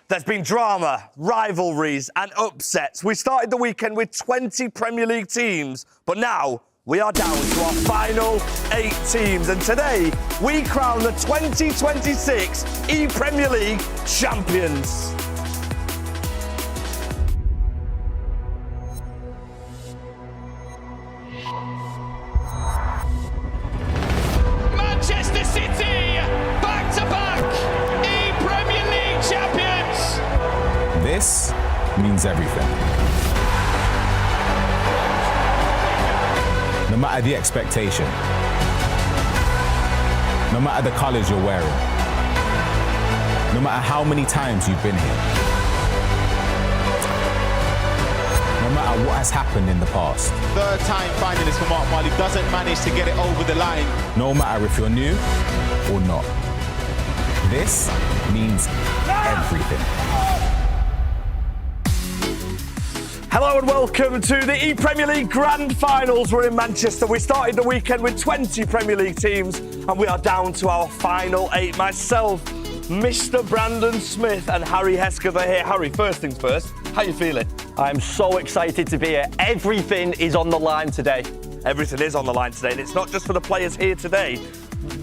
There's been drama, rivalries and upsets. We started the weekend with 20 Premier League teams, but now we are down to our final 8 teams. And today, we crown the 2026 ePremier League champions. Manchester City, back-to-back ePremier League champions. This means everything. No matter the expectation, no matter the colours you're wearing, no matter how many times you've been here, no matter what has happened in the past. Third time finalist for Mark Marley, doesn't manage to get it over the line. No matter if you're new or not, this means everything. Hello and welcome to the ePremier League Grand Finals. We're in Manchester. We started the weekend with 20 Premier League teams and we are down to our final 8. Myself, Mr. Brandon Smith and Harry Hesketh are here. Harry, first things first, how are you feeling? I'm so excited to be here. Everything is on the line today. Everything is on the line today, and it's not just for the players here today.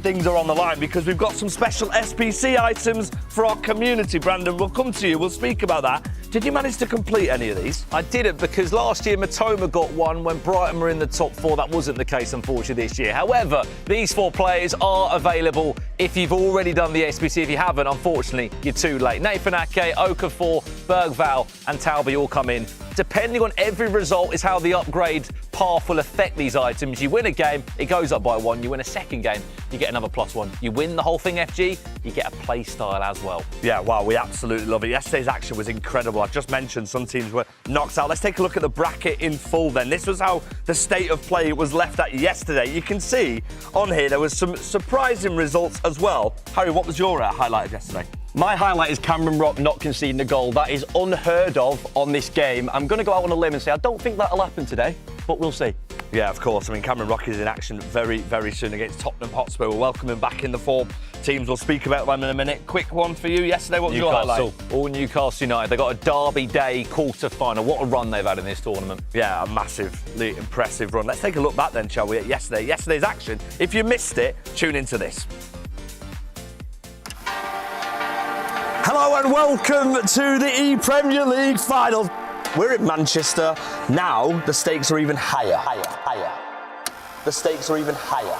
Things are on the line because we've got some special SPC items for our community. Brandon, we'll come to you. We'll speak about that. Did you manage to complete any of these? I didn't, because last year Matoma got one when Brighton were in the top 4. That wasn't the case, unfortunately, this year. However, these 4 players are available if you've already done the SPC. If you haven't, unfortunately, you're too late. Nathan Ake, Okafor, Bergval and Talby all come in. Depending on every result is how the upgrade path will affect these items. You win a game, it goes up by 1. You win a second game, you get another +1. You win the whole thing, FG, you get a play style as well. Yeah, wow, we absolutely love it. Yesterday's action was incredible. I've just mentioned some teams were knocked out. Let's take a look at the bracket in full then. This was how the state of play was left at yesterday. You can see on here there was some surprising results as well. Harry, what was your highlight of yesterday? My highlight is Cameron Rock not conceding a goal. That is unheard of on this game. I'm going to go out on a limb and say I don't think that'll happen today, but we'll see. Yeah, of course. I mean, Cameron Rock is in action very, very soon against Tottenham Hotspur. We'll welcome him back in the form. Teams, we'll speak about them in a minute. Quick one for you. Yesterday, what was your highlight? All Newcastle United. They got a Derby Day quarter-final. What a run they've had in this tournament. Yeah, a massively impressive run. Let's take a look back then, shall we, at yesterday's action. If you missed it, tune into this. Hello and welcome to the ePremier League Finals. We're in Manchester. Now the stakes are even higher. The stakes are even higher.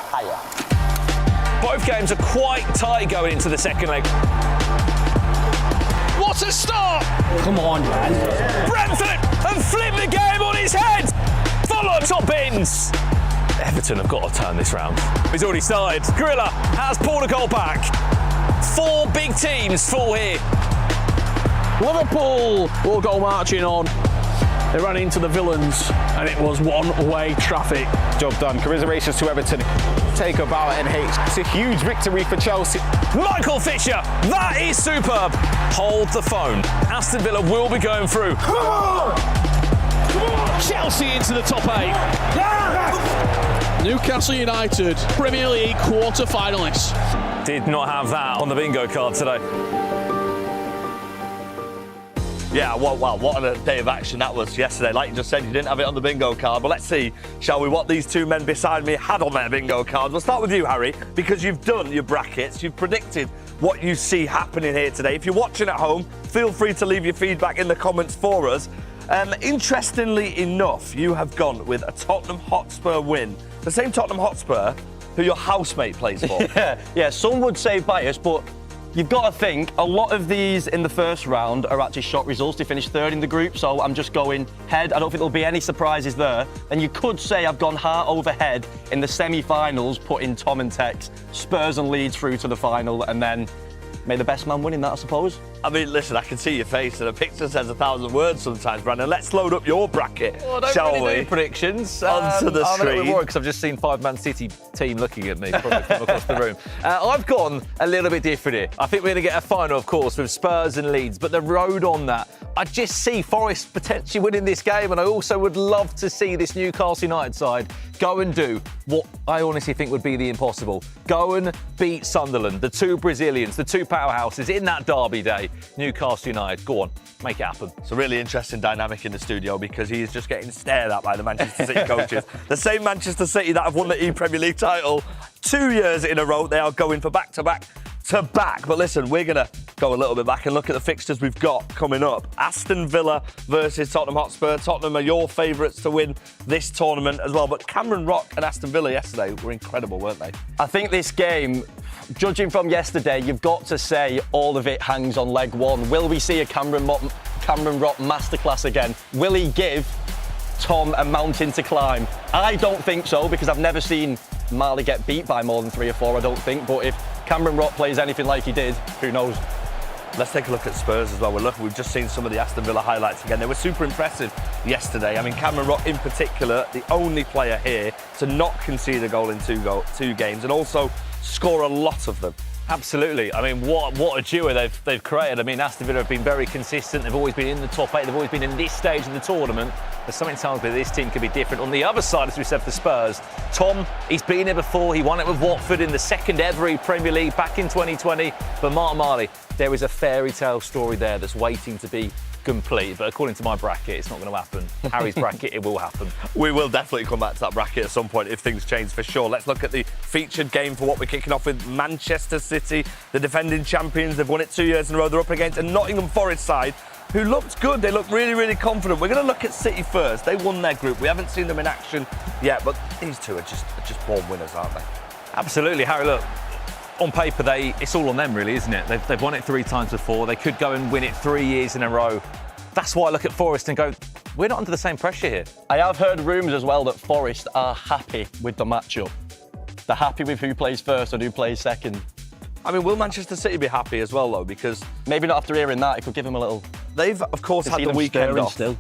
Both games are quite tight going into the second leg. What a start! Come on, man. Brentford have flipped the game on his head. Follow top bins. Everton have got to turn this round. He's already started. Gorilla has pulled a goal back. 4 big teams fall here. Liverpool will go marching on. They ran into the villains and it was one-way traffic. Job done. Commiserations to Everton. Take a bow at NH. It's a huge victory for Chelsea. Michael Fisher, that is superb. Hold the phone. Aston Villa will be going through. Come on! Chelsea into the top 8. Newcastle United, Premier League quarter-finalists. Did not have that on the bingo card today. Yeah, what a day of action that was yesterday. Like you just said, you didn't have it on the bingo card. But let's see, shall we, what these 2 men beside me had on their bingo cards. We'll start with you, Harry, because you've done your brackets. You've predicted what you see happening here today. If you're watching at home, feel free to leave your feedback in the comments for us. Interestingly enough, you have gone with a Tottenham Hotspur win. The same Tottenham Hotspur who your housemate plays for. Yeah, some would say bias, but you've got to think a lot of these in the first round are actually shock results. They finished 3rd in the group, so I'm just going head. I don't think there'll be any surprises there. And you could say I've gone heart over head in the semi-finals, putting Tom and Tex, Spurs and Leeds through to the final, and then may the best man win in that, I suppose. I mean, listen, I can see your face and a picture says 1,000 words sometimes, Brandon. Let's load up your bracket, shall we? Do predictions. Onto the I'm a little stream. bit worried because I've just seen 5-Man City team looking at me from across the room. I've gone a little bit different here. I think we're going to get a final, of course, with Spurs and Leeds, but the road on that, I just see Forest potentially winning this game, and I also would love to see this Newcastle United side go and do what I honestly think would be the impossible. Go and beat Sunderland, the 2 Brazilians, the 2 powerhouses in that Derby Day. Newcastle United. Go on, make it happen. It's a really interesting dynamic in the studio because he is just getting stared at by the Manchester City coaches. The same Manchester City that have won the ePremier League title 2 years in a row. They are going for back-to-back. But listen, we're going to go a little bit back and look at the fixtures we've got coming up. Aston Villa versus Tottenham Hotspur. Tottenham are your favourites to win this tournament as well. But Cameron Rock and Aston Villa yesterday were incredible, weren't they? I think this game, judging from yesterday, you've got to say all of it hangs on leg one. Will we see a Cameron Rock masterclass again? Will he give Tom a mountain to climb? I don't think so, because I've never seen Marley get beat by more than 3 or 4, I don't think. But if Cameron Rock plays anything like he did, who knows? Let's take a look at Spurs as well. We've just seen some of the Aston Villa highlights again. They were super impressive yesterday. I mean, Cameron Rock in particular, the only player here to not concede a goal in two games and also score a lot of them. Absolutely. I mean, what a duo they've created. I mean, Aston Villa have been very consistent. They've always been in the top 8. They've always been in this stage of the tournament. But something tells me this team could be different. On the other side, as we said, for Spurs, Tom, he's been here before. He won it with Watford in the second ever Premier League back in 2020. But Martin Marley, there is a fairy tale story there that's waiting to be complete. But according to my bracket, it's not going to happen. Harry's bracket, it will happen. We will definitely come back to that bracket at some point if things change for sure. Let's look at the featured game for what we're kicking off with. Manchester City, the defending champions. They've won it 2 years in a row. They're up against a Nottingham Forest side who looked good. They looked really, really confident. We're going to look at City first. They won their group. We haven't seen them in action yet, but these two are just born winners, aren't they? Absolutely, Harry. Look, on paper, it's all on them, really, isn't it? They've won it 3 times before. They could go and win it 3 years in a row. That's why I look at Forest and go, we're not under the same pressure here. I have heard rumours as well that Forest are happy with the matchup. They're happy with who plays first and who plays second. I mean, will Manchester City be happy as well, though? Because maybe not after hearing that, it could give them a little... They've, of course, had the weekend off. Still.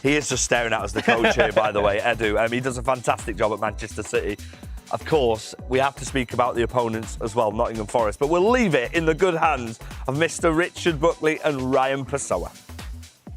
He is just staring at us, the coach here, by the way, Edu. He does a fantastic job at Manchester City. Of course, we have to speak about the opponents as well, Nottingham Forest, but we'll leave it in the good hands of Mr. Richard Buckley and Ryan Pessoa.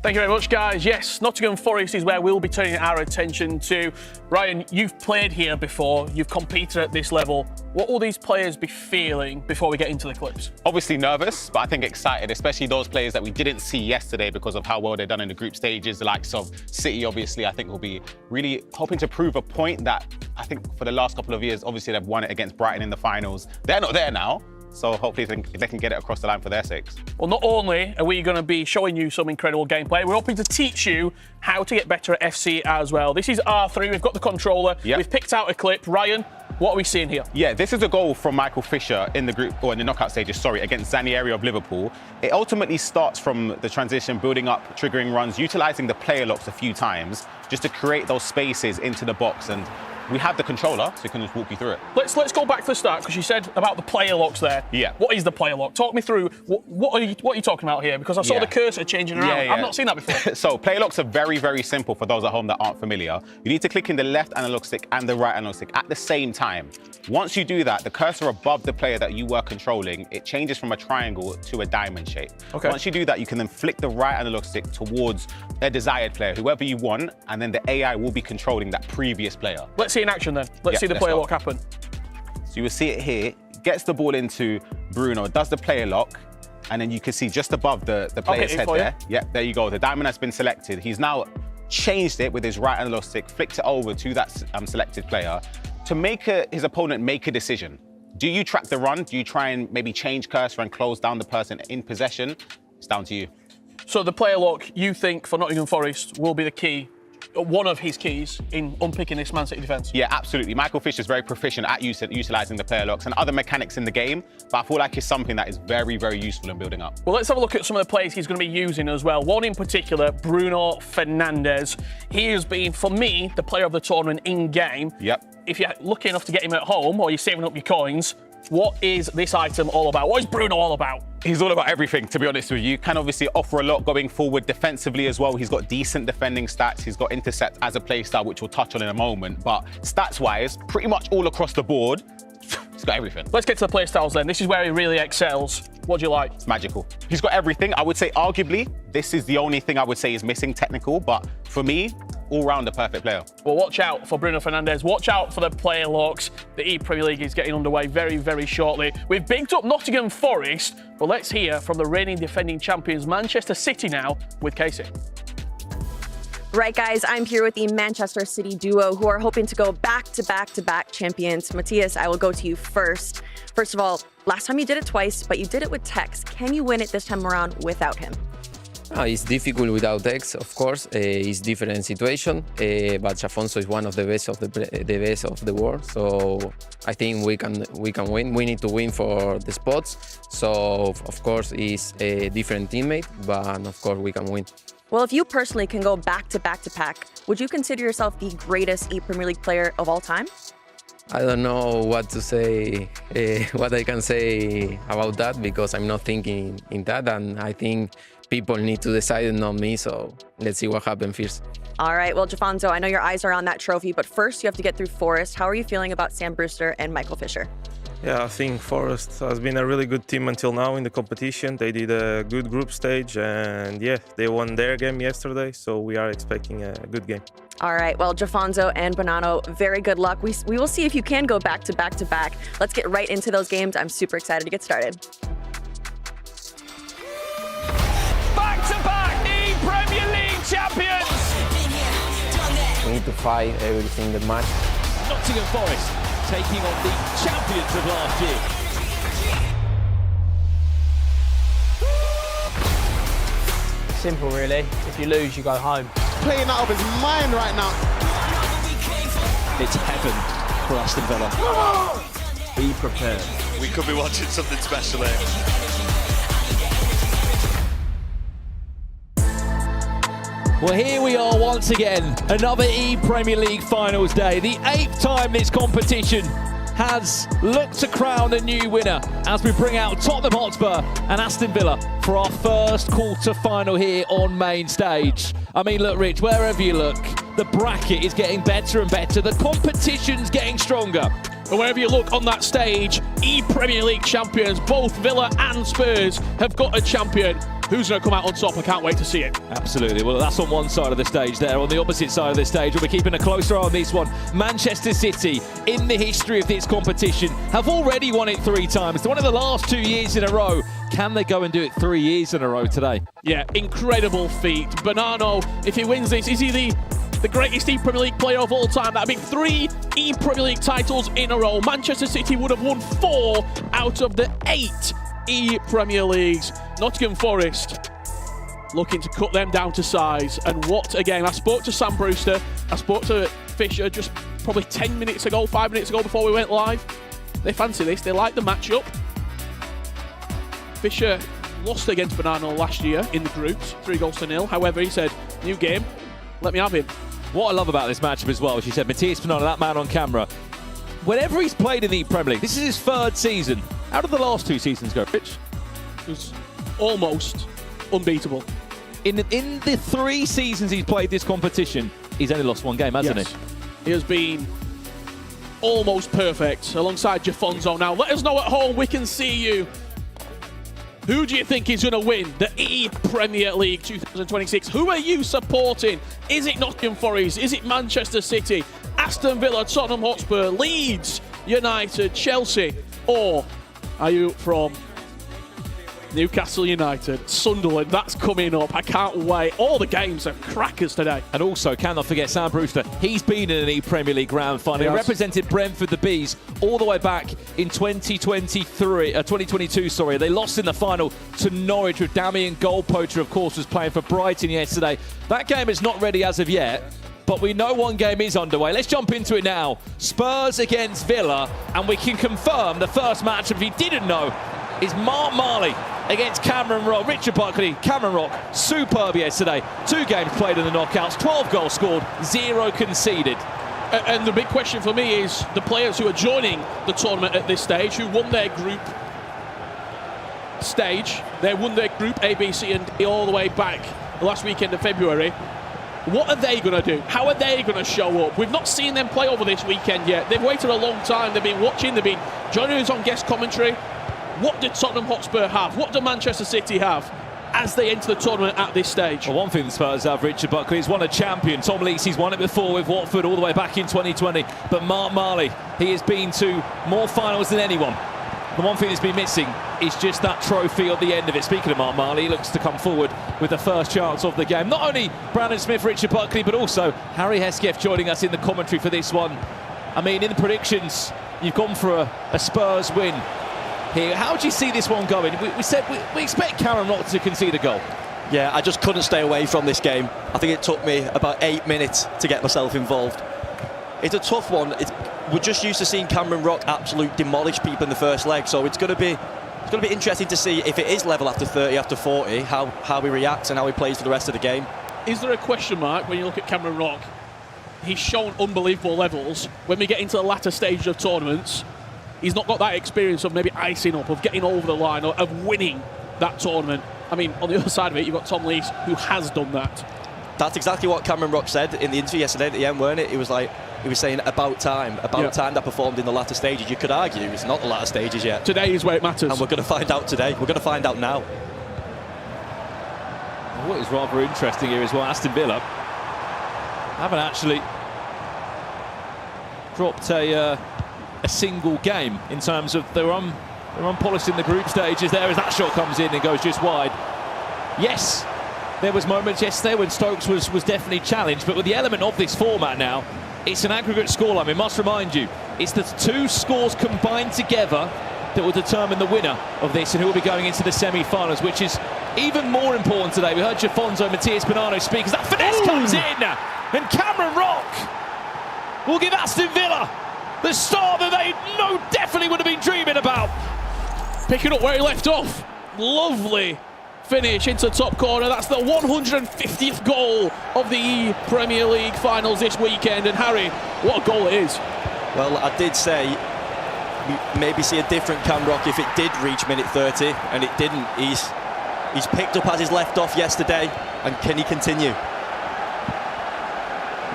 Thank you very much, guys. Yes, Nottingham Forest is where we'll be turning our attention to. Ryan, you've played here before. You've competed at this level. What will these players be feeling before we get into the clips? Obviously nervous, but I think excited, especially those players that we didn't see yesterday because of how well they've done in the group stages. The likes of City, obviously, I think will be really hoping to prove a point that I think for the last couple of years, obviously they've won it against Brighton in the finals. They're not there now. So hopefully they can get it across the line for their sakes. Well, not only are we going to be showing you some incredible gameplay, we're hoping to teach you how to get better at FC as well. This is R3, we've got the controller, We've picked out a clip. Ryan, what are we seeing here? Yeah, this is a goal from Michael Fisher in the group, or in the knockout stages, against Zanieri of Liverpool. It ultimately starts from the transition, building up, triggering runs, utilising the player locks a few times, just to create those spaces into the box. And we have the controller, so we can just walk you through it. Let's go back to the start, because you said about the player locks there. Yeah. What is the player lock? Talk me through, what are you talking about here? Because I saw the cursor changing around. I've not seen that before. So player locks are very, very simple for those at home that aren't familiar. You need to click in the left analog stick and the right analog stick at the same time. Once you do that, the cursor above the player that you were controlling, it changes from a triangle to a diamond shape. Okay. Once you do that, you can then flick the right analog stick towards a desired player, whoever you want, and then the AI will be controlling that previous player. Let's see in action then. Let's see the player lock happen. So you will see it here, gets the ball into Bruno, does the player lock, and then you can see just above the player's head there. Yeah, there you go. The diamond has been selected. He's now changed it with his right analog stick, flicked it over to that selected player to make his opponent make a decision. Do you track the run? Do you try and maybe change cursor and close down the person in possession? It's down to you. So the player lock, you think, for Nottingham Forest will be the key, one of his keys in unpicking this Man City defence? Yeah, absolutely. Michael Fisher's very proficient at utilising the player locks and other mechanics in the game, but I feel like it's something that is very, very useful in building up. Well, let's have a look at some of the players he's going to be using as well. One in particular, Bruno Fernandes. He has been, for me, the player of the tournament in-game. Yep. If you're lucky enough to get him at home or you're saving up your coins, what is this item all about? What is Bruno all about? He's all about everything, to be honest with you. Can obviously offer a lot going forward defensively as well. He's got decent defending stats. He's got intercept as a play style, which we'll touch on in a moment. But stats-wise, pretty much all across the board, he's got everything. Let's get to the play styles then. This is where he really excels. What do you like? It's magical. He's got everything. I would say, arguably, this is the only thing I would say is missing technical. But for me, all-rounder perfect player. Well, watch out for Bruno Fernandes. Watch out for the player locks. The ePremier League is getting underway very, very shortly. We've bigged up Nottingham Forest, but let's hear from the reigning defending champions Manchester City now with Casey. Right, guys, I'm here with the Manchester City duo who are hoping to go back-to-back-to-back champions. Matthias, I will go to you first. First of all, last time you did it twice, but you did it with Tex. Can you win it this time around without him? It's difficult without Tex, of course. It's different situation, but Jafonso is one of the best of the world. So I think we can win. We need to win for the spots. So of course, he's a different teammate, but of course we can win. Well, if you personally can go back-to-back-to-back, would you consider yourself the greatest ePremier League player of all time? I don't know what to say, what I can say about that, because I'm not thinking in that, and I think people need to decide and not me, so let's see what happens first. All right, well, Jafonso, I know your eyes are on that trophy, but first you have to get through Forest. How are you feeling about Sam Brewster and Michael Fisher? Yeah, I think Forest has been a really good team until now in the competition. They did a good group stage, and yeah, they won their game yesterday, so we are expecting a good game. All right, well, Jafonso and Bonanno, very good luck. We will see if you can go back-to-back-to-back. Let's get right into those games. I'm super excited to get started. Back-to-back ePremier League champions. We need to fight every single match. Nottingham Forest taking on the champions of last year. Simple, really. If you lose, you go home. Playing out of his mind right now. It's heaven for Aston Villa. Be prepared. We could be watching something special here. Well, here we are once again, another ePremier League finals day. The 8th time this competition has looked to crown a new winner as we bring out Tottenham Hotspur and Aston Villa for our first quarter-final here on main stage. I mean, look, Rich, wherever you look, the bracket is getting better and better. The competition's getting stronger. And wherever you look on that stage, ePremier League champions, both Villa and Spurs, have got a champion. Who's going to come out on top? I can't wait to see it. Absolutely. Well, that's on one side of the stage there. On the opposite side of the stage, we'll be keeping a closer eye on this one. Manchester City, in the history of this competition, have already won it 3 times. They won it the last 2 years in a row. Can they go and do it 3 years in a row today? Yeah, incredible feat. Bonanno, if he wins this, is he the greatest ePremier League player of all time? That'd be 3 ePremier League titles in a row. Manchester City would have won 4 out of the 8 ePremier Leagues. Nottingham Forest looking to cut them down to size. And what a game. I spoke to Sam Brewster. I spoke to Fisher just probably 10 minutes ago, 5 minutes ago before we went live. They fancy this. They like the matchup. Fisher lost against Bonanno last year in the groups, 3-0. However, he said, new game, let me have him. What I love about this matchup as well, she said, Matthias Bonanno, that man on camera, whenever he's played in the Premier League, this is his 3rd season. How did the last 2 seasons go, Rich? It was almost unbeatable. In the 3 seasons he's played this competition, he's only lost 1 game, hasn't he? He has been almost perfect alongside Jafonso. Now, let us know at home, we can see you. Who do you think is going to win the ePremier League 2026? Who are you supporting? Is it Nottingham Forest? Is it Manchester City? Aston Villa, Tottenham Hotspur, Leeds United, Chelsea? Or are you from Newcastle United, Sunderland? That's coming up. I can't wait. All the games are crackers today. And also, cannot forget Sam Brewster. He's been in an ePremier League grand final. He represented Brentford, the Bees, all the way back in 2022. Sorry, they lost in the final to Norwich with Damian Goalpoacher, of course, was playing for Brighton yesterday. That game is not ready as of yet, but we know one game is underway. Let's jump into it now. Spurs against Villa, and we can confirm the first match, if you didn't know, is Mark Marley against Cameron Rock. Richard Buckley, Cameron Rock, superb yesterday. 2 games played in the knockouts, 12 goals scored, 0 conceded. And the big question for me is the players who are joining the tournament at this stage, who won their group stage, they won their group A, B, C and D all the way back the last weekend of February. What are they going to do? How are they going to show up? We've not seen them play over this weekend yet. They've waited a long time. They've been watching. They've been joining us on guest commentary. What did Tottenham Hotspur have? What do Manchester City have? as they enter the tournament at this stage? Well, one thing the Spurs have, Richard Buckley, he's won a champion. Tom Leesey's won it before with Watford all the way back in 2020. But Mark Marley, he has been to more finals than anyone. The one thing that's been missing is just that trophy at the end of it. Speaking of Mark Marley, he looks to come forward with the first chance of the game. Not only Brandon Smith, Richard Buckley, but also Harry Hesketh joining us in the commentary for this one. I mean, in the predictions, you've gone for a Spurs win here. How do you see this one going? We said we expect Cameron Rock to concede a goal. Yeah, I just couldn't stay away from this game. I think it took me about 8 minutes to get myself involved. It's a tough one. We're just used to seeing Cameron Rock absolute demolish people in the first leg, so it's going to be interesting to see if it is level after 30, after 40, how he reacts and how he plays for the rest of the game. Is there a question mark when you look at Cameron Rock? He's shown unbelievable levels. When we get into the latter stage of tournaments, he's not got that experience of maybe icing up, of getting over the line, or of winning that tournament. I mean, on the other side of it, you've got Tom Lees, who has done that. That's exactly what Cameron Rock said in the interview yesterday at the end, weren't it? He was saying about time that performed in the latter stages. You could argue it's not the latter stages yet. Today is where it matters. And we're going to find out today. We're going to find out now. What is rather interesting here is what Aston Villa haven't actually dropped a single game in terms of they're unpolished in the group stages there as that shot comes in and goes just wide. Yes, there was moments yesterday when Stokes was definitely challenged, but with the element of this format now, it's an aggregate scoreline. We must remind you, it's the two scores combined together that will determine the winner of this and who will be going into the semi-finals, which is even more important today. We heard Jafonso Matias Bonano speak as that finesse comes in, and Cameron Rock will give Aston Villa the start that they definitely would have been dreaming about. Picking up where he left off. Lovely finish into the top corner. That's the 150th goal of the Premier League finals this weekend. And Harry, what a goal it is. Well, I did say we maybe see a different Cam Rock if it did reach minute 30, and it didn't. He's picked up as he's left off yesterday, and can he continue?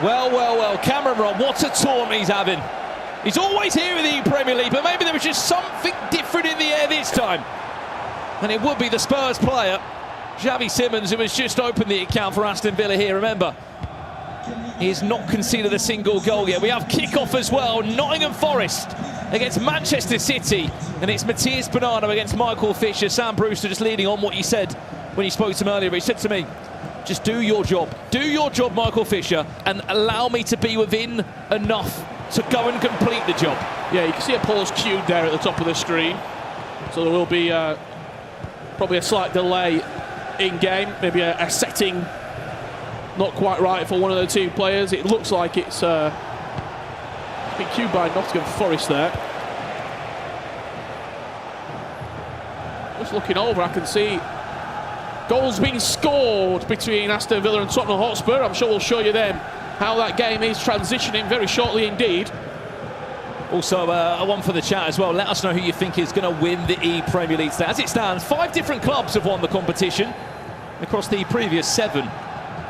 Well, Cameron Rock, what a tournament he's having. He's always here in the Premier League, but maybe there was just something different in the air this time. And it would be the Spurs player, Xavi Simons, who has just opened the account for Aston Villa here. Remember, he has not conceded a single goal yet. We have kickoff as well. Nottingham Forest against Manchester City. And it's Matias Bonano against Michael Fisher. Sam Brewster just leading on what you said when you spoke to him earlier. He said to me, just do your job. Do your job, Michael Fisher, and allow me to be within enough to go and complete the job. Yeah, you can see a pause cued there at the top of the screen. So there will be probably a slight delay in game, maybe a setting not quite right for one of the two players. It looks like it's been cued by Nottingham Forest there. Just looking over, I can see goals being scored between Aston Villa and Tottenham Hotspur. I'm sure we'll show you then how that game is transitioning very shortly indeed. Also, a one for the chat as well. Let us know who you think is going to win the ePremier League. As it stands, 5 different clubs have won the competition across the previous 7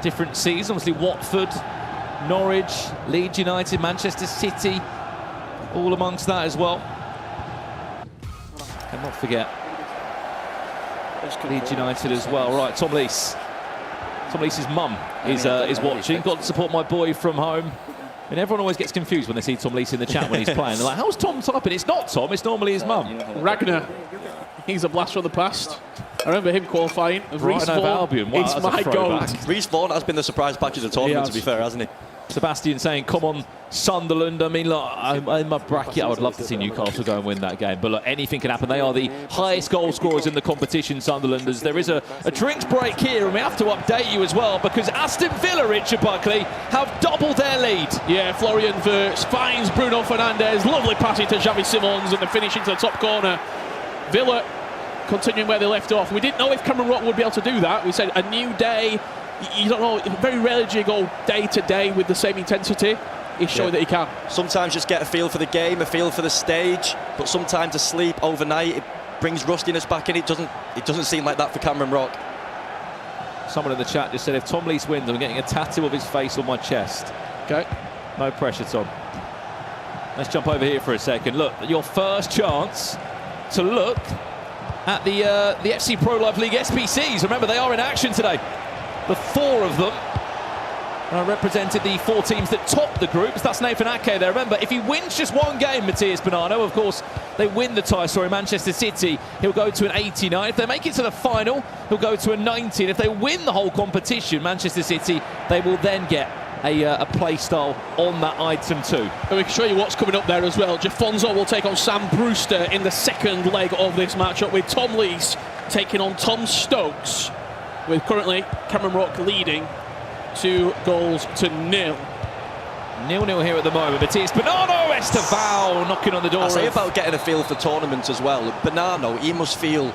different seasons. Obviously, Watford, Norwich, Leeds United, Manchester City, all amongst that as well. And not forget Leeds United as well. Right, Tom Lees. Tom Lees's mum is watching. Got to support my boy from home. And everyone always gets confused when they see Tom Lees in the chat when he's playing. They're like, how's Tom typing? It's not Tom, it's normally his mum. Ragnar, he's a blast from the past. I remember him qualifying. Brighton over Albion. Wow, it's my goal. Reece Vaughan has been the surprise package of the tournament, to be fair, hasn't he? Sebastian saying, come on, Sunderland. I mean, look, in my bracket, I would love to see Newcastle go and win that game. But look, anything can happen. They are the highest goal scorers in the competition, Sunderlanders. There is a drinks break here, and we have to update you as well, because Aston Villa, Richard Buckley, have doubled their lead. Yeah, Florian Wirtz finds Bruno Fernandes. Lovely passing to Xavi Simons, and the finish into the top corner. Villa continuing where they left off. We didn't know if Cameron Rock would be able to do that. We said a new day. You don't know, very rarely do you go day to day with the same intensity. He's showing that he can. Sometimes just get a feel for the game, a feel for the stage, but sometimes to sleep overnight, it brings rustiness back in. It doesn't seem like that for Cameron Rock. Someone in the chat just said, if Tom Lees wins, I'm getting a tattoo of his face on my chest. Okay. No pressure, Tom. Let's jump over here for a second. Look, your first chance to look at the FC Pro Life League SPCs. Remember, they are in action today. The 4 of them represented the 4 teams that top the groups. That's Nathan Ake there. Remember, if he wins just one game, Matthias Bonanno, of course, they win the tie. Sorry, Manchester City, he'll go to an 89. If they make it to the final, he'll go to a 90. And if they win the whole competition, Manchester City, they will then get a play style on that item too. And we can show you what's coming up there as well. Jafonso will take on Sam Brewster in the second leg of this matchup, with Tom Lees taking on Tom Stokes, with currently Cameron Rock leading 2 goals to 0. 0-0 here at the moment. Matthias Bonanno, Esteval knocking on the door. I say about getting a feel for tournaments as well. Bonanno, he must feel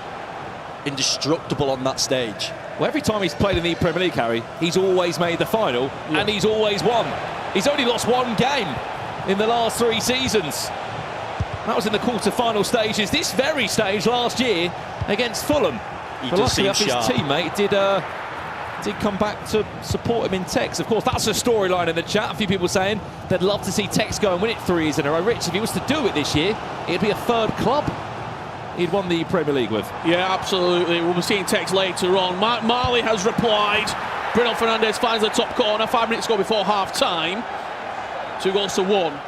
indestructible on that stage. Well, every time he's played in the Premier League, Harry, he's always made the final, and he's always won. He's only lost 1 game in the last 3 seasons. That was in the quarter-final stages, this very stage last year against Fulham. He but does luckily seem his sharp. teammate did come back to support him in Tex. Of course, that's a storyline in the chat. A few people saying they'd love to see Tex go and win it 3 years in a row. Rich, if he was to do it this year, it'd be a 3rd club he'd won the Premier League with. Yeah, absolutely. We'll be seeing Tex later on. Mark Marley has replied. Bruno Fernandes finds the top corner 5 minutes ago before half-time. 2 goals to 1.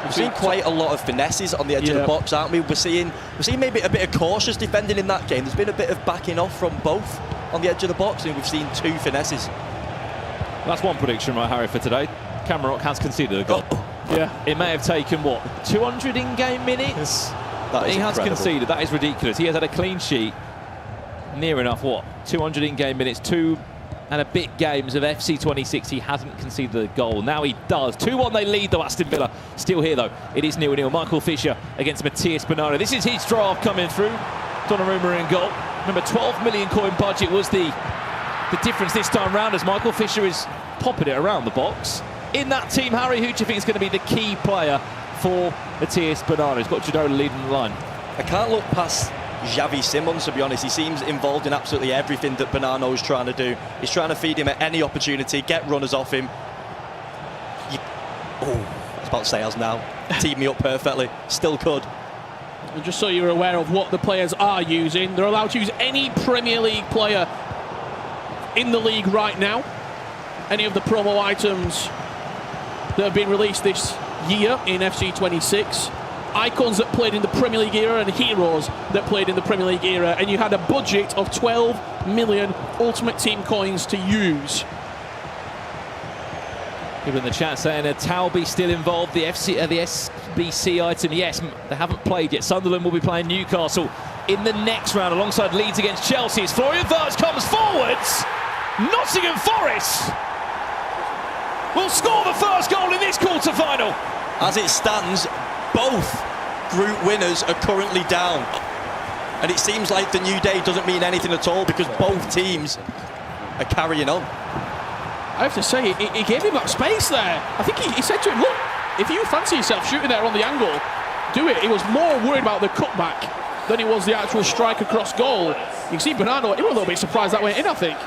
We've seen quite a lot of finesses on the edge of the box, aren't we? We're seeing maybe a bit of cautious defending in that game. There's been a bit of backing off from both on the edge of the box, and we've seen 2 finesses. That's one prediction, right, Harry, for today. Cameron Rock has conceded a goal. Yeah. It may have taken, what, 200 in-game minutes? That is he has incredible. conceded. That is ridiculous. He has had a clean sheet. Near enough, what, 200 in-game minutes, 2 and a bit games of FC 26. He hasn't conceded a goal. Now he does. 2-1 they lead, though, Aston Villa. Still here, though. It is 0-0. Michael Fisher against Matthias Bonanno. This is his draft coming through. Donnarumma in goal. Remember, 12 million coin budget was the difference this time round, as Michael Fisher is popping it around the box. In that team, Harry, who do you think is going to be the key player for Matthias Bonanno? He's got Ginola leading the line. I can't look past Xavi Simons, to be honest. He seems involved in absolutely everything that Bonanno is trying to do. He's trying to feed him at any opportunity, get runners off him. I was about to say as now. Teed me up perfectly. Still could. And just so you're aware of what the players are using, they're allowed to use any Premier League player in the league right now. Any of the promo items that have been released this year in FC 26. Icons that played in the Premier League era and heroes that played in the Premier League era. And you had a budget of 12 million Ultimate Team coins to use. People in the chat saying Talby still involved. The SBC item, yes, they haven't played yet. Sunderland will be playing Newcastle in the next round alongside Leeds against Chelsea. As Florian Wirtz comes forwards. Nottingham Forest will score the first goal in this quarter-final. As it stands, both group winners are currently down. And it seems like the new day doesn't mean anything at all, because both teams are carrying on. I have to say, he gave him that space there. I think he said to him, look, if you fancy yourself shooting there on the angle, do it. He was more worried about the cutback than he was the actual strike across goal. You can see Bonanno, he was a little bit surprised that went in, I think.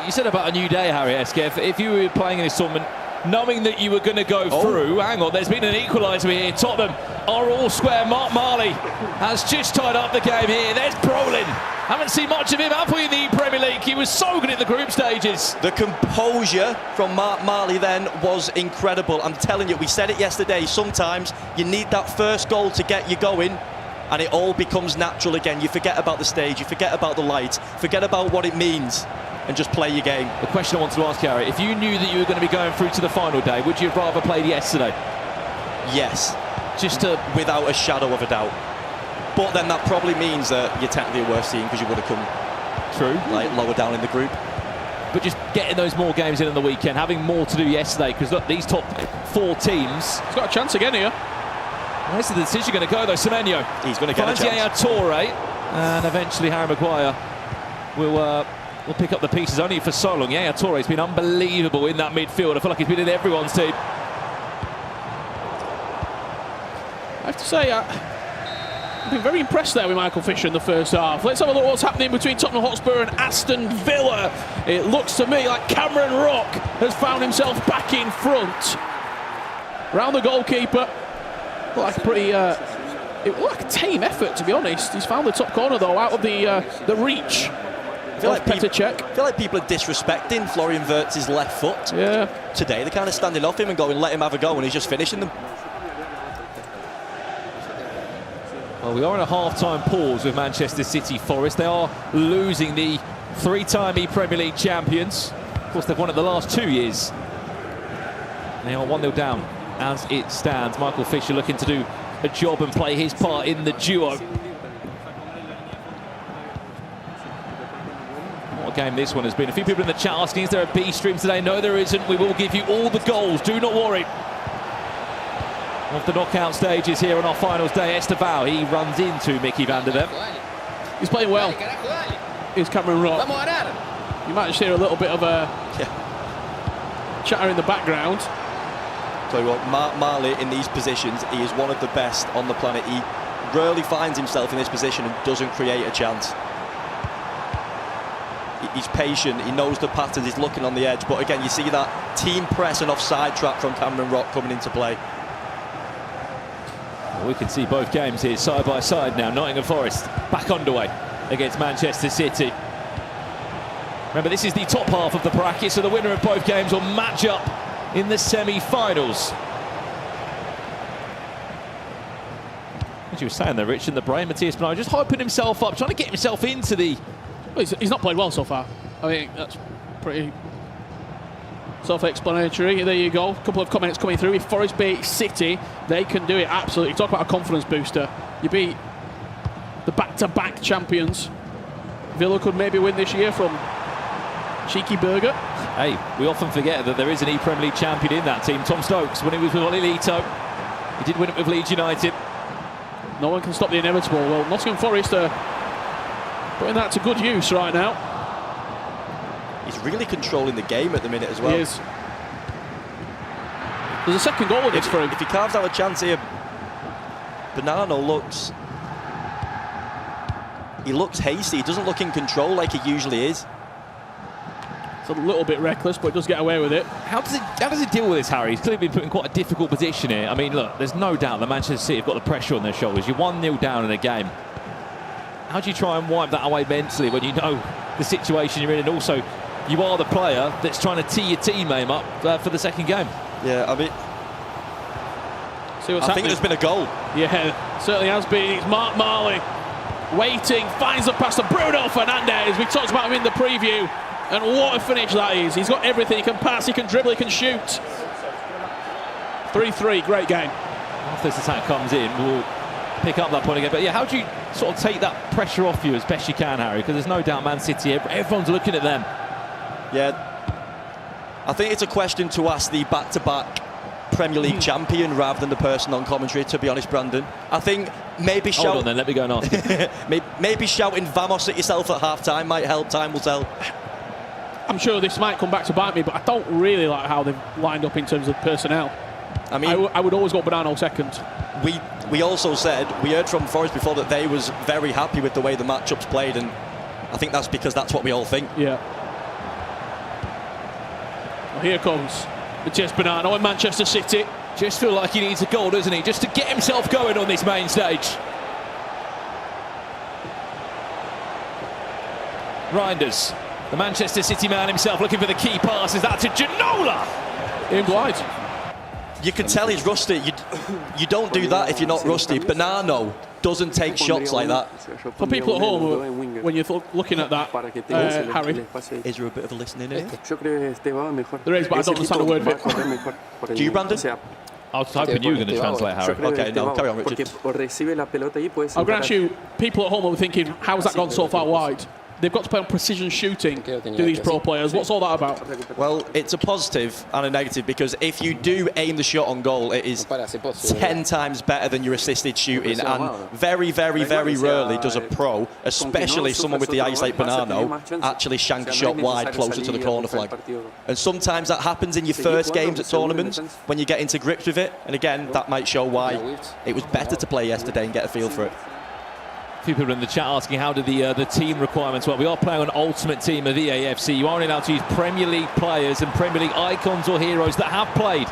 You said about a new day, Harry Eskev. If you were playing in this tournament, knowing that you were going to go through, hang on, there's been an equaliser here. Tottenham are all square. Mark Marley has just tied up the game here. There's Brolin. Haven't seen much of him, have we, in the Premier League? He was so good in the group stages. The composure from Mark Marley then was incredible. I'm telling you, we said it yesterday, sometimes you need that first goal to get you going, and it all becomes natural again. You forget about the stage, you forget about the lights, forget about what it means, and just play your game. The question I wanted to ask you, Harry, if you knew that you were going to be going through to the final day, would you have rather played yesterday? Yes. Without a shadow of a doubt. But then that probably means that you're technically a worse team, because you would have come lower down in the group. But just getting those more games in on the weekend, having more to do yesterday, because look, these top 4 teams... He's got a chance again here. Where's the decision going to go, though? Semenyo. He's going to get a chance. Yaya Toure, and eventually Harry Maguire will pick up the pieces, only for so long. Yaya Toure's been unbelievable in that midfield. I feel like he's been in everyone's team. I have to say, I've been very impressed there with Michael Fisher in the first half. Let's have a look at what's happening between Tottenham Hotspur and Aston Villa. It looks to me like Cameron Rock has found himself back in front. Round the goalkeeper. Like a pretty It looked like a team effort, to be honest. He's found the top corner, though, out of the reach. I feel like people are disrespecting Florian Wirtz's left foot. Yeah. Today, they're kind of standing off him and going, let him have a go, and he's just finishing them. Well, we are in a half-time pause with Manchester City Forest. They are losing the three-time ePremier League champions. Of course, they've won it the last 2 years. They are 1-0 down as it stands. Michael Fisher looking to do a job and play his part in the duo. What a game this one has been. A few people in the chat asking, is there a B stream today? No, there isn't. We will give you all the goals. Do not worry. Of the knockout stages here on our finals day, Estevao, he runs into Mickey van der Ven. He's playing well. Here's Cameron Rock. You might just hear a little bit of a chatter in the background. Tell you what, Marley in these positions, he is one of the best on the planet. He rarely finds himself in this position and doesn't create a chance. He's patient, he knows the patterns, he's looking on the edge, but again, you see that team press and offside trap from Cameron Rock coming into play. Well, we can see both games here side by side now. Nottingham Forest back underway against Manchester City. Remember, this is the top half of the bracket, so the winner of both games will match up in the semi-finals. As you were saying there, Rich, in the brain, Matthias Bernard just hyping himself up, trying to get himself into the... Well, he's not played well so far. I think that's pretty self-explanatory. There you go. A couple of comments coming through. If Forest beat City, they can do it. Absolutely. Talk about a confidence booster. You beat the back-to-back champions. Villa could maybe win this year from Cheeky Burger. Hey, we often forget that there is an ePremier League champion in that team. Tom Stokes, when he was with Olilito, he did win it with Leeds United. No one can stop the inevitable. Well, Nottingham Forest are putting that to good use right now. He's really controlling the game at the minute as well. He is. There's a second goal in this for him. If he carves out a chance here, Bonano looks... He looks hasty. He doesn't look in control like he usually is. It's a little bit reckless, but he does get away with it. How does he deal with this, Harry? He's clearly been put in quite a difficult position here. I mean, look, there's no doubt that Manchester City have got the pressure on their shoulders. You're 1-0 down in a game. How do you try and wipe that away mentally when you know the situation you're in, and also you are the player that's trying to tee your teammate up for the second game? Yeah, I mean, see what's I think there's been a goal. Yeah, certainly has been. It's Mark Marley waiting, finds the pass to Bruno Fernandes. We talked about him in the preview, and what a finish that is. He's got everything. He can pass, he can dribble, he can shoot. 3-3, great game. After this attack comes in, we'll pick up that point again. But yeah, how do you sort of take that pressure off you as best you can, Harry? Because there's no doubt Man City, everyone's looking at them. Yeah, I think it's a question to ask the back-to-back Premier League champion rather than the person on commentary, to be honest, Brandon. I think maybe Hold on then, let me go and ask you. maybe shouting Vamos at yourself at half-time might help, time will tell. I'm sure this might come back to bite me, but I don't really like how they've lined up in terms of personnel. I mean, I would always go Bonano second. We also said, we heard from Forest before that they was very happy with the way the matchups played, and I think that's because that's what we all think. Yeah. Well, here comes Matthias Bonano in Manchester City. Just feel like he needs a goal, doesn't he? Just to get himself going on this main stage. Reinders, the Manchester City man himself, looking for the key pass. Is that to Ginola? In wide. You can tell he's rusty. You don't do that if you're not rusty. Bonano doesn't take shots like that. For people at home, when you're looking at that, Harry, is there a bit of a listening in? There is, but I don't understand a word of it. Do you, Brandon? I was hoping you were going to translate, Harry. Okay, no, carry on, Richard. I'm going to ask you, people at home are thinking, how's that gone so far wide? They've got to play on precision shooting, do these pro players. What's all that about? Well, it's a positive and a negative, because if you do aim the shot on goal, it is 10 times better than your assisted shooting, and very, very, very rarely does a pro, especially someone with the eyes like Bonano, actually shank a shot wide closer to the corner flag. And sometimes that happens in your first games at tournaments when you get into grips with it, and again, that might show why it was better to play yesterday and get a feel for it. A few people in the chat asking how do the team requirements work. We are playing an ultimate team of EAFC. You aren't allowed to use Premier League players and Premier League icons or heroes that have played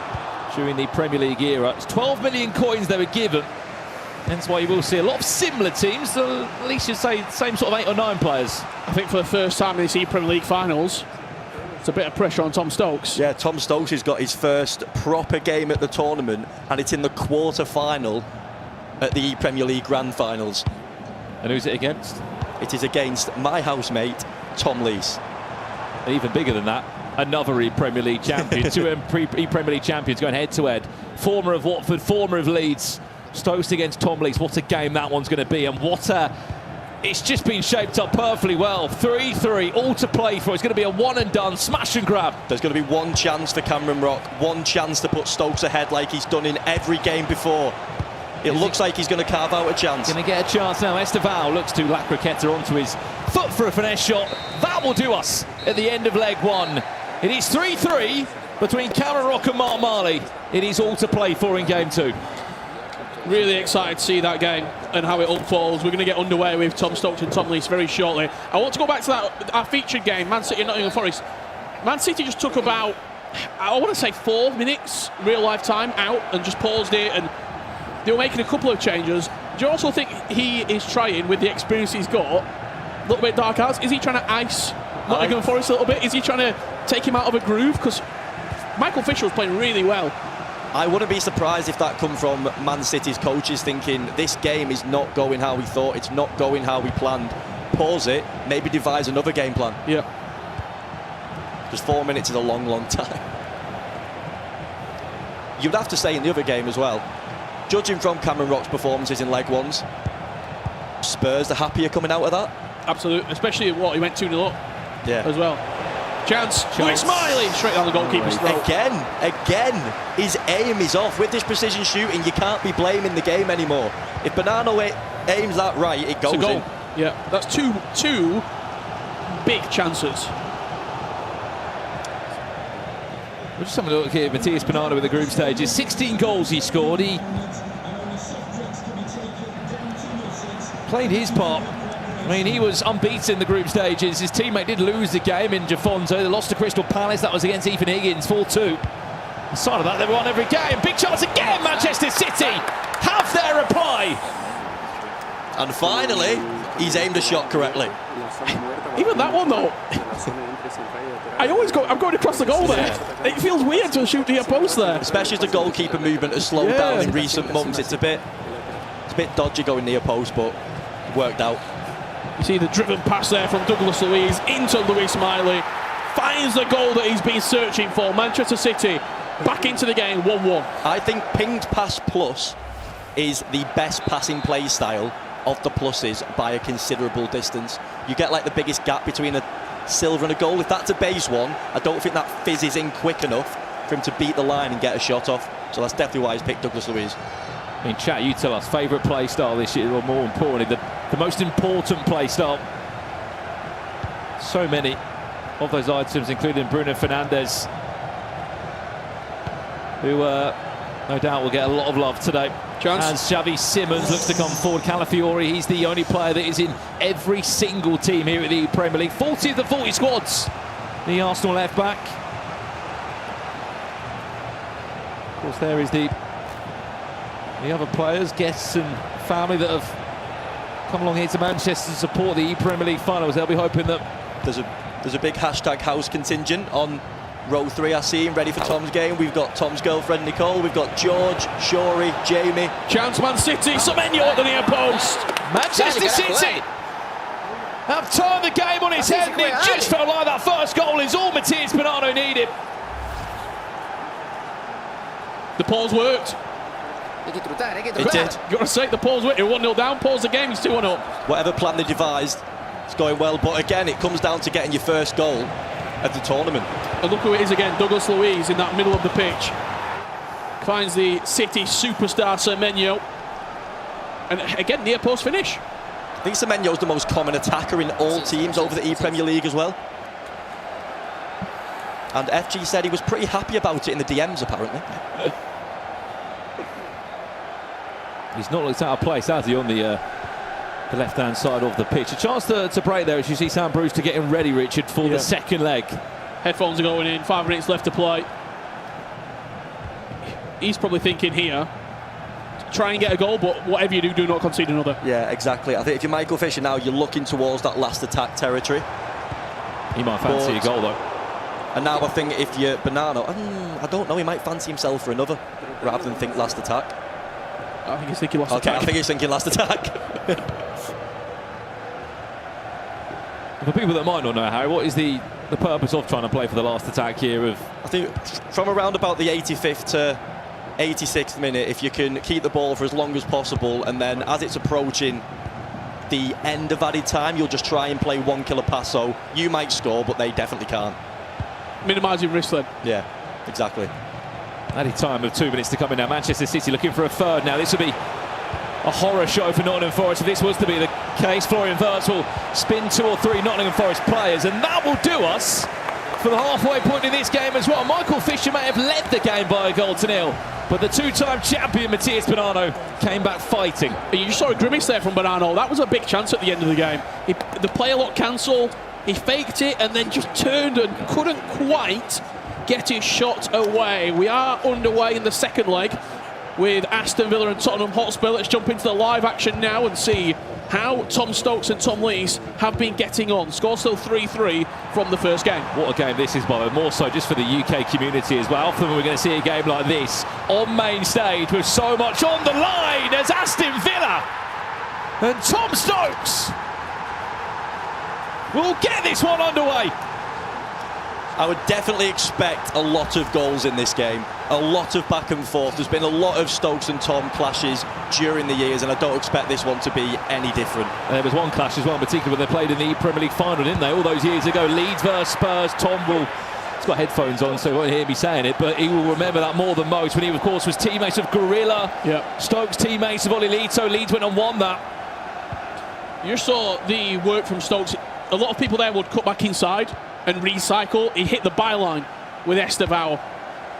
during the Premier League era. It's 12 million coins they were given Hence why you will see a lot of similar teams, at least you'd say same sort of 8 or 9 players. I think for the first time in this ePremier League finals, it's a bit of pressure on Tom Stokes. Yeah, Tom Stokes has got his first proper game at the tournament, and it's in the quarter-final at the ePremier League Grand Finals. And who's it against? It is against my housemate, Tom Lees. Even bigger than that, another ePremier League champion. 2 ePremier League champions going head-to-head. Former of Watford, former of Leeds. Stokes against Tom Lees. What a game that one's going to be, and what a... It's just been shaped up perfectly well. 3-3, all to play for. It's going to be a one-and-done smash and grab. There's going to be one chance for Cameron Rock, one chance to put Stokes ahead like he's done in every game before. It looks like he's going to carve out a chance. Going to get a chance now. Esteval looks to La Croqueta onto his foot for a finesse shot. That will do us at the end of leg 1. It is 3-3 between Cameron Rock and Mark Marley. It is all to play for in game 2. Really excited to see that game and how it unfolds. We're going to get underway with Tom Stokes and Tom Lees very shortly. I want to go back to our featured game, Man City and Nottingham Forest. Man City just took about, I want to say 4 minutes real life time out and just paused it, and they were making a couple of changes. Do you also think he is trying, with the experience he's got, a little bit dark arts? Is he trying to ice Nottingham Forest a little bit? Is he trying to take him out of a groove? Because Michael Fisher was playing really well. I wouldn't be surprised if that come from Man City's coaches thinking this game is not going how we thought, it's not going how we planned. Pause it, maybe devise another game plan. Yeah. Because 4 minutes is a long, long time. You'd have to say in the other game as well, judging from Cameron Rock's performances in leg 1s, Spurs are happier coming out of that. Absolutely, especially what he went 2-0 up as well. Chance. Lewis Smiley straight down the goalkeeper's throat. Again, his aim is off. With this precision shooting, you can't be blaming the game anymore. If Bonanno aims that right, it goes in. Yeah, that's two big chances. We're just having a look here. Matthias Bonanno in the group stages. 16 goals he scored. He played his part. I mean, he was unbeaten in the group stages. His teammate did lose the game in Jafonso. They lost to Crystal Palace. That was against Ethan Higgins, 4-2. Aside of that, they won every game. Big chance again, Manchester City have their reply. And finally, he's aimed a shot correctly. Even that one, though. I'm going across the goal there. It feels weird to shoot near post there. Especially as the goalkeeper movement has slowed down in recent months. It's a bit dodgy going near post, but worked out. You see the driven pass there from Douglas Luiz into Lewis Smiley. Finds the goal that he's been searching for. Manchester City back into the game, 1-1. I think pinged pass plus is the best passing play style of the pluses by a considerable distance. You get like the biggest gap between a silver and a goal. If that's a base one, I don't think that fizzes in quick enough for him to beat the line and get a shot off. So that's definitely why he's picked Douglas Luiz. I mean, chat, you tell us, favourite play style this year, or more importantly, the most important play style. So many of those items, including Bruno Fernandes, who no doubt will get a lot of love today. Chance. As Xavi Simons looks to come forward. Calafiori, he's the only player that is in every single team here at the Premier League. 40 of the 40 squads. The Arsenal left back. Of course, there is the other players, guests and family that have come along here to Manchester to support the Premier League finals. They'll be hoping that there's a big hashtag house contingent on row 3. I see him ready for Tom's game. We've got Tom's girlfriend Nicole, we've got George, Shori, Jamie. Chance, Man City, Semenyo at the near post. Manchester City have turned the game on its head, and it just felt like that first goal is all Matthias Bonanno needed. The pause worked. It did. You've got to say the pause worked. You're 1-0 down, pause the game, it's 2-1 up. Whatever plan they devised, it's going well. But again, it comes down to getting your first goal of the tournament. And look who it is again, Douglas Luiz in that middle of the pitch. Finds the City superstar Semenyo. And again, near post finish. I think Semenyo's the most common attacker in all teams over the ePremier League as well. And FG said he was pretty happy about it in the DMs, apparently. He's not looked out of place, has he, on the left-hand side of the pitch. A chance to break there as you see Sam Brewster getting ready, Richard, for the second leg. Headphones are going in, 5 minutes left to play. He's probably thinking here, try and get a goal, but whatever you do, do not concede another. Yeah, exactly. I think if you're Michael Fisher now, you're looking towards that last attack territory. He might fancy a goal, though. And now I think if you're Bonanno, I don't know, he might fancy himself for another, rather than think last attack. I think he's thinking last attack. I think he's thinking last attack. For people that might not know, Harry, what is the purpose of trying to play for the last attack here? I think from around about the 85th to 86th minute, if you can keep the ball for as long as possible, and then as it's approaching the end of added time, you'll just try and play one killer pass, so you might score, but they definitely can't. Minimising risk then. Yeah, exactly. Added time of 2 minutes to come in now. Manchester City looking for a third now. This will be a horror show for Nottingham Forest if this was to be the case. Florian Wirtz will spin 2 or 3 Nottingham Forest players, and that will do us for the halfway point in this game as well. Michael Fisher may have led the game by a goal to 0, but the 2-time champion Matías Bonanno came back fighting. You just saw a grimace there from Bonanno. That was a big chance at the end of the game. The play a lot cancelled, he faked it and then just turned and couldn't quite get his shot away. We are underway in the second leg with Aston Villa and Tottenham Hotspur. Let's jump into the live action now and see how Tom Stokes and Tom Lees have been getting on. Score still 3-3 from the first game. What a game this is, by the way, more so just for the UK community as well. Often we're going to see a game like this on main stage with so much on the line as Aston Villa and Tom Stokes will get this one underway. I would definitely expect a lot of goals in this game, a lot of back and forth. There's been a lot of Stokes and Tom clashes during the years, and I don't expect this one to be any different. And there was one clash as well, in particular, when they played in the ePremier League final, didn't they? All those years ago, Leeds versus Spurs. Tom will... He's got headphones on, so he won't hear me saying it, but he will remember that more than most when he, of course, was teammates of Gorilla. Yep. Stokes teammates of Ollie Leeds, so Leeds went and won that. You saw the work from Stokes. A lot of people there would cut back inside and recycle. He hit the byline with Estevao,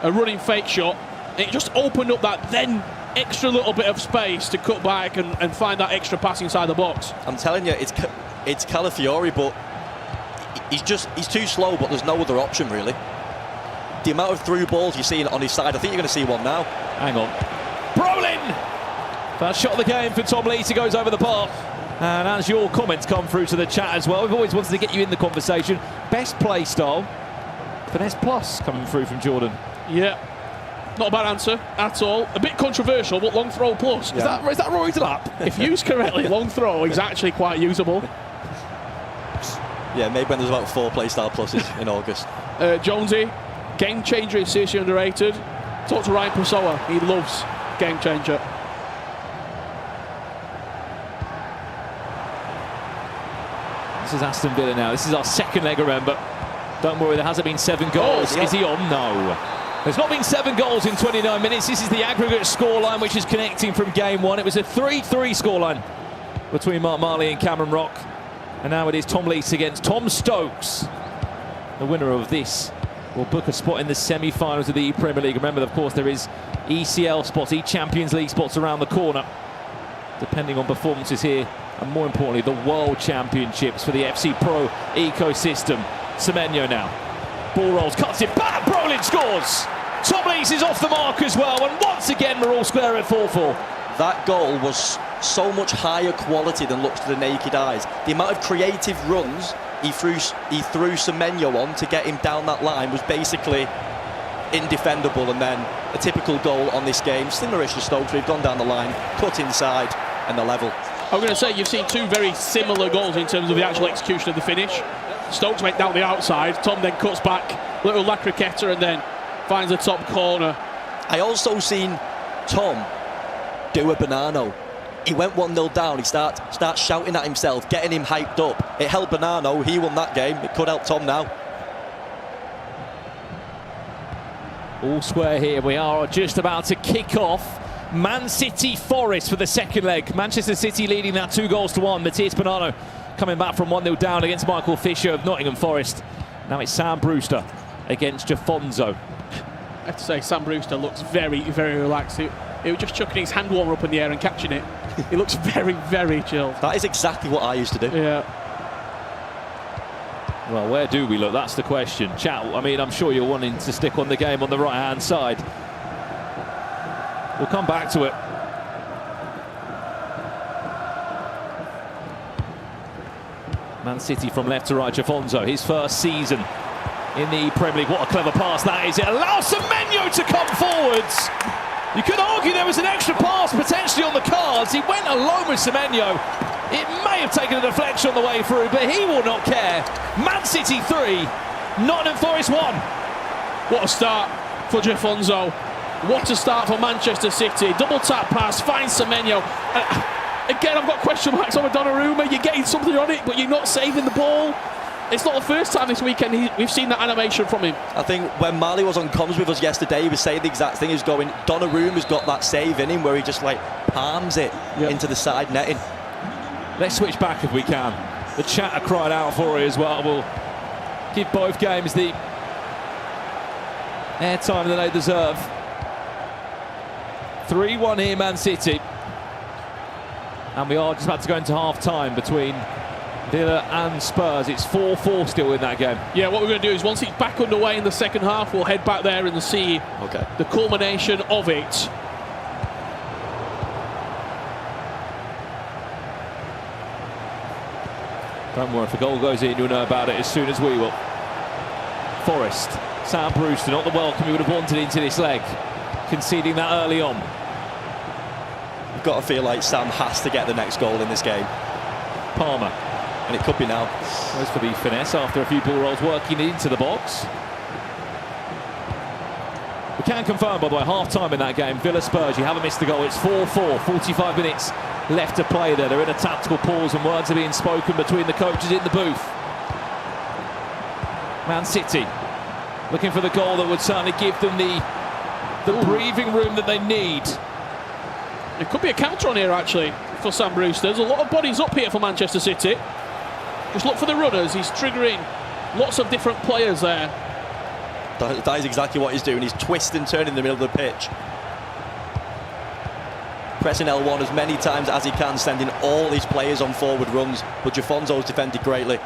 a running fake shot. It just opened up that then extra little bit of space to cut back and find that extra pass inside the box. I'm telling you, it's Calafiori, but he's too slow, but there's no other option really. The amount of through balls you're seeing on his side, I think you're going to see one now. Hang on. Brolin! First shot of the game for Tom Lees. He goes over the park. And as your comments come through to the chat as well, we've always wanted to get you in the conversation. Best play style, Finesse Plus coming through from Jordan. Yeah, not a bad answer at all. A bit controversial, but long throw plus. Yeah. Is that Rory's lap? If used correctly, long throw is actually quite usable. Yeah, maybe when there's about 4 play style pluses in August. Jonesy, game changer is seriously underrated. Talk to Ryan Pessoa, he loves game changer. This is Aston Villa now. This is our second leg, remember. Don't worry, there hasn't been 7 goals. Is he on? No. There's not been 7 goals in 29 minutes. This is the aggregate scoreline, which is connecting from game 1. It was a 3-3 scoreline between Mark Marley and Cameron Rock. And now it is Tom Lees against Tom Stokes. The winner of this will book a spot in the semi-finals of the Premier League. Remember, of course, there is ECL spots, E-Champions League spots around the corner, depending on performances here. And more importantly, the World Championships for the FC Pro ecosystem. Semenyo now. Ball rolls, cuts it back, Brolin scores! Tom Lees is off the mark as well, and once again we're all square at 4-4. That goal was so much higher quality than looks to the naked eyes. The amount of creative runs he threw Semenyo on to get him down that line was basically indefendable, and then a typical goal on this game. Similar-ish to Stokes, we've gone down the line, cut inside, and the level. I'm going to say you've seen 2 very similar goals in terms of the actual execution of the finish. Stokes went down the outside, Tom then cuts back, little La Criqueta, and then finds the top corner. I also seen Tom do a Bonanno. He went 1-0 down, he starts shouting at himself, getting him hyped up. It helped Bonanno, he won that game, it could help Tom now. All square here, we are just about to kick off Man City Forest for the second leg. Manchester City leading that 2-1. Matías Bonanno coming back from 1-0 down against Michael Fisher of Nottingham Forest. Now it's Sam Brewster against Jafonzo. I have to say, Sam Brewster looks very, very relaxed. He was just chucking his hand warmer up in the air and catching it. He looks very, very chilled. That is exactly what I used to do. Yeah. Well, where do we look? That's the question. Chat, I mean, I'm sure you're wanting to stick on the game on the right-hand side. We'll come back to it. Man City from left to right. Jafonso, his first season in the Premier League. What a clever pass that is. It allows Semenyo to come forwards. You could argue there was an extra pass potentially on the cards. He went alone with Semenyo. It may have taken a deflection on the way through, but he will not care. Man City 3, Nottingham Forest 1. What a start for Jafonso. What a start for Manchester City. Double tap pass, finds Semenyo. Again, I've got question marks on Donnarumma. You're getting something on it, but you're not saving the ball. It's not the first time this weekend we've seen that animation from him. I think when Mali was on comms with us yesterday, he was saying the exact thing. He was going, Donnarumma's got that save in him where he just like palms it into the side netting. Let's switch back if we can. The chat are crying out for it as well. We'll give both games the airtime that they deserve. 3-1 here, Man City. And we are just about to go into half-time between Villa and Spurs. It's 4-4 still in that game. Yeah, what we're going to do is once it's back underway in the second half, we'll head back there and see the culmination of it. Don't worry, if a goal goes in, you'll know about it as soon as we will. Forest, Sam Brewster, not the welcome he would have wanted into this leg, conceding that early on. You've got to feel like Sam has to get the next goal in this game. Palmer. And it could be now. Goes for the finesse after a few ball rolls, working into the box. We can confirm, by the way, half-time in that game. Villa Spurs, you haven't missed the goal. It's 4-4, 45 minutes left to play there. They're in a tactical pause and words are being spoken between the coaches in the booth. Man City looking for the goal that would certainly give them the breathing room that they need. It could be a counter on here, actually, for Sam Brewster. There's a lot of bodies up here for Manchester City. Just look for the runners. He's triggering lots of different players there. That is exactly what he's doing. He's twisting and turning in the middle of the pitch. Pressing L1 as many times as he can, sending all his players on forward runs. But Jafonso's defended greatly.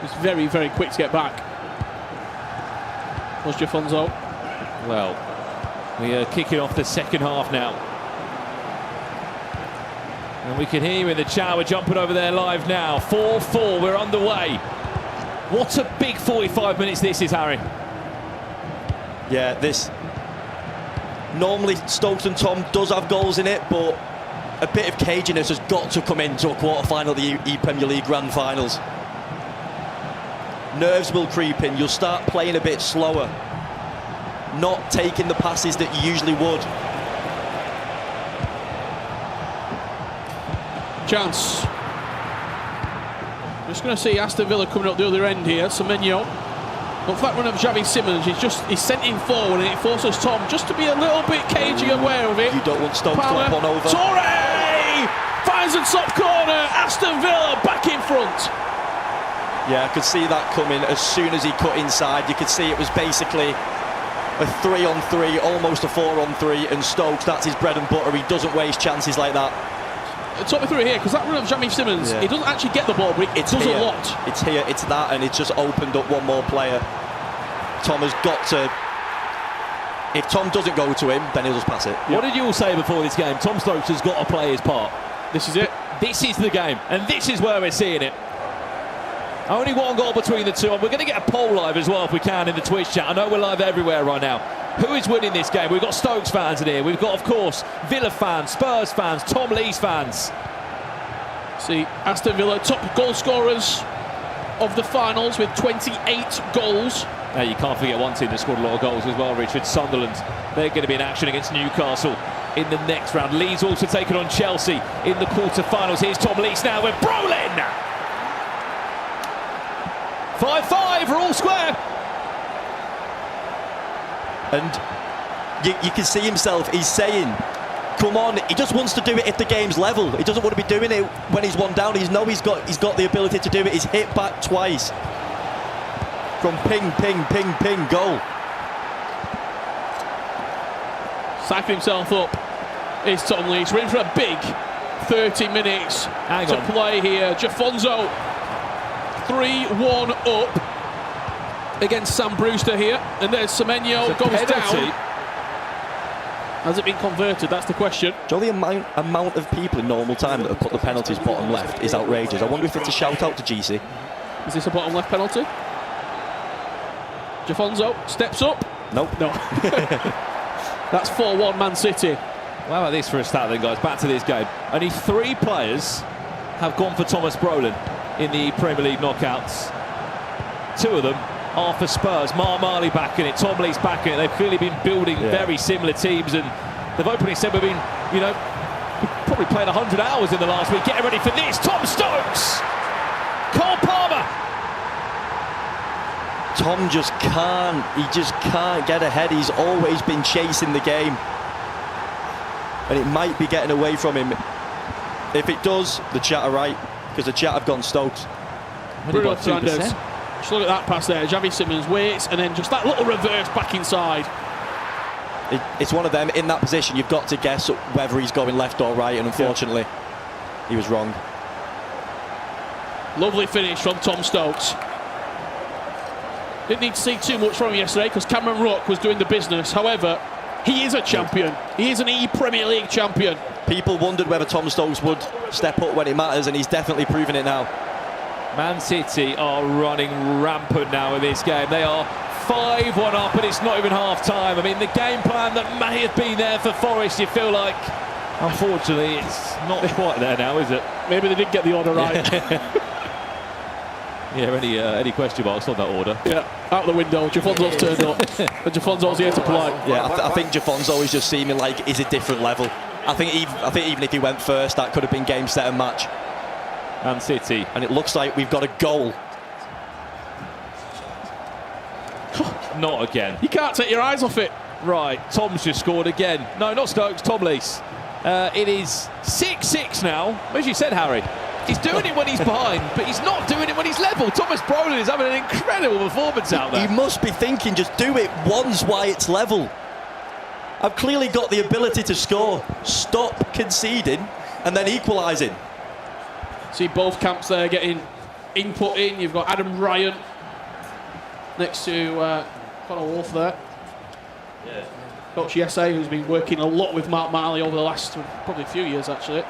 He's very, very quick to get back. Was Jafonso. Well, we are kicking off the second half now. And we can hear you in the chat. We're jumping over there live now. 4-4, we're underway. What a big 45 minutes this is, Harry. Yeah, this... Normally, Stokes and Tom does have goals in it, but a bit of caginess has got to come into a quarter-final of the ePremier League Grand Finals. Nerves will creep in. You'll start playing a bit slower. Not taking the passes that you usually would. Chance. Just going to see Aston Villa coming up the other end here. Semenyo. Look for that run of Xavi Simons. He's sent him forward and it forces Tom just to be a little bit cagey aware of it. You don't want Stokes to hop on over. Torre finds the top corner. Aston Villa back in front. Yeah, I could see that coming as soon as he cut inside. You could see it was basically a 3-on-3, almost a 4-on-3, and Stokes, that's his bread and butter. He doesn't waste chances like that. Talk me through it here, because that run of Xavi Simons, he doesn't actually get the ball, but it does a lot. It's here, it's that, and it's just opened up one more player. Tom has got to... If Tom doesn't go to him, then he'll just pass it. What did you all say before this game? Tom Stokes has got to play his part. This is it. This is the game, and this is where we're seeing it. Only one goal between the two, and we're going to get a poll live as well if we can in the Twitch chat. I know we're live everywhere right now. Who is winning this game? We've got Stokes fans in here. We've got, of course, Villa fans, Spurs fans, Tom Lee's fans. See, Aston Villa, top goal scorers of the finals with 28 goals. Now, you can't forget one team that scored a lot of goals as well, Richard. Sunderland. They're going to be in action against Newcastle in the next round. Leeds also taking on Chelsea in the quarter-finals. Here's Tom Lees now with Brolin. 5-5, we're all square. And you can see himself, he's saying, come on, he just wants to do it if the game's level. He doesn't want to be doing it when he's one down. He's got the ability to do it. He's hit back twice. From ping, goal. Sacking himself up is Tom Lees. We're in for a big 30 minutes to play here. Jafonso 3-1 up against Sam Brewster here. And there's Semenyo goes down. Has it been converted? That's the question. Do you know the amount of people in normal time that have put the penalties bottom left is outrageous. I wonder if it's a shout out to GC. Is this a bottom left penalty? Jafonso steps up. Nope. No. That's 4-1 Man City. How about this for a stat then, guys? Back to this game. Only 3 players have gone for Thomas Brolin in the Premier League knockouts. 2 of them are for Spurs. Mark Marley back in it, Tom Lee's back in it. They've clearly been building very similar teams, and they've openly said we've been, you know, probably played 100 hours in the last week. Getting ready for this. Tom Stokes! Cole Palmer! Tom just can't get ahead. He's always been chasing the game. And it might be getting away from him. If it does, the chat are right, because the chat have gone Stokes. Bruno Fernandes. Just look at that pass there. Xavi Simons waits, and then just that little reverse back inside. It's one of them. In that position, you've got to guess whether he's going left or right, and unfortunately, he was wrong. Lovely finish from Tom Stokes. Didn't need to see too much from him yesterday because Cameron Ruck was doing the business. However, he is a champion. He is an ePremier League champion. People wondered whether Tom Stokes would step up when it matters, and he's definitely proven it now. Man City are running rampant now in this game. They are 5-1 up, and it's not even half-time. I mean, the game plan that may have been there for Forest, you feel like, unfortunately, it's not quite there now, is it? Maybe they did get the order right. Yeah, any question marks on that order? Yeah, out the window. Jafonso's turned up, and Jafonso's here to play. Yeah, I think Jafonso is just seeming like he's a different level. I think even if he went first, that could have been game, set, and match. Man City, and it looks like we've got a goal. Not again. You can't take your eyes off it. Right, Tom's just scored again. No, not Stokes, Tom Lees. It is 6-6 now. As you said, Harry, he's doing it when he's behind, but he's not doing it when he's level. Thomas Brolin is having an incredible performance out there. He must be thinking, just do it once while it's level. I've clearly got the ability to score. Stop conceding and then equalising. See both camps there getting input in. You've got Adam Ryan next to Conor Wolf there. Yeah. Coach Yesse, who's been working a lot with Mark Marley over the last probably a few years actually.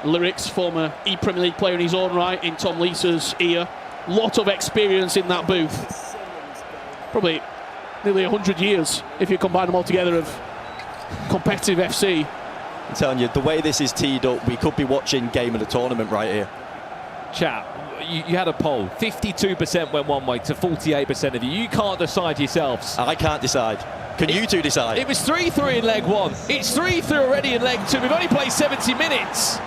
Lyrics, former ePremier League player in his own right, in Tom Lee's ear. Lot of experience in that booth. Probably nearly 100 years if you combine them all together of competitive FC. I'm telling you, the way this is teed up, we could be watching game of the tournament right here. Chat, you had a poll. 52% went one way to 48% of you. You can't decide yourselves. I can't decide. Can you two decide? It was 3-3 in leg 1. It's 3-3 already in leg 2. We've only played 70 minutes.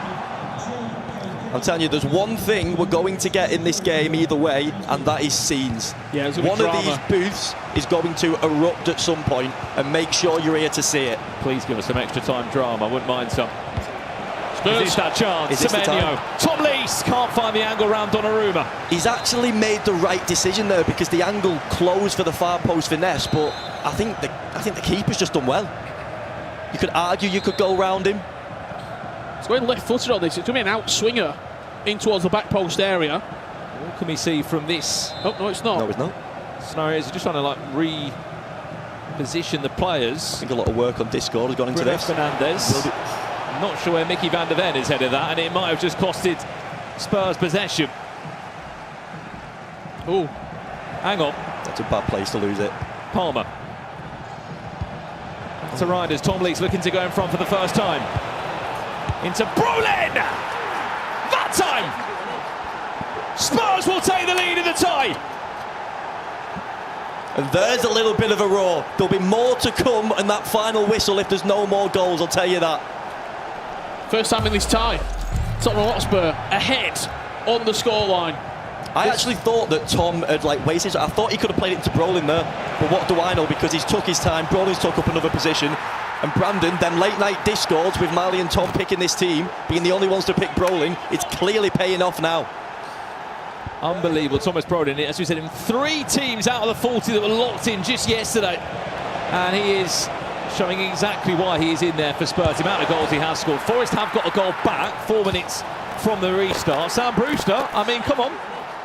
I'm telling you, there's one thing we're going to get in this game either way, and that is scenes. Yeah, one of these booths is going to erupt at some point, and make sure you're here to see it. Please give us some extra time drama. I wouldn't mind some. Spurs. Is this that chance? Is this the time? Tom Lees can't find the angle round Donnarumma. He's actually made the right decision there because the angle closed for the far post finesse, but I think the keeper's just done well. You could argue you could go round him. It's going left-footed on this. It's going to be an outswinger in towards the back post area. What can we see from this? Oh, no, it's not. No, it's not. Scenarios are just trying to like reposition the players. I think a lot of work on Discord has gone into Bruno this. Fernandes. Not sure where Mickey van der Ven is headed that, and it might have just costed Spurs possession. Oh, hang on. That's a bad place to lose it. Palmer. To Riders. Tom Lees looking to go in front for the first time. Into Brolin! That time! Spurs will take the lead in the tie. And there's a little bit of a roar. There'll be more to come in that final whistle if there's no more goals, I'll tell you that. First time in this tie. Tottenham Hotspur ahead on the scoreline. I actually thought that Tom had wasted. I thought he could have played it into Brolin there. But what do I know? Because he's took his time. Brolin's took up another position. And Brandon, them late night discords with Marley and Tom picking this team, being the only ones to pick Brolin, it's clearly paying off now. Unbelievable. Thomas Brolin, as we said, in 3 teams out of the 40 that were locked in just yesterday. And he is showing exactly why he is in there for Spurs. The amount of goals he has scored. Forest have got a goal back, 4 minutes from the restart. Sam Brewster, I mean, come on.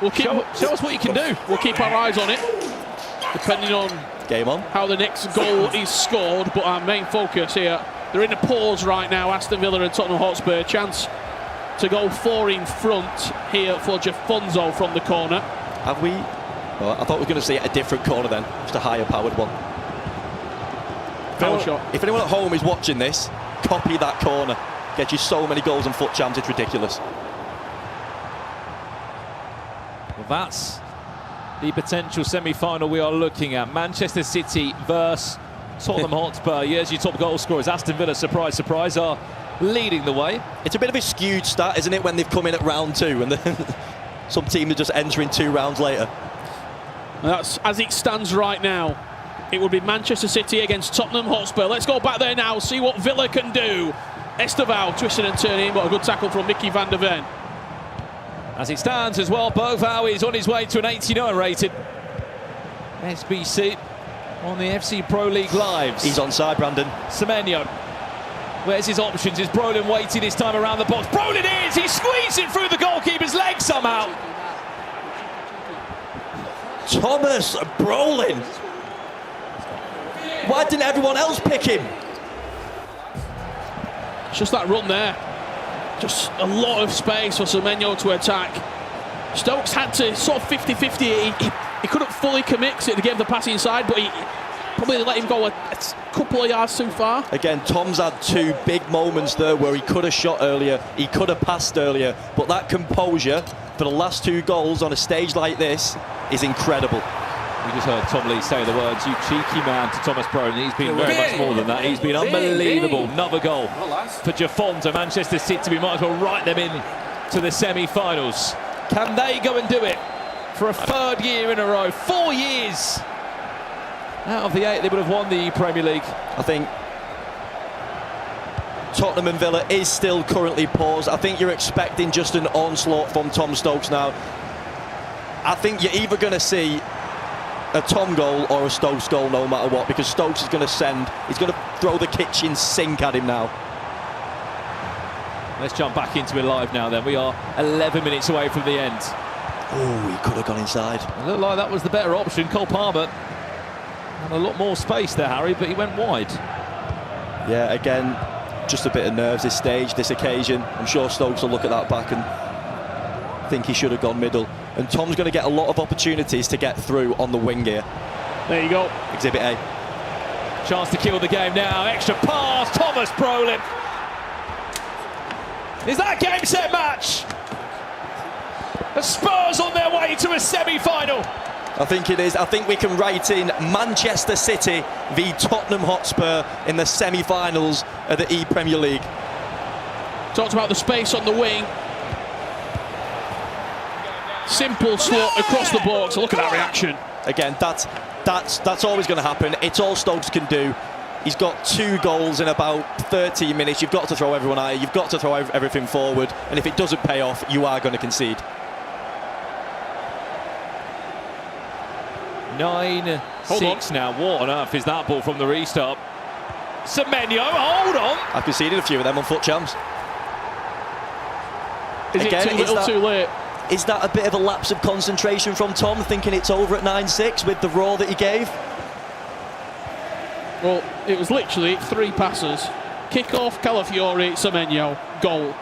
We'll show us what you can do. We'll keep our eyes on it. Depending on Game on. how the next goal is scored, but our main focus here, they're in a pause right now, Aston Villa and Tottenham Hotspur. Chance to go 4 in front here for Jafonso from the corner. Have we? Well, I thought we were going to see a different corner then, just a higher powered one. If anyone at home is watching this, copy that corner. Get you so many goals and foot jams, it's ridiculous. Well, that's the potential semi-final we are looking at. Manchester City versus Tottenham Hotspur. Yes, your top goal scorers. Aston Villa, surprise, surprise, are leading the way. It's a bit of a skewed stat, isn't it, when they've come in at round 2 and then some team are just entering 2 rounds later. That's as it stands right now. It would be Manchester City against Tottenham Hotspur. Let's go back there now, see what Villa can do. Esteval twisting and turning, but a good tackle from Mickey van der Ven. As it stands as well, Bovau is on his way to an 89 rated. SBC on the FC Pro League Lives. He's onside, Brandon. Semenyo. Where's his options? Is Brolin waiting this time around the box? Brolin is! He's squeezing through the goalkeeper's leg somehow. Thomas Brolin. Why didn't everyone else pick him? It's just that run there. Just a lot of space for Semenyo to attack. Stokes had to sort of 50-50. He couldn't fully commit because it gave the pass inside, but he probably let him go a couple of yards too far. Again, Tom's had 2 big moments there where he could have shot earlier, he could have passed earlier, but that composure for the last 2 goals on a stage like this is incredible. We just heard Tom Lee say the words, "You cheeky man," to Thomas Brolin. He's been very much more than that. He's been unbelievable. Another goal for Jafonso. Manchester City, we might as well write them in to the semi-finals. Can they go and do it for a 3rd year in a row? 4 years out of the 8 they would have won the Premier League. I think Tottenham and Villa is still currently paused. I think you're expecting just an onslaught from Tom Stokes now. I think you're either going to see a Tom goal or a Stokes goal no matter what, because Stokes is going to he's going to throw the kitchen sink at him now. Let's jump back into it live now then. We are 11 minutes away from the end. Oh, he could have gone inside. It looked like that was the better option. Cole Palmer had a lot more space there, Harry, but he went wide. Yeah, again, just a bit of nerves this stage, this occasion. I'm sure Stokes will look at that back and think he should have gone middle. And Tom's going to get a lot of opportunities to get through on the wing here. There you go. Exhibit A. Chance to kill the game now. Extra pass, Thomas Brolin. Is that a game set match? The Spurs on their way to a semi-final. I think it is. I think we can write in Manchester City v Tottenham Hotspur in the semi-finals of the ePremier League. Talked about the space on the wing. Simple slot across the box. Look at that reaction. Again, that's always going to happen. It's all Stokes can do. He's got 2 goals in about 13 minutes. You've got to throw everyone at it. You've got to throw everything forward. And if it doesn't pay off, you are going to concede. 9-6 now. What on earth is that ball from the restart? Semenyo, hold on. I've conceded a few of them on foot jams. Is it too little, too late? Is that a bit of a lapse of concentration from Tom, thinking it's over at 9-6 with the roar that he gave? Well, it was literally 3 passes. Kickoff, Calafiori, Semenyo, goal.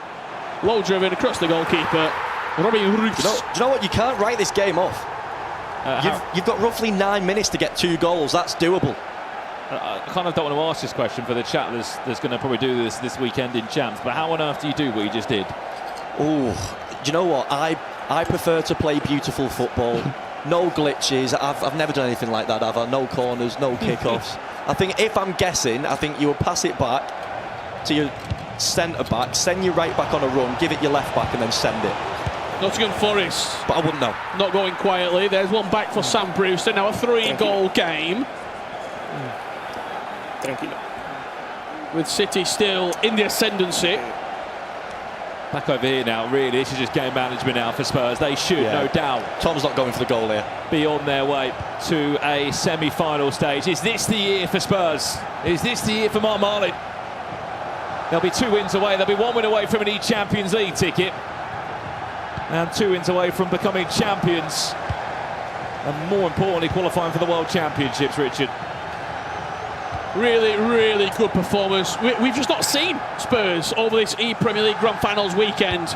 Low driven across the goalkeeper. Robin Roos. Do you know what? You can't write this game off. You've got roughly 9 minutes to get 2 goals. That's doable. I kind of don't want to ask this question for the chat that's going to probably do this weekend in Champs, but how on earth do you do what you just did? Oh, do you know what? I prefer to play beautiful football. No glitches. I've never done anything like that, have I? No corners, no kickoffs. I think if I'm guessing, I think you would pass it back to your centre-back, send your right back on a run, give it your left back and then send it. Nottingham Forest. But I wouldn't know. Not going quietly. There's one back for Sam Brewster. Now a 3-goal game. With City still in the ascendancy. Back over here now, really. This is just game management now for Spurs. They should, no doubt. Tom's not going for the goal here. Be on their way to a semi-final stage. Is this the year for Spurs? Is this the year for Mark Marlin? They'll be 2 wins away. They'll be 1 win away from an E-Champions League ticket. And 2 wins away from becoming champions. And more importantly, qualifying for the World Championships, Richard. Really, really good performance. We've just not seen Spurs over this ePremier League Grand Finals weekend.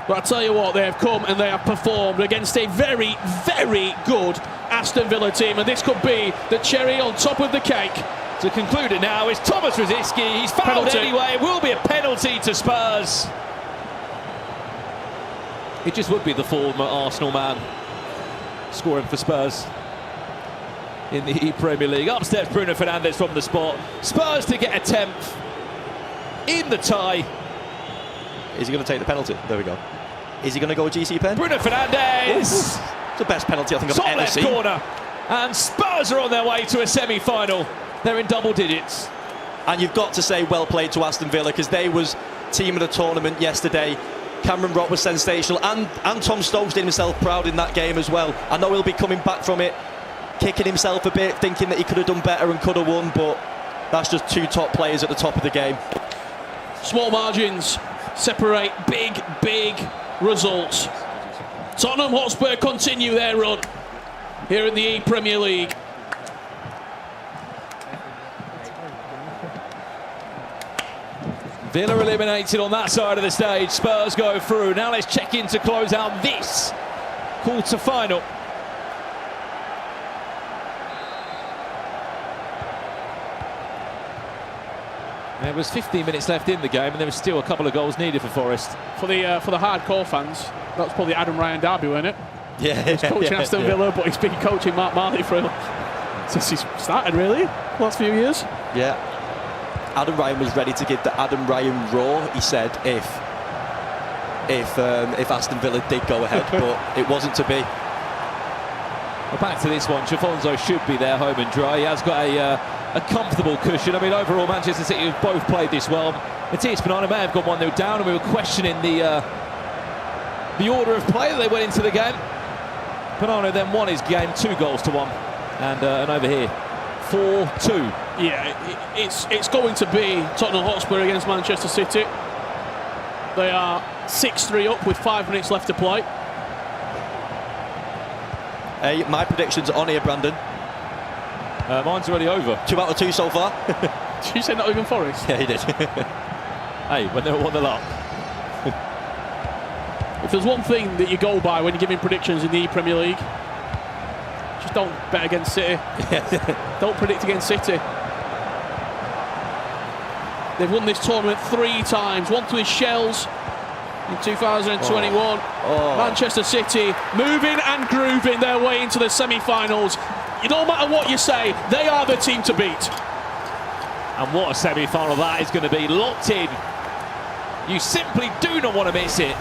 But I tell you what, they have come and they have performed against a very, very good Aston Villa team. And this could be the cherry on top of the cake. To conclude it now is Thomas Rosicky. He's fouled anyway. It will be a penalty to Spurs. It just would be the former Arsenal man scoring for Spurs in the ePremier League. Up steps Bruno Fernandes from the spot. Spurs to get a 10th in the tie. Is he going to take the penalty? There we go. Is he going to go GC pen? Bruno Fernandes! It's the best penalty I think I've Top ever left seen. corner. And Spurs are on their way to a semi-final. They're in double digits. And you've got to say well played to Aston Villa, because they was team of the tournament yesterday. Cameron Rock was sensational, and Tom Stokes did himself proud in that game as well. I know he'll be coming back from it, kicking himself a bit, thinking that he could have done better and could have won, but that's just two top players at the top of the game. Small margins separate big, big results. Tottenham Hotspur continue their run here in the ePremier League. Villa eliminated on that side of the stage. Spurs go through. Now let's check in to close out this quarter-final. There was 15 minutes left in the game, and there was still a couple of goals needed for Forest. For the hardcore fans, that's probably Adam Ryan derby, wasn't it? Yeah. He's coaching Aston Villa, but he's been coaching Mark Marley since he's started, really, the last few years. Yeah. Adam Ryan was ready to give the Adam Ryan roar, he said, if Aston Villa did go ahead, but it wasn't to be. Well, back to this one, Chafonzo should be there home and dry. He has got a comfortable cushion. I mean, overall, Manchester City have both played this well. Matthias Banana may have gone 1-0 down, and we were questioning the order of play that they went into the game. Banana then won his game 2-1, and over here, 4-2. Yeah, it's going to be Tottenham Hotspur against Manchester City. They are 6-3 up with 5 minutes left to play. Hey, my predictions are on here, Brandon. Mine's already over. 2 out of 2 so far. Did you say Nottingham Forest? Yeah, he did. Hey, when they won the lot. If there's one thing that you go by when you're giving predictions in the Premier League, just don't bet against City. Don't predict against City. They've won this tournament 3 times. One to his Shells in 2021. Manchester City moving and grooving their way into the semi-finals. No matter what you say, they are the team to beat. And what a semi-final that is going to be. Locked in. You simply do not want to miss it.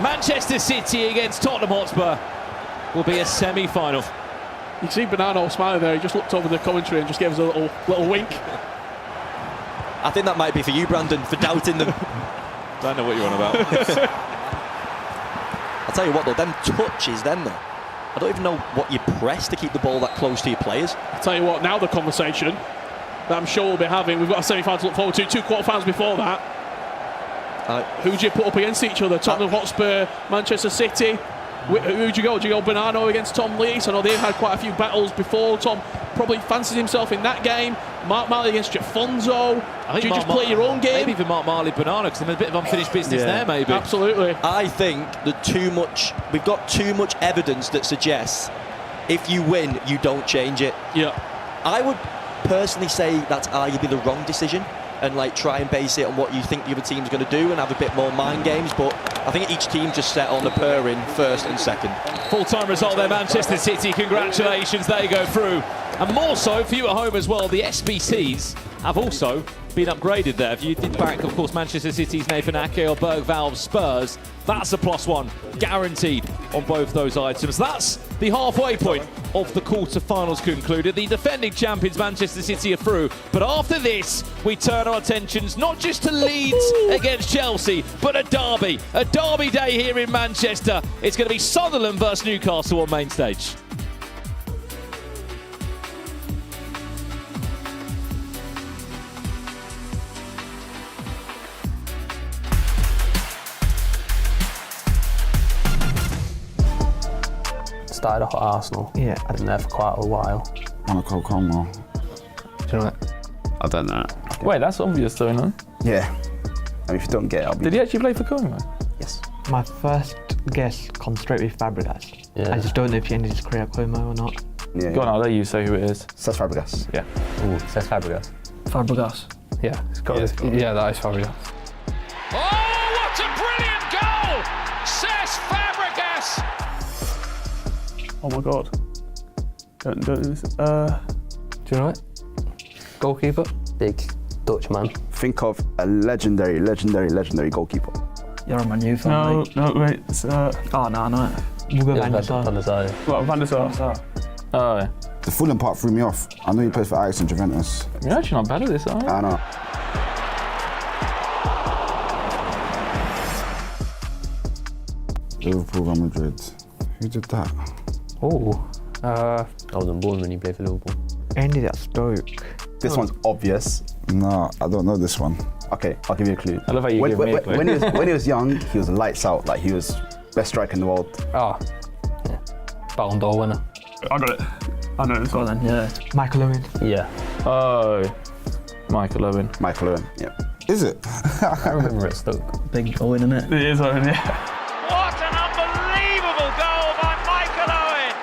Manchester City against Tottenham Hotspur will be a semi-final. You can see Bernardo smiling there. He just looked over the commentary and just gave us a little wink. I think that might be for you, Brandon, for doubting them. Don't know what you're on about. I'll tell you what, though, them touches then, though. I don't even know what you press to keep the ball that close to your players. I'll tell you what, now the conversation that I'm sure we'll be having, we've got a semi-final to look forward to, 2 quarter-finals before that. Who do you put up against each other? Tottenham Hotspur, Manchester City. Who do you go? Do you go Bernardo against Tom Lees? I know they've had quite a few battles before. Tom probably fancies himself in that game. Mark Marley against Jafonzo. Do you just play your own game? Maybe even Mark Marley, Banana, because there's a bit of unfinished business there, maybe. Absolutely. I think that we've got too much evidence that suggests if you win, you don't change it. Yeah. I would personally say that's arguably the wrong decision, and try and base it on what you think the other team's going to do and have a bit more mind games, but I think each team just set on the purring first and second. Full-time result there, Manchester City. Congratulations, they go through. And more so for you at home as well, the SBCs have also been upgraded there. If you did back, of course, Manchester City's Nathan Ake or Berg Valve Spurs, that's a +1 guaranteed on both those items. That's the halfway point of the quarter-finals concluded. The defending champions Manchester City are through, but after this we turn our attentions not just to Leeds against Chelsea, but a derby day here in Manchester. It's going to be Sunderland versus Newcastle on main stage. started off at Arsenal. Yeah. I've been there for quite a while. Monaco, Como. Do you know that? I don't know. Wait, that's obvious though, no? Yeah. I mean, if you don't get it, I'll be... Did he actually play for Como? Yes. My first guess comes straight with Fabregas. Yeah. I just don't know if he ended his career at Como or not. Yeah, Go on, I'll let you say who it is. Cesc Fabregas. Yeah. Ooh, Cesc Fabregas. Fabregas. Yeah, it's got yeah, that is Fabregas. Oh, what a brilliant goal! Cesc Fabregas! Oh my God. Don't do this. Do you know it? Goalkeeper? Big Dutch man. Think of a legendary goalkeeper. You're a Man U fan, mate. No, wait. It's, Oh, no, I know it. We'll go Van der Sar. Van der Sar. What, Van der Sar? Oh, yeah. The Fulham part threw me off. I know he plays for Ajax and Juventus. You're actually not bad at this, are you? I know. Liverpool, Real Madrid. Who did that? Oh. I was on Bournemouth when he played for Liverpool. Ended at Stoke. This one's obvious. No, I don't know this one. Okay, I'll give you a clue. I love how you give me a clue. When he was young, he was lights out. Like, he was best striker in the world. Oh. Yeah. Ballon d'Or winner. I got it. I know this one. Then, yeah. Michael Owen. Yeah. Oh, Michael Owen. Michael Owen, yeah. Is it? I remember at Stoke. Big Owen, innit? It is Owen, yeah. What an unbelievable goal by Michael Owen!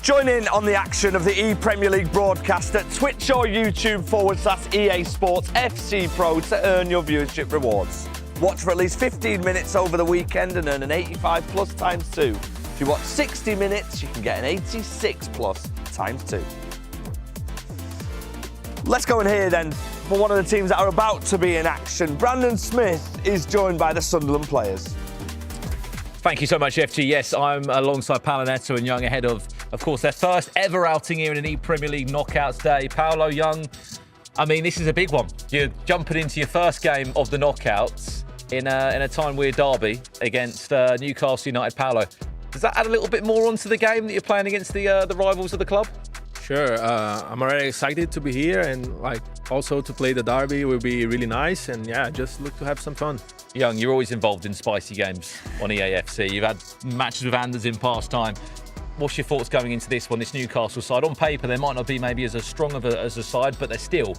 Join in on the action of the ePremier League broadcast at Twitch or YouTube/EA Sports FC Pro to earn your viewership rewards. Watch for at least 15 minutes over the weekend and earn an 85 plus times 2. If you watch 60 minutes, you can get an 86 plus times 2. Let's go in here then for one of the teams that are about to be in action. Brandon Smith is joined by the Sunderland players. Thank you so much, FG. Yes, I'm alongside Paolo Neto and Young ahead of course, their first ever outing here in an ePremier League knockouts day. Paolo, Young, I mean, this is a big one. You're jumping into your first game of the knockouts in a time-weird derby against Newcastle United. Paolo, does that add a little bit more onto the game that you're playing against the rivals of the club? Sure, I'm already excited to be here and also to play the derby will be really nice and just look to have some fun. Young, you're always involved in spicy games on EAFC. You've had matches with Anders in past time. What's your thoughts going into this one, this Newcastle side? On paper, they might not be maybe as strong as a side, but they're still,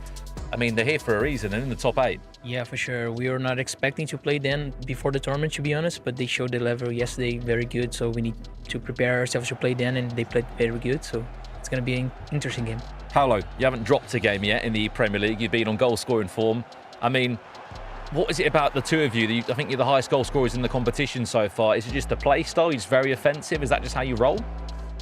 I mean, they're here for a reason and in the top 8. Yeah, for sure. We were not expecting to play them before the tournament, to be honest, but they showed the level yesterday very good, so we need to prepare ourselves to play them, and they played very good, so it's going to be an interesting game. Paolo, you haven't dropped a game yet in the Premier League. You've been on goal-scoring form. I mean, what is it about the two of you? I think you're the highest goal scorers in the competition so far. Is it just the play style? It's very offensive. Is that just how you roll?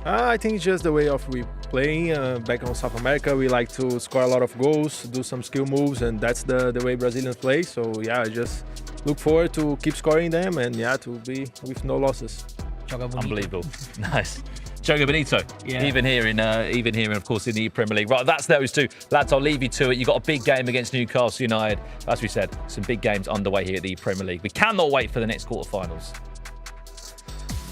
I think it's just the way of we playing. Back on South America, we like to score a lot of goals, do some skill moves, and that's the way Brazilians play. So I just look forward to keep scoring them and to be with no losses. Unbelievable. Nice. Jogo Bonito, even here in of course in the Premier League. Right, that's those two. Lads, I'll leave you to it. You've got a big game against Newcastle United. As we said, some big games underway here at the Premier League. We cannot wait for the next quarterfinals.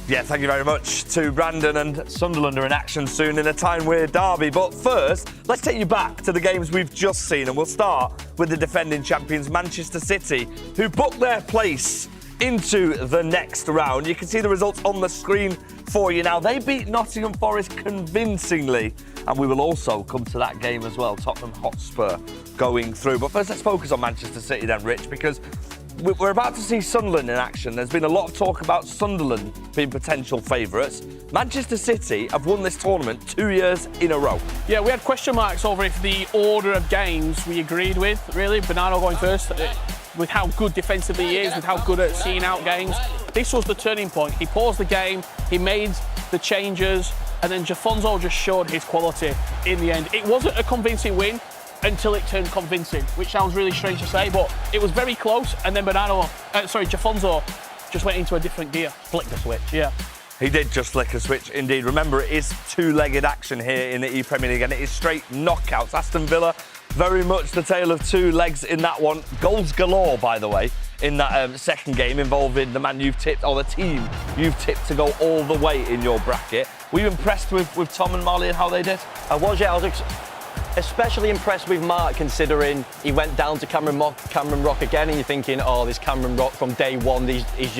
Yeah, thank you very much to Brandon, and Sunderland are in action soon in a time-weird derby. But first, let's take you back to the games we've just seen, and we'll start with the defending champions Manchester City, who booked their place into the next round. You can see the results on the screen for you now. They beat Nottingham Forest convincingly, and we will also come to that game as well, Tottenham Hotspur going through. But first, let's focus on Manchester City then, Rich, because we're about to see Sunderland in action. There's been a lot of talk about Sunderland being potential favourites. Manchester City have won this tournament 2 years in a row. Yeah, we had question marks over if the order of games we agreed with, really. Bernardo going first, with how good defensively he is, with how good at seeing out games. This was the turning point. He paused the game, he made the changes, and then Jafonso just showed his quality in the end. It wasn't a convincing win until it turned convincing, which sounds really strange to say, but it was very close, and then Jafonso just went into a different gear. Flicked the switch. Yeah. He did just flick a switch, indeed. Remember, it is two-legged action here in the ePremier League, and it is straight knockouts. Aston Villa, very much the tale of two legs in that one. Goals galore, by the way, in that second game involving the man you've tipped, or the team you've tipped to go all the way in your bracket. Were you impressed with Tom and Marley and how they did? I was especially impressed with Mark, considering he went down to Cameron Rock again, and you're thinking, oh, this Cameron Rock from day one, he's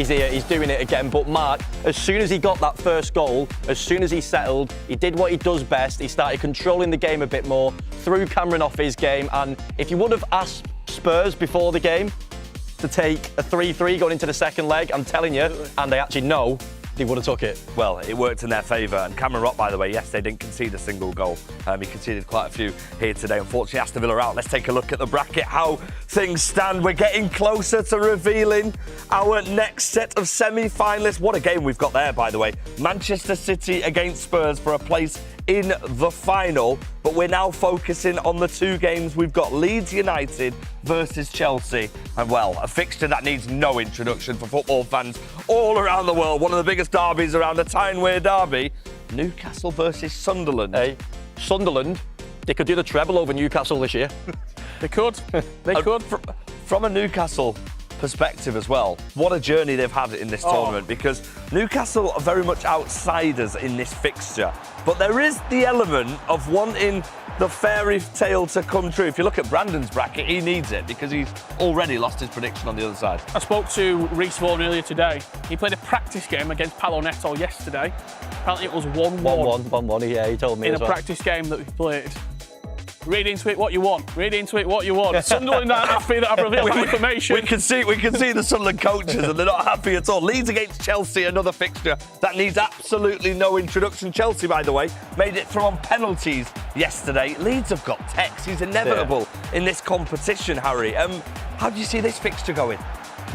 here, he's doing it again. But Mark, as soon as he got that first goal, as soon as he settled, he did what he does best. He started controlling the game a bit more, threw Cameron off his game, and if you would have asked Spurs before the game to take a 3-3 going into the second leg, I'm telling you, and they actually know, they would have took it. Well, it worked in their favour. And Cameron Rock, by the way, yes, they didn't concede a single goal. He conceded quite a few here today. Unfortunately, Aston Villa out. Let's take a look at the bracket, how things stand. We're getting closer to revealing our next set of semi-finalists. What a game we've got there, by the way. Manchester City against Spurs for a place in the final. But we're now focusing on the two games. We've got Leeds United versus Chelsea. And, well, a fixture that needs no introduction for football fans all around the world. One of the biggest derbies around, a Tyne-Wear derby. Newcastle versus Sunderland. Hey, Sunderland, they could do the treble over Newcastle this year. They could. They could. From a Newcastle perspective as well, what a journey they've had in this tournament, because Newcastle are very much outsiders in this fixture. But there is the element of wanting the fairy tale to come true. If you look at Brandon's bracket, he needs it because he's already lost his prediction on the other side. I spoke to Reece Vaughan earlier today. He played a practice game against Paolo Neto yesterday. Apparently it was 1-1. 1-1, yeah, he told me in as a well. practice game that we played. Read into it what you want. Read into it what you want. Sunderland aren't happy that I've revealed that information. We can see the Sunderland coaches and they're not happy at all. Leeds against Chelsea, another fixture that needs absolutely no introduction. Chelsea, by the way, made it through on penalties yesterday. Leeds have got Tex. He's inevitable in this competition, Harry. How do you see this fixture going?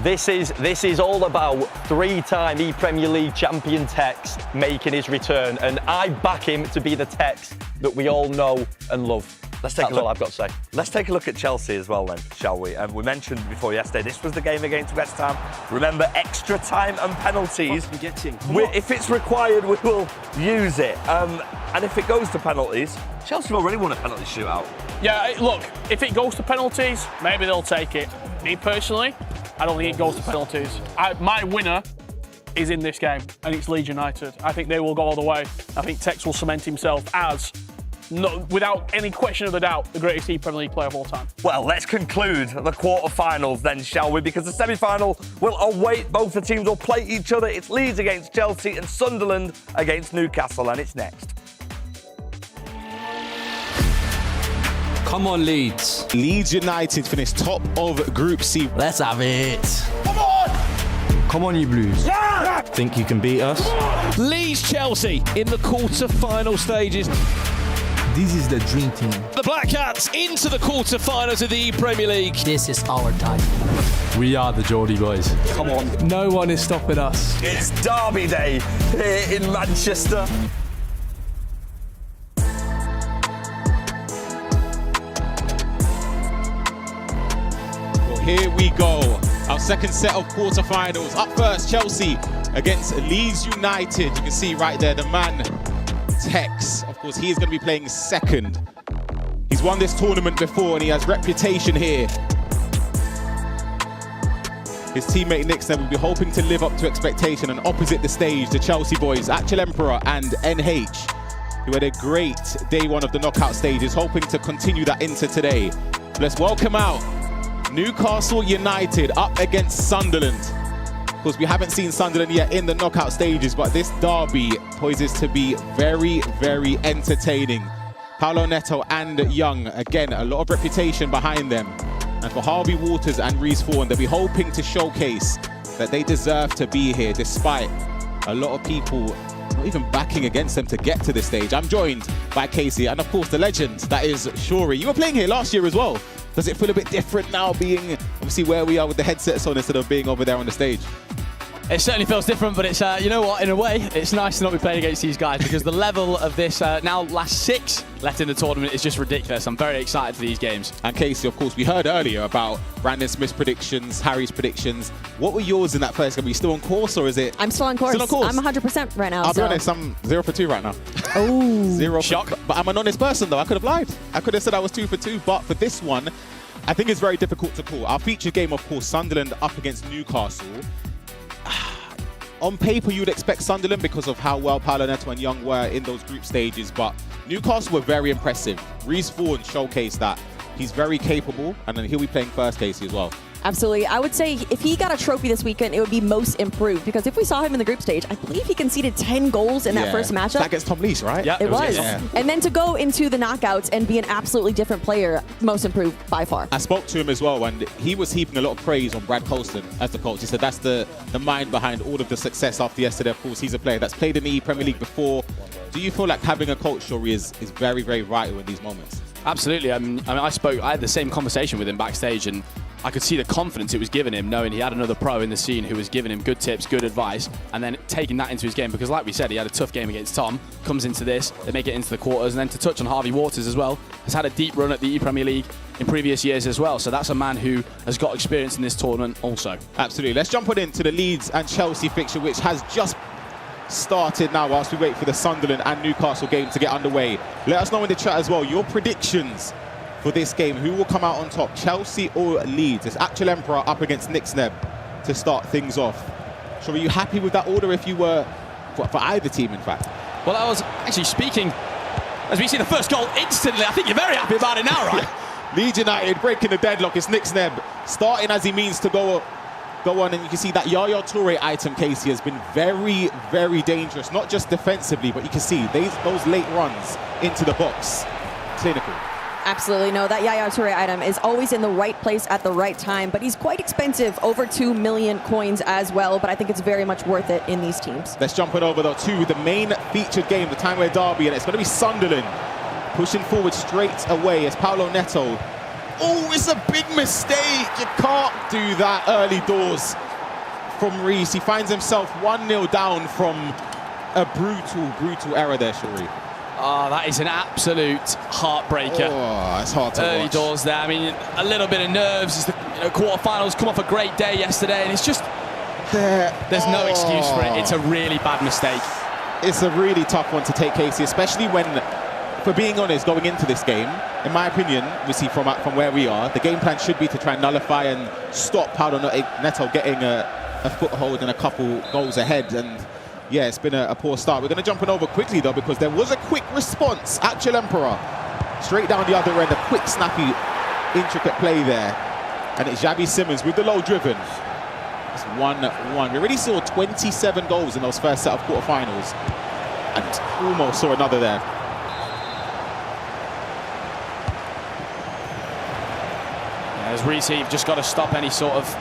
This is all about three-time ePremier League champion Tex making his return, and I back him to be the Tex that we all know and love. That's all I've got to say. Let's take a look at Chelsea as well then, shall we? We mentioned before yesterday, this was the game against West Ham. Remember, extra time and penalties. If it's required, we will use it. And if it goes to penalties, Chelsea have already won a penalty shootout. Yeah, look, if it goes to penalties, maybe they'll take it. Me personally, I don't think it goes to penalties. My winner is in this game, and it's Leeds United. I think they will go all the way. I think Tex will cement himself as, without any question of a doubt, the greatest ePremier League player of all time. Well, let's conclude the quarterfinals then, shall we? Because the semi-final will await. Both the teams will play each other. It's Leeds against Chelsea and Sunderland against Newcastle, and it's next. Come on, Leeds. Leeds United finished top of Group C. Let's have it. Come on, you Blues. Yeah! Think you can beat us? Leeds Chelsea in the quarter-final stages. This is the dream team. The Black Cats into the quarter-finals of the Premier League. This is our time. We are the Geordie boys. Come on. No one is stopping us. It's Derby Day here in Manchester. Here we go. Our second set of quarterfinals. Up first, Chelsea against Leeds United. You can see right there the man, Tex. Of course, he is going to be playing second. He's won this tournament before and he has reputation here. His teammate Nixon will be hoping to live up to expectation, and opposite the stage, the Chelsea boys, Actual Emperor and NH, who had a great day one of the knockout stages, hoping to continue that into today. So let's welcome out Newcastle United up against Sunderland. Of course, we haven't seen Sunderland yet in the knockout stages, but this derby poises to be very, very entertaining. Paulo Neto and Young, again, a lot of reputation behind them. And for Harvey Waters and Reece Vaughan, they'll be hoping to showcase that they deserve to be here, despite a lot of people not even backing against them to get to this stage. I'm joined by Casey and, of course, the legend, that is Shuri. You were playing here last year as well. Does it feel a bit different now, being obviously where we are with the headsets on instead of being over there on the stage? It certainly feels different, but it's, you know what, in a way, it's nice to not be playing against these guys, because the level of this now last 6 left in the tournament is just ridiculous. I'm very excited for these games. And Casey, of course, we heard earlier about Brandon Smith's predictions, Harry's predictions. What were yours in that first game? Are you still on course, or is it? I'm still on course. Still on course? I'm 100% right now. I'll be honest, I'm 0 for 2 right now. Oh. 0 Shock. But I'm an honest person, though. I could have lied. I could have said I was 2 for 2, but for this one, I think it's very difficult to call. Our featured game, of course, Sunderland up against Newcastle. On paper, you would expect Sunderland because of how well Paulo Neto and Young were in those group stages, but Newcastle were very impressive. Reece Vaughan showcased that he's very capable, and then he'll be playing first, Casey, as well. Absolutely. I would say if he got a trophy this weekend, it would be most improved, because if we saw him in the group stage, I believe he conceded 10 goals in that first matchup. That gets Tom Lees, right? Yeah, it was. Yeah. And then to go into the knockouts and be an absolutely different player, most improved by far. I spoke to him as well, and he was heaping a lot of praise on Brad Colston as the coach. He said that's the mind behind all of the success after yesterday. Of course, he's a player that's played in the Premier League before. Do you feel like having a coach, Shuri, is very, very vital in these moments? Absolutely. I had the same conversation with him backstage, and I could see the confidence it was giving him, knowing he had another pro in the scene who was giving him good tips, good advice, and then taking that into his game. Because like we said, he had a tough game against Tom, comes into this, they make it into the quarters, and then to touch on Harvey Waters as well, has had a deep run at the ePremier League in previous years as well. So that's a man who has got experience in this tournament also. Absolutely. Let's jump on into the Leeds and Chelsea fixture, which has just started now whilst we wait for the Sunderland and Newcastle game to get underway. Let us know in the chat as well your predictions for this game. Who will come out on top, Chelsea or Leeds? It's Actual Emperor up against Nixneb to start things off. So are you happy with that order if you were for either team, in fact? Well, I was actually speaking, as we see the first goal instantly, I think you're very happy about it now, right? Leeds United breaking the deadlock. It's Nixneb starting as he means to go on, and you can see that Yaya Toure item, Casey, has been very, very dangerous, not just defensively, but you can see those late runs into the box. Clinical. Absolutely. No, that Yaya Toure item is always in the right place at the right time, but he's quite expensive, over 2 million coins as well, but I think it's very much worth it in these teams. Let's jump on over, though, to the main featured game, the Timeware Derby, and it's going to be Sunderland pushing forward straight away as Paulo Neto Oh, it's a big mistake. You can't do that early doors from Reece. He finds himself 1-0 down from a brutal error there, Shuri. Oh, that is an absolute heartbreaker. Oh, it's hard to early watch. doors there. I mean, a little bit of nerves as the quarterfinals come off a great day yesterday, and it's just there's no excuse for it. It's a really bad mistake. It's a really tough one to take, Casey, especially when, for being honest, going into this game, in my opinion, we see from where we are, the game plan should be to try and nullify and stop Paulo Neto getting a foothold and a couple goals ahead. And yeah, it's been a poor start. We're going to jump on over quickly, though, because there was a quick response. Actual Emperor, straight down the other end, a quick, snappy, intricate play there. And it's Xavi Simons with the low driven. It's 1-1. We already saw 27 goals in those first set of quarterfinals. And almost saw another there. As Reece, you've just got to stop any sort of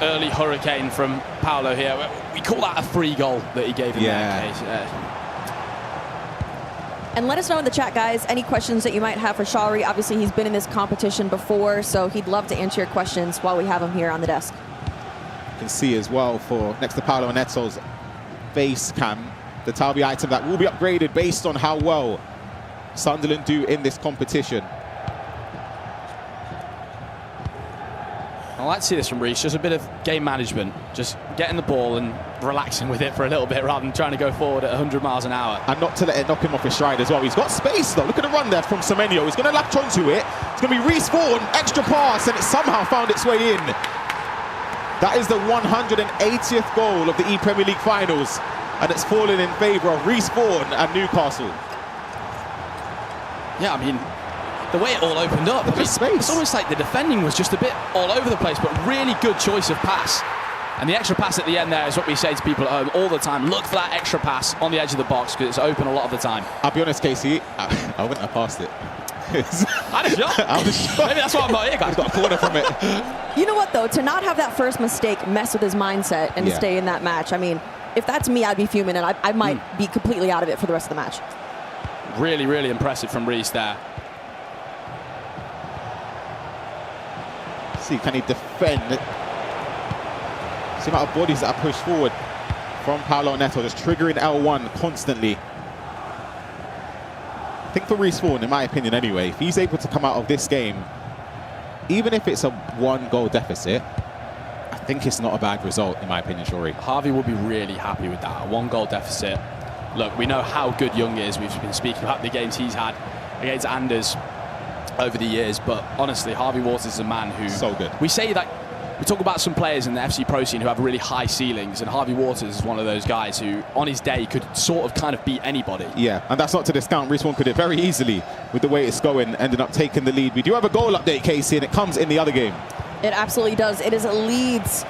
early hurricane from Paulo here. We call that a free goal that he gave in that case. And let us know in the chat, guys, any questions that you might have for Shari. Obviously, he's been in this competition before, so he'd love to answer your questions while we have him here on the desk. You can see as well for next to Paulo Neto's face cam, the Talbi item that will be upgraded based on how well Sunderland do in this competition. I like to see this from Reece, just a bit of game management, just getting the ball and relaxing with it for a little bit rather than trying to go forward at 100 miles an hour. And not to let it knock him off his stride as well. He's got space though. Look at the run there from Semenyo. He's going to latch onto it. It's going to be Reece Vaughan, extra pass, and it somehow found its way in. That is the 180th goal of the ePremier League finals, and it's fallen in favour of Reece Vaughan and Newcastle. Yeah, I mean, the way it all opened up, it's almost like the defending was just a bit all over the place, but really good choice of pass. And the extra pass at the end there is what we say to people at home all the time. Look for that extra pass on the edge of the box because it's open a lot of the time. I'll be honest, Casey, I wouldn't have passed it. I had a shot. Maybe that's why I'm not here, guys. Got a corner from it. You know what, though? To not have that first mistake mess with his mindset and stay in that match. I mean, if that's me, I'd be fuming, and I might be completely out of it for the rest of the match. Really, really impressive from Reece there. See, can he defend? See the amount of bodies that are pushed forward from Paulo Neto, just triggering L1 constantly. I think for Reece Vaughan, in my opinion anyway, if he's able to come out of this game, even if it's a 1-goal deficit, I think it's not a bad result, in my opinion, Shuri. Harvey will be really happy with that. A 1-goal deficit. Look, we know how good Young is. We've been speaking about the games he's had against Anders over the years, but honestly, Harvey Waters is a man who... So good. We say that... We talk about some players in the FC Pro scene who have really high ceilings, and Harvey Waters is one of those guys who, on his day, could sort of kind of beat anybody. Yeah, and that's not to discount. Reece Vaughan could do it very easily with the way it's going, ended up taking the lead. We do have a goal update, Casey, and it comes in the other game. It absolutely does. It is Leeds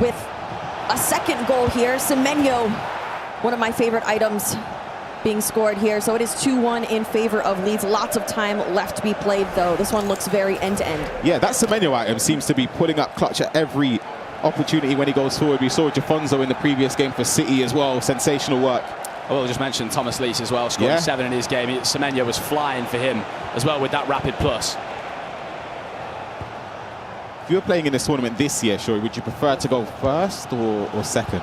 with a second goal here. Semenyo, one of my favorite items being scored here. So it is 2-1 in favor of Leeds. Lots of time left to be played, though. This one looks very end-to-end. Yeah, that Semenyo item seems to be putting up clutch at every opportunity when he goes forward. We saw Jafonso in the previous game for City as well. Sensational work. I will just mention Thomas Lees as well, scoring 7 in his game. Semenyo was flying for him as well with that rapid plus. If you were playing in this tournament this year, Shuri, would you prefer to go first or second?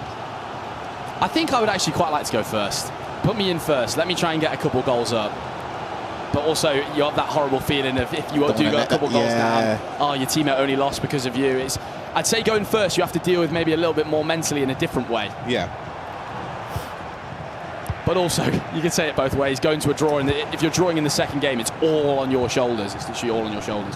I think I would actually quite like to go first. Put me in first. Let me try and get a couple goals up. But also, you have that horrible feeling of if you do go a couple goals down, oh, your teammate only lost because of you. I'd say going first, you have to deal with maybe a little bit more mentally in a different way. Yeah. But also, you can say it both ways. Going to a draw, if you're drawing in the second game, it's all on your shoulders. It's literally all on your shoulders.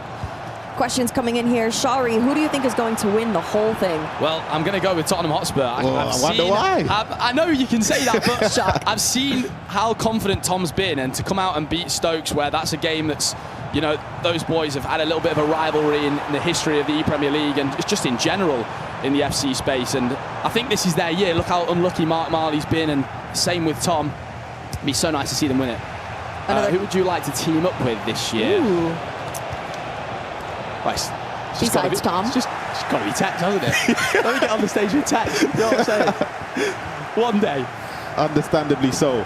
Questions coming in here. Shari, who do you think is going to win the whole thing? Well, I'm going to go with Tottenham Hotspur. I wonder why. I know you can say that, but I've seen how confident Tom's been, and to come out and beat Stokes, where that's a game that's, you know, those boys have had a little bit of a rivalry in the history of the ePremier League and just in general in the FC space. And I think this is their year. Look how unlucky Mark Marley's been, and same with Tom. It'd be so nice to see them win it. Who would you like to team up with this year? Ooh. Besides Tom? It's just got to be Tex, hasn't it? Let me get on the stage with Tex. You know what I'm saying? One day. Understandably so.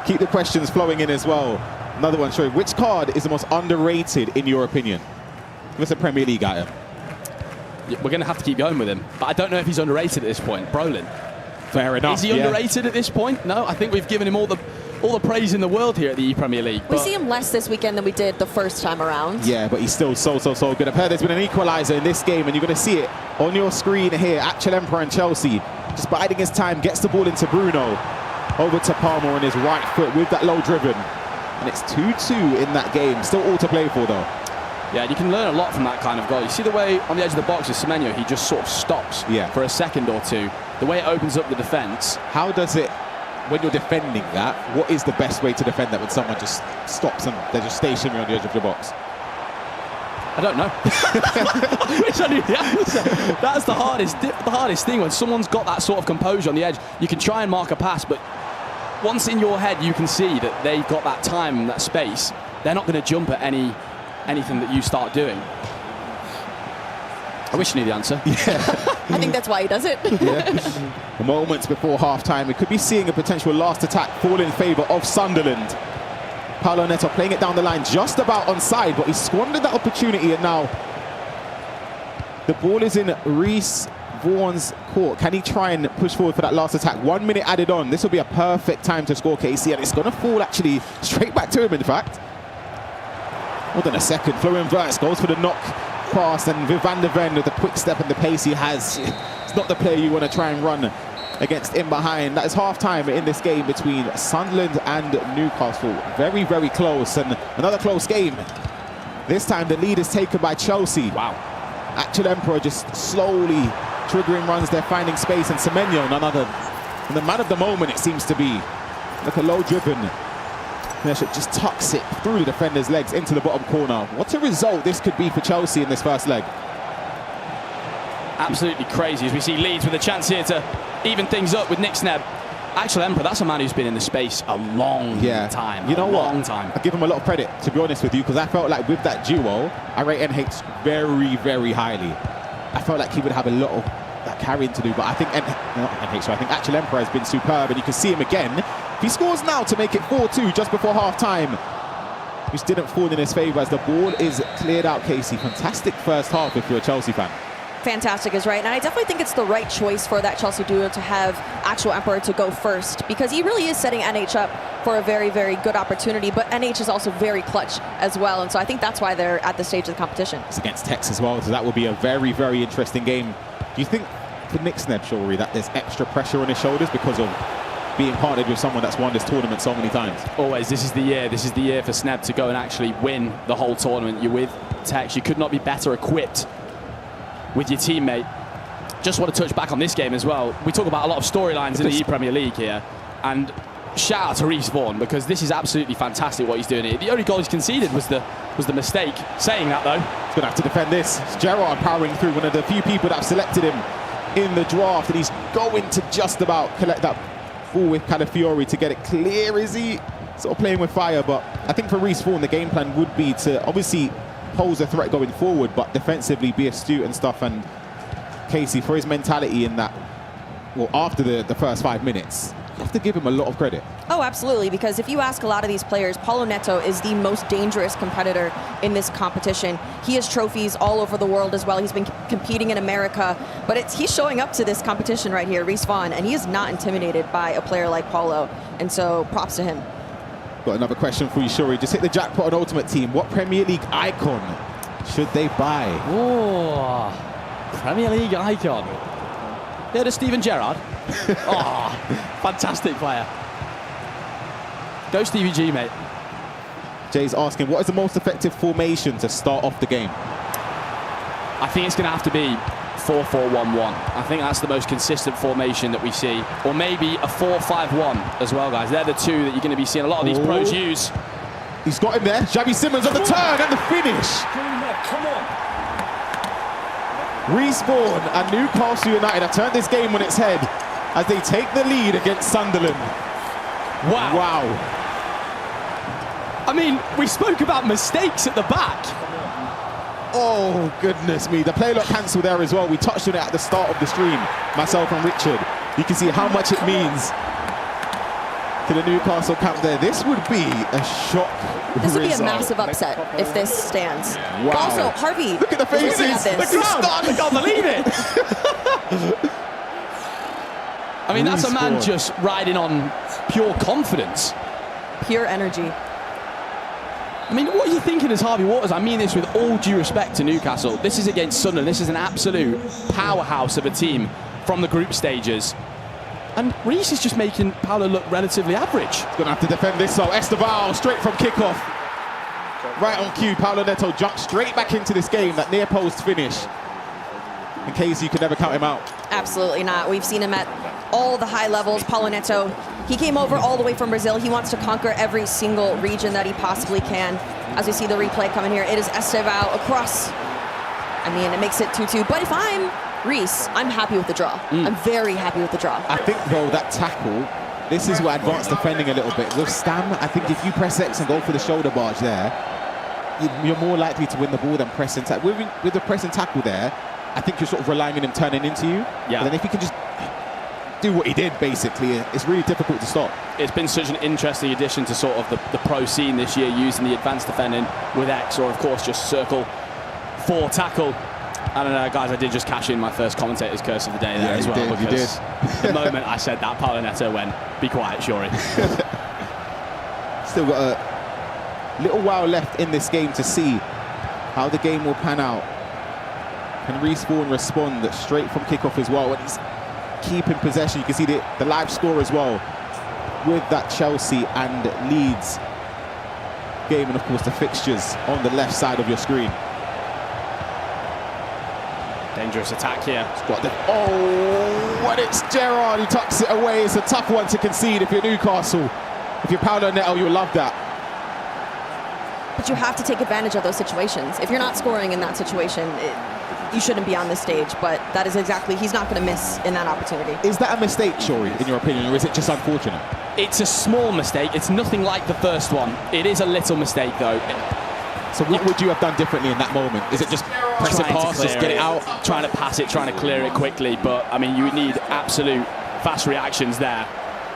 Keep the questions flowing in as well. Another one, sorry. Which card is the most underrated in your opinion? Give us a Premier League item. We're going to have to keep going with him. But I don't know if he's underrated at this point. Brolin. Fair enough. Is he underrated at this point? No, I think we've given him all the praise in the world here at the ePremier League. We see him less this weekend than we did the first time around. Yeah, but he's still so good. I've heard there's been an equaliser in this game, and you're going to see it on your screen here. Actual Emperor and Chelsea just biding his time, gets the ball into Bruno. Over to Palmer on his right foot with that low driven. And it's 2-2 in that game. Still all to play for, though. Yeah, you can learn a lot from that kind of goal. You see the way on the edge of the box with Semenyo, he just sort of stops for a second or two. The way it opens up the defence. How does it, when you're defending that, what is the best way to defend that when someone just stops and they're just stationary on the edge of your box? I don't know. I wish I knew the answer. That's the hardest thing, when someone's got that sort of composure on the edge. You can try and mark a pass, but once in your head you can see that they've got that time and that space, they're not going to jump at anything that you start doing. I wish I knew the answer. I think that's why he does it. The moments before half-time, we could be seeing a potential last attack fall in favour of Sunderland. Paulo Neto playing it down the line just about onside, but he squandered that opportunity, and now the ball is in Reece Vaughan's court. Can he try and push forward for that last attack? 1 minute added on. This will be a perfect time to score, Casey, and it's going to fall actually straight back to him, in fact. More than a second. Florian Wirtz goes for the knock pass, and Van der Ven with the quick step and the pace he has. It's not the player you want to try and run against in behind. That is half-time in this game between Sunderland and Newcastle. Very, very close, and another close game. This time the lead is taken by Chelsea. Wow. Actual Emperor just slowly triggering runs. They're finding space, and Semenyo, none other than the man of the moment, it seems to be. Look, a low-driven Bishop just tucks it through the defender's legs into the bottom corner. What a result this could be for Chelsea in this first leg. Absolutely crazy as we see Leeds with a chance here to even things up with Nick Snebb. Actual Emperor, that's a man who's been in the space a long time. You know what? Long time. I give him a lot of credit, to be honest with you, because I felt like with that duo, I rate NH very, very highly. I felt like he would have a lot of that carrying to do, but I think I think Actual Emperor has been superb, and you can see him again. If he scores now to make it 4-2 just before half-time, which didn't fall in his favour as the ball is cleared out, Casey. Fantastic first half if you're a Chelsea fan. Fantastic is right, and I definitely think it's the right choice for that Chelsea duo to have Actual Emperor to go first, because he really is setting NH up for a very, very good opportunity, but NH is also very clutch as well, and so I think that's why they're at the stage of the competition. It's against Tex as well, so that will be a very, very interesting game. Do you think for Nick Snebb, Shawry, that there's extra pressure on his shoulders because of being partnered with someone that's won this tournament so many times? Always, this is the year for Snebb to go and actually win the whole tournament. You're with Tex, you could not be better equipped with your teammate. Just want to touch back on this game as well. We talk about a lot of storylines in the ePremier League here, and shout out to Reece Vaughan, because this is absolutely fantastic what he's doing here. The only goal he's conceded was the mistake. Saying that though, he's going to have to defend this. It's Gerrard powering through, one of the few people that have selected him in the draft, and he's going to just about collect that ball with Calafiori to get it clear. Is he sort of playing with fire? But I think for Reece Vaughan, the game plan would be to obviously pose a threat going forward, but defensively be astute and stuff. And Casey, for his mentality in that, well, after the first 5 minutes, you have to give him a lot of credit. Oh, absolutely, because if you ask a lot of these players, Paulo Neto is the most dangerous competitor in this competition. He has trophies all over the world as well. He's been competing in America, but he's showing up to this competition right here, Reece Vaughan, and he is not intimidated by a player like Paulo, and so props to him. Got another question for you, Shawry. Just hit the jackpot on Ultimate Team. What Premier League icon should they buy? Oh, Premier League icon. Heard of Steven Gerrard? Oh, fantastic player. Go Stevie G, mate. Jay's asking, what is the most effective formation to start off the game? I think it's going to have to be 4-4-1-1. I think that's the most consistent formation that we see. Or maybe a 4-5-1 as well, guys. They're the two that you're going to be seeing a lot of these pros use. He's got him there. Xavi Simons on the turn and the finish. Come on. Reece Vaughan and Newcastle United have turned this game on its head as they take the lead against Sunderland. Wow. I mean, we spoke about mistakes at the back. Oh, goodness me. The play lock cancel there as well. We touched on it at the start of the stream, myself and Richard. You can see how much it means to the Newcastle camp there. This would be a shock. This would be a result. massive upset if this stands. Wow. But also, Harvey, Look at the faces. the crowd. I can't believe it. I mean, that's a man just riding on pure confidence. Pure energy. I mean, what are you thinking as Harvey Waters? I mean this with all due respect to Newcastle. This is against Sunderland. This is an absolute powerhouse of a team from the group stages. And Reece is just making Paolo look relatively average. He's going to have to defend this, so Esteval straight from kickoff. Right on cue, Paolo Neto jumped straight back into this game, that near post finish. In case you could never count him out. Absolutely not. We've seen him at all the high levels. Paulo Neto, he came over all the way from Brazil. He wants to conquer every single region that he possibly can. As we see the replay coming here, it is Esteval across. I mean, it makes it 2-2. But if I'm Reece, I'm happy with the draw. I'm very happy with the draw. I think, though, that tackle, this is where advanced defending a little bit. With Stam, I think if you press X and go for the shoulder barge there, you're more likely to win the ball than press and tackle. With the press and tackle there, I think you're sort of relying on him turning into you. Yeah. But then if you can just do what he did, basically, it's really difficult to stop. It's been such an interesting addition to sort of the pro scene this year, using the advanced defending with X, or of course just circle for tackle. I don't know, guys, I did just cash in my first commentator's curse of the day there as well. You did. The moment I said that, Paolo Neto went, "Be quiet, Shuri." Still got a little while left in this game to see how the game will pan out. Can Reece Vaughan respond straight from kickoff as well? And he's keeping possession. You can see the live score as well with that Chelsea and Leeds game, and of course the fixtures on the left side of your screen. Dangerous attack here. Oh, and it's Gerrard who tucks it away. It's a tough one to concede if you're Newcastle. If you're Paolo Neto, you'll love that. But you have to take advantage of those situations. If you're not scoring in that situation, you shouldn't be on this stage. But that is exactly, he's not going to miss in that opportunity. Is that a mistake, Shuri, in your opinion, or is it just unfortunate? It's a small mistake. It's nothing like the first one. It is a little mistake, though. So what would you have done differently in that moment? Is it just press it past, just get it out? Trying to pass it, trying to clear it quickly. But, I mean, you would need absolute fast reactions there.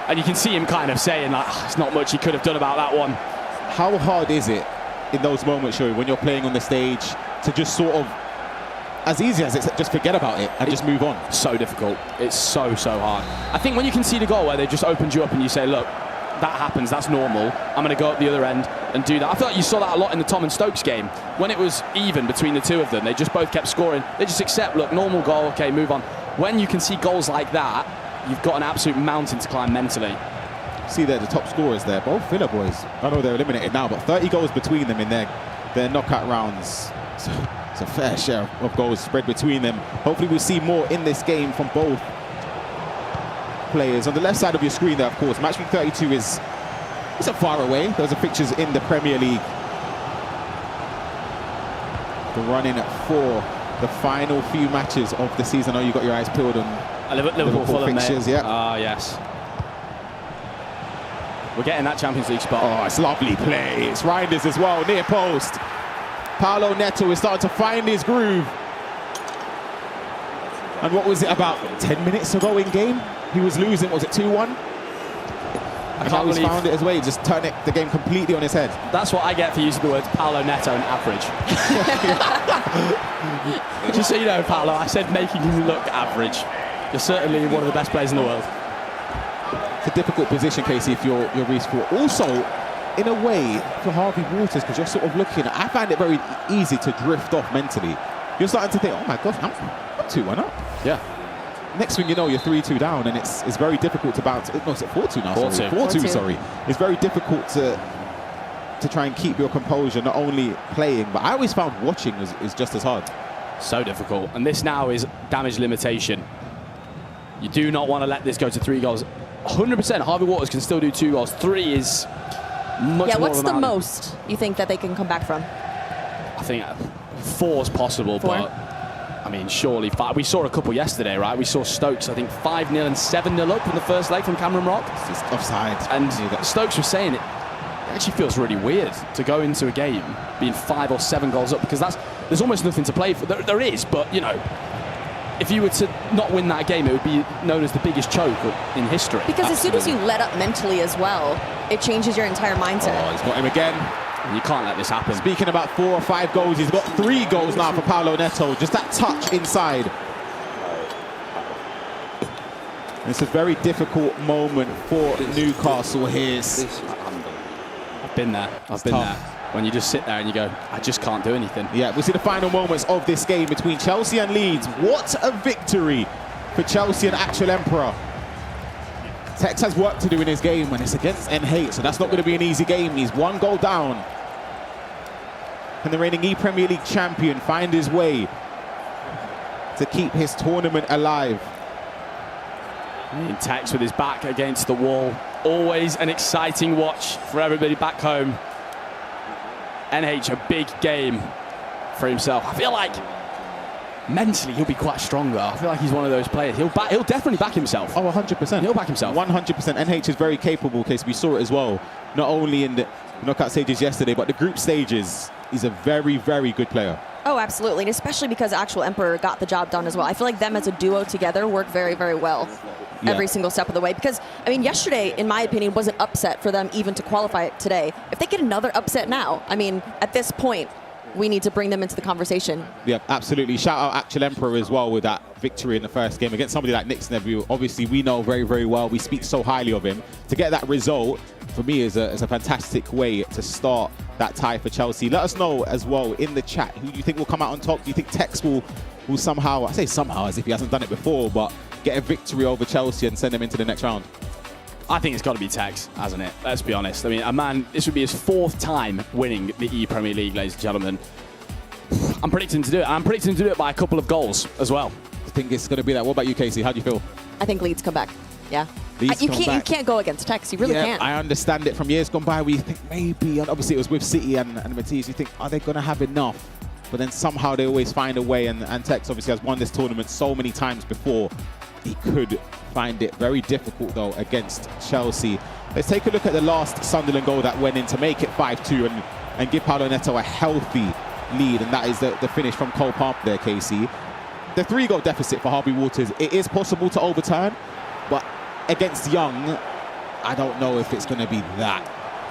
And you can see him kind of saying, like, there's not much he could have done about that one. How hard is it in those moments, Shuri, when you're playing on the stage, to just sort of, as easy as it's, just forget about it and just move on? So difficult. It's so hard. I think when you concede a goal where they just opened you up and you say, look, that happens, that's normal, I'm going to go up the other end and do that. I feel like you saw that a lot in the Tom and Stokes game. When it was even between the two of them, they just both kept scoring. They just accept, look, normal goal, okay, move on. When you can see goals like that, you've got an absolute mountain to climb mentally. See there, the top scorers there, both Villa boys. I know they're eliminated now, but 30 goals between them in their knockout rounds. So it's a fair share of goals spread between them. Hopefully we'll see more in this game from both players. On the left side of your screen there, of course, match week 32 isn't far away. Those are fixtures in the Premier League. The run-in for the final few matches of the season. I know you got your eyes peeled on Liverpool Fulham fixtures, mate. yeah. Ah, yes. We're getting that Champions League spot. Oh, it's lovely play. It's Reinders as well, near post. Paolo Neto is starting to find his groove. And what was it, about 10 minutes ago in game? He was losing, was it 2-1? And now he's found it his way, just turn the game completely on his head. That's what I get for using the words Paolo Neto and average. Just so you know, Paolo, I said making you look average. You're certainly one of the best players in the world. It's a difficult position, Casey, if you're Reece Vaughan. Also, in a way, for Harvey Waters, because you're sort of looking, I find it very easy to drift off mentally. You're starting to think, oh my gosh, I'm 2-1 up. Yeah. Next thing you know, you're 3-2 down, and it's very difficult to bounce. No, it's 4-2 now. 4-2, sorry. It's very difficult to try and keep your composure, not only playing, but I always found watching is just as hard. So difficult. And this now is damage limitation. You do not want to let this go to 3 goals. 100%, Harvey Waters can still do 2 goals. 3 is much more. What's the most you think that they can come back from? I think 4 is possible, 4? but I mean, surely 5. We saw a couple yesterday, right? We saw Stokes, I think 5-0 and 7-0 up in the first leg from Cameron Rock. It's just offside. And Stokes was saying it actually feels really weird to go into a game being 5 or 7 goals up, because there's almost nothing to play for. There is, but you know, if you were to not win that game, it would be known as the biggest choke in history. Because as soon as you let up mentally as well, it changes your entire mindset. Oh, he's got him again. You can't let this happen. Speaking about 4 or 5 goals, he's got 3 goals now for Paulo Neto. Just that touch inside. And it's a very difficult moment for Newcastle here. I've been there. I've been there. When you just sit there and you go, I just can't do anything. Yeah, we'll see the final moments of this game between Chelsea and Leeds. What a victory for Chelsea and Actual Emperor. Tex has work to do in his game and it's against NH, so that's not going to be an easy game. He's 1 goal down. Can the reigning ePremier League champion find his way to keep his tournament alive? And Tex with his back against the wall. Always an exciting watch for everybody back home. NH, a big game for himself. I feel like mentally he'll be quite stronger. I feel like he's one of those players. He'll definitely back himself. Oh, 100%. He'll back himself. 100%. NH is very capable, Case. We saw it as well. Not only in the knockout stages yesterday, but the group stages. He's a very, very good player. Oh, absolutely. And especially because Actual Emperor got the job done as well. I feel like them as a duo together work very, very well. Yeah. Every single step of the way. Because, I mean, yesterday, in my opinion, was an upset for them even to qualify today. If they get another upset now, I mean, at this point, we need to bring them into the conversation. Yeah, absolutely. Shout out Actual Emperor as well with that victory in the first game against somebody like Nixon, who obviously we know very, very well. We speak so highly of him. To get that result, for me, is a fantastic way to start that tie for Chelsea. Let us know as well in the chat, who do you think will come out on top? Do you think Tex will somehow, I say somehow as if he hasn't done it before, but get a victory over Chelsea and send them into the next round? I think it's got to be Tex, hasn't it? Let's be honest. I mean, a man, this would be his 4th time winning the ePremier League, ladies and gentlemen. I'm predicting him to do it. I'm predicting him to do it by a couple of goals as well. I think it's going to be that. What about you, Casey? How do you feel? I think Leeds come back. Yeah. You can't go against Tex. You really can't. I understand it. From years gone by, we think maybe, and obviously it was with City and Matisse, you think, are they going to have enough? But then somehow they always find a way, and Tex obviously has won this tournament so many times before. He could find it very difficult, though, against Chelsea. Let's take a look at the last Sunderland goal that went in to make it 5-2 and give Paulo Neto a healthy lead, and that is the finish from Cole Palmer there, Casey. The 3-goal deficit for Harvey Waters, it is possible to overturn, but against Young, I don't know if it's going to be that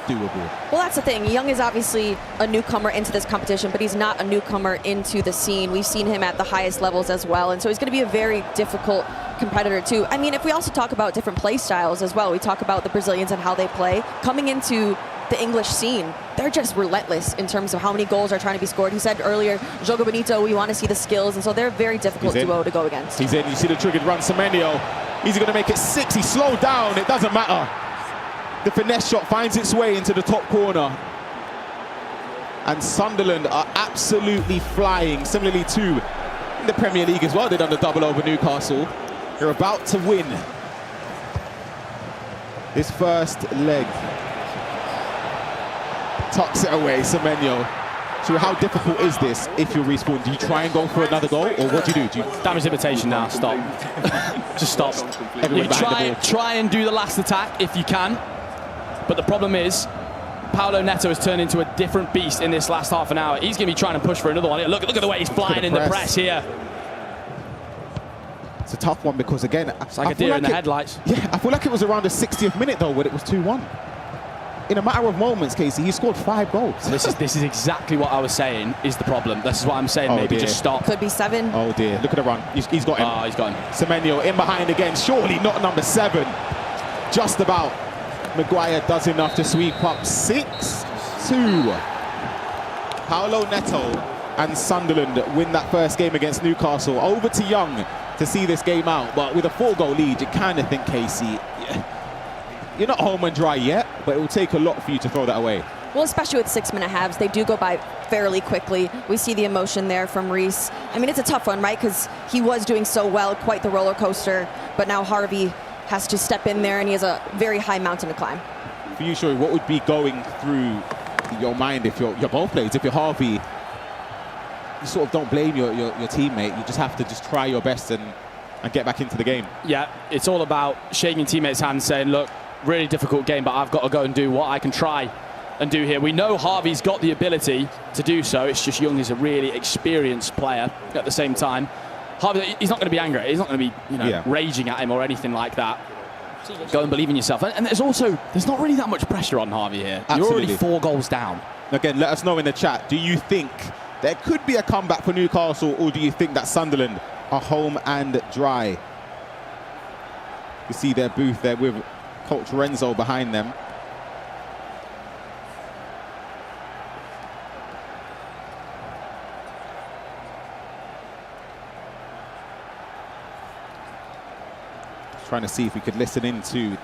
doable. Well, that's the thing. Young is obviously a newcomer into this competition, but he's not a newcomer into the scene. We've seen him at the highest levels as well, and so he's going to be a very difficult competitor too. I mean, if we also talk about different play styles as well, we talk about the Brazilians and how they play. Coming into the English scene, they're just relentless in terms of how many goals are trying to be scored. He said earlier, Jogo Bonito, we want to see the skills, and so they're a very difficult duo to go against. He's in. You see the triggered run, Semenyo. Is he going to make it 6? He slowed down. It doesn't matter. The finesse shot finds its way into the top corner. And Sunderland are absolutely flying, similarly to in the Premier League as well. They've done the double over Newcastle. They're about to win this first leg. Tucks it away, Semenyo. So how difficult is this if you respawn? Do you try and go for another goal, or what do you do? Damage limitation now, stop. Just stop. You try and do the last attack if you can. But the problem is, Paulo Neto has turned into a different beast in this last half an hour. He's going to be trying to push for another one. Look at the way he's flying in the press here. It's a tough one because, again, it's like a deer in the headlights. Yeah, I feel like it was around the 60th minute, though, when it was 2-1. In a matter of moments, Casey, he scored 5 goals. This is exactly what I was saying is the problem. This is what I'm saying. Maybe just stop. Could be 7. Oh, dear. Look at the run. He's got him. Oh, he's got him. Semenyo in behind again. Surely not number 7. Just about. Maguire does enough to sweep up 6-2. Paulo Neto and Sunderland win that first game against Newcastle. Over to Young to see this game out. But with a 4-goal lead, you kind of think, Casey, you're not home and dry yet, but it will take a lot for you to throw that away. Well, especially with 6-minute halves, they do go by fairly quickly. We see the emotion there from Reece. I mean, it's a tough one, right? Because he was doing so well, quite the roller coaster. But now Harvey has to step in there, and he has a very high mountain to climb. For you, Shoei, what would be going through your mind if you're both players? If you're Harvey, you sort of don't blame your teammate. You just have to just try your best and get back into the game. Yeah, it's all about shaking teammates' hands, saying, look, really difficult game, but I've got to go and do what I can try and do here. We know Harvey's got the ability to do so. It's just Young is a really experienced player at the same time. Harvey, he's not going to be angry. He's not going to be, raging at him or anything like that. Go and believe in yourself. And there's not really that much pressure on Harvey here. Absolutely. You're already 4 goals down. Again, let us know in the chat. Do you think there could be a comeback for Newcastle, or do you think that Sunderland are home and dry? You see their booth there with Coach Renzo behind them. Trying to see if we could listen into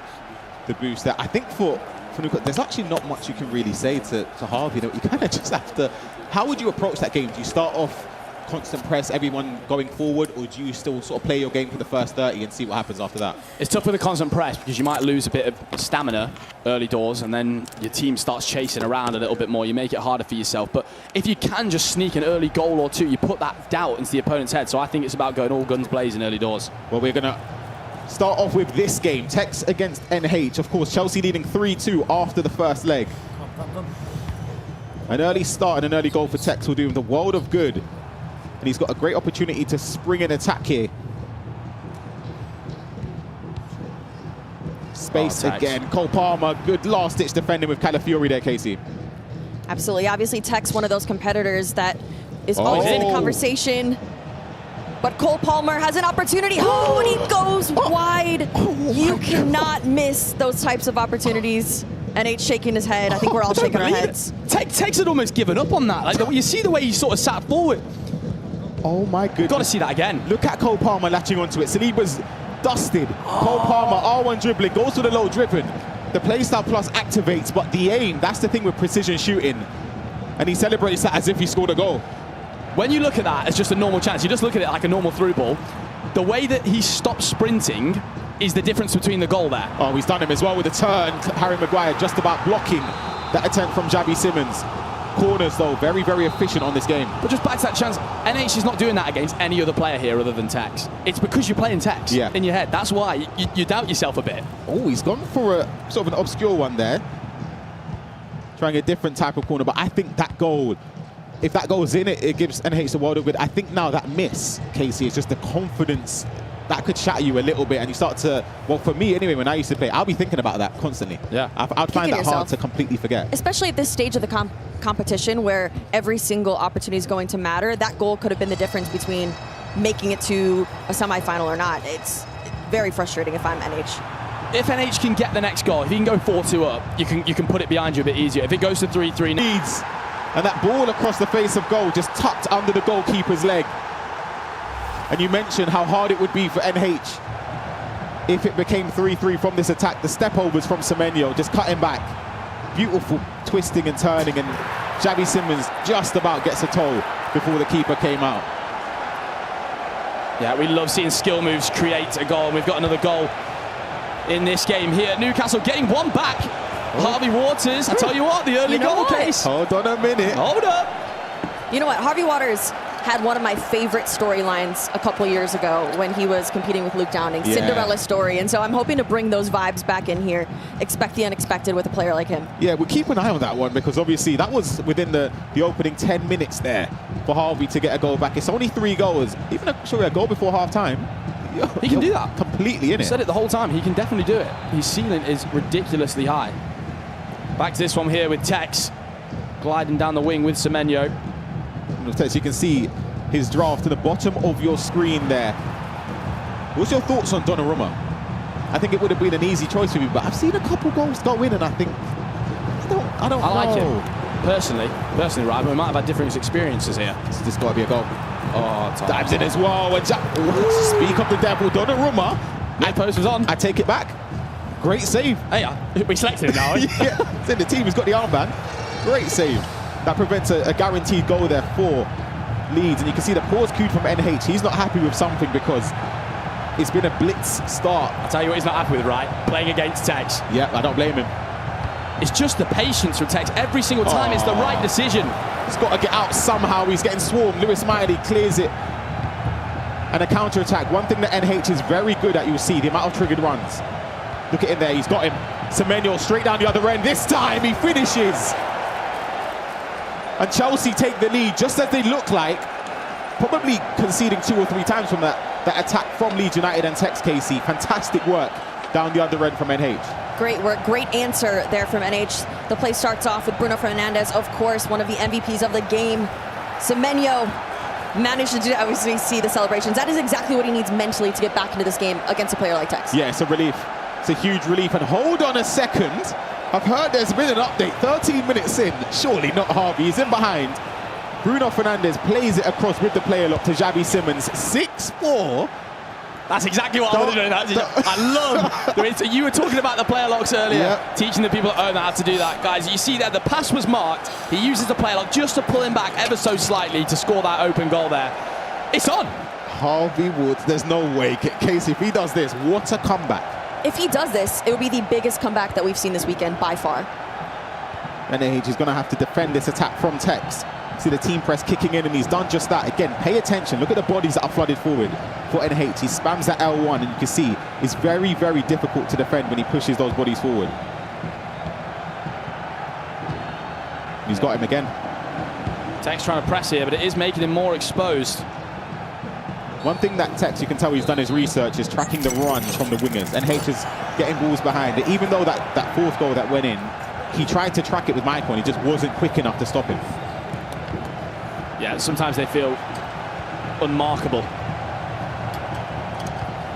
the boost there. I think for Newcastle, there's actually not much you can really say to Harvey. You kind of just have to. How would you approach that game? Do you start off constant press, everyone going forward, or do you still sort of play your game for the first 30 and see what happens after that? It's tough with a constant press because you might lose a bit of stamina early doors, and then your team starts chasing around a little bit more. You make it harder for yourself. But if you can just sneak an early goal or two, you put that doubt into the opponent's head. So I think it's about going all guns blazing early doors. Well, we're going to start off with this game. Tex against NH. Of course, Chelsea leading 3-2 after the first leg. An early start and an early goal for Tex will do him the world of good. And he's got a great opportunity to spring an attack here. Space again. Cole Palmer, good last-ditch defending with Calafiori there, Casey. Absolutely. Obviously, Tex, one of those competitors that is always in the conversation. But Cole Palmer has an opportunity. Oh, and he goes wide. You cannot miss those types of opportunities. NH shaking his head. I think we're all shaking our heads. Tex had almost given up on that. Like, you see the way he sort of sat forward. Oh my goodness. Got to see that again. Look at Cole Palmer latching onto it. Saliba's dusted. Cole Palmer, R1 dribbling, goes to the low driven. The playstyle plus activates, but the aim, that's the thing with precision shooting. And he celebrates that as if he scored a goal. When you look at that as just a normal chance, you just look at it like a normal through ball. The way that he stops sprinting is the difference between the goal there. Oh, he's done him as well with a turn. Harry Maguire just about blocking that attempt from Javi Simmons. Corners, though, very, very efficient on this game. But just back to that chance, NH is not doing that against any other player here other than Tex. It's because you're playing Tex in your head. That's why you doubt yourself a bit. Oh, he's gone for a sort of an obscure one there. Trying a different type of corner, but I think that goal, if that goes in, it gives NH the world of good. I think now that miss, Casey, is just the confidence that could shatter you a little bit, and you start to, well, for me anyway, when I used to play, I'll be thinking about that constantly. Yeah. I'd find that hard to completely forget. Especially at this stage of the competition where every single opportunity is going to matter. That goal could have been the difference between making it to a semifinal or not. It's very frustrating if I'm NH. If NH can get the next goal, if he can go 4-2 up, you can put it behind you a bit easier. If it goes to 3-3... Leads, and that ball across the face of goal just tucked under the goalkeeper's leg. And you mentioned how hard it would be for NH if it became 3-3 from this attack. The step-overs from Semenyo, just cutting back. Beautiful twisting and turning, and Javi Simmons just about gets a toe before the keeper came out. Yeah, we love seeing skill moves create a goal. We've got another goal in this game here. Newcastle getting one back. Harvey Waters, I tell you what, the early goal case. Hold on a minute. Hold up. You know what? Harvey Waters had one of my favorite storylines a couple years ago when he was competing with Luke Downing, Cinderella story. And so I'm hoping to bring those vibes back in here. Expect the unexpected with a player like him. Yeah, we'll keep an eye on that one, because obviously that was within the opening 10 minutes there for Harvey to get a goal back. It's only 3 goals. Even a goal before half-time. He can do that. Completely in it. I said it the whole time. He can definitely do it. His ceiling is ridiculously high. Back to this one here with Tex. Gliding down the wing with Semenyo. Tex, you can see his draft to the bottom of your screen there. What's your thoughts on Donnarumma? I think it would have been an easy choice for you, but I've seen a couple goals go in, and I think I don't know. I like him personally, right? But we might have had different experiences here. This got to be a goal. Oh, dives in as well. And speak of the devil, Donnarumma. That post was on. I take it back. Great save. Hey, we selected it now. Yeah, it's in the team. He's got the armband. Great save. That prevents a guaranteed goal there for Leeds. And you can see the pause cued from NH. He's not happy with something because it's been a blitz start. I'll tell you what he's not happy with, right? Playing against Tex. Yeah, I don't blame him. It's just the patience from Tex. Every single time it's the right decision. He's got to get out somehow. He's getting swarmed. Lewis Miley clears it. And a counter-attack. One thing that NH is very good at, you'll see, the amount of triggered runs. Look at him there. He's got him. Semenyo straight down the other end. This time he finishes. And Chelsea take the lead just as they look like probably conceding 2 or 3 times from that attack from Leeds United and Tex. Casey. Fantastic work down the other end from NH. Great work, great answer there from NH. The play starts off with Bruno Fernandes, of course, one of the MVPs of the game. Semenyo managed to do that. Obviously, see the celebrations. That is exactly what he needs mentally to get back into this game against a player like Tex. Yeah, it's a relief. It's a huge relief. And hold on a second. I've heard there's been an update. 13 minutes in. Surely not Harvey. He's in behind. Bruno Fernandes plays it across with the player lock to Xavi Simons. 6-4. That's exactly what I was doing. I love. You were talking about the player locks earlier, teaching the people at home how to do that. Guys, you see there, the pass was marked. He uses the player lock just to pull him back ever so slightly to score that open goal there. It's on. Harvey Woods, there's no way. Casey, if he does this, what a comeback. If he does this, it will be the biggest comeback that we've seen this weekend by far. NH is going to have to defend this attack from Tex. See the team press kicking in, and he's done just that. Again, pay attention. Look at the bodies that are flooded forward for NH. He spams that L1, and you can see it's very, very difficult to defend when he pushes those bodies forward. He's got him again. Tex trying to press here, but it is making him more exposed. One thing that Tex, you can tell he's done his research, is tracking the runs from the wingers. NH is getting balls behind it. Even though that fourth goal that went in, he tried to track it with Michael, and he just wasn't quick enough to stop him. Yeah, sometimes they feel unmarkable.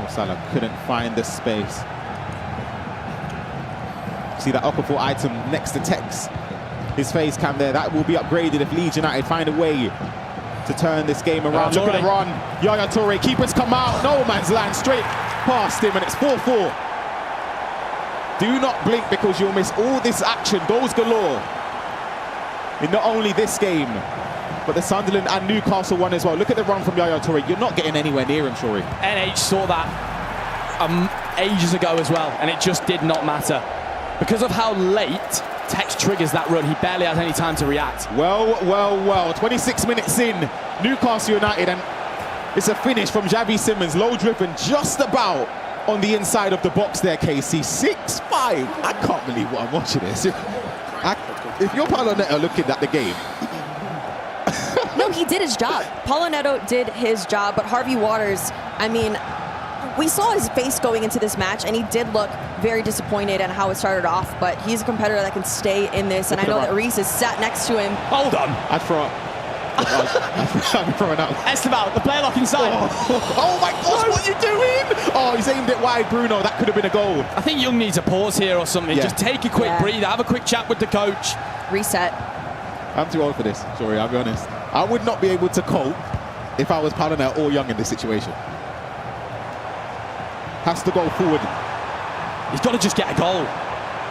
Salah couldn't find the space. See that upper foot item next to Tex. His face cam there, that will be upgraded if Leeds United find a way to turn this game around. Look at the run. Yaya Toure, keepers come out. No man's land, straight past him, and it's 4-4. Do not blink because you'll miss all this action. Goals galore in not only this game, but the Sunderland and Newcastle one as well. Look at the run from Yaya Toure. You're not getting anywhere near him, Shuri. NH saw that ages ago as well, and it just did not matter. Because of how late Tex triggers that run, he barely has any time to react. Well. 26 minutes in, Newcastle United, and it's a finish from Xavi Simons. Low driven, just about on the inside of the box there, Casey. 6-5. I can't believe what I'm watching this. If you're Paulo Neto looking at the game, no, he did his job. Paulo Neto did his job, but Harvey Waters, I mean, we saw his face going into this match, and he did look very disappointed in how it started off, but he's a competitor that can stay in this, and I know that Reese is sat next to him. Hold on. I'd throw up. I'm throwing up. Esteban, the player lock inside. Oh my gosh, what are you doing? Oh, he's aimed it wide, Bruno. That could have been a goal. I think Young needs a pause here or something. Just take a quick breather, have a quick chat with the coach. Reset. I'm too old for this. Sorry, I'll be honest. I would not be able to cope if I was Paulo Neto or Young in this situation. Has to go forward. He's got to just get a goal.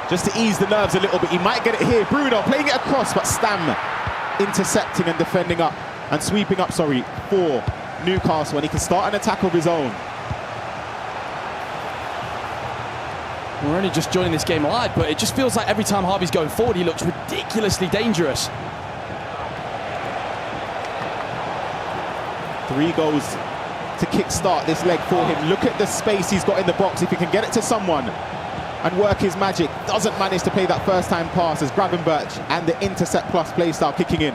Just to ease the nerves a little bit. He might get it here. Bruno playing it across, but Stam intercepting and defending up and sweeping up, for Newcastle, and he can start an attack of his own. We're only just joining this game live, but it just feels like every time Harvey's going forward, he looks ridiculously dangerous. 3 goals to kickstart this leg for him. Look at the space he's got in the box. If he can get it to someone and work his magic, doesn't manage to play that first time pass as Gravenberch and the intercept plus play style kicking in.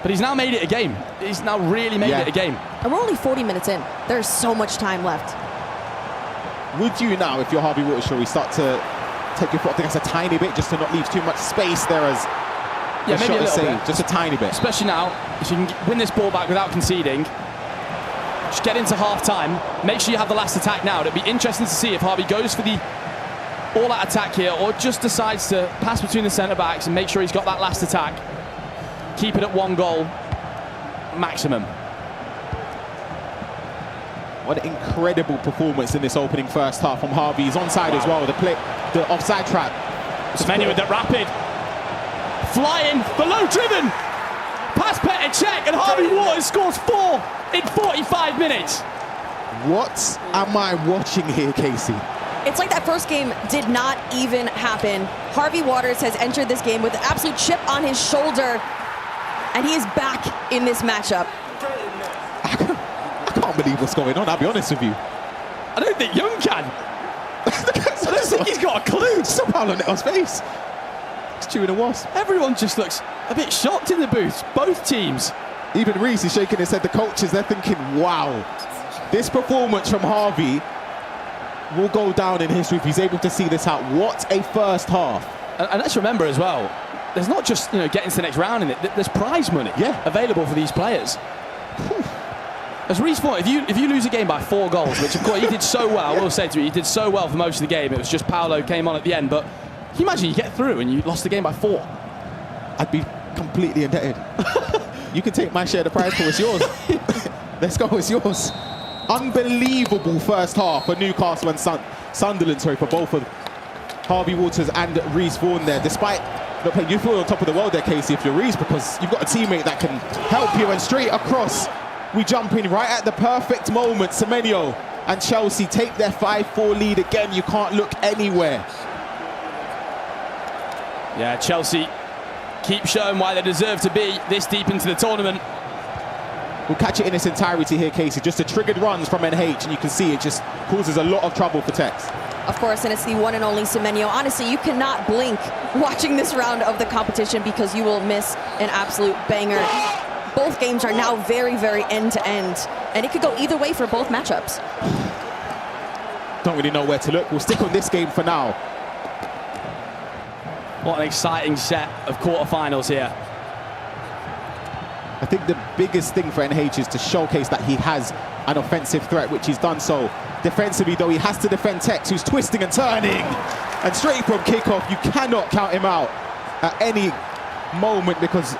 But he's now made it a game. He's now really made it a game. And we're only 40 minutes in. There's so much time left. Would you now, if you're Harvey Waters, shall we start to take your foot off the gas a tiny bit just to not leave too much space there as maybe a little bit. Just a tiny bit. Especially now, if you can win this ball back without conceding, just get into half-time, make sure you have the last attack now. It'd be interesting to see if Harvey goes for the all-out attack here or just decides to pass between the centre-backs and make sure he's got that last attack. Keep it at 1 goal maximum. What an incredible performance in this opening first half from Harvey. He's onside as well. The offside trap. Semenyo with the rapid. Flying, the low driven. Pass Petr Cech, and Harvey Waters scores 4 in 45 minutes. What am I watching here, Casey? It's like that first game did not even happen. Harvey Waters has entered this game with an absolute chip on his shoulder, and he is back in this matchup. I can't believe what's going on, I'll be honest with you. I don't think Young can. I don't think he's got a clue. Stop Paulo Neto's face. He's chewing a wasp. Everyone just looks a bit shocked in the booth, both teams. Even Reese is shaking his head. The coaches, they're thinking, wow, this performance from Harvey will go down in history if he's able to see this out. What a first half. And let's remember as well, there's not just getting to the next round in it. There's prize money available for these players. As Reece thought, if you lose a game by 4 goals, which of course he did so well, I will say to you, he did so well for most of the game. It was just Paolo came on at the end. But can you imagine you get through and you lost the game by 4? I'd be completely indebted. You can take my share of the prize pool. It's yours. Let's go. It's yours. Unbelievable first half for Newcastle and Sunderland. Sorry, for both of Harvey Waters and Reece Vaughan there. Despite not playing, you feel on top of the world there, Casey, if you're Reece, because you've got a teammate that can help you. And straight across, we jump in right at the perfect moment. Semenyo and Chelsea take their 5-4 lead again. You can't look anywhere. Yeah, Chelsea keep showing why they deserve to be this deep into the tournament. We'll catch it in its entirety here, Casey. Just the triggered runs from NH, and you can see it just causes a lot of trouble for Tex. Of course, and it's the one and only Semenyo. Honestly, you cannot blink watching this round of the competition because you will miss an absolute banger. Both games are now very, very end-to-end, and it could go either way for both matchups. Don't really know where to look. We'll stick on this game for now. What an exciting set of quarterfinals here. I think the biggest thing for NH is to showcase that he has an offensive threat, which he's done so. Defensively, though, he has to defend Tex, who's twisting and turning. And straight from kickoff, you cannot count him out at any moment because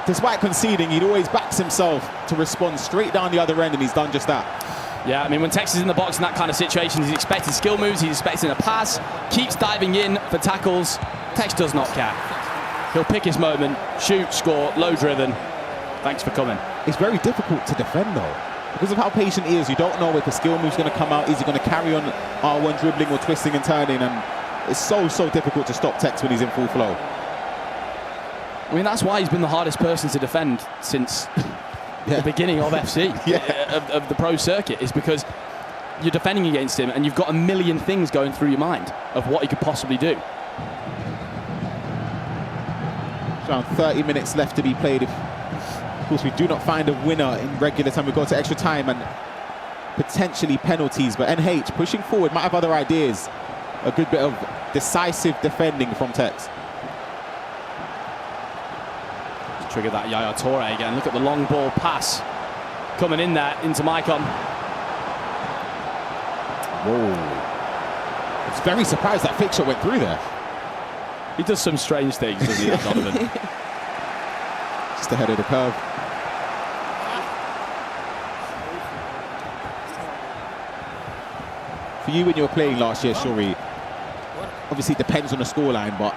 despite conceding, he always backs himself to respond straight down the other end, and he's done just that. Yeah, I mean, when Tex is in the box in that kind of situation, he's expecting skill moves, he's expecting a pass, keeps diving in for tackles. Tex does not care. He'll pick his moment, shoot, score, low driven. Thanks for coming. It's very difficult to defend, though. Because of how patient he is, you don't know if a skill move's going to come out. Is he going to carry on R1 dribbling or twisting and turning? And it's so difficult to stop Tex when he's in full flow. I mean, that's why he's been the hardest person to defend since the beginning of FC, of the pro circuit, is because you're defending against him and you've got a million things going through your mind of what he could possibly do. Around 30 minutes left to be played. If, of course, we do not find a winner in regular time, we go to extra time and potentially penalties. But NH pushing forward, might have other ideas. A good bit of decisive defending from Tex. Trigger that Yaya Toure again. Look at the long ball pass coming in there into Maicon. Whoa. It's very surprised that fixture went through there. He does some strange things, doesn't he, Donovan? Just ahead of the curve. For you when you were playing last year, Shuri, obviously it depends on the scoreline, but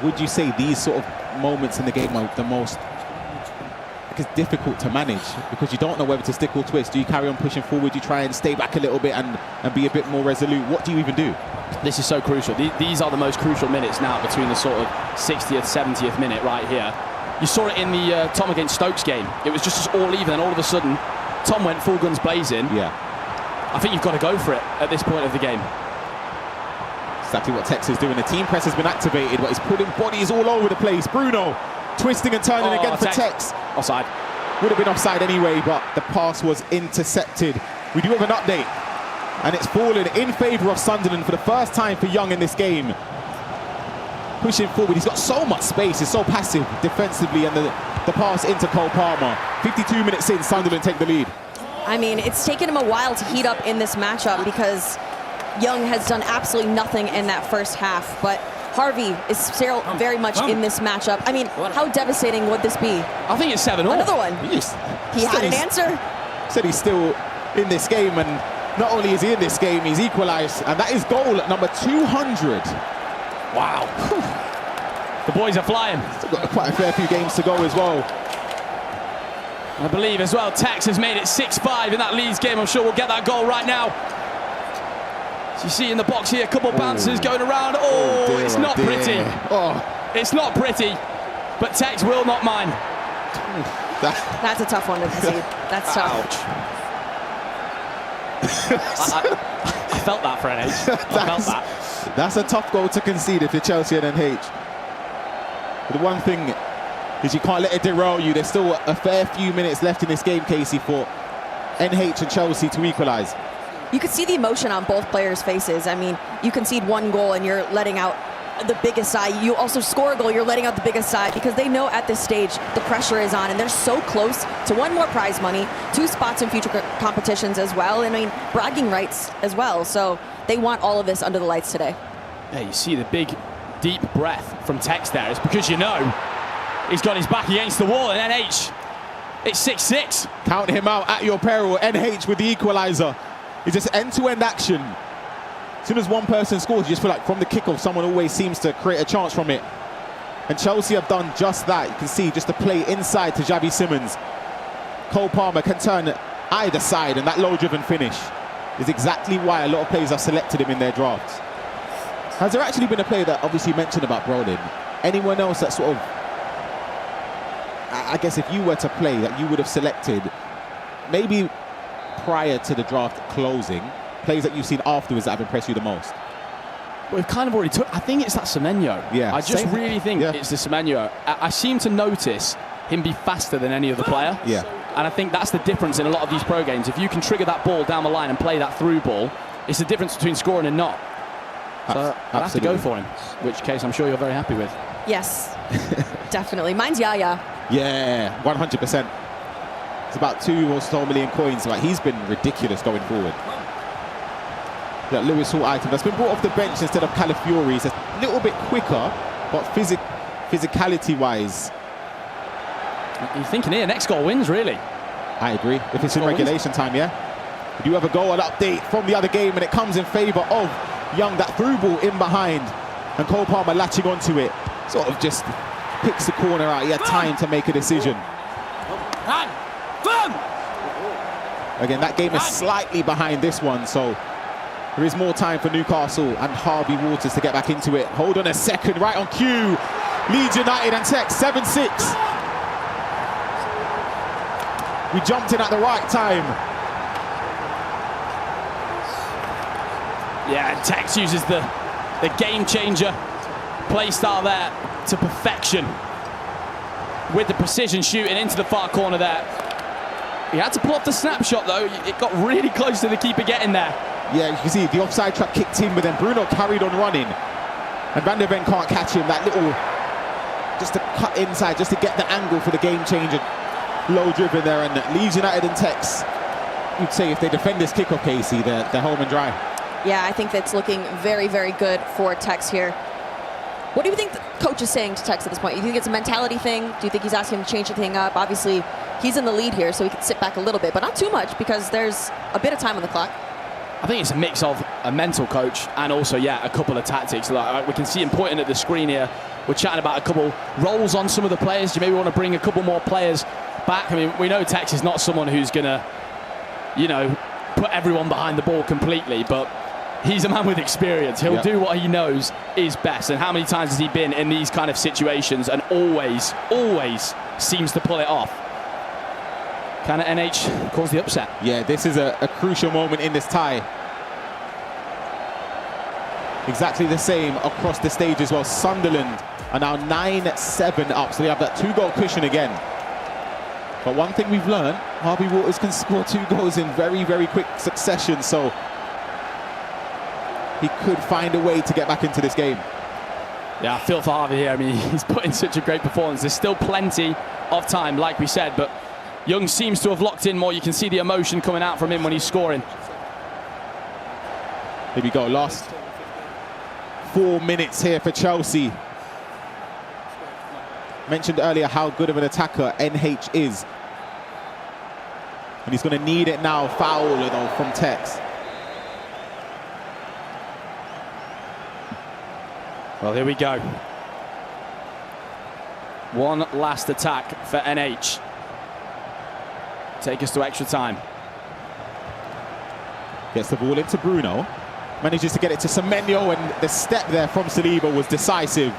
would you say these sort of moments in the game are the most difficult to manage because you don't know whether to stick or twist? Do you carry on pushing forward? Do you try and stay back a little bit and be a bit more resolute? What do you even do? This is so crucial. These are the most crucial minutes now, between the sort of 60th, 70th minute right here. You saw it in the Tom against Stokes game. It was just all even, and all of a sudden, Tom went full guns blazing. Yeah. I think you've got to go for it at this point of the game. Exactly what Tex is doing. The team press has been activated, but he's putting bodies all over the place. Bruno twisting and turning again for Tex. Offside. Would have been offside anyway, but the pass was intercepted. We do have an update, and it's fallen in favour of Sunderland for the first time for Young in this game. Pushing forward, he's got so much space, he's so passive defensively, and the pass into Cole Palmer. 52 minutes in, Sunderland take the lead. I mean, it's taken him a while to heat up in this matchup because Young has done absolutely nothing in that first half, but Harvey is still very much in this matchup. I mean, how devastating would this be? I think it's 7-all. Another one. He had an answer. Said he's still in this game, and not only is he in this game, he's equalised, and that is goal at number 200. Wow. The boys are flying. Still got quite a fair few games to go as well. I believe as well, Tex has made it 6-5 in that Leeds game. I'm sure we'll get that goal right now. So you see in the box here, a couple bounces going around. Oh, it's not pretty. It's not pretty, but Tex will not mind. That's a tough one to concede. That's tough. I felt that for NH. I felt that. That's a tough goal to concede if you're Chelsea and NH. But the one thing because you can't let it derail you. There's still a fair few minutes left in this game, Casey, for NH and Chelsea to equalise. You could see the emotion on both players' faces. I mean, you concede one goal and you're letting out the biggest side. You also score a goal, you're letting out the biggest side, because they know at this stage the pressure is on and they're so close to one more prize money, 2 spots in future competitions as well, and I mean, bragging rights as well. So they want all of this under the lights today. Yeah, you see the big, deep breath from Tex there. It's because you know he's got his back against the wall, and NH, it's 6-6. Count him out at your peril. NH with the equaliser. It's just end-to-end action. As soon as one person scores, you just feel like from the kickoff, someone always seems to create a chance from it. And Chelsea have done just that. You can see just the play inside to Xavi Simons. Cole Palmer can turn either side, and that low-driven finish is exactly why a lot of players have selected him in their drafts. Has there actually been a player that obviously mentioned about Brolin? Anyone else that sort of, I guess if you were to play, that you would have selected, maybe prior to the draft closing, plays that you've seen afterwards that have impressed you the most? Well, we've kind of already took. I think it's that Semenyo. Yeah, I just really think it's the Semenyo. I seem to notice him be faster than any other player. Yeah. And I think that's the difference in a lot of these pro games. If you can trigger that ball down the line and play that through ball, it's the difference between scoring and not. So I'd have to go for him, which case I'm sure you're very happy with. Yes, definitely. Mine's Yaya. Yeah, 100%. It's about 2 or so million coins. Like, he's been ridiculous going forward. That Lewis Hall item that's been brought off the bench instead of Calafiori is a little bit quicker, but physicality-wise, you're thinking here, next goal wins, really. I agree. If it's in regulation time, yeah. We do have a goal update from the other game, and it comes in favour of Young. That through ball in behind, and Cole Palmer latching onto it, sort of just picks the corner out. He had time to make a decision. Again, that game is slightly behind this one, so there is more time for Newcastle and Harvey Waters to get back into it. Hold on a second, right on cue. Leeds United and Tex, 7-6. We jumped in at the right time. Yeah, and Tex uses the game changer play style there to perfection. With the precision shooting into the far corner there. He had to pull off the snapshot though. It got really close to the keeper getting there. Yeah, you can see the offside trap kicked in, but then Bruno carried on running. And Van der Ven can't catch him. That little, just to cut inside, just to get the angle for the game changer. Low driven there, and Leeds United and Tex, you'd say if they defend this kickoff, Casey, they're home and dry. Yeah, I think that's looking very, very good for Tex here. What do you think the coach is saying to Tex at this point? Do you think it's a mentality thing? Do you think he's asking him to change the thing up? Obviously, he's in the lead here, so he can sit back a little bit, but not too much because there's a bit of time on the clock. I think it's a mix of a mental coach and also, yeah, a couple of tactics. Like, we can see him pointing at the screen here. We're chatting about a couple roles on some of the players. Do you maybe want to bring a couple more players back? I mean, we know Tex is not someone who's going to, you know, put everyone behind the ball completely, but he's a man with experience. He'll do what he knows is best. And how many times has he been in these kind of situations and always seems to pull it off? Can NH cause the upset? Yeah, this is a crucial moment in this tie. Exactly the same across the stage as well. Sunderland are now 9-7 up, so they have that 2-goal cushion again. But one thing we've learned, Harvey Waters can score 2 goals in very, very quick succession, so he could find a way to get back into this game. Yeah, I feel for Harvey here. I mean, he's put in such a great performance. There's still plenty of time, like we said, but Young seems to have locked in more. You can see the emotion coming out from him when he's scoring. Here we go, last 4 minutes here for Chelsea. Mentioned earlier how good of an attacker NH is. And he's going to need it now. Foul though from Tex. Well, here we go. One last attack for NH. Take us to extra time. Gets the ball into Bruno. Manages to get it to Semenyo, and the step there from Saliba was decisive.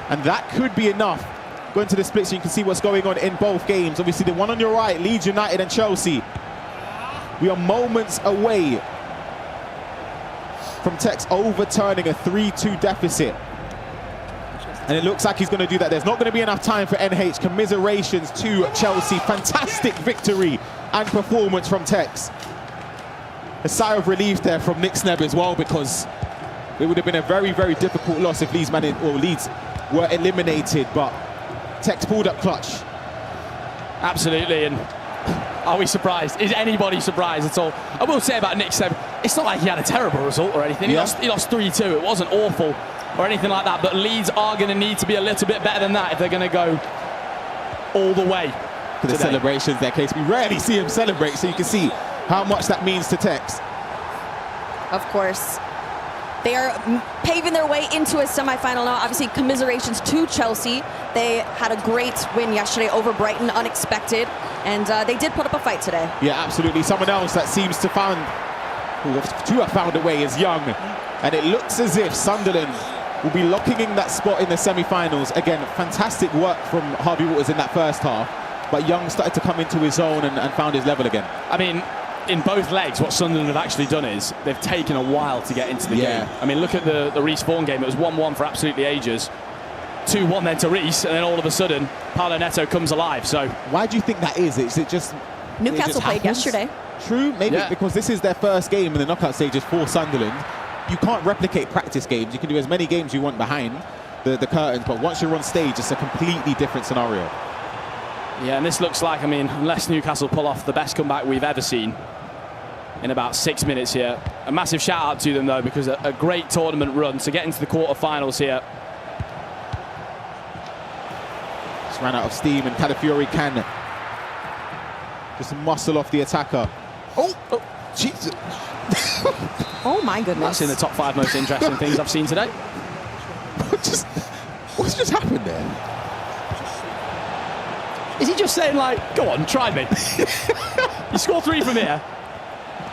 And that could be enough. Going to the split so you can see what's going on in both games. Obviously the one on your right, Leeds United and Chelsea. We are moments away from Tex overturning a 3-2 deficit. And it looks like he's going to do that. There's not going to be enough time for NH. Commiserations to Chelsea. Fantastic victory and performance from Tex. A sigh of relief there from Nick Snebb as well, because it would have been a very, very difficult loss if Leeds were eliminated. But Tex pulled up clutch. Absolutely. And are we surprised? Is anybody surprised at all? I will say about Nick Snebb, it's not like he had a terrible result or anything. Yeah. He lost 3-2. It wasn't awful or anything like that, but Leeds are going to need to be a little bit better than that if they're going to go all the way. For the celebrations there, Case. We rarely see him celebrate, so you can see how much that means to Tex. Of course. They are paving their way into a semi-final now. Obviously, commiserations to Chelsea. They had a great win yesterday over Brighton, unexpected, and they did put up a fight today. Yeah, absolutely. Someone else that seems to have found a way is Young, and it looks as if Sunderland will be locking in that spot in the semi-finals. Again, fantastic work from Harvey Waters in that first half, but Young started to come into his own and found his level again. I mean, in both legs, what Sunderland have actually done is they've taken a while to get into the game. I mean, look at the Reece Vaughan game. It was 1-1 for absolutely ages. 2-1 then to Reece, and then all of a sudden, Paulo Neto comes alive. So why do you think that is? Is it just Newcastle played yesterday? True, maybe because this is their first game in the knockout stages for Sunderland. You can't replicate practice games. You can do as many games you want behind the curtains, but once you're on stage, it's a completely different scenario. Yeah, and this looks like, I mean, unless Newcastle pull off the best comeback we've ever seen in about 6 minutes here. A massive shout out to them though, because a great tournament run to get into the quarterfinals here. Just ran out of steam, and Calafiori can just muscle off the attacker. Oh, Jesus. Oh my goodness. That's in the top 5 most interesting things I've seen today. What's just happened there? Is he just saying, like, go on, try me? You score 3 from here,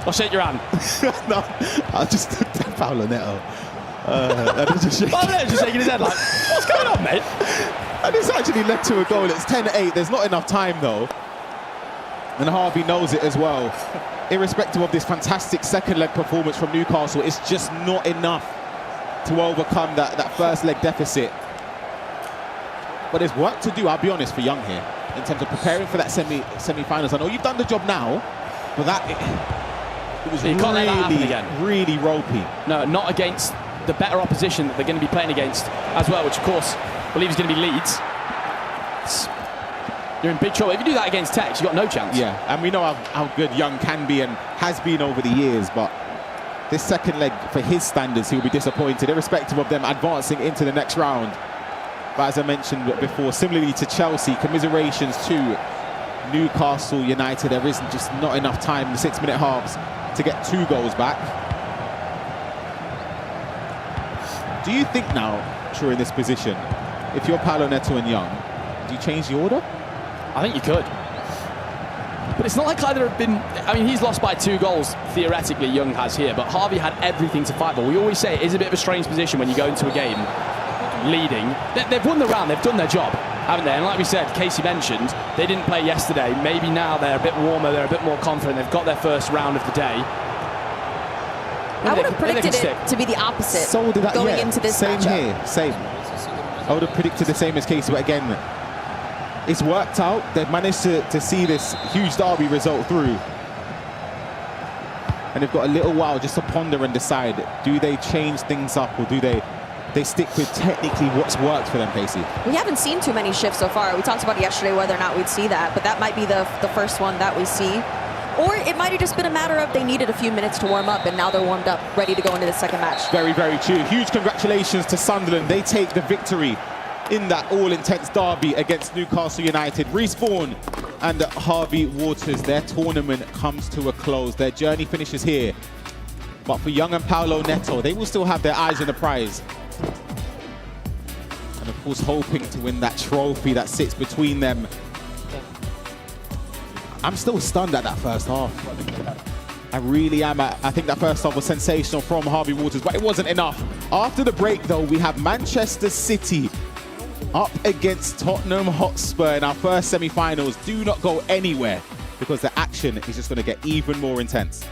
I'll shake your hand. No, I'll just Paulo Neto. Just shaking his head like, what's going on, mate? And it's actually led to a goal. It's 10-8. There's not enough time, though. And Harvey knows it as well. Irrespective of this fantastic second leg performance from Newcastle, it's just not enough to overcome that first leg deficit. But there's work to do, I'll be honest, for Young here, in terms of preparing for that semi-finals. I know you've done the job now, but it was really ropey. No, not against the better opposition that they're going to be playing against as well, which of course I believe is going to be Leeds. You're in big trouble. If you do that against Tex, you've got no chance. Yeah, and we know how good Young can be and has been over the years, but this second leg, for his standards, he'll be disappointed, irrespective of them advancing into the next round. But as I mentioned before, similarly to Chelsea, commiserations to Newcastle United. There isn't just not enough time in the 6-minute halves to get 2 goals back. Do you think now, True, in this position, if you're Paulo Neto and Young, do you change the order? I think you could. But it's not like either have been... I mean, he's lost by 2 goals, theoretically, Young has here, but Harvey had everything to fight for. We always say it is a bit of a strange position when you go into a game leading. They've won the round, they've done their job, haven't they? And like we said, Casey mentioned, they didn't play yesterday. Maybe now they're a bit warmer, they're a bit more confident, they've got their first round of the day. I would have predicted it to be the opposite. So did I, going into this same matchup. Here, same. I would have predicted the same as Casey, but again, it's worked out. They've managed to see this huge derby result through. And they've got a little while just to ponder and decide, do they change things up or do they stick with technically what's worked for them, Casey? We haven't seen too many shifts so far. We talked about yesterday whether or not we'd see that, but that might be the first one that we see. Or it might have just been a matter of they needed a few minutes to warm up and now they're warmed up, ready to go into the second match. Very, very true. Huge congratulations to Sunderland. They take the victory in that all-intense derby against Newcastle United. Reece Vaughan and Harvey Waters, their tournament comes to a close. Their journey finishes here. But for Young and Paulo Neto, they will still have their eyes on the prize. And of course, hoping to win that trophy that sits between them. I'm still stunned at that first half. I really am. I think that first half was sensational from Harvey Waters, but it wasn't enough. After the break, though, we have Manchester City up against Tottenham Hotspur in our first semi-finals. Do not go anywhere, because the action is just going to get even more intense.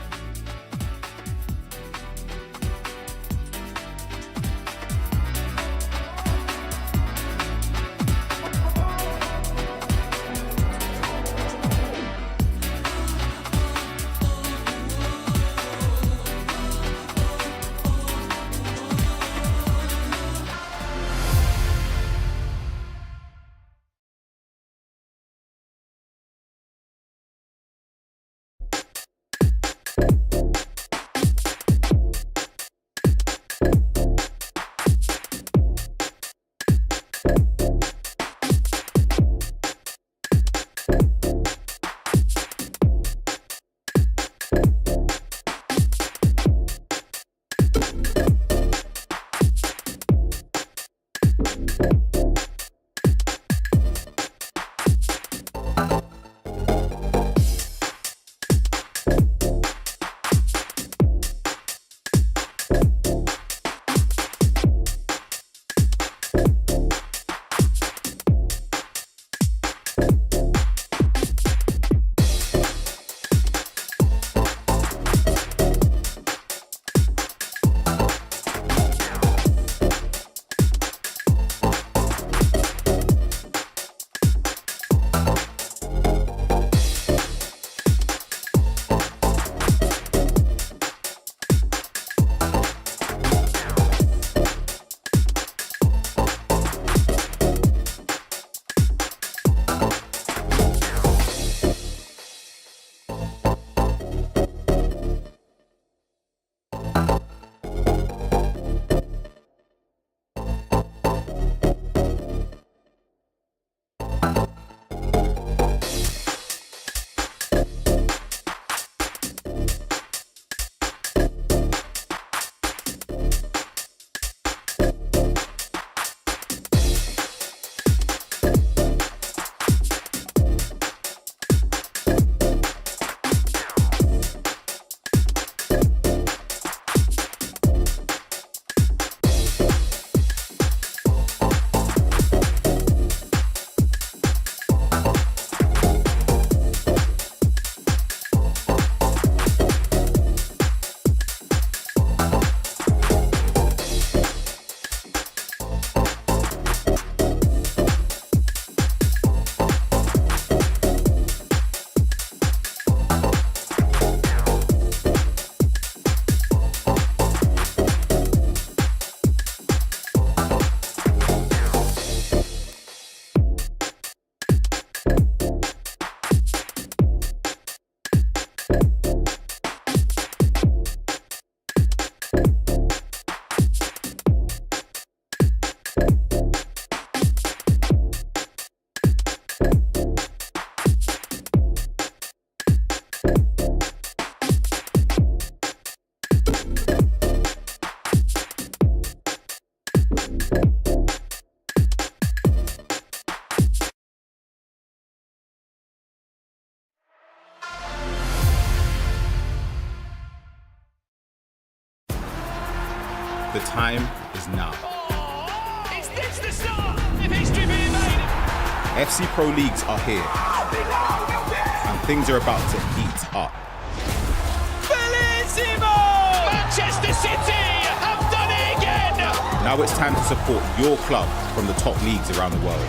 The time is now. Is this the start of history being made? FC Pro Leagues are here. And things are about to heat up. Bellissimo! Manchester City have done it again! Now it's time to support your club from the top leagues around the world.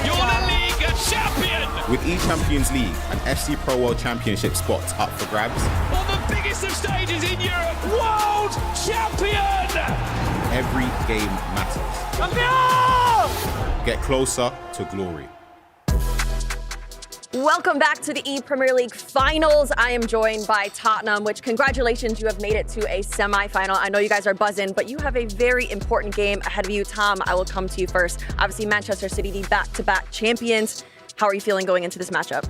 You're the Liga champion! With eChampions League and FC Pro World Championship spots up for grabs, On the biggest of stages in Europe, world champion! every game matters. Champion! Get closer to glory. Welcome back to the ePremier League finals. I am joined by Tottenham, which congratulations, you have made it to a semi-final. I know you guys are buzzing, but you have a very important game ahead of you. Tom, I will come to you first. Obviously, Manchester City, the back-to-back champions. How are you feeling going into this matchup?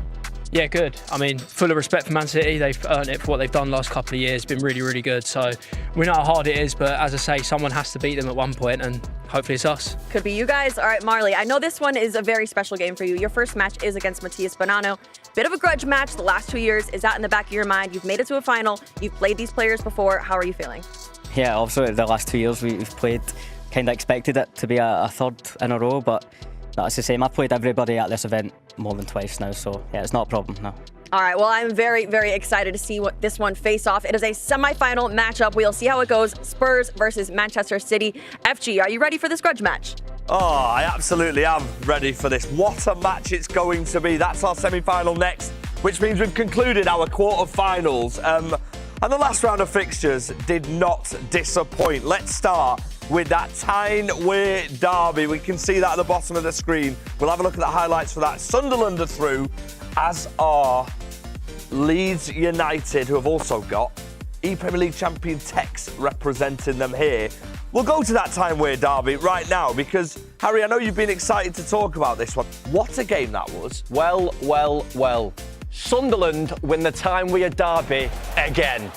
Yeah, good. I mean, full of respect for Man City. They've earned it for what they've done the last couple of years. Been really, really good. So we know how hard it is, but as I say, someone has to beat them at one point, and hopefully it's us. Could be you guys. All right, Marley, I know this one is a very special game for you. Your first match is against Matías Bonanno. Bit of a grudge match the last 2 years. Is that in the back of your mind? You've made it to a final. You've played these players before. How are you feeling? Yeah, obviously the last 2 years we've played, kind of expected it to be a third in a row, but that's the same. I've played everybody at this event more than twice now, so yeah, it's not a problem, no. All right, well, I'm very, very excited to see what this one face off. It is a semi-final matchup. We'll see how it goes. Spurs versus Manchester City. FG, are you ready for this grudge match? Oh, I absolutely am ready for this. What a match it's going to be. That's our semi-final next, which means we've concluded our quarter-finals. And the last round of fixtures did not disappoint. Let's start with that Tyne-Wear derby. We can see that at the bottom of the screen. We'll have a look at the highlights for that. Sunderland are through, as are Leeds United, who have also got ePremier League champion Tex representing them here. We'll go to that Tyne-Wear derby right now because, Harry, I know you've been excited to talk about this one. What a game that was. Well, well, well. Sunderland win the Tyne-Wear derby again.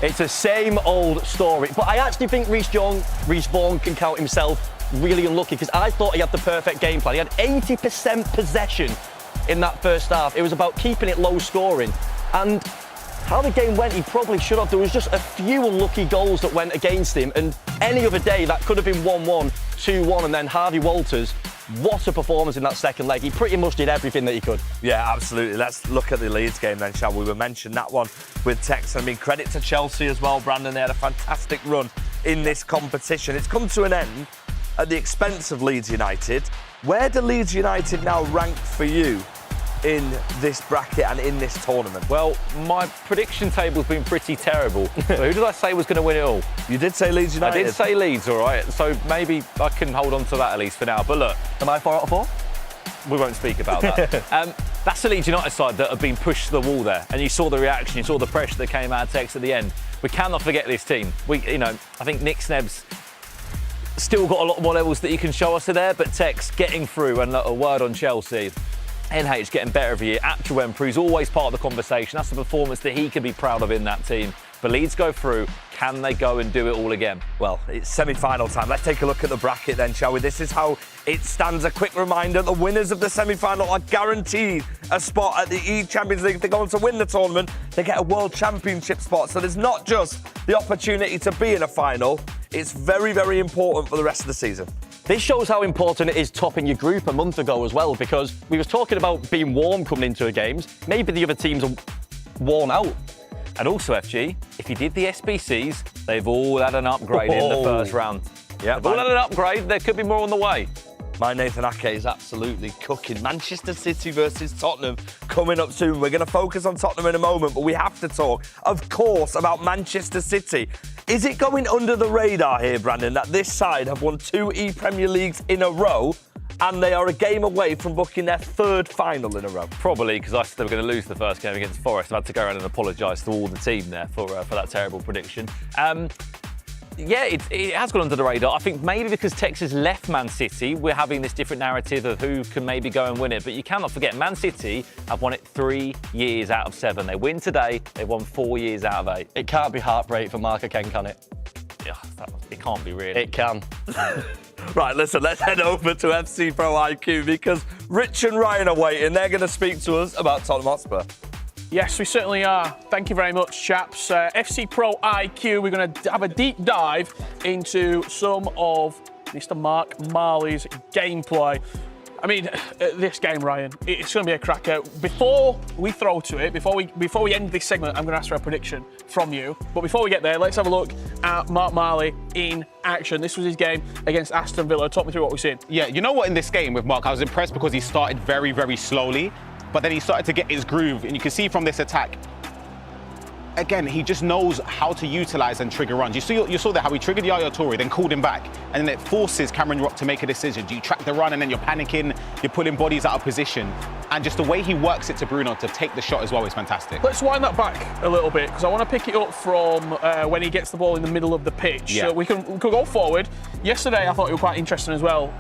It's the same old story. But I actually think Rhys Vaughan can count himself really unlucky because I thought he had the perfect game plan. He had 80% possession in that first half. It was about keeping it low scoring. And how the game went, he probably should have. There was just a few unlucky goals that went against him. And any other day, that could have been 1-1, 2-1, and then Harvey Walters, what a performance in that second leg. He pretty much did everything that he could. Yeah, absolutely. Let's look at the Leeds game then, shall we? We mentioned that one with Tex. I mean, credit to Chelsea as well, Brandon. They had a fantastic run in this competition. It's come to an end at the expense of Leeds United. Where do Leeds United now rank for you in this bracket and in this tournament? Well, my prediction table's been pretty terrible. So who did I say was going to win it all? You did say Leeds United. I did say Leeds, all right. So maybe I can hold on to that at least for now. But look, am I 4 out of 4? We won't speak about that. That's the Leeds United side that have been pushed to the wall there. And you saw the reaction, you saw the pressure that came out of Tex at the end. We cannot forget this team. I think Nick Sneb's still got a lot more levels that he can show us there, but Tex getting through, and a word on Chelsea. NH getting better every year. Atruempu's always part of the conversation. That's the performance that he can be proud of in that team. But Leeds go through. Can they go and do it all again? Well, it's semi-final time. Let's take a look at the bracket then, shall we? This is how it stands. A quick reminder, the winners of the semi-final are guaranteed a spot at the E-Champions League. If they go on to win the tournament, they get a World Championship spot. So there's not just the opportunity to be in a final. It's very, very important for the rest of the season. This shows how important it is topping your group a month ago as well, because we was talking about being warm coming into the games. Maybe the other teams are worn out. And also, FG, if you did the SBCs, they've all had an upgrade in the first round. Yeah, they've all had an upgrade. There could be more on the way. My Nathan Ake is absolutely cooking. Manchester City versus Tottenham coming up soon. We're going to focus on Tottenham in a moment, but we have to talk, of course, about Manchester City. Is it going under the radar here, Brandon, that this side have won 2 ePremier Leagues in a row and they are a game away from booking their 3rd final in a row? Probably, because I said they were going to lose the first game against Forest. I've had to go around and apologise to all the team there for that terrible prediction. Yeah, it has gone under the radar. I think maybe because Texas left Man City, we're having this different narrative of who can maybe go and win it. But you cannot forget, Man City have won it 3 years out of 7. They win today, they've won 4 years out of 8. It can't be heartbreak for Mark Ken, can it? Yeah, it can't be really. It can. Right, listen, let's head over to FC Pro IQ because Rich and Ryan are waiting. They're going to speak to us about Tottenham Hotspur. Yes, we certainly are. Thank you very much, chaps. FC Pro IQ, we're going to have a deep dive into some of Mr. Mark Marley's gameplay. I mean, this game, Ryan, it's going to be a cracker. Before we throw to it, before we end this segment, I'm going to ask for a prediction from you. But before we get there, let's have a look at Mark Marley in action. This was his game against Aston Villa. Talk me through what we've seen. Yeah, you know what, in this game with Mark, I was impressed because he started very, very slowly, but then he started to get his groove, and you can see from this attack, again, he just knows how to utilise and trigger runs. You saw that how he triggered Yaya Toure, then called him back, and then it forces Cameron Rock to make a decision. Do you track the run and then you're panicking, you're pulling bodies out of position, and just the way he works it to Bruno to take the shot as well is fantastic. Let's wind that back a little bit, because I want to pick it up from when he gets the ball in the middle of the pitch. Yeah. So we could go forward. Yesterday, I thought it was quite interesting as well.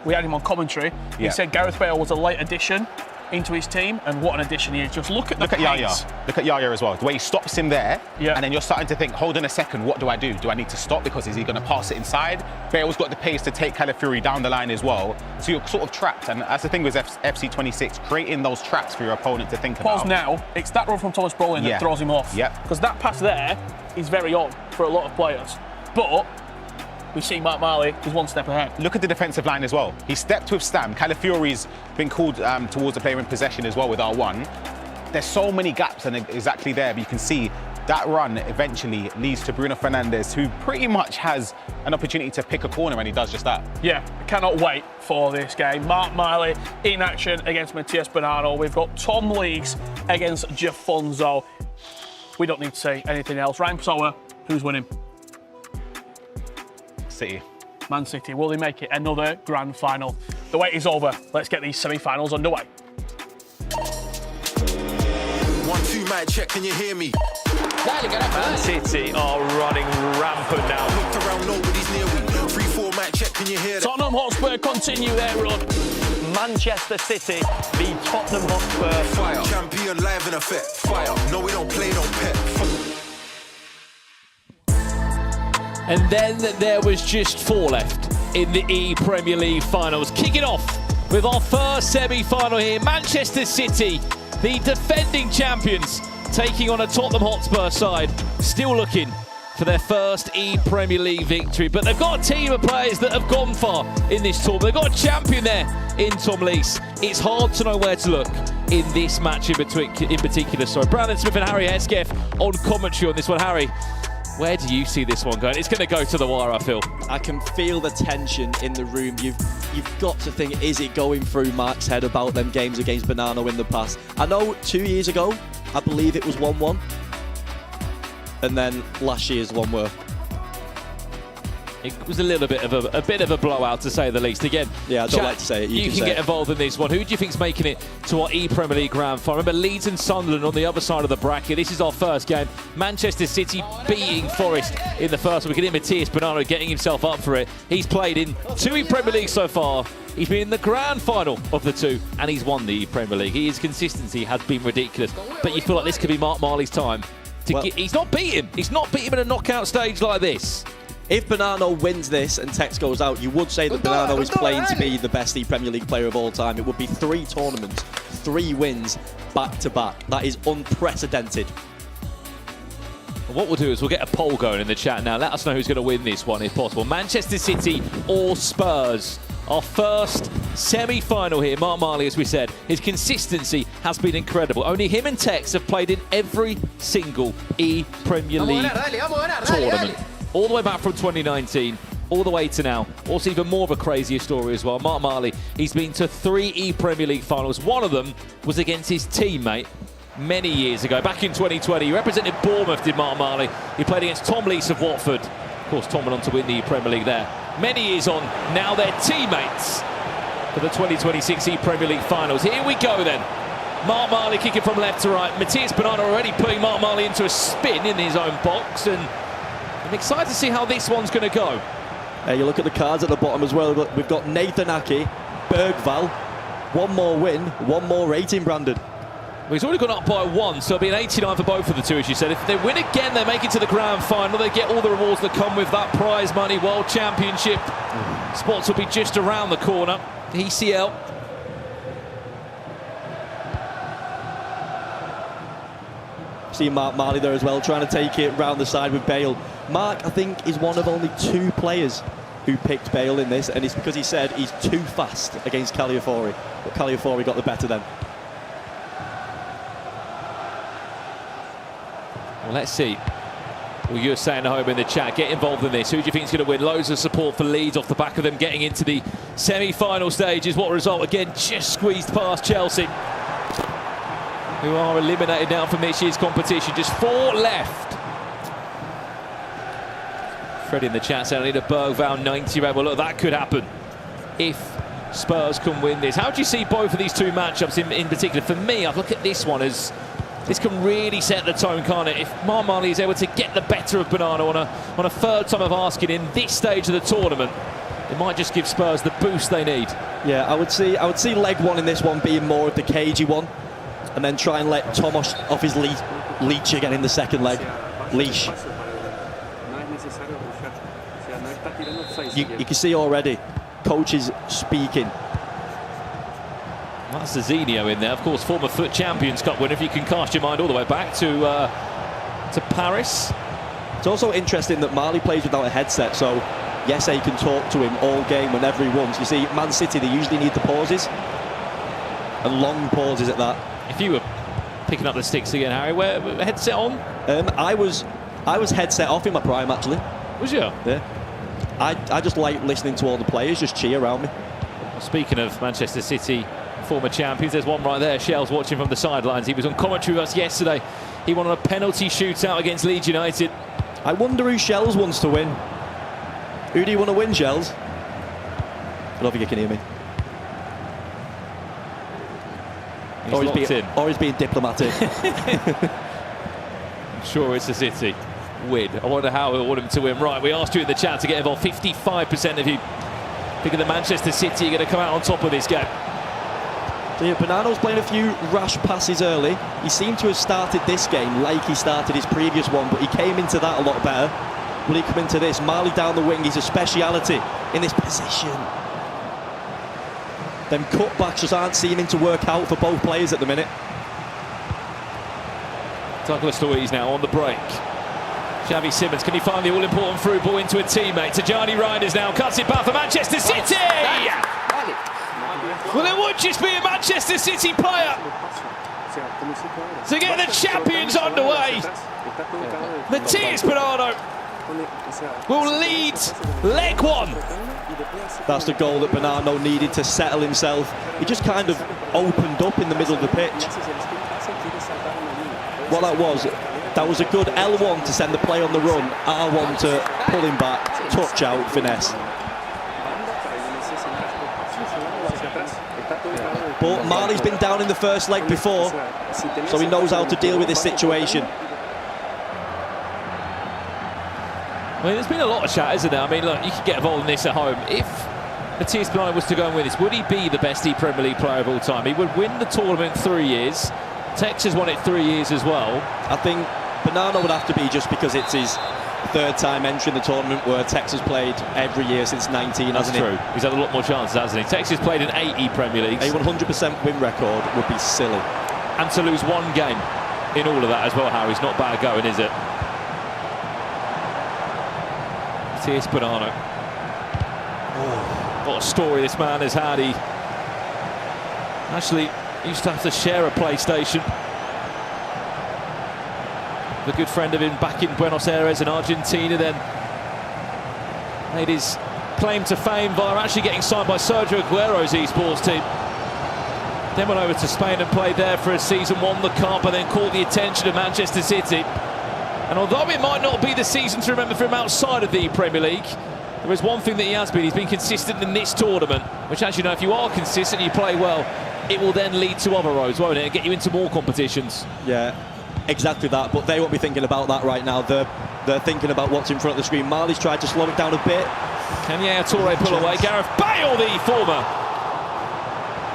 We had him on commentary. He said Gareth Bale was a late addition into his team, and what an addition he is. Just look at the pace. Yaya. Look at Yaya as well. The way he stops him there, and then you're starting to think, hold on a second, what do I do? Do I need to stop because is he going to pass it inside? Bale's got the pace to take Calafiori down the line as well. So you're sort of trapped, and that's the thing with FC 26, creating those traps for your opponent to think about. Pause now. It's that run from Thomas Brolin that throws him off. Yeah. Because that pass there is very odd for a lot of players. But we see Mark Marley is one step ahead. Look at the defensive line as well. He stepped with Stam. Calafiori's been called towards the player in possession as well with R1. There's so many gaps and exactly there, but you can see that run eventually leads to Bruno Fernandes, who pretty much has an opportunity to pick a corner, and he does just that. Yeah, I cannot wait for this game. Mark Marley in action against Matias Bonanno. We've got Tom Lees against Jafonzo. We don't need to say anything else. Ryan Pessoa, who's winning? City. Man City. Will they make it another grand final? The wait is over. Let's get these semi-finals underway. 1-2 mic check, can you hear me? Man City are running rampant now. Looked around, nobody's near me. 3-4 mic check, can you hear that? Tottenham Hotspur continue their run. Manchester City v Tottenham Hotspur. Fire. Champion live in effect. Fire. No, we don't play no pet. And then there was just 4 left in the ePremier League finals. Kicking off with our first semi-final here. Manchester City, the defending champions, taking on a Tottenham Hotspur side, still looking for their first ePremier League victory. But they've got a team of players that have gone far in this tournament. They've got a champion there in Tom Lees. It's hard to know where to look in this match in particular. So Brandon Smith and Harry Hesketh on commentary on this one. Harry, where do you see this one going? It's going to go to the wire, I feel. I can feel the tension in the room. You've got to think, is it going through Mark's head about them games against Bonanno in the past? I know 2 years ago, I believe it was 1-1. And then last year's one were. It was a little bit of a blowout, to say the least. Again, yeah, I don't like to say it. You can get involved in this one. Who do you think's making it to our ePremier League Grand Final? Remember, Leeds and Sunderland on the other side of the bracket. This is our first game. Manchester City beating Forest in the first one. We can hear Matias Bonanno getting himself up for it. He's played in 2 ePremier Leagues so far. He's been in the grand final of the 2, and he's won the Premier League. His consistency has been ridiculous. But you feel like this could be Mark Marley's time. He's not beat him. He's not beat him in a knockout stage like this. If Bonanno wins this and Tex goes out, you would say that Bonanno is playing to be the best Premier League player of all time. It would be 3 tournaments, 3 wins back to back. That is unprecedented. What we'll do is we'll get a poll going in the chat now. Let us know who's going to win this one if possible. Manchester City or Spurs? Our first semi-final here. Mark Marley, as we said, his consistency has been incredible. Only him and Tex have played in every single ePremier League tournament. All the way back from 2019, all the way to now. Also, even more of a crazier story as well. Mark Marley, he's been to 3 ePremier League finals. One of them was against his teammate many years ago. Back in 2020, he represented Bournemouth, did Mark Marley. He played against Tom Lees of Watford. Of course, Tom went on to win the Premier League there. Many years on, now they're teammates for the 2026 ePremier League finals. Here we go then. Mark Marley kicking from left to right. Matias Bonanno already putting Mark Marley into a spin in his own box, and I'm excited to see how this one's going to go. You look at the cards at the bottom as well. We've got Nathan Aki, Bergvall. 1 more win, 1 more rating, Brandon. Well, he's already gone up by 1, so it'll be an 89 for both of the 2, as you said. If they win again, they make it to the grand final. They get all the rewards that come with that prize money. World Championship spots will be just around the corner. ECL. seeing Mark Marley there as well, trying to take it round the side with Bale. Mark, I think, is one of only 2 players who picked Bale in this, and it's because he said he's too fast against Caliafiori. But Caliafiori got the better then. Well, let's see. Well, you're saying at home in the chat, get involved in this. Who do you think is going to win? Loads of support for Leeds off the back of them getting into the semi-final stages. What result? Again, just squeezed past Chelsea, who are eliminated now from this year's competition. Just 4 left. Freddie in the chat saying I need a Bergvall 90 red. Well, look, that could happen if Spurs can win this. How do you see both of these 2 matchups in particular? For me, I look at this one as this can really set the tone, can't it? If Mark Marley is able to get the better of Bonanno on a third time of asking in this stage of the tournament, it might just give Spurs the boost they need. Yeah, I would see leg 1 in this one being more of the cagey one, and then try and let Tomas off his leash again in the second leg. Leash. You can see already, coaches speaking. That's Zinho in there, of course, former FUT Champions Cup winner. If you can cast your mind all the way back to Paris. It's also interesting that Marley plays without a headset, so Yese can talk to him all game whenever he wants. You see, Man City, they usually need the pauses, and long pauses at that. If you were picking up the sticks again, Harry, where headset on? I was headset off in my prime, actually. Was you? Yeah. I just like listening to all the players just cheer around me. Well, speaking of Manchester City former champions, there's one right there. Shell's watching from the sidelines. He was on commentary with us yesterday. He won on a penalty shootout against Leeds United. I wonder who Shells wants to win. Who do you want to win, Shells? I don't think you can hear me. Or he's being diplomatic. I'm sure it's a City win. I wonder how he'll want him to win. Right, we asked you in the chat to get involved. 55% of you thinking that Manchester City are going to come out on top of this game. So yeah, Bonanno's playing a few rash passes early. He seemed to have started this game like he started his previous one, but he came into that a lot better. Will he come into this? Marley down the wing, he's a speciality in this position. Them cutbacks just aren't seeming to work out for both players at the minute. Douglas Luiz now on the break. Xavi Simons, can he find the all-important through ball into a teammate? Tajani Reinders now cuts it back for Manchester City! Well, it would just be a Manchester City player to get the champions underway. Matthias Bonanno will lead leg 1. That's the goal that Bonanno needed to settle himself. He just kind of opened up in the middle of the pitch. What that was a good L1 to send the play on the run, R1 to pull him back, touch out, finesse. But Marley's been down in the first leg before, so he knows how to deal with this situation. I mean, there's been a lot of chat, isn't there? I mean, look, you could get involved in this at home. If Matthias Bonanno was to go and win this, would he be the best ePremier League player of all time? He would win the tournament 3 years. Tex has won it 3 years as well. I think Bonanno would have to be just because it's his third time entering the tournament, where Tex has played every year since 19, hasn't he? That's true. He's had a lot more chances, hasn't he? Tex has played in 8 ePremier Leagues. A 100% win record would be silly. And to lose 1 game in all of that as well, Harry's not bad going, is it? Matthias Bonanno. Oh, what a story this man has had. He actually used to have to share a PlayStation. A good friend of him back in Buenos Aires in Argentina, then made his claim to fame by actually getting signed by Sergio Aguero's esports team. Then went over to Spain and played there for a season, won the cup, and then caught the attention of Manchester City. And although it might not be the season to remember for him outside of the Premier League, there is one thing that he has been. He's been consistent in this tournament, which, as you know, if you are consistent, you play well, it will then lead to other roads, won't it? And get you into more competitions. Yeah, exactly that. But they won't be thinking about that right now. They're thinking about what's in front of the screen. Marley's tried to slow it down a bit. Can Yaya Toure pull away? Gareth Bale, the former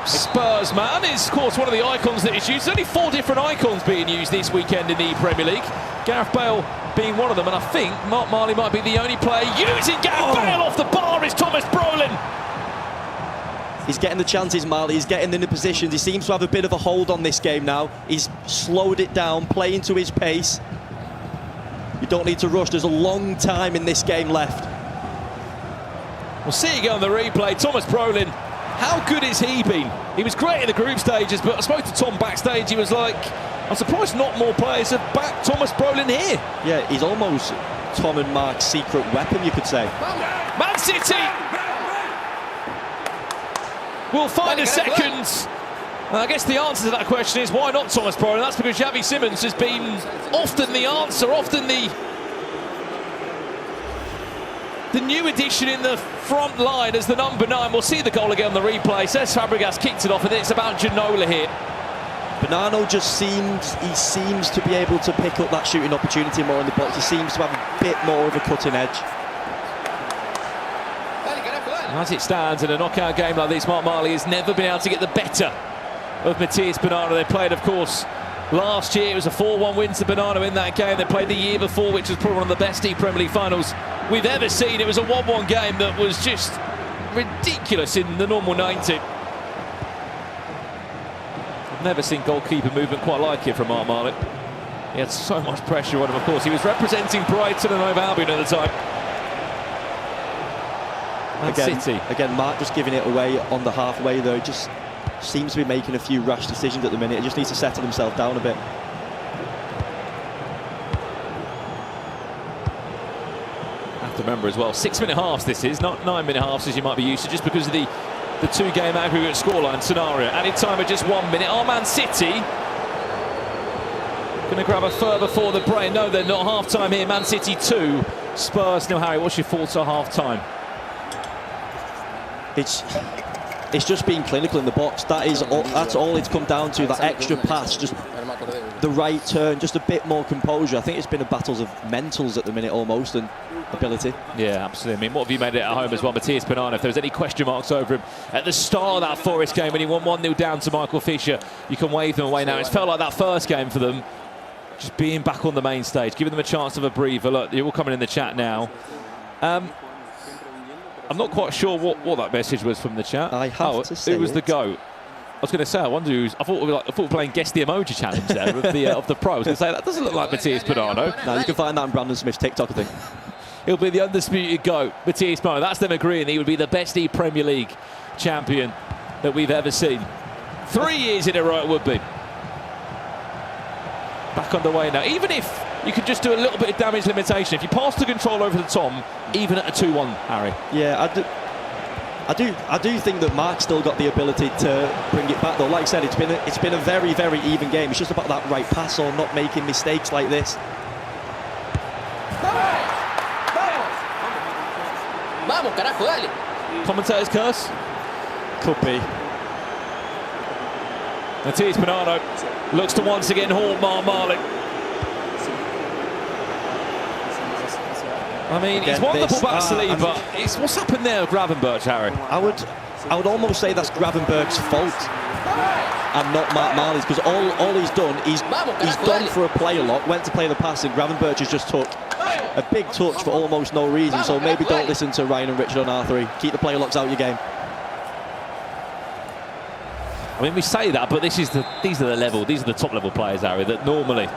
Spurs man, is of course one of the icons that is used. There's only 4 different icons being used this weekend in the Premier League. Gareth Bale being one of them, and I think Mark Marley might be the only player using Gareth Bale off the bar is Thomas Brolin. He's getting the chances, Marley. He's getting in the positions. He seems to have a bit of a hold on this game now. He's slowed it down, playing to his pace. You don't need to rush. There's a long time in this game left. We'll see again on the replay. Thomas Brolin, how good has he been? He was great in the group stages, but I spoke to Tom backstage. He was like, I'm surprised not more players have backed Thomas Brolin here. Yeah, he's almost Tom and Mark's secret weapon, you could say. Man City will find a second. And I guess the answer to that question is, why not Thomas Brolin? That's because Xavi Simons has been often the answer, often the new addition in the front line as the number 9. We'll see the goal again on the replay. Cesc Fabregas kicked it off, and it's about Ginola here. Bonanno just seems to be able to pick up that shooting opportunity more in the box. He seems to have a bit more of a cutting edge. As it stands in a knockout game like this, Mark Marley has never been able to get the better of Matías Bonanno. They played, of course, last year. It was a 4-1 win to Bonanno in that game. They played the year before, which was probably one of the best ePremier League finals we've ever seen. It was a 1-1 game that was just ridiculous in the normal 90. I've never seen goalkeeper movement quite like it from Mark Marley. He had so much pressure on him, of course. He was representing Brighton and Hove Albion at the time. Again, Mark just giving it away on the halfway, though. Just seems to be making a few rash decisions at the minute. He just needs to settle himself down a bit. Have to remember as well, 6-minute halves this is, not 9-minute halves as you might be used to, just because of the two-game aggregate scoreline scenario. Added time of just 1 minute. Are Man City going to grab a further for the break? No, they're not. Half-time here. Man City 2, Spurs 0. Harry, what's your thoughts on half-time? It's just being clinical in the box. That's all it's come down to. That extra pass, just the right turn, just a bit more composure. I think it's been a battle of mentals at the minute almost, and ability. Yeah, absolutely. I mean, what have you made it at home as well? Matías Bonanno, if there was any question marks over him at the start of that Forest game when he won 1-0 down to Michael Fisher, you can wave them away now. It's felt like that first game for them, just being back on the main stage, giving them a chance of a breather. Look, you're all coming in the chat now. I'm not quite sure what that message was from the chat. I have to say it was the GOAT. I was going to say, I wonder who's. I thought we were playing Guess the Emoji challenge there of the pro. I was going to say, that doesn't look like Matías Bonanno. No, you can find that on Brandon Smith's TikTok, I think. He'll be the undisputed GOAT, Matías Bonanno. That's them agreeing he would be the best Premier League champion that we've ever seen. 3 years in a row it would be. Back underway now. Even if you could just do a little bit of damage limitation, if you pass the control over to Tom, even at a 2-1, Harry. Yeah, I do think that Mark's still got the ability to bring it back, though. Like I said, it's been a very, very even game. It's just about that right pass or not making mistakes like this. Commentator's curse? Could be. Matías Bonanno looks to once again haunt Mark Marley. I mean, he's won the ball back to Lee, but what's happened there with Gravenberch, Harry? I would almost say that's Gravenberch's fault and not Mark Marley's, because all he's done, he's gone for a player lock, went to play the pass, and Gravenberch has just took a big touch for almost no reason. So maybe don't listen to Ryan and Richard on R3. Keep the player locks out of your game. I mean, we say that, but these are the top level players, Harry, that normally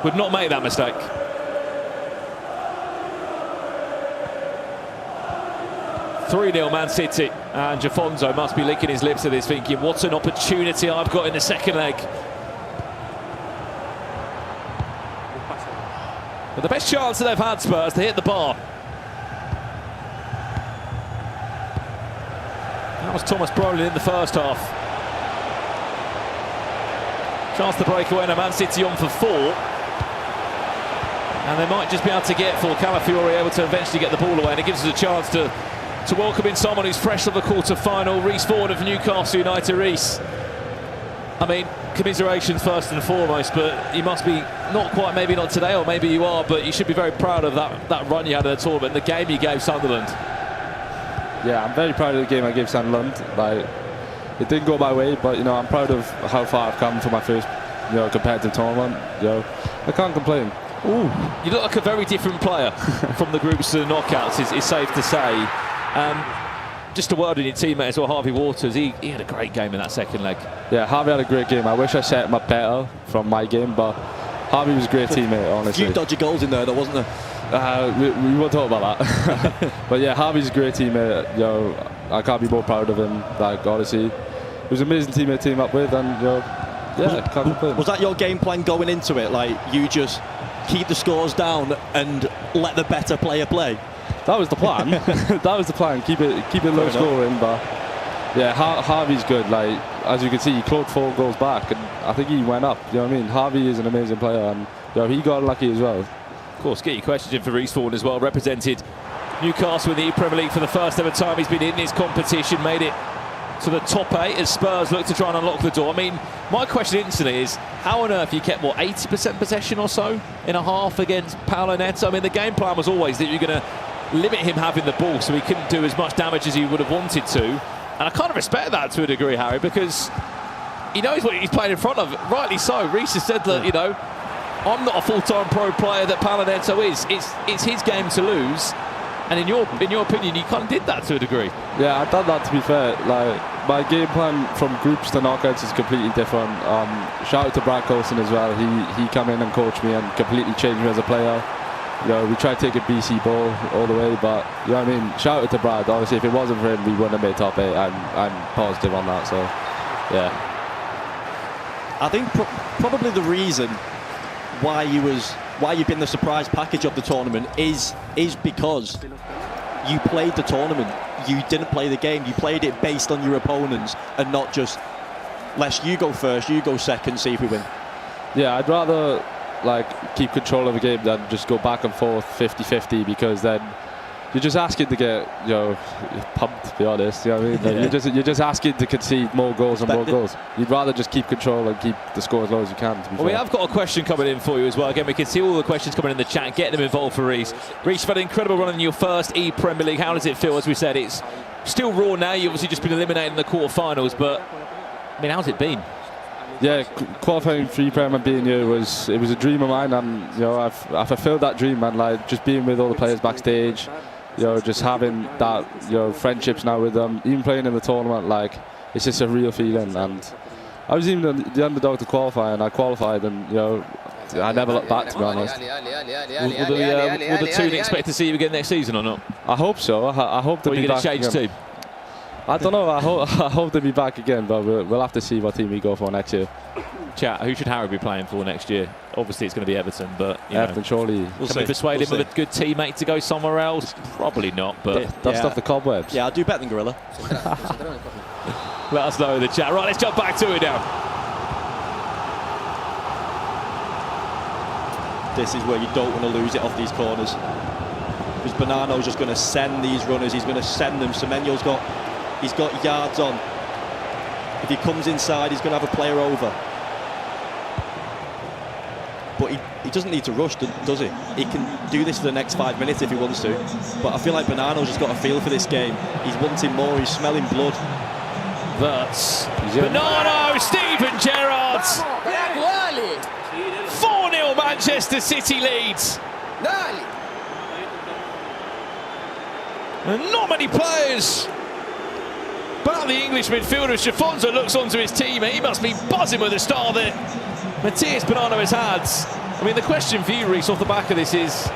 would not make that mistake. 3-0 Man City, and Jafonzo must be licking his lips at this, thinking, what an opportunity I've got in the second leg. But the best chance that they've had, Spurs, to hit the bar. That was Thomas Brolin in the first half. Chance to break away, and Man City on for 4. And they might just be able to get for Calafiori able to eventually get the ball away, and it gives us a chance to welcome in someone who's fresh of the quarter-final, Reece Ford of Newcastle United. Reece, I mean, commiserations first and foremost, but you must be not quite, maybe not today, or maybe you are, but you should be very proud of that run you had in the tournament, the game you gave Sunderland. Yeah, I'm very proud of the game I gave Sunderland. Like, it didn't go my way, but I'm proud of how far I've come for my first, competitive tournament. I can't complain. Ooh, you look like a very different player from the groups to the knockouts, is safe to say. just a word on your teammate as well, Harvey Waters. He had a great game in that second leg. Yeah, Harvey had a great game. I wish I set him up better from my game, but Harvey was a great teammate, honestly. A few dodgy goals in there, though, wasn't there? We won't talk about that. But yeah, Harvey's a great teammate. You know, I can't be more proud of him. Like, honestly, he was an amazing teammate to team up with, and you know, yeah, can't complain. Was that your game plan going into it? Like, you just keep the scores down and let the better player play? That was the plan. That was the plan. Keep it low scoring, but yeah, Harvey's good. Like, as you can see, he clawed 4 goals back, and I think he went up. You know what I mean? Harvey is an amazing player, and you know, he got lucky as well. Of course, get your questions in for Reece Vaughan as well. Represented Newcastle in the ePremier League for the first ever time he's been in this competition. Made it to the top 8 as Spurs look to try and unlock the door. I mean, my question instantly is, how on earth you kept, what, 80% possession or so in a half against Paulo Neto? I mean, the game plan was always that you're going to limit him having the ball so he couldn't do as much damage as he would have wanted to. And I kind of respect that to a degree, Harry, because he knows what he's playing in front of. Rightly so. Reece has said that, you know, I'm not a full-time pro player that Paulo Neto is. It's his game to lose. And in your opinion, you kind of did that to a degree. Yeah, I've done that, to be fair. Like, my game plan from groups to knockouts is completely different. Shout out to Brad Coulson as well. He came in and coached me and completely changed me as a player. You know, we tried to take a BC ball all the way, but you know what I mean. Shout out to Brad. Obviously, if it wasn't for him, we wouldn't have made top 8. I'm positive on that. So, yeah. I think probably the reason why you've been the surprise package of the tournament is because you played the tournament. You didn't play the game. You played it based on your opponents and not just, let's you go first, you go second, see if we win. Yeah, I'd rather like keep control of the game than just go back and forth 50-50, because then you're just asking to get, you know, pumped, to be honest. You know what I mean? Like, Yeah. you're just asking to concede more goals and more goals. You'd rather just keep control and keep the score as low as you can, to be Well, we fair. have got a question coming in for you as well. Again, we can see all the questions coming in the chat. Get them involved for Reece. Reece, you've had an incredible run in your first ePremier League. How does it feel? As we said, it's still raw now. You've obviously just been eliminated in the quarterfinals, but I mean, how's it been? Yeah, qualifying for ePremier and being here it was a dream of mine, and you know, I've fulfilled that dream, man. Like, just being with all the players backstage, you know, just having that, you know, friendships now with them, even playing in the tournament, like, it's just a real feeling. And I was even the underdog to qualify, and I qualified, and you know, I never looked back, to be honest. Will the Toon expect to see you again next season or not? I hope so. I hope to be back. Are you going to change team? I don't know. I hope to be back again, but we'll have to see what team we go for next year. Chat, who should Harry be playing for next year? Obviously, it's going to be Everton, but Everton, surely. Can we persuade him of a good teammate to go somewhere else? Probably not, but dust off the cobwebs. Yeah, I'll do better than Gorilla. Let us know in the chat. Right, let's jump back to it now. This is where you don't want to lose it off these corners, because Bonanno's just going to send these runners. He's going to send them. Semenyo's got yards on. If he comes inside, he's going to have a player over. But he doesn't need to rush, does he? He can do this for the next 5 minutes if he wants to. But I feel like Bonanno's just got a feel for this game. He's wanting more. He's smelling blood. That's Bonanno, Steven Gerrard. 4-0 Manchester City leads. And not many players. But the English midfielder, Schafonza, looks onto his team. He must be buzzing with the start that Matthias Bonanno has had. I mean, the question for you, Reece, off the back of this is,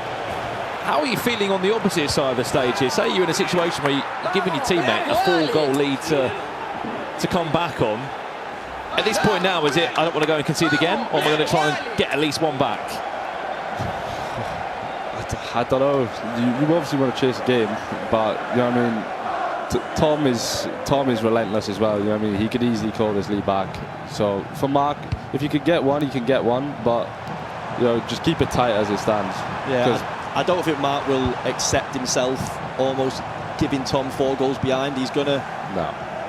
how are you feeling on the opposite side of the stage here? Say you're in a situation where you're giving your teammate a 4-goal lead to come back on. At this point now, is it, I don't want to go and concede again, or am I going to try and get at least one back? I don't know. You obviously want to chase a game, but you know what I mean. Tom is relentless as well. You know what I mean. He could easily call this lead back. So for Mark, if you could get one, you can get one, but you know, just keep it tight as it stands. Yeah, I don't think Mark will accept himself almost giving Tom 4 goals behind. He's gonna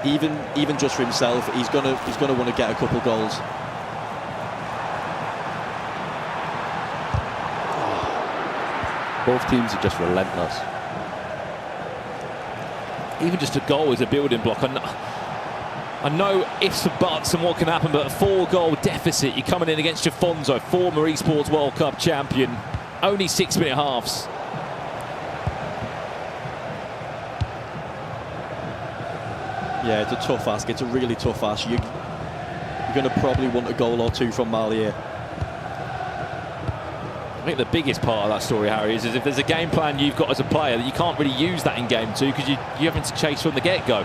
even just for himself, he's gonna want to get a couple goals. Both teams are just relentless. Even just a goal is a building block. I know ifs and buts and what can happen, but a 4-goal deficit, you're coming in against Schafonza, former eSports World Cup champion, only 6-minute halves. Yeah, it's a tough ask. It's a really tough ask. You're going to probably want a goal or two from Mali here. I think the biggest part of that story, Harry, is if there's a game plan you've got as a player that you can't really use that in game 2 because you're having to chase from the get-go.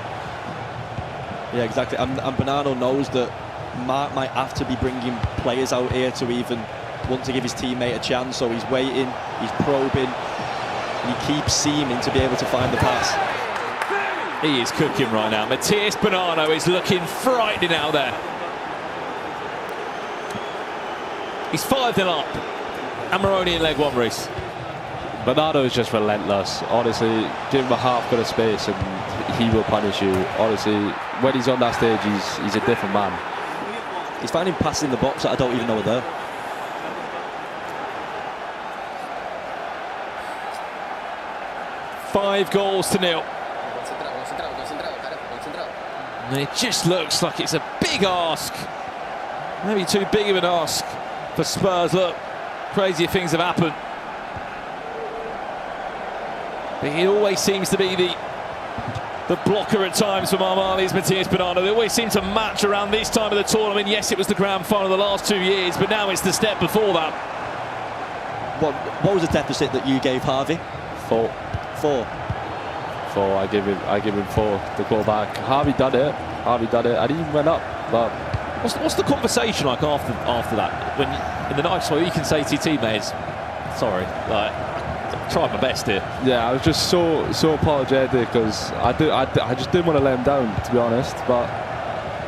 Yeah, exactly. And Bonanno knows that Mark might have to be bringing players out here to even want to give his teammate a chance. So he's waiting, he's probing, and he keeps seeming to be able to find the pass. He is cooking right now. Matthias Bonanno is looking frightening out there. He's 5-0 up. And Moroni in leg 1, Reece. Bernardo is just relentless. Honestly, give him a half bit of space and he will punish you. Honestly, when he's on that stage, he's a different man. He's finding passes in the box that I don't even know are there. Five goals to nil. And it just looks like it's a big ask. Maybe too big of an ask for Spurs. Look, crazier things have happened. But it always seems to be the blocker at times for Marmali's Matthias Bonanno. They always seem to match around this time of the tournament. Yes, it was the grand final the last 2 years, but now it's the step before that. What was the deficit that you gave Harvey? 4. 4. 4. I give him 4 to go back. Harvey done it. And he went up. But what's the conversation like after that? When in the night show you can say to your teammates, "Sorry, like I tried my best here." Yeah, I was just so apologetic because I just didn't want to let him down, to be honest. But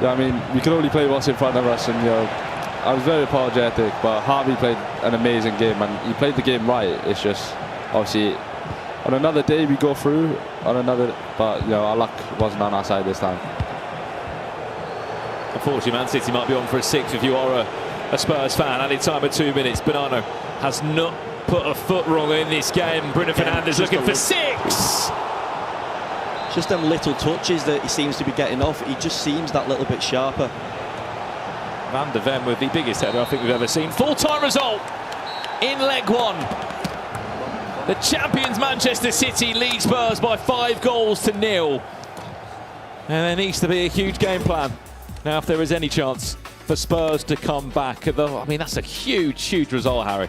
yeah, I mean, we can only play what's in front of us, and I was very apologetic. But Harvey played an amazing game, and he played the game right. It's just obviously on another day we go through but our luck wasn't on our side this time. Unfortunately, Man City might be on for a 6th if you are a Spurs fan. Added time of 2 minutes. Bonanno has not put a foot wrong in this game. Bruno Fernandes looking for 6. Just them little touches that he seems to be getting off. He just seems that little bit sharper. Van de Ven with the biggest header I think we've ever seen. Full-time result in leg 1. The champions Manchester City lead Spurs by 5 goals to nil. And there needs to be a huge game plan now if there is any chance for Spurs to come back. I mean, that's a huge result, Harry.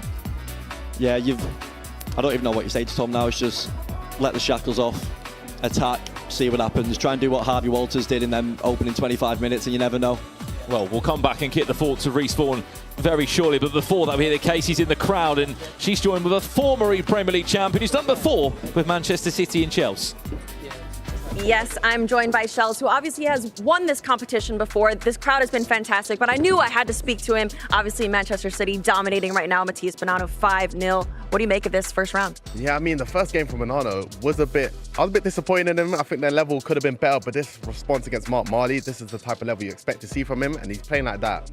Yeah, I don't even know what you say to Tom now. It's just let the shackles off, attack, see what happens. Try and do what Harvey Walters did in them opening 25 minutes, and you never know. Well, we'll come back and kick the thoughts of Reece Vaughan very shortly, but before that we hear that Casey's in the crowd and she's joined with a former Premier League champion who's done before with Manchester City and Chelsea. Yes, I'm joined by Shells, who obviously has won this competition before. This crowd has been fantastic, but I knew I had to speak to him. Obviously, Manchester City dominating right now. Matthias Bonanno 5-0. What do you make of this first round? Yeah, I mean, the first game from Bonanno was I was a bit disappointed in him. I think their level could have been better, but this response against Mark Marley, this is the type of level you expect to see from him, and he's playing like that.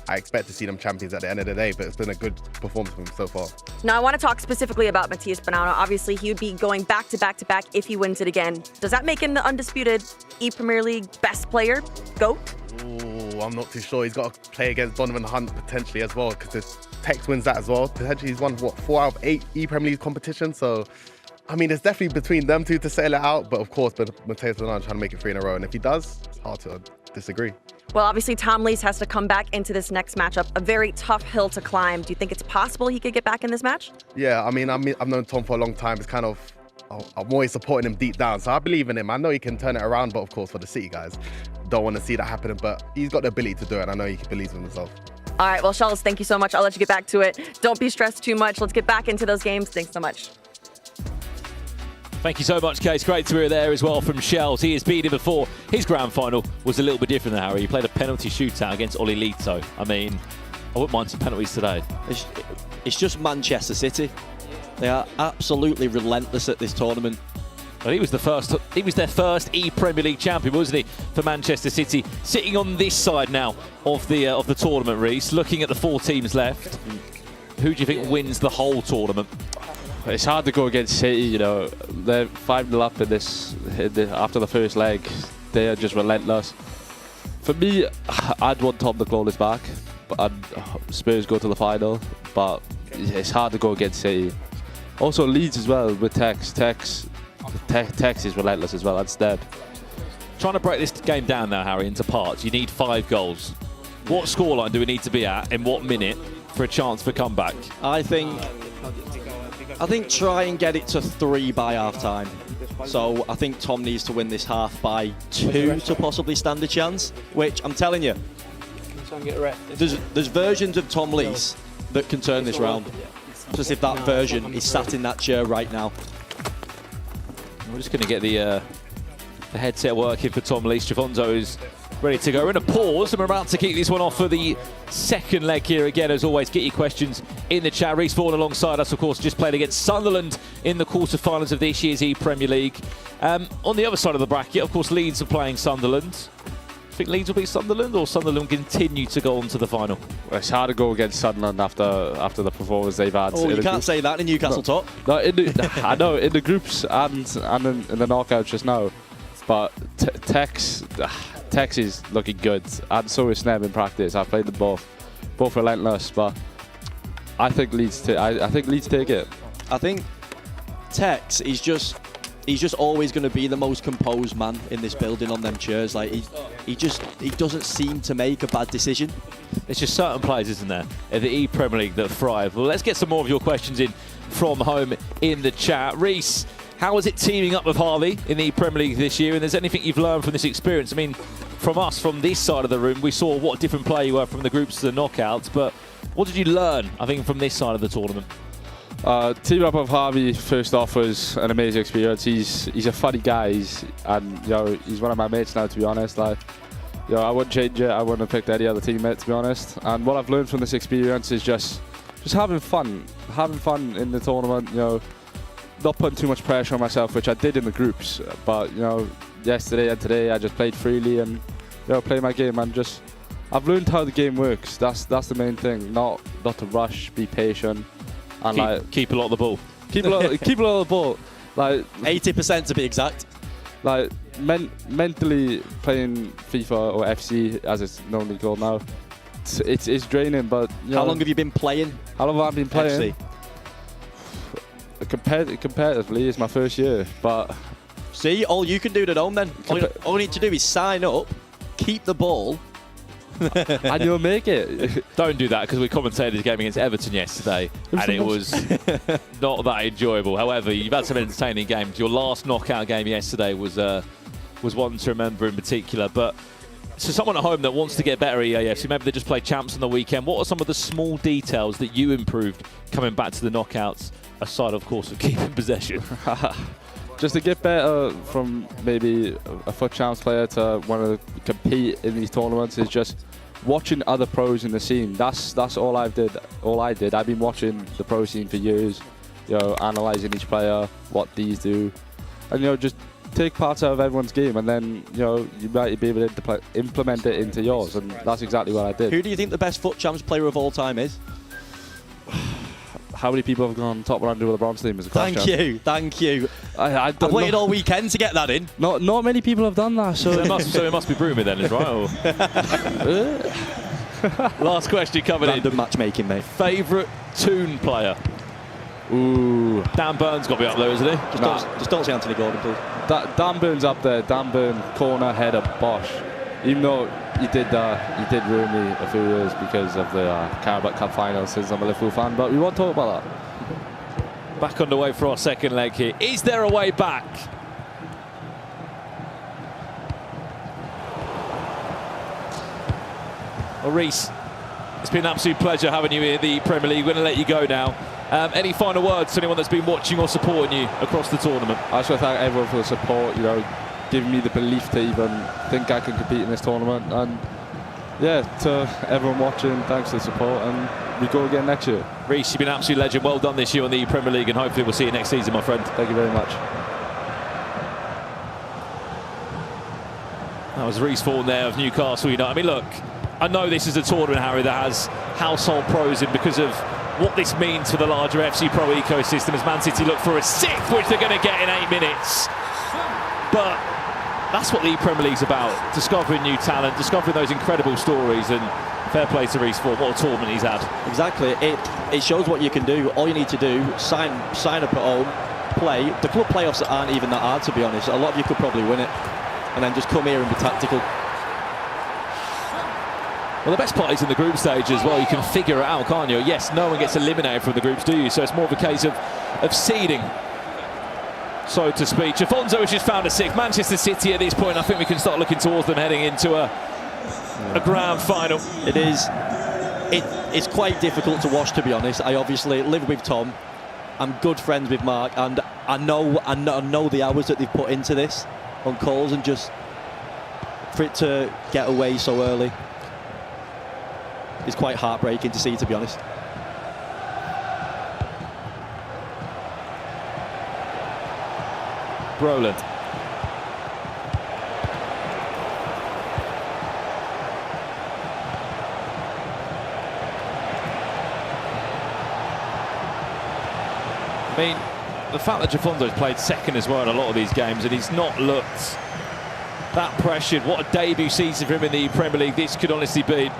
I expect to see them champions at the end of the day, but it's been a good performance from him so far. Now, I want to talk specifically about Matthias Bonanno. Obviously, he would be going back to back to back if he wins it again. Does that make him the undisputed ePremier League best player, GOAT? Ooh, I'm not too sure. He's got to play against Donovan Hunt potentially as well, because Tex wins that as well. Potentially, he's won, 4 out of 8 ePremier League competitions. So, I mean, it's definitely between them two to settle it out. But of course, Matthias Bonanno trying to make it 3 in a row. And if he does, it's hard to disagree. Well, obviously, Tom Lees has to come back into this next matchup. A very tough hill to climb. Do you think it's possible he could get back in this match? Yeah, I mean, I've known Tom for a long time. It's kind of, I'm always supporting him deep down. So I believe in him. I know he can turn it around, but of course, for the City guys, don't want to see that happening. But he's got the ability to do it. And I know he believes in himself. All right, well, Shells, thank you so much. I'll let you get back to it. Don't be stressed too much. Let's get back into those games. Thanks so much. Thank you so much, Case. Great to hear there as well from Shells. He has beaten before. His grand final was a little bit different than Harry. He played a penalty shootout against Oli Lito. I mean, I wouldn't mind some penalties today. It's just Manchester City. They are absolutely relentless at this tournament. Well, he was their first ePremier League champion, wasn't he, for Manchester City? Sitting on this side now of the tournament, Reece, looking at the 4 teams left. Who do you think wins the whole tournament? It's hard to go against City, They're 5-0 up in this after the first leg. They are just relentless. For me, I'd want Tom to claw this back, but Spurs go to the final. But it's hard to go against City. Also Leeds as well with Tex. Tex is relentless as well, and Stead. Trying to break this game down now, Harry, into parts. You need 5 goals. What scoreline do we need to be at in what minute for a chance for comeback? I think try and get it to 3 by half-time. So I think Tom needs to win this half by 2 to possibly stand a chance, which I'm telling you, there's versions of Tom Lees that can turn this round. Just if that version is sat in that chair right now. We're just going to get the headset working for Tom Lees. Strafonzo is ready to go. We're in a pause and we're about to kick this one off for the second leg here. Again, as always, get your questions in the chat. Reece Vaughan alongside us, of course, just played against Sunderland in the quarterfinals of this year's ePremier League. On the other side of the bracket, of course, Leeds are playing Sunderland. I think Leeds will beat Sunderland, or Sunderland continue to go on to the final? Well, it's hard to go against Sunderland after the performance they've had. Oh, you can't say that in Newcastle top. No, I know, in the groups and in the knockouts just now. But Tex is looking good, and so is Sneb in practice. I've played them both relentless, but I think Leeds take it. I think Tex is just always going to be the most composed man in this building on them chairs. Like he doesn't seem to make a bad decision. It's just certain players, isn't there, at the ePremier League that thrive. Well, let's get some more of your questions in from home in the chat. Reece, how is it teaming up with Harvey in the Premier League this year? And is there anything you've learned from this experience? I mean, from us, from this side of the room, we saw what a different player you were from the groups to the knockouts. But what did you learn, I think, from this side of the tournament? Teaming up with Harvey, first off, was an amazing experience. He's a funny guy, and he's one of my mates now, to be honest. Like, I wouldn't change it. I wouldn't have picked any other teammate, to be honest. And what I've learned from this experience is just having fun in the tournament. Not putting too much pressure on myself, which I did in the groups. But yesterday and today, I just played freely and play my game, and I've learned how the game works. That's the main thing. Not to rush, be patient. And keep a lot of the ball. Keep a lot of the ball. Like 80% to be exact. Like mentally playing FIFA or FC, as it's normally called now, it's draining. But how long have you been playing? How long have I been playing? FC? Competitively, it's my first year. But see, all you can do at home then. All you need to do is sign up, keep the ball. And you'll make it. Don't do that, because we commentated the game against Everton yesterday and it was not that enjoyable. However, you've had some entertaining games. Your last knockout game yesterday was one to remember in particular. But so someone at home that wants to get better at EAFC, maybe they just played champs on the weekend. What are some of the small details that you improved coming back to the knockouts, aside, of course, of keeping possession? Just to get better from maybe a FUT Champs player to want to compete in these tournaments is just watching other pros in the scene. That's all I did. I've been watching the pro scene for years, analysing each player, what these do, and just take parts out of everyone's game, and then you might be able to implement it into yours, and that's exactly what I did. Who do you think the best FUT Champs player of all time is? How many people have gone top 100 with a bronze team is a question. Thank you. I've waited all weekend to get that in. Not many people have done that. So it must be Broomy then, is right? Last question coming in. Random matchmaking, mate. Favourite Toon player? Ooh. Dan Burn's got to be up there, isn't he? Just don't say Anthony Gordon, please. Dan Burn's up there. Dan Burn, corner, header, bosh. Even though he did ruin me a few years because of the Carabao Cup final, since I'm a Liverpool fan, but we won't talk about that. Back underway for our second leg here. Is there a way back? Well, Reece, it's been an absolute pleasure having you in the Premier League. We're going to let you go now. Any final words to anyone that's been watching or supporting you across the tournament? I just want to thank everyone for the support, giving me the belief to even think I can compete in this tournament. And yeah, to everyone watching, thanks for the support, and we go again next year. Reece, you've been an absolute legend. Well done this year on the Premier League, and hopefully we'll see you next season, my friend. Thank you very much. That was Reece Vaughan there of Newcastle United. I mean, look, I know this is a tournament, Harry, that has household pros in because of what this means for the larger FC Pro ecosystem, as Man City look for a sixth, which they're going to get in 8 minutes. But that's what the Premier League's about, discovering new talent, discovering those incredible stories, and fair play to Reece Vaughan. What a tournament he's had. Exactly. It shows what you can do. All you need to do, sign up at home, play. The club playoffs aren't even that hard, to be honest. A lot of you could probably win it. and then just come here and be tactical. Well, the best part is in the group stage as well. You can figure it out, can't you? Yes, no one gets eliminated from the groups, do you? So it's more of a case of seeding, so to speak. Afonso has just found a sixth. Manchester City at this point, I think we can start looking towards them heading into a grand final. It is. It's quite difficult to watch, to be honest. I obviously live with Tom. I'm good friends with Mark, and I know the hours that they've put into this on calls, and just for it to get away so early, it's quite heartbreaking to see, to be honest. Brolin. I mean, the fact that Afonso's played second as well in a lot of these games, and he's not looked that pressured. What a debut season for him in the Premier League this could honestly be.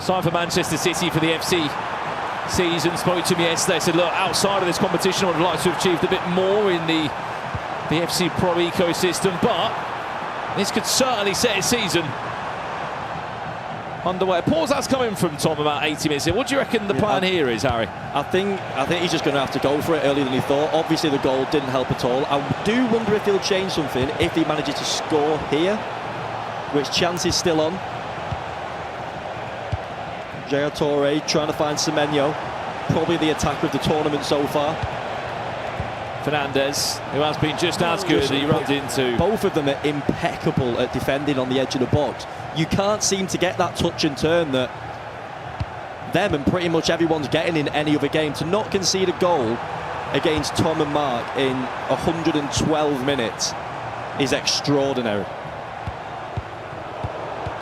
Signed for Manchester City for the FC season. Spoke to me yesterday, said, look, outside of this competition, I would like to have achieved a bit more in the FC Pro ecosystem, but this could certainly set his season underway. Pause that's coming from Tom about 80 minutes in. What do you reckon the plan here is, Harry? I think he's just going to have to go for it earlier than he thought. Obviously, the goal didn't help at all. I do wonder if he'll change something if he manages to score here, which chance is still on. Jaya Toure trying to find Semenyo. Probably the attack of the tournament so far. Fernandez, who has been just as good as he runs into. Both of them are impeccable at defending on the edge of the box. You can't seem to get that touch and turn that them and pretty much everyone's getting in any other game. To not concede a goal against Tom and Mark in 112 minutes is extraordinary.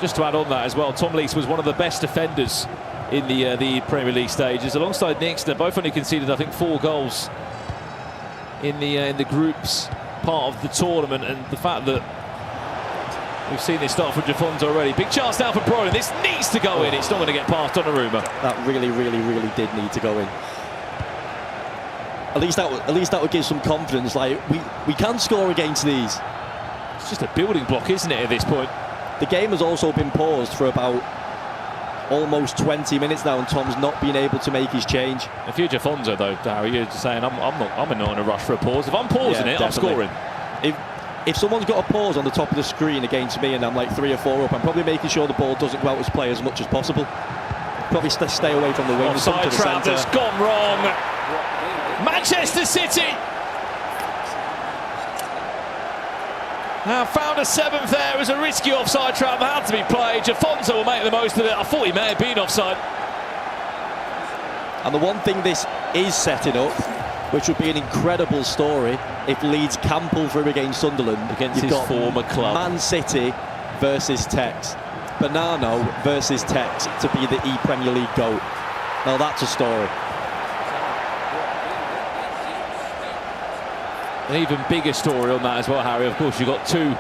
Just to add on that as well, Tom Lees was one of the best defenders in the Premier League stages, alongside Nixon. Both only conceded, I think, 4 goals in the groups part of the tournament, and the fact that we've seen this start from Afonso already. Big chance now for Brolin. This needs to go in. It's not going to get past Donnarumma. That really did need to go in. At least that would give some confidence. Like we can score against these. It's just a building block, isn't it, at this point? The game has also been paused for about almost 20 minutes now, and Tom's not been able to make his change. If you're Afonso, though, Darry, you're just saying, I'm not in a rush for a pause. If I'm pausing it, definitely. I'm scoring. If someone's got a pause on the top of the screen against me and I'm like 3 or 4 up, I'm probably making sure the ball doesn't go out to play as much as possible. Probably stay away from the wings. Offside trap that's gone wrong. Manchester City found a 7th there. It was a risky offside trap, had to be played. Afonso will make the most of it. I thought he may have been offside. And the one thing this is setting up, which would be an incredible story if Leeds can pull through against Sunderland. Against his former club. Man City versus Tex. Bonano versus Tex to be the ePremier League GOAT. Now that's a story. An even bigger story on that as well, Harry. Of course, you've got 2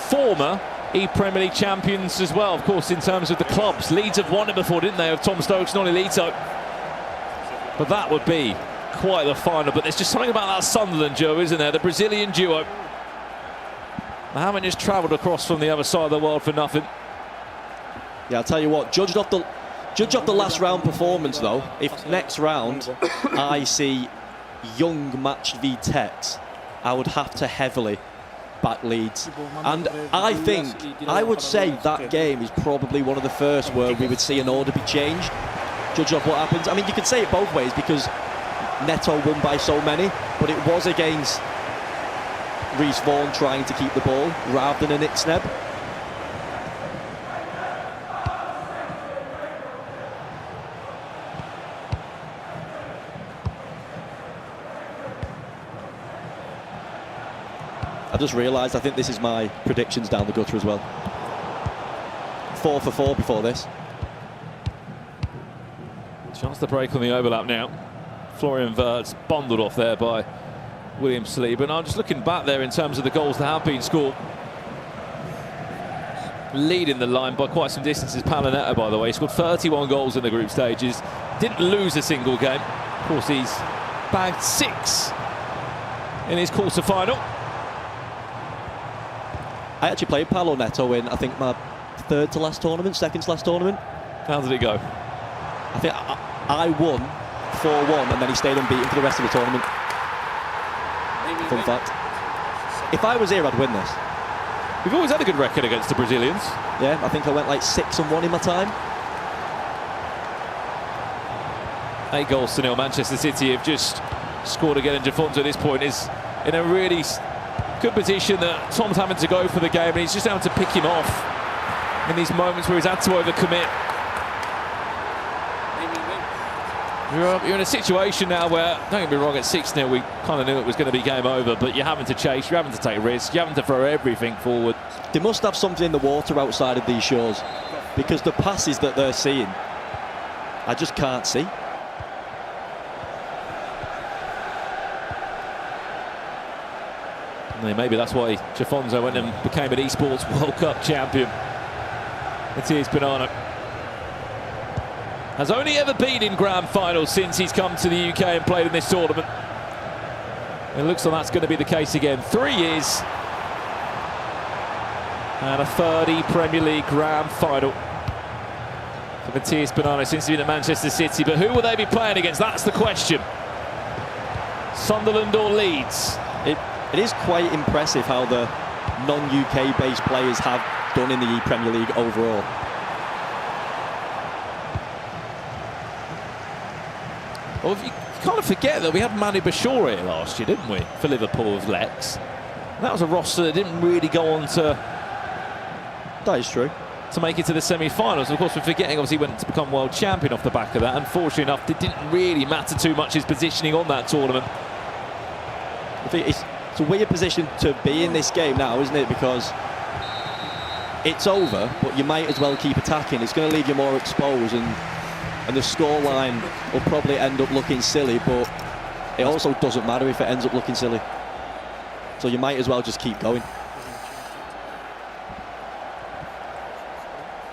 former ePremier League champions as well, of course, in terms of the clubs. Leeds have won it before, didn't they, of Tom Stokes and Olilito. But that would be quite the final. But there's just something about that Sunderland duo, isn't there? The Brazilian duo. They haven't just travelled across from the other side of the world for nothing. Yeah, I'll tell you what, judged off the last round performance, though, if next round I see Young matched v Tex, I would have to heavily back Leeds. And I would say that game is probably one of the first where we would see an order be changed. Judge off what happens. I mean, you could say it both ways because Neto won by so many, but it was against Reece Vaughan trying to keep the ball rather than a Nick Sneb. I just realised I think this is my predictions down the gutter as well. 4 for 4 before this. Chance to break on the overlap now. Florian Wirtz bundled off there by William Saliba. And I'm just looking back there in terms of the goals that have been scored. Leading the line by quite some distance is Palinetta, by the way. He scored 31 goals in the group stages. Didn't lose a single game. Of course, he's bagged 6 in his quarter-final. I actually played Paolo Neto in, I think, my second to last tournament. How did it go? I think I won 4-1, and then he stayed unbeaten for the rest of the tournament. Fun fact. If I was here, I'd win this. We've always had a good record against the Brazilians. Yeah, I think I went like 6-1 in my time. 8-0. Manchester City have just scored again, and Jafonso at this point is in a really good position that Tom's having to go for the game, and he's just having to pick him off in these moments where he's had to overcommit. You're in a situation now where, don't get me wrong, at 6-0 we kind of knew it was going to be game over, but you're having to chase, you're having to take risks, you're having to throw everything forward. They must have something in the water outside of these shows, because the passes that they're seeing, I just can't see. Maybe that's why Jafonso went and became an eSports World Cup champion. Matías Penalties has only ever been in grand finals since he's come to the UK and played in this tournament. It looks like that's going to be the case again. 3 years and a third ePremier League grand final for Matías Penalties since he's been at Manchester City. But who will they be playing against? That's the question. Sunderland or Leeds? It is quite impressive how the non-UK based players have done in the ePremier League overall. Well, you kind of forget that we had Manu Bashir here last year, didn't we, for Liverpool with Lex? That was a roster that didn't really go on to... That is true. To make it to the semi-finals. Of course, we're forgetting, obviously, he went to become world champion off the back of that. Unfortunately enough, it didn't really matter too much his positioning on that tournament. I think it's a weird position to be in this game now, isn't it? Because it's over, but you might as well keep attacking. It's going to leave you more exposed, and the scoreline will probably end up looking silly, but it also doesn't matter if it ends up looking silly. So you might as well just keep going.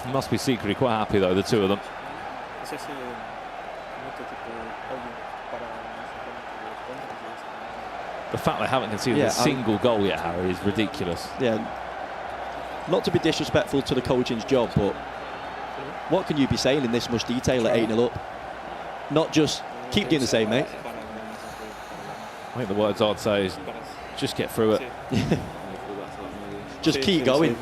He must be secretly quite happy, though, the two of them. The fact they haven't conceded a single goal yet, Harry, is ridiculous. Yeah. Not to be disrespectful to the coaching's job, but what can you be saying in this much detail at 8-0 up? Not just keep doing the same, mate. I think the words I'd say is just get through it. Just keep going.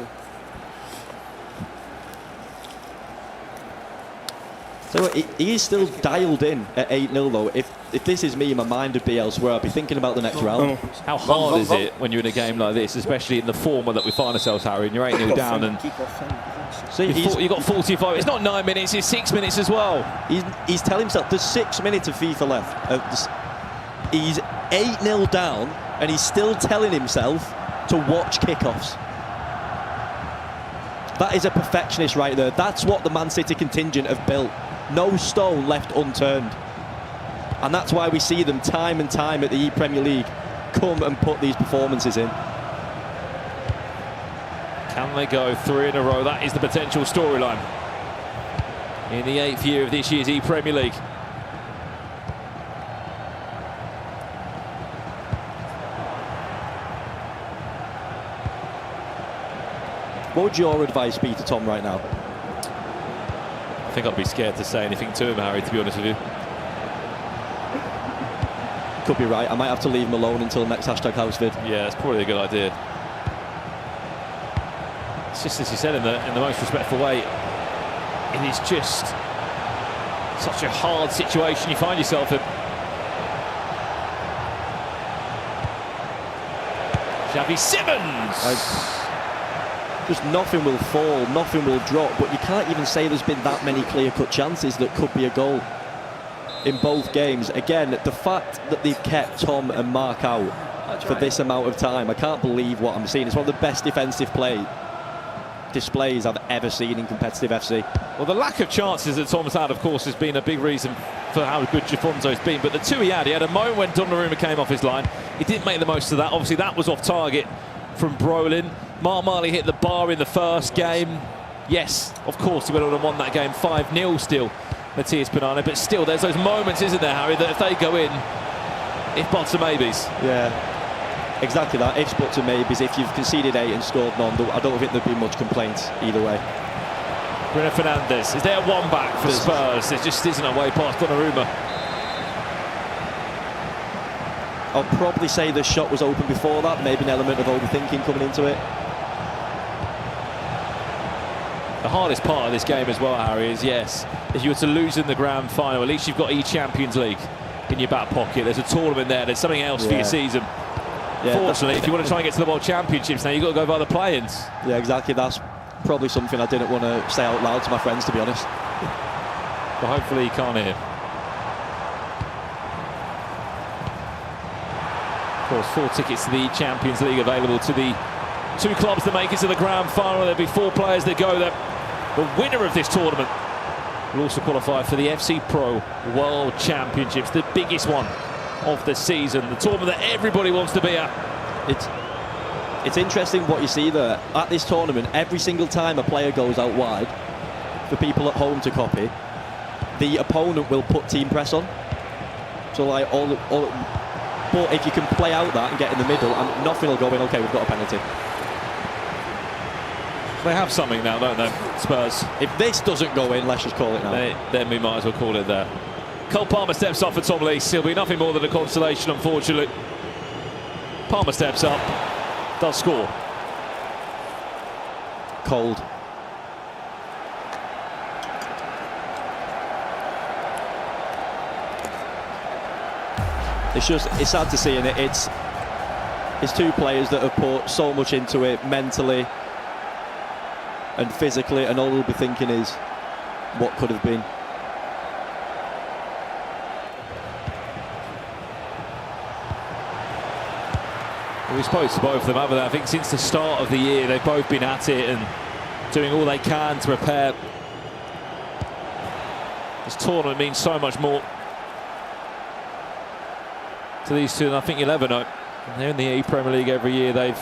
So he is still dialed in at 8-0 though. If this is me, my mind would be elsewhere. I'd be thinking about the next round. How hard is it when you're in a game like this, especially in the form that we find ourselves, Harry, and you're 8-0 down, and you've got 45. It's not 9 minutes, it's 6 minutes as well. He's telling himself there's 6 minutes of FIFA left. He's 8-0 down, and he's still telling himself to watch kickoffs. That is a perfectionist right there. That's what the Man City contingent have built. No stone left unturned. And that's why we see them time and time at the ePremier League come and put these performances in. Can they go 3 in a row? That is the potential storyline in the 8th year of this year's ePremier League. What would your advice be to Tom right now? I think I'd be scared to say anything to him, Harry, to be honest with you. Could be right. I might have to leave him alone until next #housevid. Yeah, that's probably a good idea. It's just as you said in the most respectful way. It is just such a hard situation you find yourself in. Xavi Simons. Just nothing will fall, nothing will drop, but you can't even say there's been that many clear-cut chances that could be a goal in both games. Again, the fact that they've kept Tom and Mark out for this amount of time, I can't believe what I'm seeing. It's one of the best defensive displays I've ever seen in competitive FC. Well, the lack of chances that Tom's had, of course, has been a big reason for how good Jafonso's been. But the two he had a moment when Donnarumma came off his line. He didn't make the most of that. Obviously, that was off target from Brolin. Mark Marley hit the bar in the first game. Yes, of course, he went on and won that game 5-0 still, Matías Penalties. But still, there's those moments, isn't there, Harry, that if they go in, if buts are maybes. Yeah. Exactly that. Ifs, buts and maybes. If you've conceded 8 and scored none, I don't think there'd be much complaints either way. Bruno Fernandes. Is there one back for Spurs? There just isn't a way past Donnarumma. I'll probably say the shot was open before that. Maybe an element of overthinking coming into it. The hardest part of this game as well, Harry, is yes, if you were to lose in the grand final, at least you've got E-Champions League in your back pocket. There's a tournament there. There's something else for your season. Yeah, fortunately, if you want to try and get to the World Championships now, you've got to go by the play-ins. Yeah, exactly. That's probably something I didn't want to say out loud to my friends, to be honest. But hopefully he can't hear. Of course, 4 tickets to the Champions League available to the 2 clubs that make it to the grand final. There'll be 4 players that go there. The winner of this tournament will also qualify for the FC Pro World Championships, the biggest one of the season, the tournament that everybody wants to be at. It's interesting what you see there. At this tournament, every single time a player goes out wide, for people at home to copy, the opponent will put team press on. So like but if you can play out that and get in the middle, and nothing will go in, okay, we've got a penalty. They have something now, don't they, Spurs? If this doesn't go in, let's just call it now. Then we might as well call it there. Cole Palmer steps off for Tom Lees. He'll be nothing more than a consolation, unfortunately. Palmer steps up, does score. Cold. It's sad to see, and it's 2 players that have put so much into it mentally and physically, and all they'll be thinking is what could have been. Well, we spoke to both of them, haven't they? I think since the start of the year they've both been at it and doing all they can to prepare. This tournament means so much more to these two, and I think you'll ever know. They're in the ePremier League every year. They've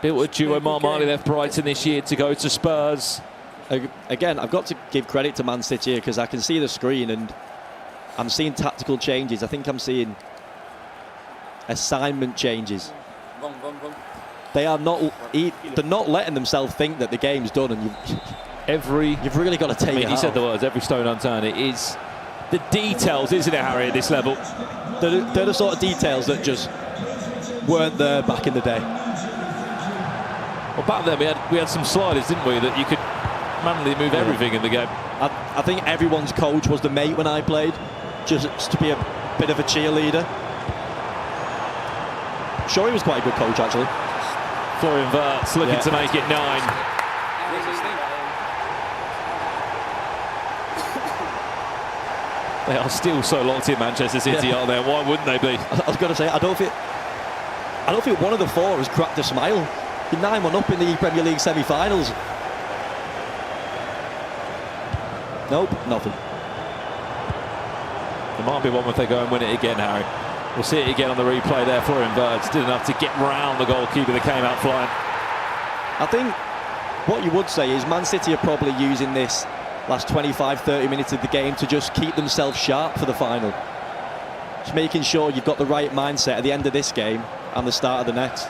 built a duo. Mark Marley left Brighton this year to go to Spurs. Again, I've got to give credit to Man City here, because I can see the screen and I'm seeing tactical changes. I think I'm seeing assignment changes. They are not. They're not letting themselves think that the game's done, and you've really got to take it out. You said the words, every stone unturned. It is the details, isn't it, Harry, at this level? They're the sort of details that just weren't there back in the day. Well, back then we had some sliders, didn't we, that you could manually move everything in the game. I think everyone's coach was the mate when I played, just to be a bit of a cheerleader. Sure, he was quite a good coach, actually. Florian Wirtz looking to make it 9. They are still so locked in, Manchester City, aren't they? Why wouldn't they be? I was going to say, I don't think one of the 4 has cracked a smile. You're 9-1 up in the ePremier League semi-finals. Nope, nothing. There might be one if they go and win it again, Harry. We'll see it again on the replay there. Florian Wirtz did enough to get round the goalkeeper that came out flying. I think what you would say is Man City are probably using this last 25-30 minutes of the game to just keep themselves sharp for the final. Just making sure you've got the right mindset at the end of this game and the start of the next.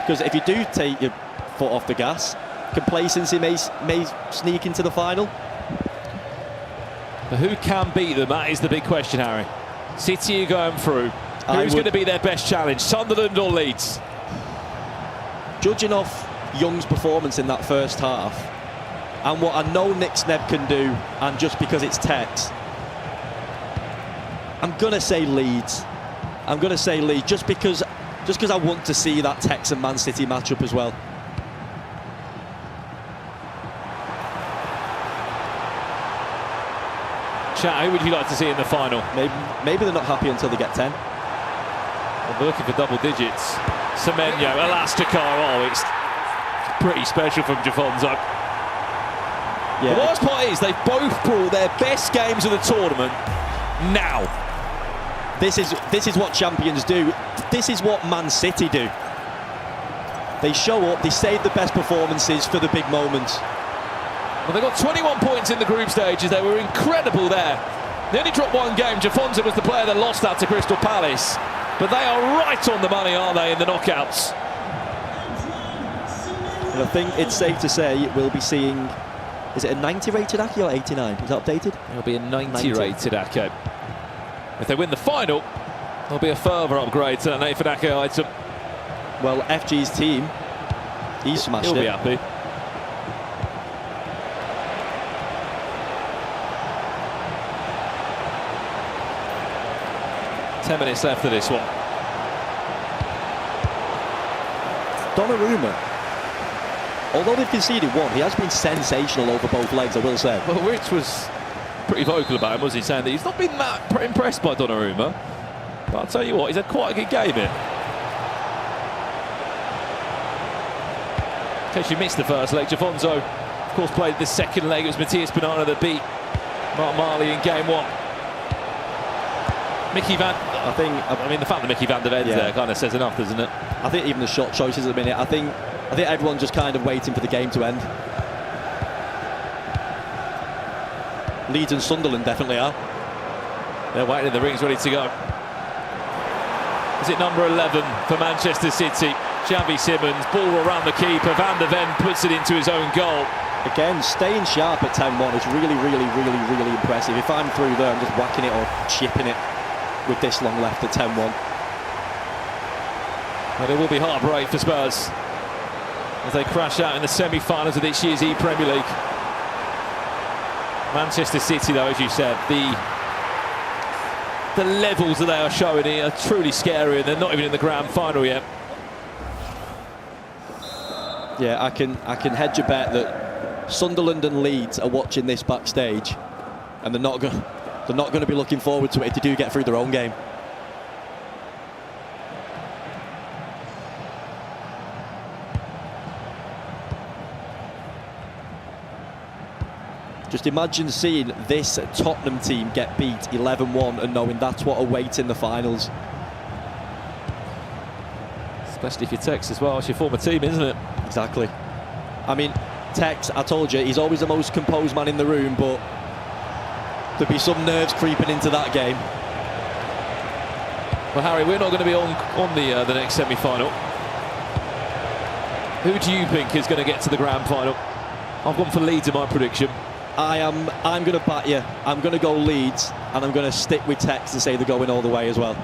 Because if you do take your foot off the gas, complacency may sneak into the final. But who can beat them? That is the big question, Harry. City are going through. Who's going to be their best challenge, Sunderland or Leeds? Judging off Young's performance in that first half, and what I know Nick Snebb can do, and just because it's Tex, I'm going to say Leeds. I'm going to say Leeds, just because I want to see that Tex and Man City matchup as well. Chat, who would you like to see in the final? Maybe they're not happy until they get 10. Well, they're looking for double digits. Semenyo, Elasticar, oh, it's pretty special from Jafonzo. Yeah. The worst part is they've both brought their best games of the tournament now. This is what champions do. This is what Man City do. They show up, they save the best performances for the big moments. Well, they got 21 points in the group stages. They were incredible there. They only dropped one game. Jafonza was the player that lost that to Crystal Palace. But they are right on the money, aren't they, in the knockouts? And I think it's safe to say we'll be seeing, is it a 90 rated Ake or 89? Is that updated? It'll be a 90 rated Ake. If they win the final, there'll be a further upgrade to that Nathan Ake item. Well, FG's team, he's smashed He'll it. be happy. Ten minutes left of this one. Donnarumma, although they've conceded one, he has been sensational over both legs, I will say. Well, Rich was pretty vocal about him, was he, saying that he's not been that impressed by Donnarumma. But I'll tell you what, he's had quite a good game here. In case you missed the first leg, Jafonzo, of course, played the second leg. It was Matthias Banana that beat Mark Marley in game one. I mean, the fact that Mickey van der Ven's there kind of says enough, doesn't it? I think even the shot choices at the minute, I think everyone's just kind of waiting for the game to end. Leeds and Sunderland definitely are. They're waiting in the rings, ready to go. Is it number 11 for Manchester City? Xavi Simons, ball around the keeper. Van der Ven puts it into his own goal. Again, staying sharp at 10-1 is really, really, really, really impressive. If I'm through there, I'm just whacking it or chipping it with this long left at 10-1. But it will be heartbreak for Spurs as they crash out in the semi-finals of this year's ePremier League. Manchester City, though, as you said, the levels that they are showing here are truly scary, and they're not even in the grand final yet. Yeah, I can hedge a bet that Sunderland and Leeds are watching this backstage, and they're not going to be looking forward to it if they do get through their own game. Just imagine seeing this Tottenham team get beat 11-1 and knowing that's what awaits in the finals. Especially if you're Tex as well. It's your former team, isn't it? Exactly. I mean, Tex, I told you, he's always the most composed man in the room, but there'd be some nerves creeping into that game. Well, Harry, we're not going to be on the next semi-final. Who do you think is going to get to the grand final? I've gone for Leeds in my prediction. I'm going to bat you. I'm going to go Leeds, and I'm going to stick with Tex and say they're going all the way as well.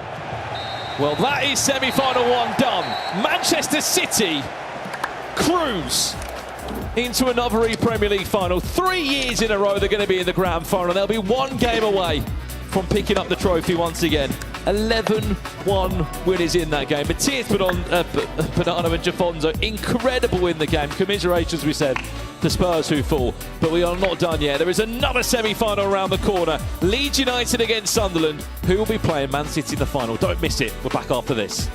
Well, that is semi-final one done. Manchester City cruise into another ePremier League final. 3 years in a row they're going to be in the grand final. They'll be one game away from picking up the trophy once again. 11-1 winners in that game. Matthias Banana and Jafonzo, incredible in the game. Commiserations, we said, to Spurs who fall. But we are not done yet. There is another semi-final around the corner. Leeds United against Sunderland, who will be playing Man City in the final. Don't miss it. We're back after this.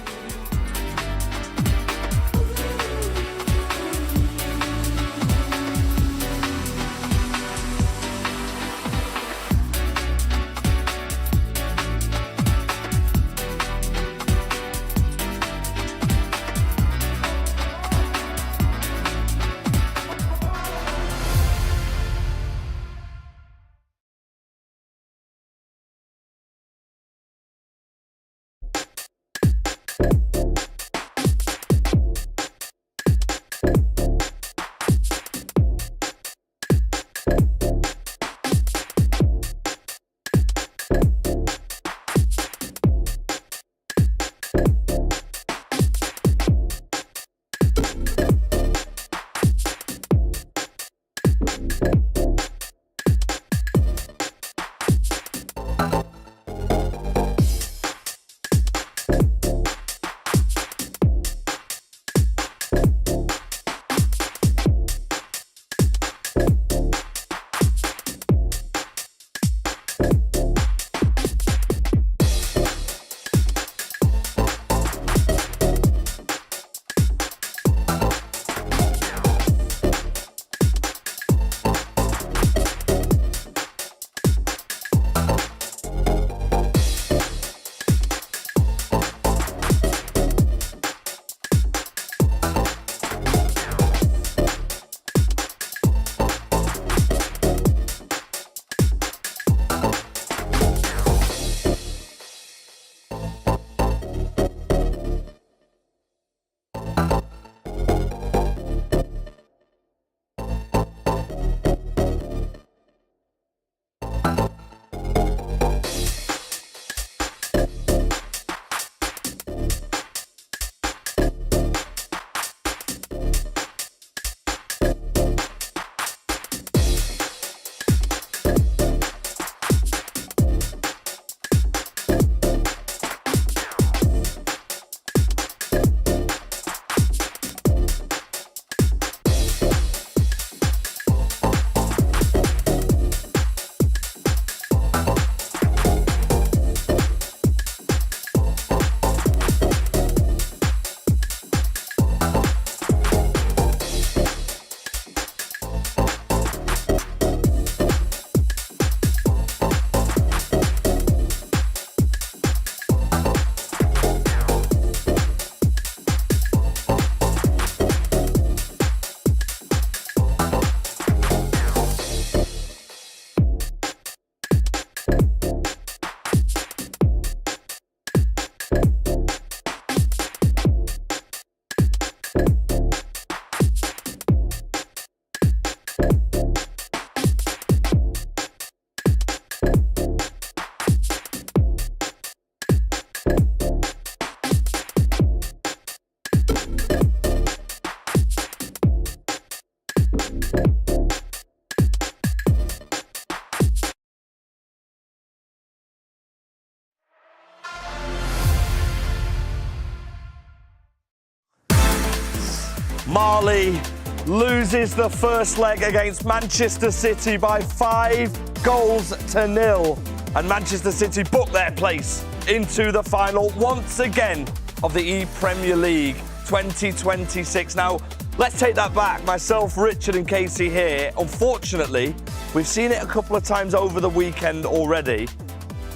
Marley loses the first leg against Manchester City by 5-0. And Manchester City book their place into the final once again of the ePremier League 2026. Now, let's take that back. Myself, Richard and Casey here. Unfortunately, we've seen it a couple of times over the weekend already,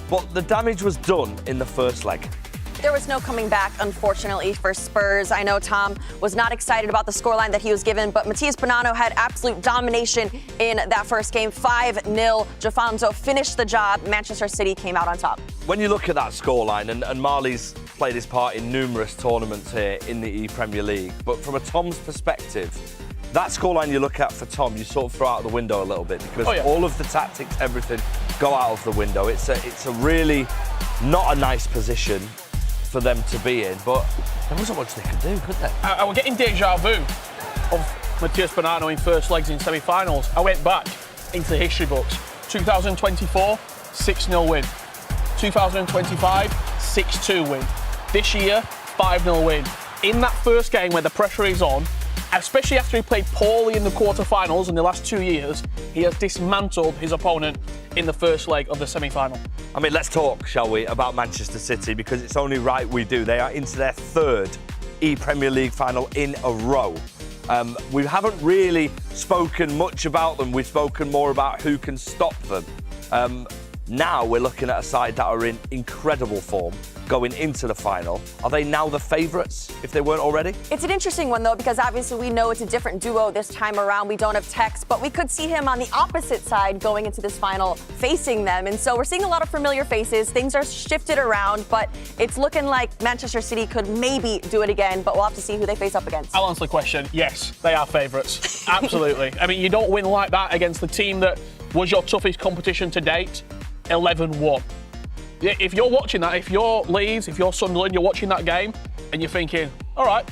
but the damage was done in the first leg. There was no coming back, unfortunately, for Spurs. I know Tom was not excited about the scoreline that he was given, but Matías Bonanno had absolute domination in that first game. 5-0. Jafonso finished the job. Manchester City came out on top. When you look at that scoreline, and Marley's played his part in numerous tournaments here in the ePremier League, but from a Tom's perspective, that scoreline you look at for Tom, you sort of throw out the window a little bit because all of the tactics, everything, go out of the window. It's a really not a nice position for them to be in, but there wasn't much they could do, could they? I was getting deja vu of Matías Bonanno in first legs in semi-finals. I went back into the history books. 2024, 6-0 win. 2025, 6-2 win. This year, 5-0 win. In that first game where the pressure is on, especially after he played poorly in the quarterfinals in the last 2 years, he has dismantled his opponent in the first leg of the semi-final. I mean, let's talk, shall we, about Manchester City, because it's only right we do. They are into their third ePremier League final in a row. We haven't really spoken much about them. We've spoken more about who can stop them. Now we're looking at a side that are in incredible form going into the final. Are they now the favourites, if they weren't already? It's an interesting one, though, because obviously we know it's a different duo this time around. We don't have Tex, but we could see him on the opposite side going into this final, facing them. And so we're seeing a lot of familiar faces. Things are shifted around, but it's looking like Manchester City could maybe do it again, but we'll have to see who they face up against. I'll answer the question. Yes, they are favourites. Absolutely. I mean, you don't win like that against the team that was your toughest competition to date. 11-1. If you're watching that, if you're Leeds, if you're Sunderland, you're watching that game and you're thinking, all right,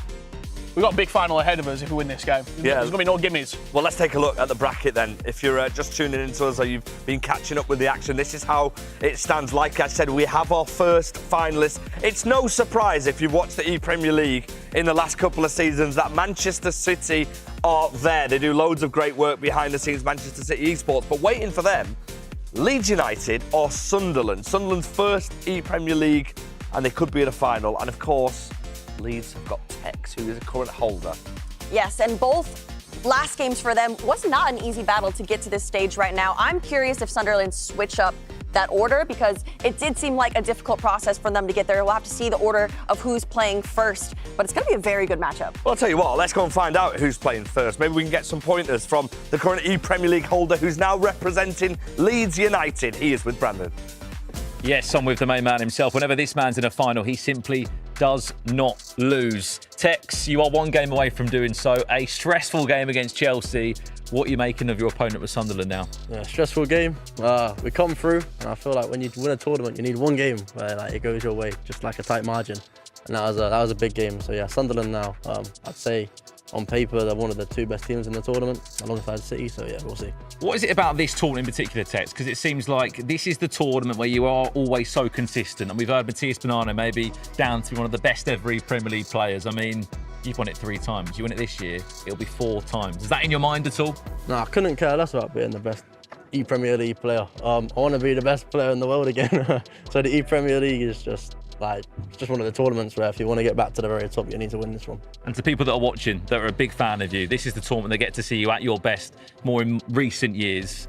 we've got a big final ahead of us if we win this game. Yeah. There's going to be no gimmies. Well, let's take a look at the bracket then. If you're just tuning into us or you've been catching up with the action, this is how it stands. Like I said, we have our first finalists. It's no surprise if you've watched the ePremier League in the last couple of seasons that Manchester City are there. They do loads of great work behind the scenes, Manchester City eSports, but waiting for them, Leeds United or Sunderland. Sunderland's first ePremier League, and they could be in a final. And of course, Leeds have got Tex, who is a current holder. Yes, and both last games for them was not an easy battle to get to this stage right now. I'm curious if Sunderland switch up that order because it did seem like a difficult process for them to get there. We'll have to see the order of who's playing first, but it's going to be a very good matchup. Well, I'll tell you what, let's go and find out who's playing first. Maybe we can get some pointers from the current ePremier League holder who's now representing Leeds United. He is with Brandon. Yes, I'm with the main man himself. Whenever this man's in a final, he simply does not lose. Tex, you are one game away from doing so. A stressful game against Chelsea. What are you making of your opponent with Sunderland now? Yeah, stressful game. We come through, and I feel like when you win a tournament, you need one game where it goes your way, just like a tight margin. And that was a big game. So yeah, Sunderland now. I'd say on paper they're one of the two best teams in the tournament, alongside City. So yeah, we'll see. What is it about this tournament in particular, Tex? Because it seems like this is the tournament where you are always so consistent. And we've heard Matías Bonanno maybe down to one of the best ever Premier League players. I mean, you've won it 3 times. You win it this year, it'll be 4 times. Is that in your mind at all? No, I couldn't care less about being the best ePremier League player. I want to be the best player in the world again. So the ePremier League is just one of the tournaments where if you want to get back to the very top, you need to win this one. And to people that are watching, that are a big fan of you, this is the tournament they get to see you at your best more in recent years.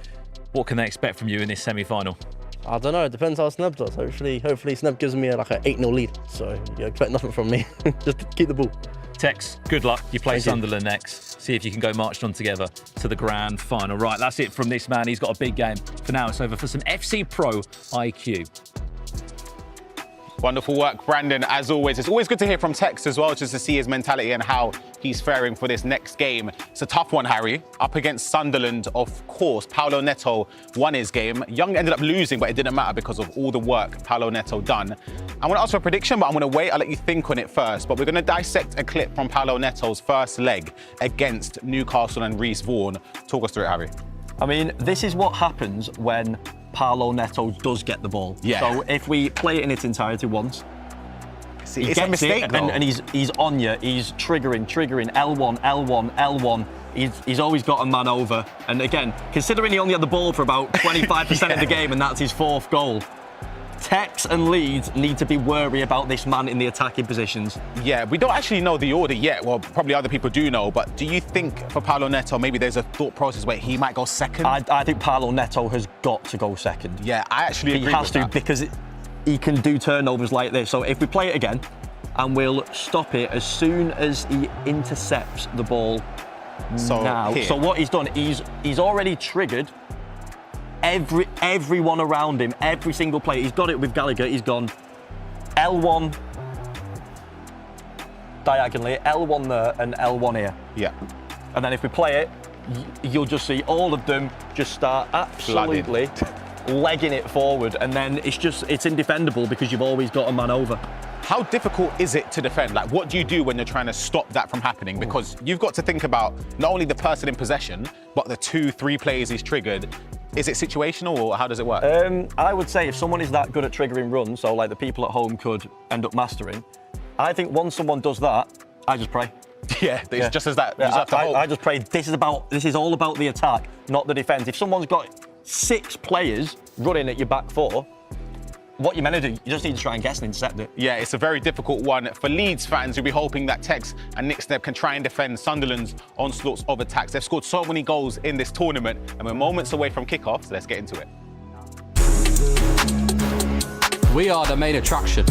What can they expect from you in this semi-final? I don't know, it depends how Sneb does. Hopefully Sneb gives me like an 8-0 lead. So you expect nothing from me, just keep the ball. Tex, good luck. You play Sunderland next. See if you can go marched on together to the grand final. Right, that's it from this man. He's got a big game. For now, it's over for some FC Pro IQ. Wonderful work, Brandon, as always. It's always good to hear from Tex as well, just to see his mentality and how he's faring for this next game. It's a tough one, Harry. Up against Sunderland, of course. Paulo Neto won his game. Young ended up losing, but it didn't matter because of all the work Paulo Neto done. I want to ask for a prediction, but I'm going to wait. I'll let you think on it first. But we're going to dissect a clip from Paulo Neto's first leg against Newcastle and Reece Vaughan. Talk us through it, Harry. I mean, this is what happens when Paulo Neto does get the ball. Yeah. So if we play it in its entirety once. See, he it's a gets mistake, it, though. and he's on you. He's triggering, L1. He's always got a man over. And again, considering he only had the ball for about 25% of the game, and that's his 4th goal, Tex and Leeds need to be wary about this man in the attacking positions. Yeah, we don't actually know the order yet. Well, probably other people do know, but do you think for Paulo Neto, maybe there's a thought process where he might go second? I think Paulo Neto has got to go second. Yeah, I actually agree He has with to that. because he can do turnovers like this. So if we play it again, and we'll stop it as soon as he intercepts the ball now. here. So what he's done, he's already triggered everyone around him, every single player. He's got it with Gallagher. He's gone L1 diagonally, L1 there, and L1 here. Yeah. And then if we play it, you'll just see all of them just start absolutely legging it forward, and then it's indefendable because you've always got a man over. How difficult is it to defend? Like, what do you do when you're trying to stop that from happening? Because you've got to think about not only the person in possession, but the 2-3 players he's triggered. Is it situational, or how does it work? I would say if someone is that good at triggering runs, so like the people at home could end up mastering, I think once someone does that, I just pray. Yeah, it's just as that. You Yeah, just have to hope. I just pray. This is all about the attack, not the defence. If someone's got 6 players running at your back 4, what you're meant to do, you just need to try and guess and intercept it. Yeah, it's a very difficult one. For Leeds fans, you'll be hoping that Tex and Nick Snebb can try and defend Sunderland's onslaughts of attacks. They've scored so many goals in this tournament, and we're moments away from kickoff, so let's get into it. We are the main attraction.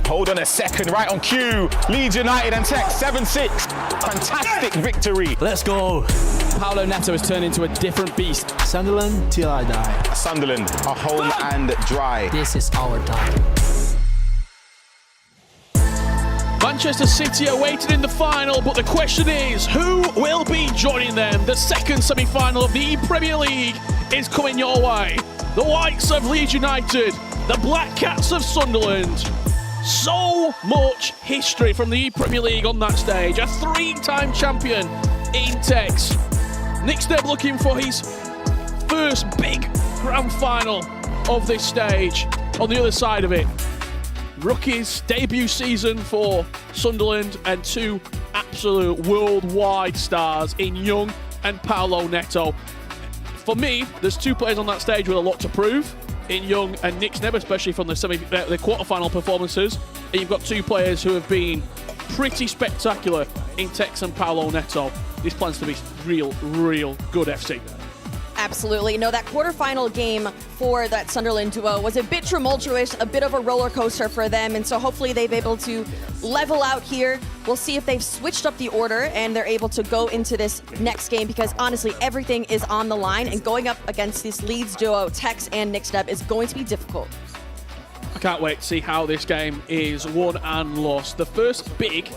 Hold on a second, right on cue. Leeds United and Tex, 7-6. Fantastic victory. Let's go. Paulo Neto has turned into a different beast. Sunderland till I die. Sunderland are home and dry. This is our time. Manchester City are waiting in the final, but the question is, who will be joining them? The second semi-final of the ePremier League is coming your way. The Whites of Leeds United, the Black Cats of Sunderland. So much history from the ePremier League on that stage. A 3-time champion in Tex. Nick Snebb looking for his first big grand final of this stage. On the other side of it, rookie's debut season for Sunderland and 2 absolute worldwide stars in Young and Paulo Neto. For me, there's 2 players on that stage with a lot to prove. In Young and Nick Snebb, especially from the quarterfinal performances. And you've got 2 players who have been pretty spectacular in Tex and Paulo Neto. This plans to be real good FC. Absolutely. No, that quarterfinal game for that Sunderland duo was a bit tumultuous, a bit of a roller coaster for them, and so hopefully they've able to level out here. We'll see if they've switched up the order and they're able to go into this next game, because honestly, everything is on the line, and going up against this Leeds duo, Tex and Nick Snebb, is going to be difficult. I can't wait to see how this game is won and lost. The first big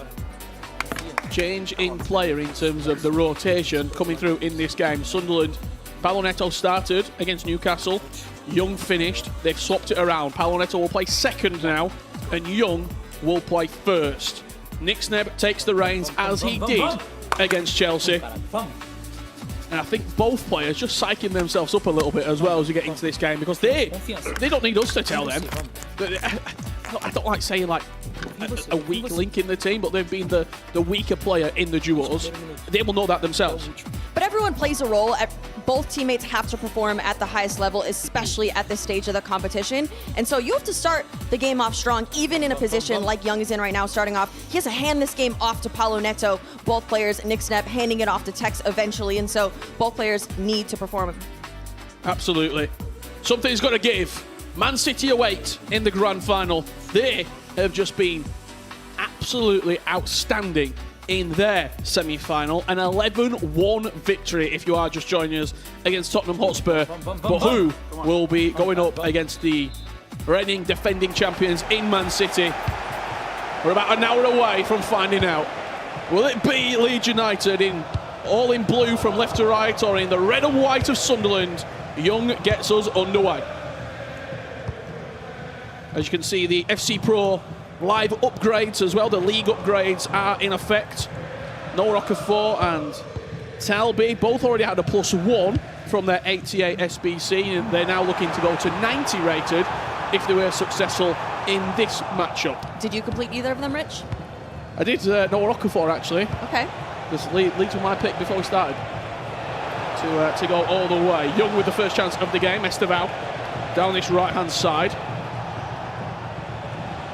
change in player in terms of the rotation coming through in this game. Sunderland, Paulo Neto started against Newcastle. Young finished. They've swapped it around. Paulo Neto will play second now, and Young will play first. Nick Snebb takes the reins as he did against Chelsea. And I think both players just psyching themselves up a little bit as well as we get into this game, because they don't need us to tell them. I don't like saying like a weak link in the team, but they've been the weaker player in the duels. They will know that themselves. But everyone plays a role. Both teammates have to perform at the highest level, especially at this stage of the competition. And so you have to start the game off strong, even in a position like Young is in right now, starting off. He has to hand this game off to Paulo Neto. Both players, Nick Snebb handing it off to Tex eventually. And so both players need to perform. Absolutely. Something's got to give. Man City await in the grand final. They have just been absolutely outstanding in their semi-final. An 11-1 victory, if you are just joining us, against Tottenham Hotspur. But who will be going up against the reigning defending champions in Man City? We're about an hour away from finding out. Will it be Leeds United all in blue from left to right, or in the red and white of Sunderland? Young gets us underway. As you can see, the FC Pro live upgrades as well, the league upgrades are in effect. No Rockefeller and Talby both already had a +1 from their 88 SBC, and they're now looking to go to 90 rated if they were successful in this matchup. Did you complete either of them, Rich? I did Noah Okafor, actually. Okay. Because Leeds were my pick before we started to go all the way. Young with the first chance of the game, Esteval down this right-hand side.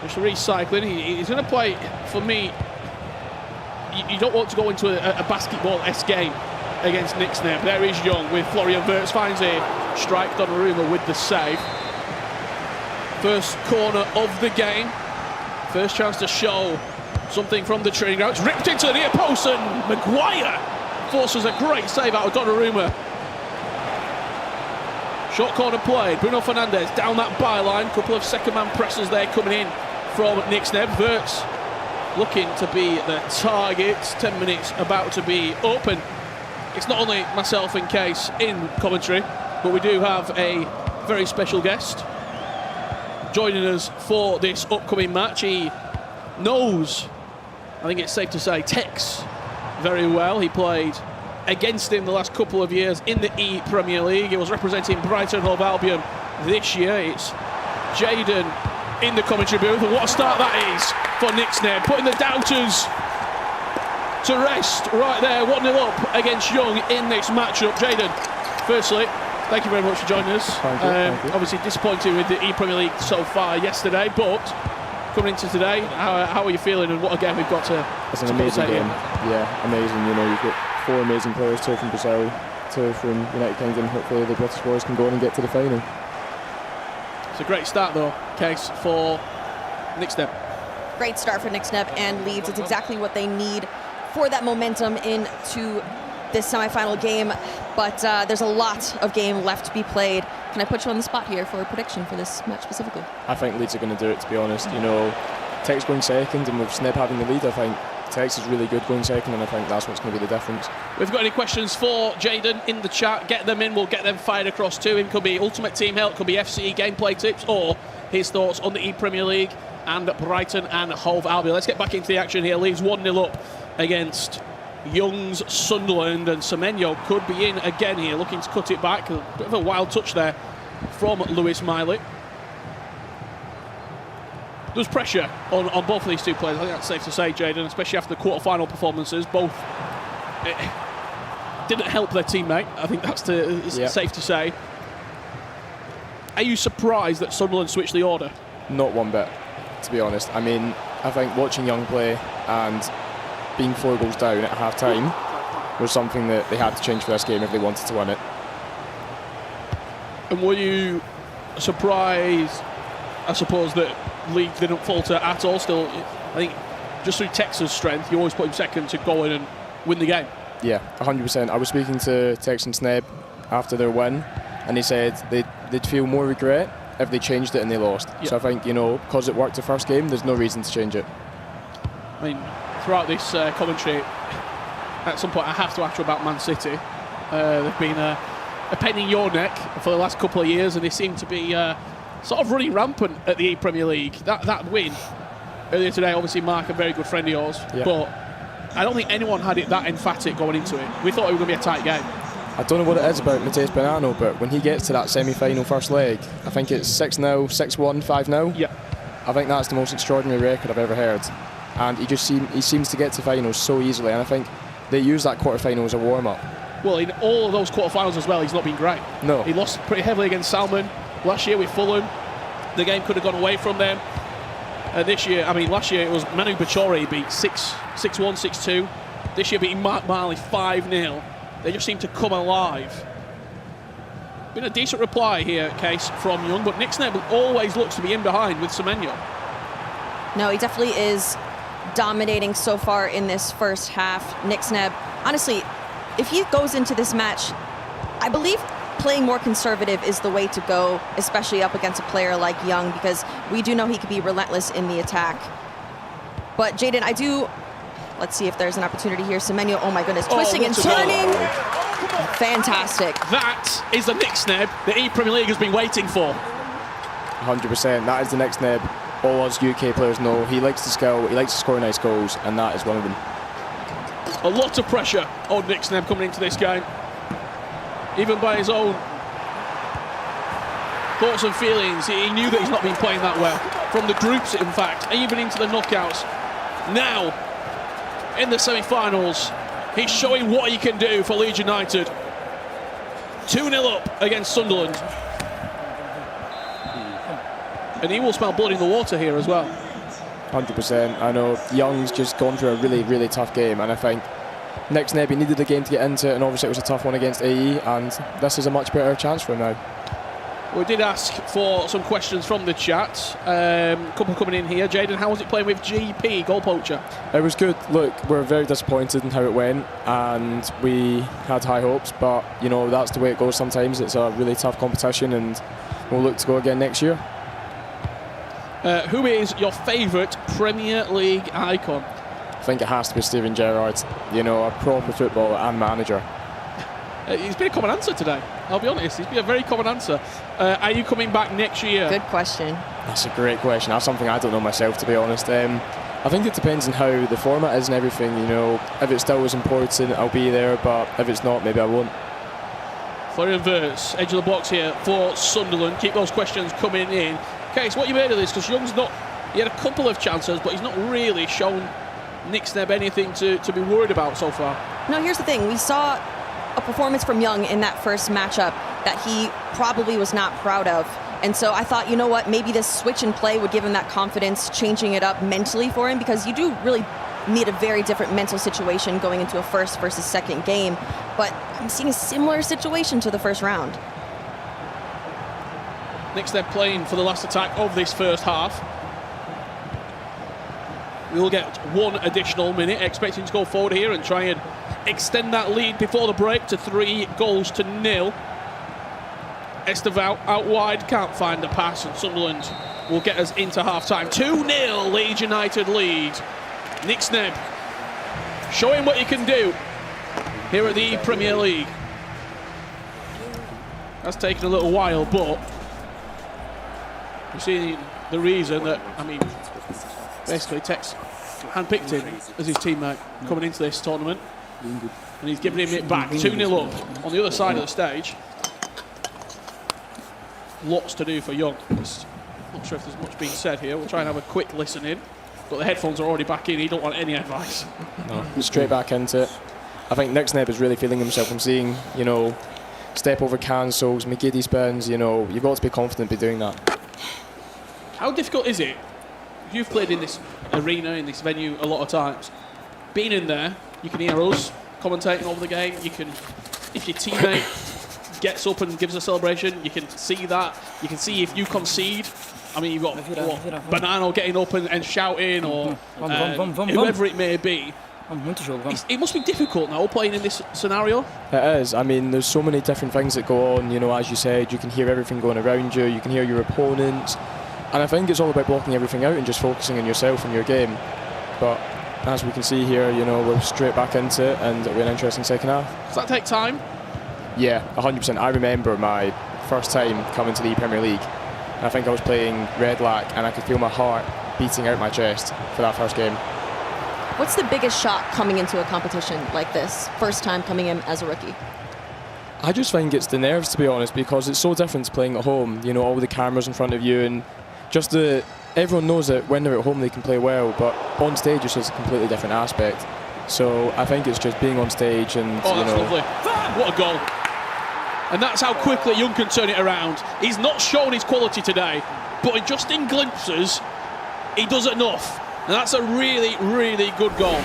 Just recycling. He's going to play, for me, you don't want to go into a basketball-esque game against Nixneb. There is Young with Florian Wirtz, finds a strike. Donnarumma with the save. First corner of the game. First chance to show something from the training ground. It's ripped into the near post, and Maguire forces a great save out of Donnarumma. Short corner played. Bruno Fernandes down that byline. Couple of second-man presses there coming in from Nixneb. Wirtz looking to be the target. 10 minutes about to be open. It's not only myself and Case in commentary, but we do have a very special guest joining us for this upcoming match. He knows, I think it's safe to say, Tex very well. He played against him the last couple of years in the ePremier League. He was representing Brighton Hove Albion this year. It's Jaden in the commentary booth, and what a start that is for Nixneb, putting the doubters to rest right there. 1-0 up against Young in this matchup. Jaden, firstly, thank you very much for joining us. Thank you. Obviously disappointed with the ePremier League so far yesterday, but coming into today, how are you feeling, and what a game we've got to It's an amazing game. In? Yeah, amazing. You know, you've got 4 amazing players, 2 from Brazil, 2 from United Kingdom. Hopefully the British boys can go on and get to the final. It's a great start though, Case, for Nixneb. Great start for Nixneb and Leeds. It's exactly what they need for that momentum into this semi-final game, but there's a lot of game left to be played. Can I put you on the spot here for a prediction for this match specifically? I think Leeds are going to do it, to be honest. You know, Tex going second, and with Sneb having the lead, I think Tex is really good going second, and I think that's what's going to be the difference. We've got any questions for Jaden in the chat? Get them in, we'll get them fired across to him. Could be Ultimate Team Help, could be FC gameplay tips, or his thoughts on the ePremier League and Brighton and Hove Albion. Let's get back into the action here. Leeds 1-0 up against Young's Sunderland, and Semenyo could be in again here, looking to cut it back. A bit of a wild touch there from Lewis Miley. There's pressure on both of these two players, I think that's safe to say, Jaden, especially after the quarter-final performances. Both didn't help their teammate, I think that's safe to say. Are you surprised that Sunderland switched the order? Not one bit, to be honest. I mean, I think watching Young play and being 4 goals down at half-time was something that they had to change for this game if they wanted to win it. And were you surprised, I suppose, that Leeds didn't falter at all? Still, I think just through Texas' strength, you always put him second to go in and win the game. Yeah, 100%. I was speaking to Tex and Sneb after their win, and they said they'd feel more regret if they changed it and they lost. Yep. So I think, you know, because it worked the first game, there's no reason to change it. I mean, throughout this commentary, at some point I have to ask you about Man City. They've been a pain in your neck for the last couple of years, and they seem to be sort of running rampant at the ePremier League. That win earlier today, obviously Mark, a very good friend of yours, but I don't think anyone had it that emphatic going into it. We thought it was going to be a tight game. I don't know what it is about Mateus Bonanno, but when he gets to that semi-final first leg, I think it's 6-0, 6-1, 5-0. Yeah. I think that's the most extraordinary record I've ever heard. And he seems to get to finals so easily, and I think they use that quarter-final as a warm-up. Well, in all of those quarter-finals as well, he's not been great. No. He lost pretty heavily against Salmon. Last year with Fulham, the game could have gone away from them. This year, I mean, last year it was Manu Bachori beat 6-1, 6-2. This year beating Mark Marley 5-0. They just seem to come alive. Been a decent reply here, Case, from Young, but Nixneb always looks to be in behind with Semenyo. No, he definitely is dominating so far in this first half. Nixneb, honestly, if he goes into this match, I believe playing more conservative is the way to go, especially up against a player like Young, because we do know he can be relentless in the attack. But Jaden, let's see if there's an opportunity here. Semenyo, oh my goodness, twisting and turning. Fantastic. That is the Nixneb the ePremier League has been waiting for. 100%. That is the Nixneb all us UK players know. He likes to skill, he likes to score nice goals, and that is one of them. A lot of pressure on Nixneb coming into this game, even by his own Thoughts and feelings. He knew that he's not been playing that well from the groups, in fact, even into the knockouts. Now, in the semi-finals, he's showing what he can do for Leeds United. 2-0 up against Sunderland. And he will smell blood in the water here as well. 100%. I know Young's just gone through a really, really tough game, and I think next Neb, he needed the game to get into it, and obviously it was a tough one against AE, and this is a much better chance for him now. We did ask for some questions from the chat. Couple coming in here. Jaden, how was it playing with GP, goal poacher? It was good. Look, we're very disappointed in how it went, and we had high hopes, but you know, that's the way it goes sometimes. It's a really tough competition, and we'll look to go again next year. Who is your favourite Premier League icon? I think it has to be Steven Gerrard. You know, a proper footballer and manager. He's been a common answer today, I'll be honest. He's been a very common answer. Are you coming back next year? Good question. That's a great question. That's something I don't know myself, to be honest. I think it depends on how the format is and everything. You know, if it still is important, I'll be there, but if it's not, maybe I won't. Florian Wirtz, edge of the box here for Sunderland. Keep those questions coming in. Case, what you made of this? Because Young's not, he had a couple of chances, but he's not really shown Nick Snebb anything to be worried about so far. No, here's the thing. We saw a performance from Young in that first matchup that he probably was not proud of. And so I thought, you know what, maybe this switch and play would give him that confidence, changing it up mentally for him, because you do really need a very different mental situation going into a first versus second game. But I'm seeing a similar situation to the first round. Next, they're playing for the last attack of this first half. We'll get one additional minute, expecting to go forward here and try and extend that lead before the break to 3-0. Esteval out wide, can't find the pass, and Sunderland will get us into half-time. 2-0, Leeds United lead. Nick Snebb showing what he can do here at the Premier League. That's taken a little while, but you see the reason that, I mean, basically Tex handpicked him as his teammate coming into this tournament, and he's giving him it back. 2-0 up on the other side of the stage. Lots to do for Young. Not sure if there's much being said here. We'll try and have a quick listen in, but the headphones are already back in. He don't want any advice. No, straight back into it. I think Nick Snebb is really feeling himself. I'm seeing, you know, step over cancels, McGiddy spins. You know, you've got to be confident be doing that. How difficult is it? You've played in this arena, in this venue a lot of times. Being in there, you can hear us commentating over the game. You can, if your teammate gets up and gives a celebration, you can see that. You can see if you concede. I mean, you've got Banano getting up and shouting, or whoever it may be. It must be difficult now playing in this scenario. It is. I mean, there's so many different things that go on. You know, as you said, you can hear everything going around you. You can hear your opponents. And I think it's all about blocking everything out and just focusing on yourself and your game. But as we can see here, you know, we're straight back into it, and it'll be an interesting second half. Does that take time? Yeah, 100%. I remember my first time coming to the ePremier League. And I think I was playing Red Lac, and I could feel my heart beating out my chest for that first game. What's the biggest shock coming into a competition like this, first time coming in as a rookie? I just think it's the nerves, to be honest, because it's so different to playing at home. You know, all the cameras in front of you, and just everyone knows that when they're at home they can play well, but on stage it's just a completely different aspect. So I think it's just being on stage and, oh, you that's know. Lovely. What a goal. And that's how quickly Young can turn it around. He's not shown his quality today, but just in glimpses, he does enough. And that's a really, really good goal.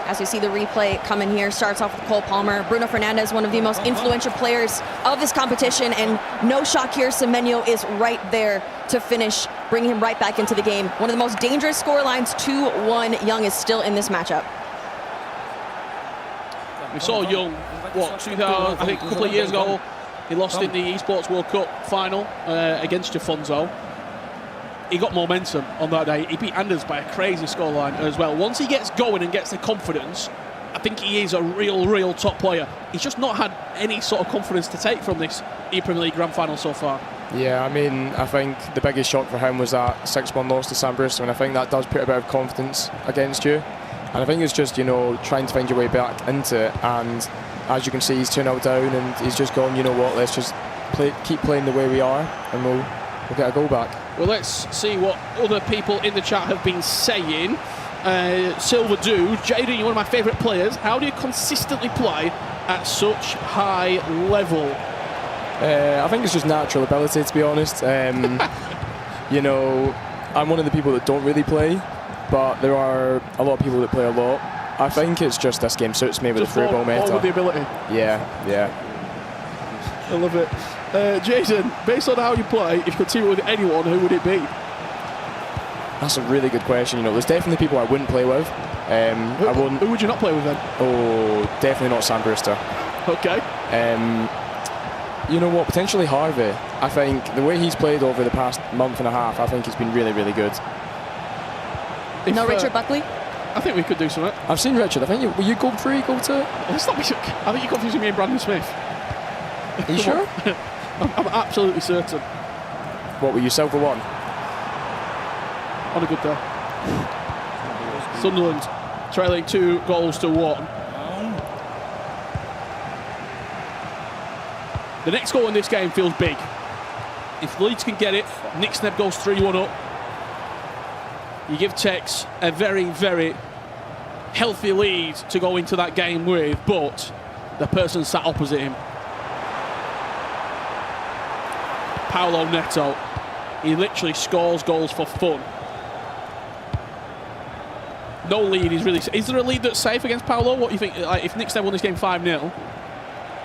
As we see the replay coming here, starts off with Cole Palmer. Bruno Fernandes, one of the most influential players of this competition, and no shock here, Semenyo is right there to finish, bringing him right back into the game. One of the most dangerous scorelines, 2-1. Young is still in this matchup. We saw Young, what, 2000, I think a couple of years ago, he lost in the Esports World Cup final against Jafonzo. He got momentum on that day. He beat Anders by a crazy scoreline as well. Once he gets going and gets the confidence, I think he is a real top player. He's just not had any sort of confidence to take from this ePremier League Grand Final so far. Yeah, I mean, I think the biggest shock for him was that 6-1 loss to San Bruce, and I think that does put a bit of confidence against you. And I think it's just, you know, trying to find your way back into it. And as you can see, he's 2-0 down, and he's just gone, you know what, let's just keep playing the way we are, and we'll get a goal back. Well, let's see what other people in the chat have been saying. Silver Dude, Jaden, you're one of my favourite players. How do you consistently play at such high level? I think it's just natural ability, to be honest. You know, I'm one of the people that don't really play, but there are a lot of people that play a lot. I think it's just this game suits me with the through ball meta. All with the ability. Yeah. I love it. Jason, based on how you play, if you could team up with anyone, who would it be? That's a really good question. You know, there's definitely people I wouldn't play with. Who would you not play with then? Oh, definitely not Sam Brewster. Okay. You know what? Potentially Harvey. I think the way he's played over the past month and a half, I think he's been really, really good. No Richard Buckley? I think we could do something. I've seen Richard. I think were you goal 3, goal 2? Let's not be. I think you're confusing me and Brandon Smith. Are you sure? I'm absolutely certain. What were you, silver 1? On a good day. Sunderland trailing 2-1. The next goal in this game feels big. If Leeds can get it, Nick Snebb goes 3-1 up. You give Tex a very, very healthy lead to go into that game with, but the person sat opposite him, Paulo Neto, he literally scores goals for fun. No lead is really. Is there a lead that's safe against Paulo? What do you think? Like, if Nick Snebb won this game 5-0,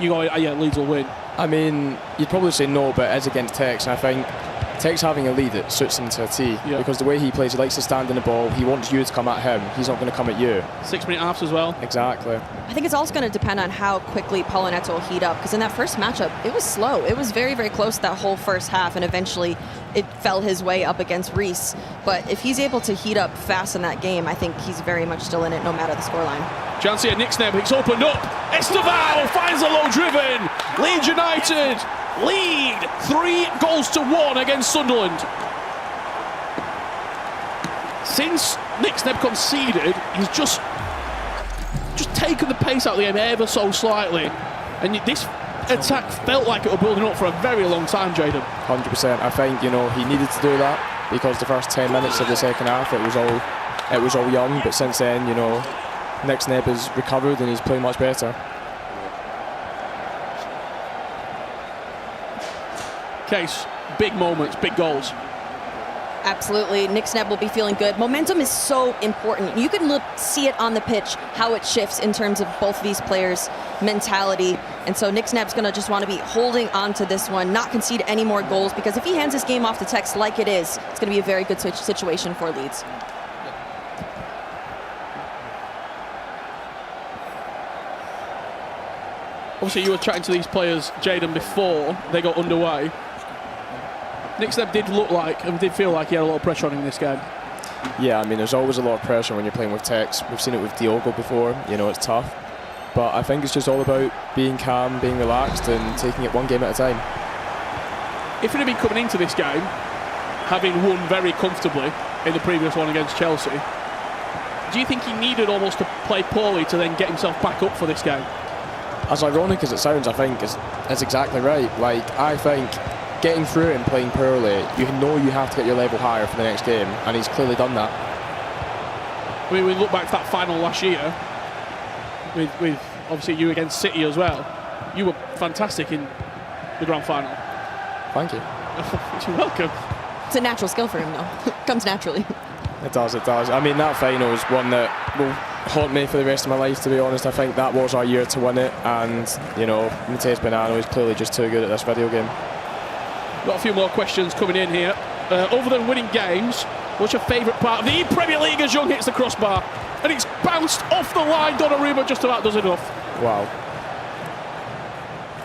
you go, yeah, Leeds will win. I mean, you'd probably say no, but as against Tex, I think Tex having a lead, it suits him to a T. Yeah. Because the way he plays, he likes to stand in the ball. He wants you to come at him. He's not going to come at you. 6-minute halves as well. Exactly. I think it's also going to depend on how quickly Paulo Neto will heat up, because in that first matchup, it was slow. It was very, very close that whole first half, and eventually it fell his way up against Reese. But if he's able to heat up fast in that game, I think he's very much still in it, no matter the scoreline. Chance here, Nick Snebb, it's opened up. Esteval finds the low driven. Leeds United lead 3-1 against Sunderland. Since Nick Snebb conceded, he's just taken the pace out of the game ever so slightly. And this attack felt like it was building up for a very long time, Jaden. 100%. I think, you know, he needed to do that because the first 10 minutes of the second half, it was all young. But since then, you know, Nick Snebb has recovered and he's playing much better. Case, big moments, big goals. Absolutely. Nick Snebb will be feeling good. Momentum is so important. You can see it on the pitch, how it shifts in terms of both of these players' mentality. And so Nick Snabb's going to just want to be holding on to this one, not concede any more goals, because if he hands this game off to Tex like it is, it's going to be a very good situation for Leeds. Obviously, you were chatting to these players, Jaden, before they got underway. Nick Snebb did look like and did feel like he had a lot of pressure on him in this game. Yeah, I mean, there's always a lot of pressure when you're playing with Tex. We've seen it with Diogo before. You know, it's tough. But I think it's just all about being calm, being relaxed, and taking it one game at a time. If he'd have been coming into this game, having won very comfortably in the previous one against Chelsea, do you think he needed almost to play poorly to then get himself back up for this game? As ironic as it sounds, I think it's exactly right. Like, I think getting through and playing poorly, you know you have to get your level higher for the next game, and he's clearly done that. I mean, we look back to that final last year, with obviously you against City as well. You were fantastic in the grand final. Thank you. You're welcome. It's a natural skill for him, though. It comes naturally. It does. I mean, that final is one that will haunt me for the rest of my life, to be honest. I think that was our year to win it, and, you know, Mateus Bonanno is clearly just too good at this video game. Got a few more questions coming in here. Other than winning games, what's your favourite part of the ePremier League as Young hits the crossbar? And it's bounced off the line. Donnarumma just about does enough. Wow.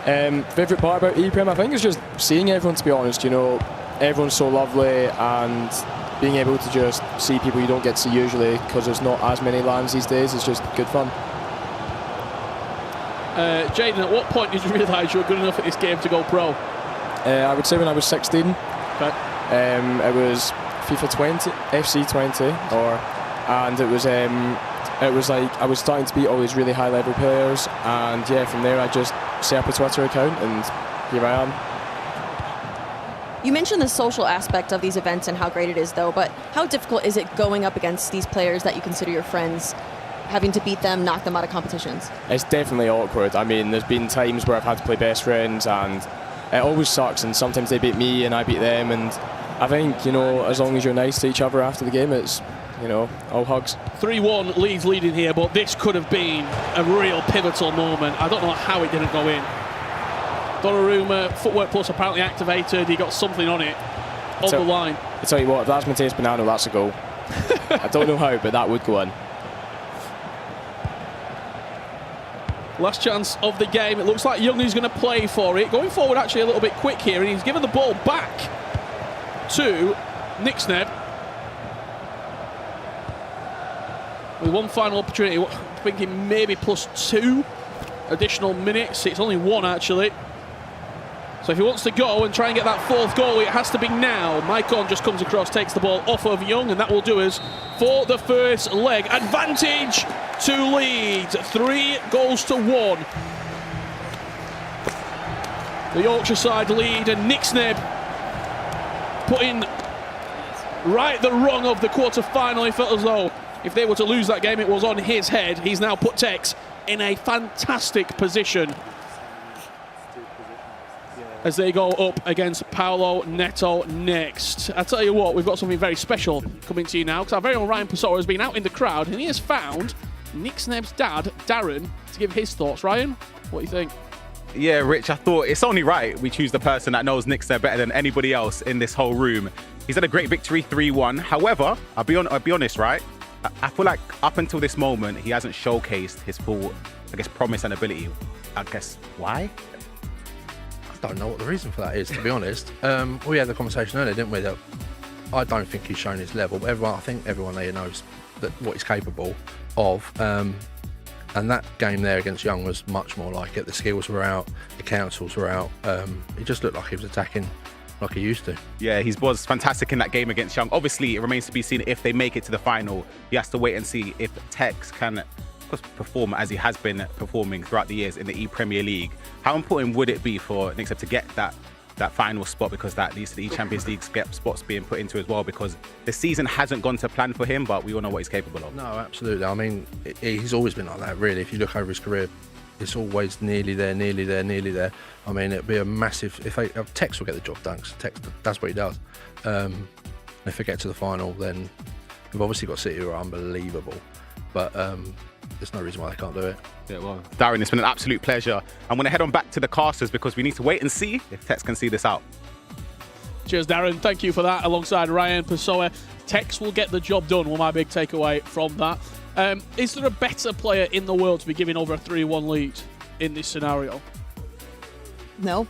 Favourite part about ePrem, I think, is just seeing everyone, to be honest. You know, everyone's so lovely, and being able to just see people you don't get to see usually, because there's not as many lands these days, is just good fun. Jaden, at what point did you realise you were good enough at this game to go pro? I would say when I was 16. Okay. It was FIFA 20, FC 20, and it was it was like I was starting to beat all these really high level players, and yeah, from there I just set up a Twitter account and here I am. You mentioned the social aspect of these events and how great it is, though, but how difficult is it going up against these players that you consider your friends, having to beat them, knock them out of competitions? It's definitely awkward. I mean, there's been times where I've had to play best friends, and it always sucks, and sometimes they beat me and I beat them, and I think, you know, as long as you're nice to each other after the game, it's, you know, all hugs. 3-1, Leeds leading here, but this could have been a real pivotal moment. I don't know how it didn't go in. Donnarumma, footwork plus apparently activated. He got something on it, on the line. I tell you what, if that's Matheus Bonanno, that's a goal. I don't know how, but that would go in. Last chance of the game. It looks like Young is going to play for it. Going forward actually a little bit quick here, and he's given the ball back to Nixneb. With one final opportunity, thinking maybe +2 additional minutes. It's only 1 actually. So if he wants to go and try and get that 4th goal, it has to be now. Maicon just comes across, takes the ball off of Young, and that will do us for the first leg. Advantage to Leeds, 3-1. The Yorkshire side lead, and Nixneb putting right the wrong of the quarter-final. He felt as though if they were to lose that game, it was on his head. He's now put Tex in a fantastic position as they go up against Paulo Neto next. I tell you what, we've got something very special coming to you now, because our very own Ryan Pessoa has been out in the crowd and he has found Nixneb's dad, Darren, to give his thoughts. Ryan, what do you think? Yeah, Rich, I thought it's only right we choose the person that knows Nixneb better than anybody else in this whole room. He's had a great victory, 3-1. However, I'll be honest, right? I feel like up until this moment, he hasn't showcased his full, I guess, promise and ability. I guess, why? I don't know what the reason for that is, to be honest. We had the conversation earlier, didn't we, that I don't think he's shown his level, but I think everyone there knows that what he's capable of. And that game there against Young was much more like it. The skills were out, the counsels were out. It just looked like he was attacking like he used to. Yeah, he was fantastic in that game against Young. Obviously, it remains to be seen if they make it to the final. He has to wait and see if Tex can perform as he has been performing throughout the years in the ePremier League. How important would it be for Nixneb to get that final spot, because that leads to the Champions League spots being put into as well, because the season hasn't gone to plan for him, but we all know what he's capable of. No, absolutely. I mean, he's always been like that, really. If you look over his career, it's always nearly there, nearly there, nearly there. I mean, it'd be a massive... If Tex will get the job done, Tex, that's what he does. If they get to the final, then we've obviously got City who are unbelievable, but there's no reason why they can't do it. Yeah, well, Darren, it's been an absolute pleasure. I'm going to head on back to the casters because we need to wait and see if Tex can see this out. Cheers, Darren. Thank you for that. Alongside Ryan Pessoa, Tex will get the job done. Was my big takeaway from that. Is there a better player in the world to be giving over a 3-1 lead in this scenario? No.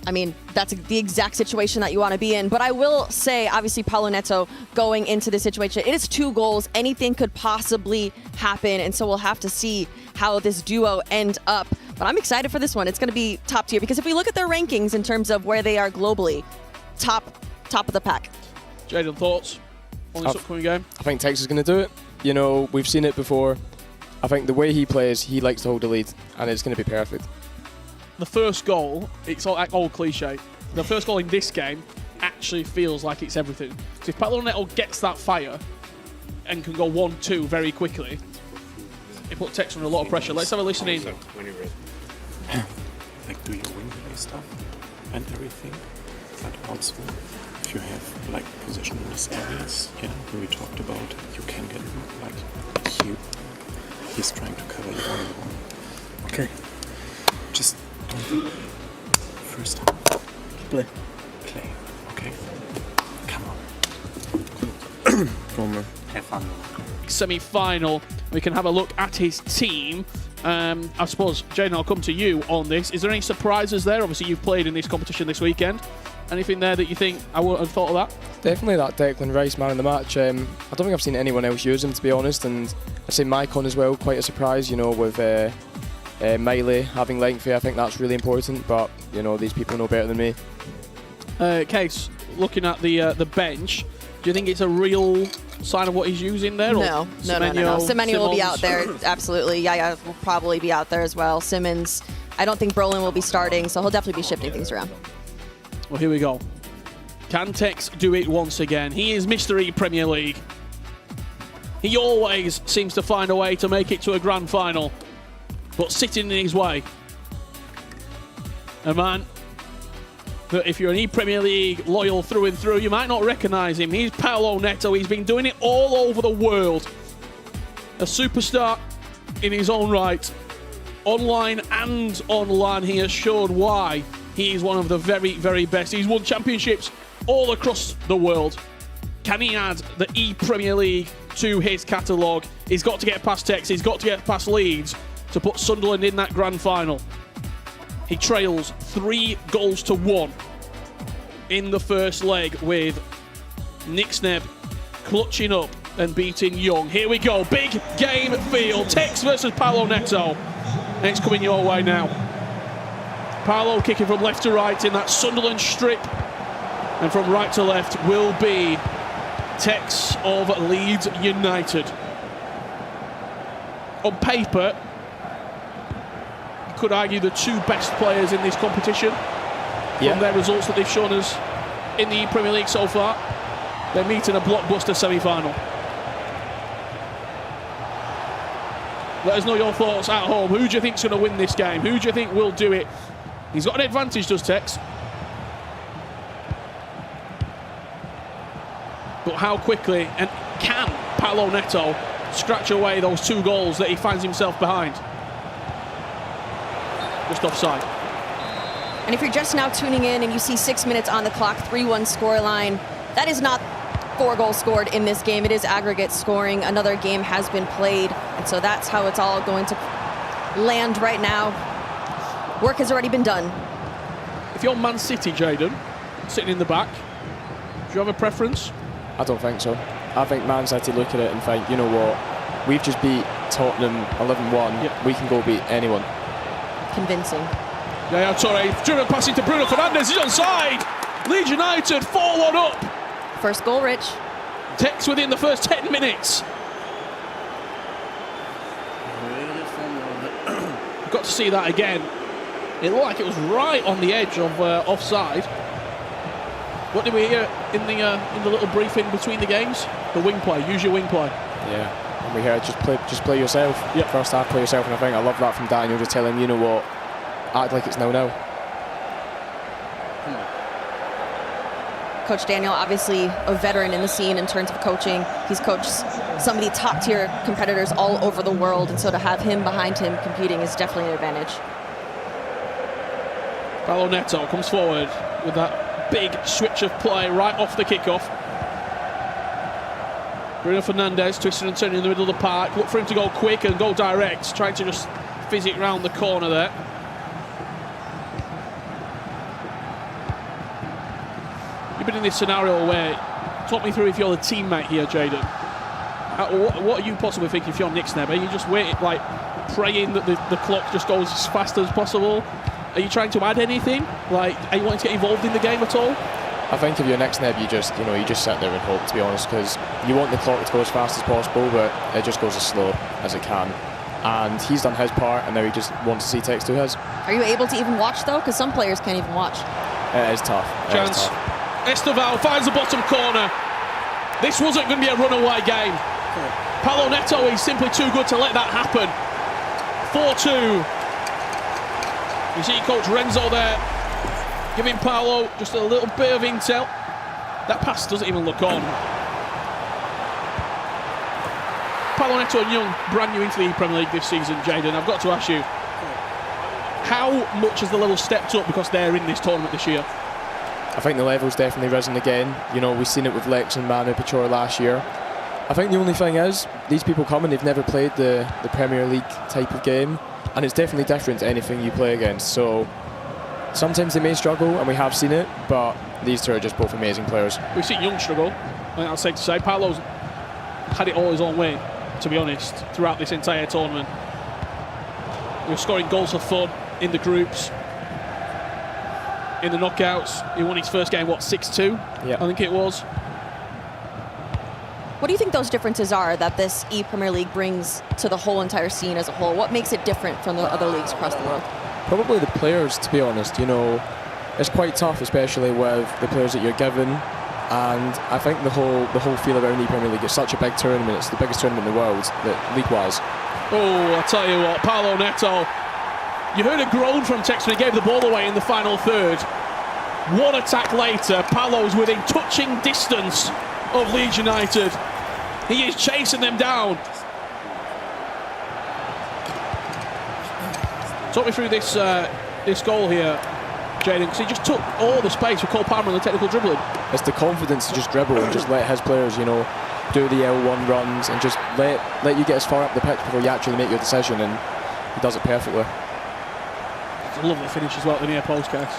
I mean, that's the exact situation that you want to be in. But I will say, obviously, Paulo Neto going into this situation, it is 2 goals. Anything could possibly happen. And so we'll have to see how this duo end up. But I'm excited for this one. It's going to be top tier, because if we look at their rankings in terms of where they are globally, top of the pack. Jaden, thoughts on this upcoming game? I think Tex is going to do it. You know, we've seen it before. I think the way he plays, he likes to hold the lead, and it's going to be perfect. The first goal, it's all old cliche. The first goal in this game actually feels like it's everything. So if Paulo Neto gets that fire and can go 1-2 very quickly, it puts Tex under a lot of pressure. Let's have a listen in. When you're ready. Like, do you win stuff and everything? But also, if you have like positionless areas, yeah, we talked about, you can get like he's trying to cover you on. Okay. Just first play. Okay. Come on. Have fun. Semi-final. We can have a look at his team. I suppose, Jaden, I'll come to you on this. Is there any surprises there? Obviously, you've played in this competition this weekend. Anything there that you think I wouldn't have thought of that? Definitely that Declan Rice man in the match. I don't think I've seen anyone else use him, to be honest. And I'd say Maicon as well, quite a surprise, you know, with Miley having lengthy. I think that's really important, but you know, these people know better than me. Case, looking at the bench, do you think it's a real sign of what he's using there? No. Semenyo will be out there, absolutely. Yaya will probably be out there as well. Simmons, I don't think Brolin will be starting, so he'll definitely be shifting things around. Well, here we go. Can Tex do it once again? He is Mr. ePremier League. He always seems to find a way to make it to a grand final, but sitting in his way. A man that if you're an ePremier League loyal through and through, you might not recognise him. He's Paolo Neto. He's been doing it all over the world. A superstar in his own right. Online and online, he has shown why he is one of the very, very best. He's won championships all across the world. Can he add the ePremier League to his catalogue? He's got to get past Tex. He's got to get past Leeds to put Sunderland in that grand final. He trails 3-1 in the first leg with Nick Snebb clutching up and beating Young. Here we go, big game feel. Tex versus Paolo Neto. And it's coming your way now. Paolo kicking from left to right in that Sunderland strip. And from right to left will be Tex of Leeds United. On paper, could argue the two best players in this competition from their results that they've shown us in the ePremier League so far. They're meeting a blockbuster semi-final. Let us know your thoughts at home. Who do you think's going to win this game? Who do you think will do it? He's got an advantage, does Tex? But how quickly and can Paolo Neto scratch away those 2 goals that he finds himself behind? Just offside. And if you're just now tuning in and you see 6 minutes on the clock, 3-1 scoreline, that is not 4 goals scored in this game. It is aggregate scoring. Another game has been played, and so that's how it's all going to land right now. Work has already been done. If you're Man City, Jaden, sitting in the back, do you have a preference? I don't think so. I think Man City look at it and think, you know what, we've just beat Tottenham 11-1. We can go beat anyone. Convincing. Yeah, sorry. Driven passing to Bruno Fernandes. He's onside. Leeds United 4-1 up. First goal, Rich. Tex within the first 10 minutes. Got to see that again. It looked like it was right on the edge of offside. What did we hear in the little briefing between the games? The wing play. Use your wing play. Yeah. And we heard just play yourself. First half, play yourself, and I think I love that from Daniel, just telling him, you know what, act like it's 0-0. Coach Daniel, obviously a veteran in the scene in terms of coaching. He's coached some of the top-tier competitors all over the world, and so to have him behind him competing is definitely an advantage. Paolo Neto comes forward with that big switch of play right off the kickoff. Bruno Fernandes twisting and turning in the middle of the park. Look for him to go quick and go direct, trying to just fizz it round the corner there. You've been in this scenario where, talk me through if you're the teammate here, Jaden. What are you possibly thinking if you're Nick Snebb? Are you just waiting, like praying that the clock just goes as fast as possible? Are you trying to add anything? Like, are you wanting to get involved in the game at all? I think if you're Nick Snebb, you just sit there and hope, to be honest, because you want the clock to go as fast as possible, but it just goes as slow as it can. And he's done his part, and now he just wants to see Tex do his. Are you able to even watch, though? Because some players can't even watch. It is tough. Chance. Esteval finds the bottom corner. This wasn't going to be a runaway game. Paolo Neto is simply too good to let that happen. 4-2. You see Coach Renzo there, giving Paolo just a little bit of intel. That pass doesn't even look on. Paolo Neto and Young, brand new into the Premier League this season, Jaden. I've got to ask you, how much has the level stepped up because they're in this tournament this year? I think the level's definitely risen again. You know, we've seen it with Lex and Manu Pachor last year. I think the only thing is, these people come and they've never played the Premier League type of game, and it's definitely different to anything you play against. So sometimes they may struggle, and we have seen it, but these two are just both amazing players. We've seen Young struggle, I think that's safe to say. Paolo's had it all his own way, to be honest, throughout this entire tournament. He was scoring goals for fun in the groups. In the knockouts, he won his first game, what, 6-2? Yeah. I think it was. What do you think those differences are that this ePremier League brings to the whole entire scene as a whole? What makes it different from the other leagues across the world? Probably the players, to be honest. You know, it's quite tough, especially with the players that you're given. And I think the whole feel around ePremier League, it's such a big tournament. It's the biggest tournament in the world, league-wise. Oh, I tell you what, Paulo Neto. You heard a groan from Tex when he gave the ball away in the final third. One attack later, Paulo's within touching distance of Leeds United. He is chasing them down. Talk me through this goal here, Jaden, because he just took all the space for Cole Palmer on the technical dribbling. It's the confidence to just dribble and just let his players, you know, do the L1 runs and just let you get as far up the pitch before you actually make your decision, and he does it perfectly. It's a lovely finish as well at the near post, guys.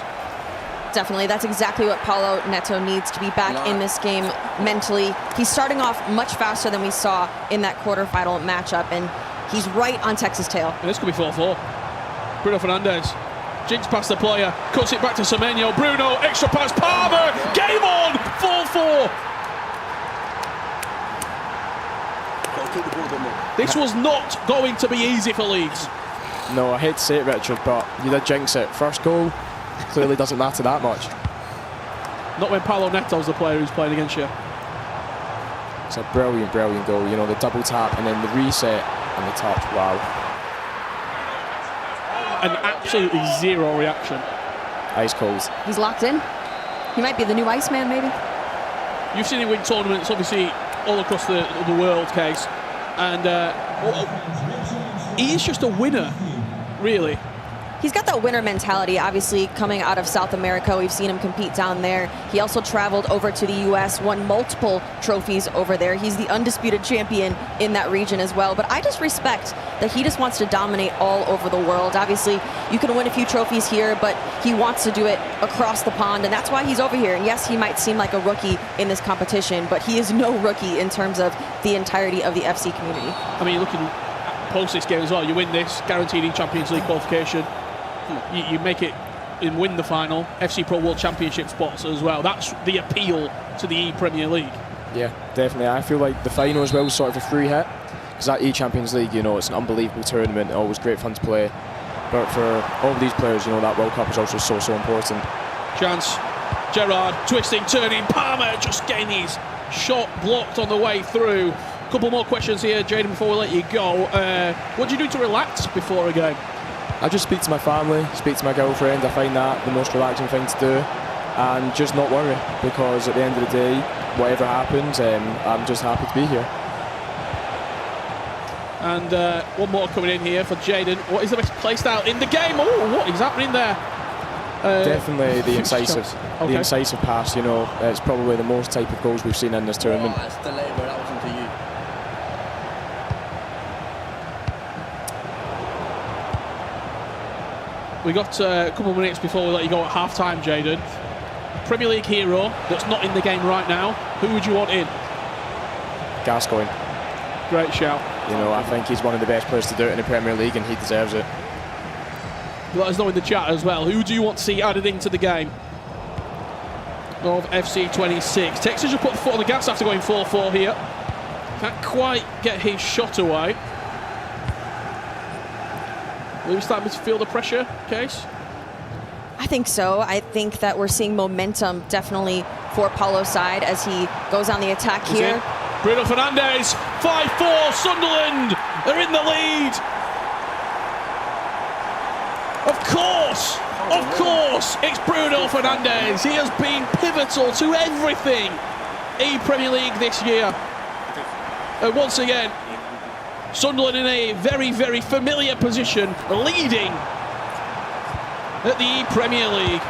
Definitely, that's exactly what Paulo Neto needs to be back in this game mentally. He's starting off much faster than we saw in that quarterfinal matchup, and he's right on Tex's tail. And this could be 4-4. Bruno Fernandes jigs past the player, cuts it back to Semenyo. Bruno, extra pass, Palmer, game on, 4-4. This was not going to be easy for Leeds. No, I hate to say it, Richard, but you did jinx it. First goal clearly doesn't matter that much. Not when Paulo Neto's the player who's playing against you. It's a brilliant, brilliant goal. You know, the double tap and then the reset and the touch. Wow. And absolutely zero reaction. Ice cold. He's locked in. He might be the new Iceman, maybe. You've seen him win tournaments, obviously, all across the world, Case. And he is just a winner, really. He's got that winner mentality, obviously, coming out of South America. We've seen him compete down there. He also traveled over to the U.S., won multiple trophies over there. He's the undisputed champion in that region as well. But I just respect that he just wants to dominate all over the world. Obviously, you can win a few trophies here, but he wants to do it across the pond, and that's why he's over here. And yes, he might seem like a rookie in this competition, but he is no rookie in terms of the entirety of the FC community. I mean, you're looking post this game as well. You win this, guaranteed in Champions League qualification. You make it and win the final, FC Pro World Championship spots as well. That's the appeal to the ePremier League. Yeah, definitely. I feel like the final as well was sort of a free hit, because that E-Champions League, you know, it's an unbelievable tournament, always great fun to play. But for all these players, you know, that World Cup is also so important. Chance, Gerrard twisting, turning, Palmer just getting his shot blocked on the way through. A couple more questions here, Jaden, before we let you go. What do you do to relax before a game? I just speak to my family, speak to my girlfriend. I find that the most relaxing thing to do, and just not worry, because at the end of the day, whatever happens, I'm just happy to be here. And one more coming in here for Jaden. What is the best play style in the game? Oh, what is happening there? Definitely the incisive, the incisive pass. You know, it's probably the most type of goals we've seen in this tournament. That's the labor. That wasn't to you. We got a couple of minutes before we let you go at half-time, Jaden. Premier League hero that's not in the game right now. Who would you want in? Gascoigne. Great shout. You know, I think he's one of the best players to do it in the Premier League, and he deserves it. Let us know in the chat as well. Who do you want to see added into the game of FC 26? Texas just put the foot on the gas after going 4-4 here. Can't quite get his shot away. Are we starting to feel the pressure, Case? I think so. I think that we're seeing momentum definitely for Paulo's side as he goes on the attack here. Bruno Fernandes, 5-4, Sunderland are in the lead. Of course, it's Bruno Fernandes. He has been pivotal to everything ePremier League this year. And once again, Sunderland in a very, very familiar position, leading at the ePremier League.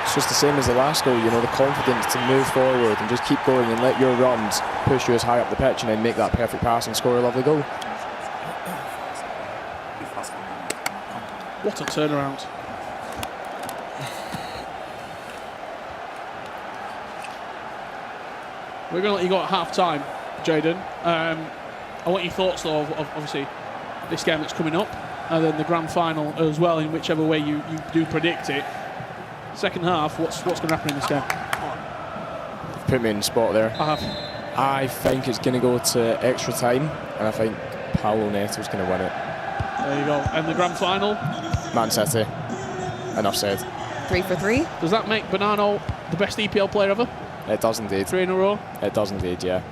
It's just the same as the last goal, you know, the confidence to move forward and just keep going and let your runs push you as high up the pitch and then make that perfect pass and score a lovely goal. What a turnaround. We're going to let you go at half-time, Jaden. I want your thoughts, though, of obviously this game that's coming up, and then the grand final as well, in whichever way you do predict it. Second half, what's going to happen in this game? Put me in the spot there. I have. I think it's going to go to extra time, and I think Paulo Neto's going to win it. There you go. And the grand final? Man City. Enough said. 3 for 3. Does that make Bonano the best EPL player ever? It does indeed. 3 in a row? It does indeed, yeah.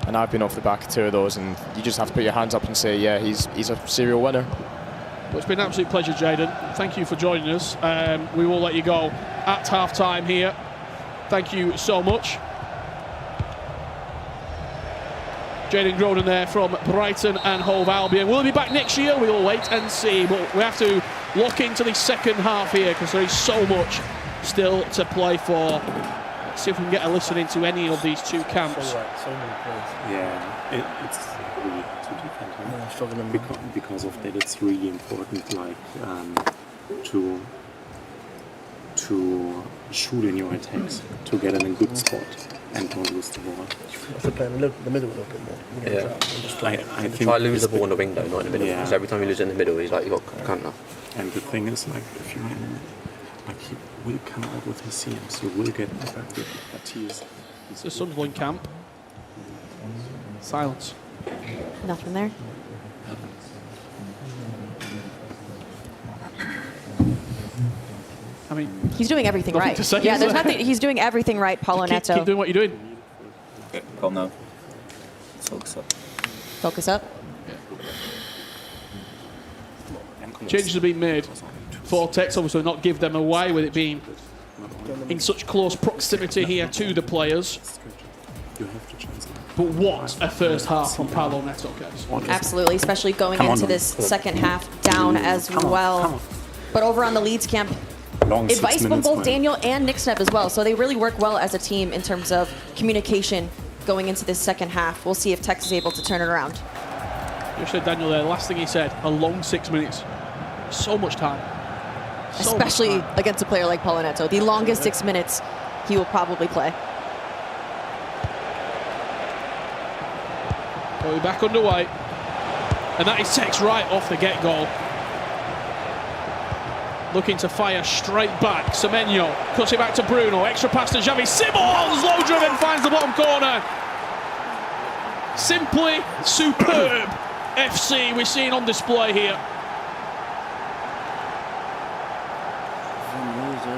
And I've been off the back of 2 of those, and you just have to put your hands up and say, yeah, he's a serial winner. Well, it's been an absolute pleasure, Jayden. Thank you for joining us. We will let you go at half-time here. Thank you so much. Jayden Groden there from Brighton and Hove Albion. Will he be back next year? We'll wait and see. But we have to lock into the second half here because there is so much still to play for. Let's see if we can get a listen into any of these 2 camps. Yeah, it's really to defend him because of that. It's really important, like to shoot in your attacks, to get in a good spot and don't lose the ball. To play in the middle a little bit more. Yeah. I think try to lose the ball in the wing though, not in the middle. Because every time you lose it in the middle, he's like, you got counter. And the thing is, like, if you're in, like, he will come out with his CMs, you will get effective, but he's... It's a Sunderland camp. Silence. Nothing there. I mean, he's doing everything right. To say, yeah, there's nothing. He's doing everything right, Paulo Neto. Keep doing what you're doing. Okay, calm down. Let's focus up. Focus up. Changes have been made for Tex, obviously not give them away with it being in such close proximity here to the players. But what a first half from Paulo Neto, guys. Absolutely, especially going into this second half down as well. But over on the Leeds camp, advice from both Daniel and Nick Snep as well. So they really work well as a team in terms of communication going into this second half. We'll see if Tex is able to turn it around. You said Daniel there, last thing he said, a long 6 minutes. So much time. Especially against a player like Paulo Neto. The longest 6 minutes he will probably play. We're back underway. And that is Tex right off the get-go. Looking to fire straight back. Semenyo cuts it back to Bruno. Extra pass to Xavi Simons. Low driven, finds the bottom corner. Simply superb FC we're seeing on display here.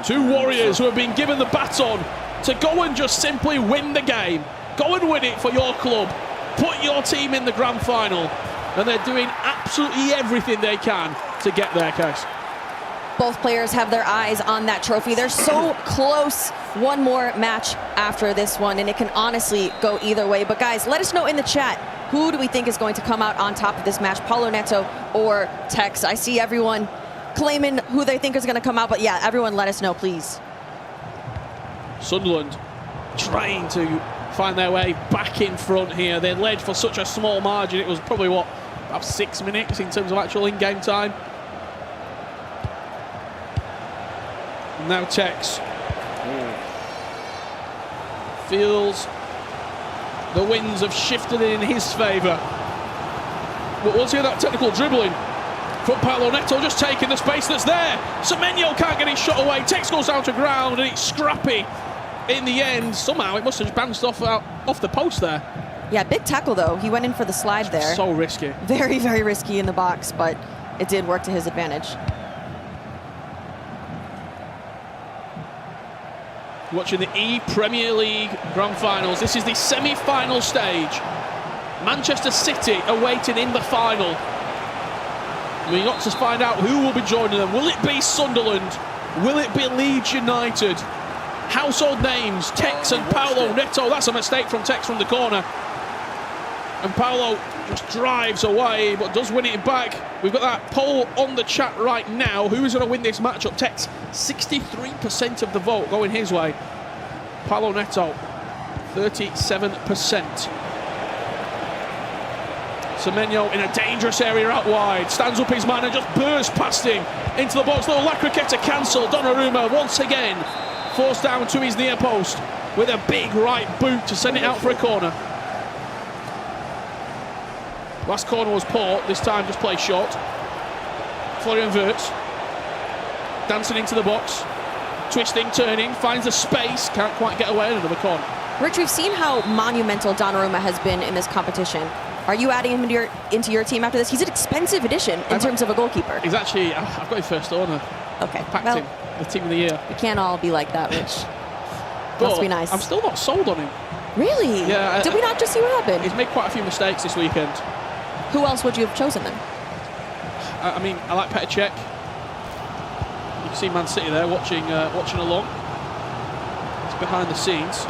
2 Warriors who have been given the baton to go and just simply win the game. Go and win it for your club. Put your team in the grand final. And they're doing absolutely everything they can to get there, guys. Both players have their eyes on that trophy. They're so close. One more match after this one, and it can honestly go either way. But guys, let us know in the chat, who do we think is going to come out on top of this match, Paulo Neto or Tex? I see everyone claiming who they think is going to come out, but yeah, everyone let us know, please. Sunderland trying to find their way back in front here. They led for such a small margin. It was probably, what, about 6 minutes in terms of actual in-game time. Now Tex feels the winds have shifted in his favour. But we'll see that technical dribbling from Paulo Neto, just taking the space that's there. Semenyo can't get his shot away. Tex goes down to ground and it's scrappy in the end. Somehow it must have bounced off the post there. Yeah, big tackle though. He went in for the slide there. So risky. Very, very risky in the box, but it did work to his advantage. Watching the ePremier League Grand Finals. This is the semi-final stage. Manchester City awaiting in the final. We got to find out who will be joining them. Will it be Sunderland? Will it be Leeds United? Household names, Tex and Paulo Neto. That's a mistake from Tex from the corner. And Paulo just drives away, but does win it back. We've got that poll on the chat right now. Who is going to win this matchup? Tex, 63% of the vote going his way. Paulo Neto, 37%. Semenyo in a dangerous area out wide. Stands up his man and just bursts past him into the box. Little La Croqueta cancelled. Donnarumma once again forced down to his near post with a big right boot to send it out for a corner. Last corner was Port, this time just play short. Florian Wirtz dancing into the box, twisting, turning, finds the space, can't quite get away, another corner. Rich, we've seen how monumental Donnarumma has been in this competition. Are you adding him into your team after this? He's an expensive addition in terms of a goalkeeper. He's actually, I've got his first order. Okay. Packed him, the team of the year. We can't all be like that, Rich. But Must be nice. I'm still not sold on him. Really? Yeah. Did we not just see what happened? He's made quite a few mistakes this weekend. Who else would you have chosen then? I mean, I like Petr Cech. You can see Man City there watching along. It's behind the scenes.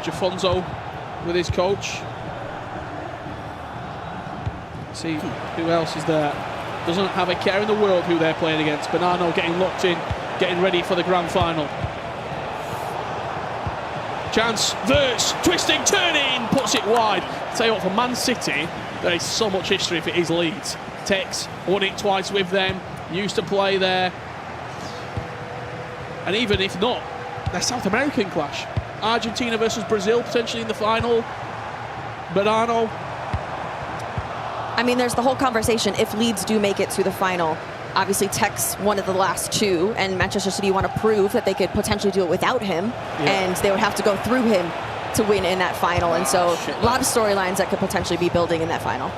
Jafonso with his coach. See who else is there. Doesn't have a care in the world who they're playing against. Bonano getting locked in, getting ready for the grand final. Chance, Verts, twisting, turning, puts it wide. Tell you what, for Man City, there is so much history if it is Leeds. Tex won it twice with them, used to play there. And even if not, their South American clash. Argentina versus Brazil, potentially in the final. Bonano. I mean, there's the whole conversation. If Leeds do make it to the final, obviously Tex one of the last two, and Manchester City want to prove that they could potentially do it without him, and they would have to go through him to win in that final. And so a lot of storylines that could potentially be building in that final.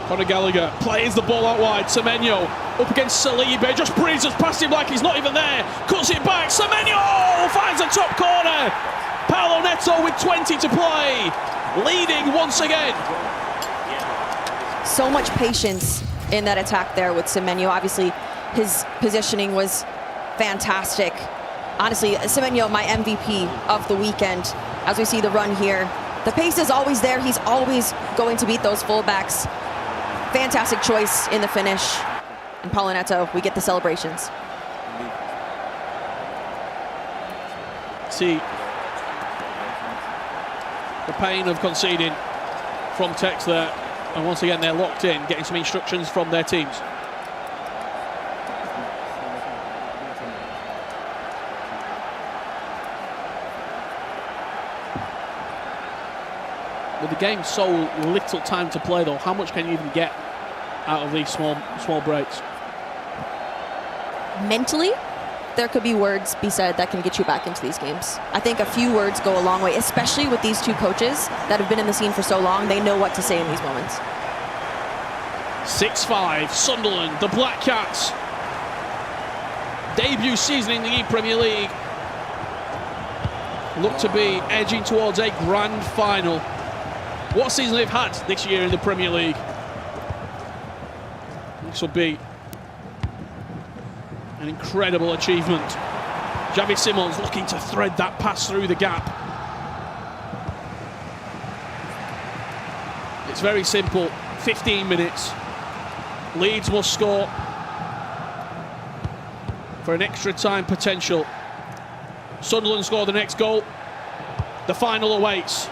Conor Gallagher plays the ball out wide. Semenyo up against Saliba, just breezes past him like he's not even there. Cuts it back. Semenyo finds the top corner. Paulo Neto with 20 to play, leading once again. So much patience in that attack there with Semenyo. Obviously, his positioning was fantastic. Honestly, Semenyo, my MVP of the weekend. As we see the run here, the pace is always there. He's always going to beat those fullbacks. Fantastic choice in the finish. And Paulo Neto, we get the celebrations. See the pain of conceding from Tex there. And once again, they're locked in, getting some instructions from their teams. With the game so little time to play, though, how much can you even get out of these small breaks? Mentally, there could be words be said that can get you back into these games. I think a few words go a long way, especially with these two coaches that have been in the scene for so long. They know what to say in these moments. 6-5, Sunderland, the Black Cats. Debut season in the ePremier League. Look to be edging towards a grand final. What season they've had this year in the Premier League. This will be an incredible achievement. Xavi Simons looking to thread that pass through the gap. It's very simple. 15 minutes. Leeds must score for an extra time potential. Sunderland score the next goal. The final awaits.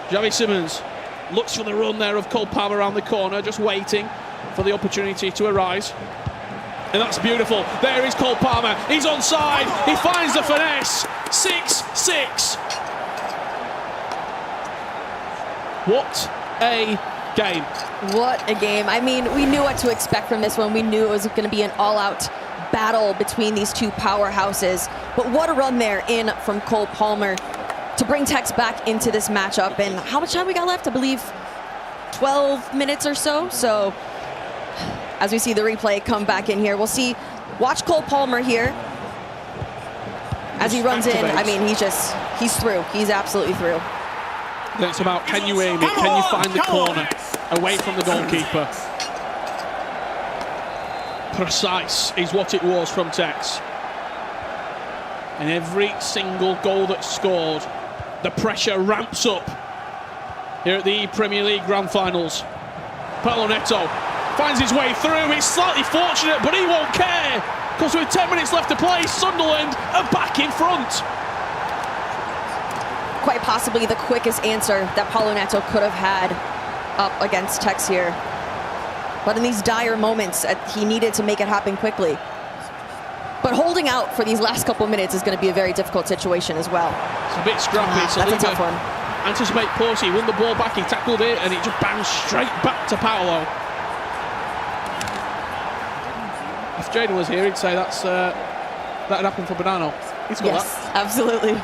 Xavi Simons looks for the run there of Cole Palmer around the corner, just waiting for the opportunity to arise. And that's beautiful. There is Cole Palmer. He's onside. He finds the finesse. 6-6. What a game. What a game. I mean, we knew what to expect from this one. We knew it was going to be an all-out battle between these two powerhouses. But what a run there in from Cole Palmer to bring Tex back into this matchup. And how much time we got left? I believe 12 minutes or so. So as we see the replay come back in here, we'll see, watch Cole Palmer here as he runs in. I mean, he's through. He's absolutely through. Then it's about, can you aim it? Can you find the corner away from the goalkeeper? Precise is what it was from Tex. And every single goal that's scored, the pressure ramps up here at the Premier League Grand Finals. Paulo Neto finds his way through. It's slightly fortunate, but he won't care, because with 10 minutes left to play, Sunderland are back in front. Quite possibly the quickest answer that Paulo Neto could have had up against Tex here. But in these dire moments, he needed to make it happen quickly. But holding out for these last couple minutes is going to be a very difficult situation as well. It's a bit scrappy. That's a tough one. Anticipate Porsche, he won the ball back, he tackled it, and it just bounced straight back to Paulo. If Jaden was here, he'd say that'd happen for Bonanno. He's got Yes, that. absolutely.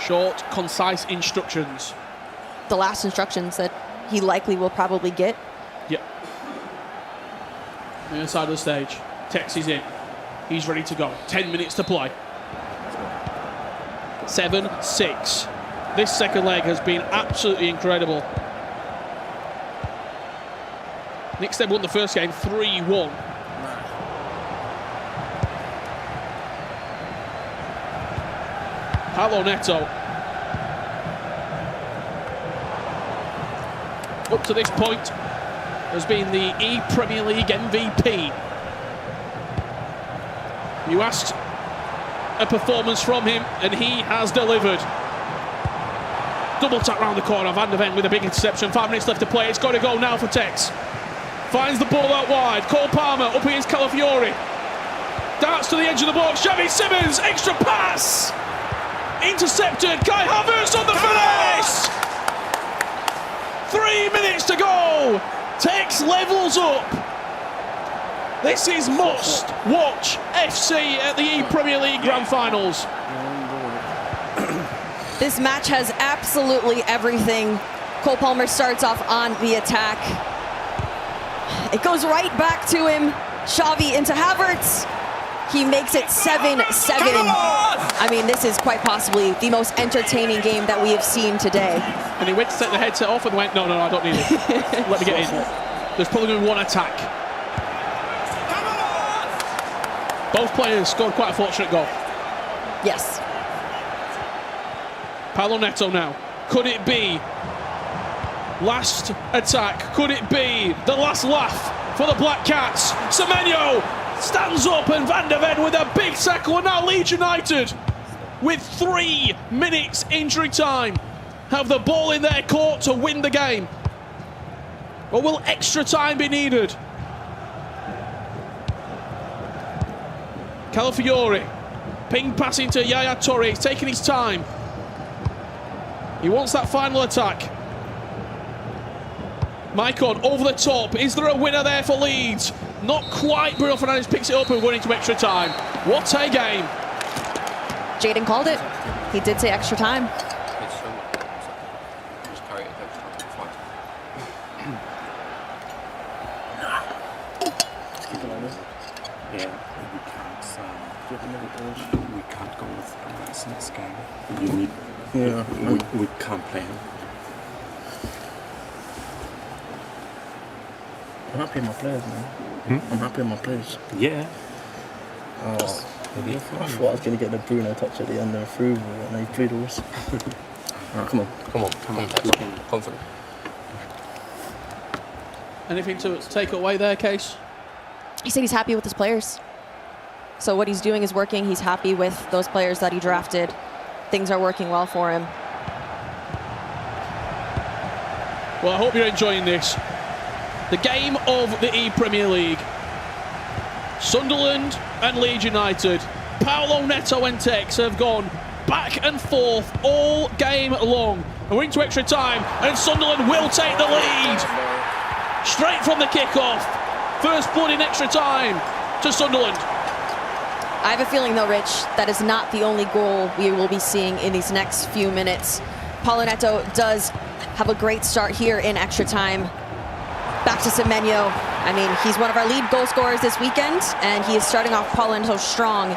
Short, concise instructions. The last instructions that he likely will probably get. Yep. On the other side of the stage. Tex is in. He's ready to go. 10 minutes to play. 7-6. This second leg has been absolutely incredible. Knicks then won the first game 3-1. Paolo Neto. Up to this point has been the ePremier League MVP. You asked a performance from him, and he has delivered. Double tap round the corner, Van de Ven with a big interception. 5 minutes left to play. It's got to go now for Tex. Finds the ball out wide. Cole Palmer up against Calafiori. Darts to the edge of the box. Xavi Simons, extra pass. Intercepted. Kai Havertz on the finish. 3 minutes to go. Tex levels up. This is must-watch FC at the ePremier League Grand Finals. This match has absolutely everything. Cole Palmer starts off on the attack. It goes right back to him. Xavi into Havertz. He makes it 7-7. I mean, this is quite possibly the most entertaining game that we have seen today. And he went to set the headset off and went, no, I don't need it. Let me get in. There's probably going to be one attack. Both players scored quite a fortunate goal. Yes. Paolo Neto now. Could it be last attack? Could it be the last laugh for the Black Cats? Semenyo stands up and Van de Ven with a big tackle, and now Leeds United with 3 minutes injury time have the ball in their court to win the game. Or will extra time be needed? Calafiori, ping passing to Yaya Toure. He's taking his time. He wants that final attack. Maicon over the top. Is there a winner there for Leeds? Not quite. Bruno Fernandes picks it up and we're going into extra time. What a game. Jaden called it. He did say extra time. We can't go with us in this game. You need, we can't play him. I'm happy with my players, man. I'm happy with my players. Yeah. I thought I was going to get the Bruno touch at the end there through, and they blew the whistle. Alright, come on. Confident. Anything to take away there, Case? He said he's happy with his players. So what he's doing is working. He's happy with those players that he drafted. Things are working well for him. Well, I hope you're enjoying this. The game of the ePremier League. Sunderland and Leeds United. Paolo Neto and Tex have gone back and forth all game long. And we're into extra time, and Sunderland will take the lead. Straight from the kickoff. First blood in extra time to Sunderland. I have a feeling, though, Rich, that is not the only goal we will be seeing in these next few minutes. Paolo Neto does have a great start here in extra time. Back to Semenyo. I mean, he's one of our lead goal scorers this weekend, and he is starting off Paolo Neto strong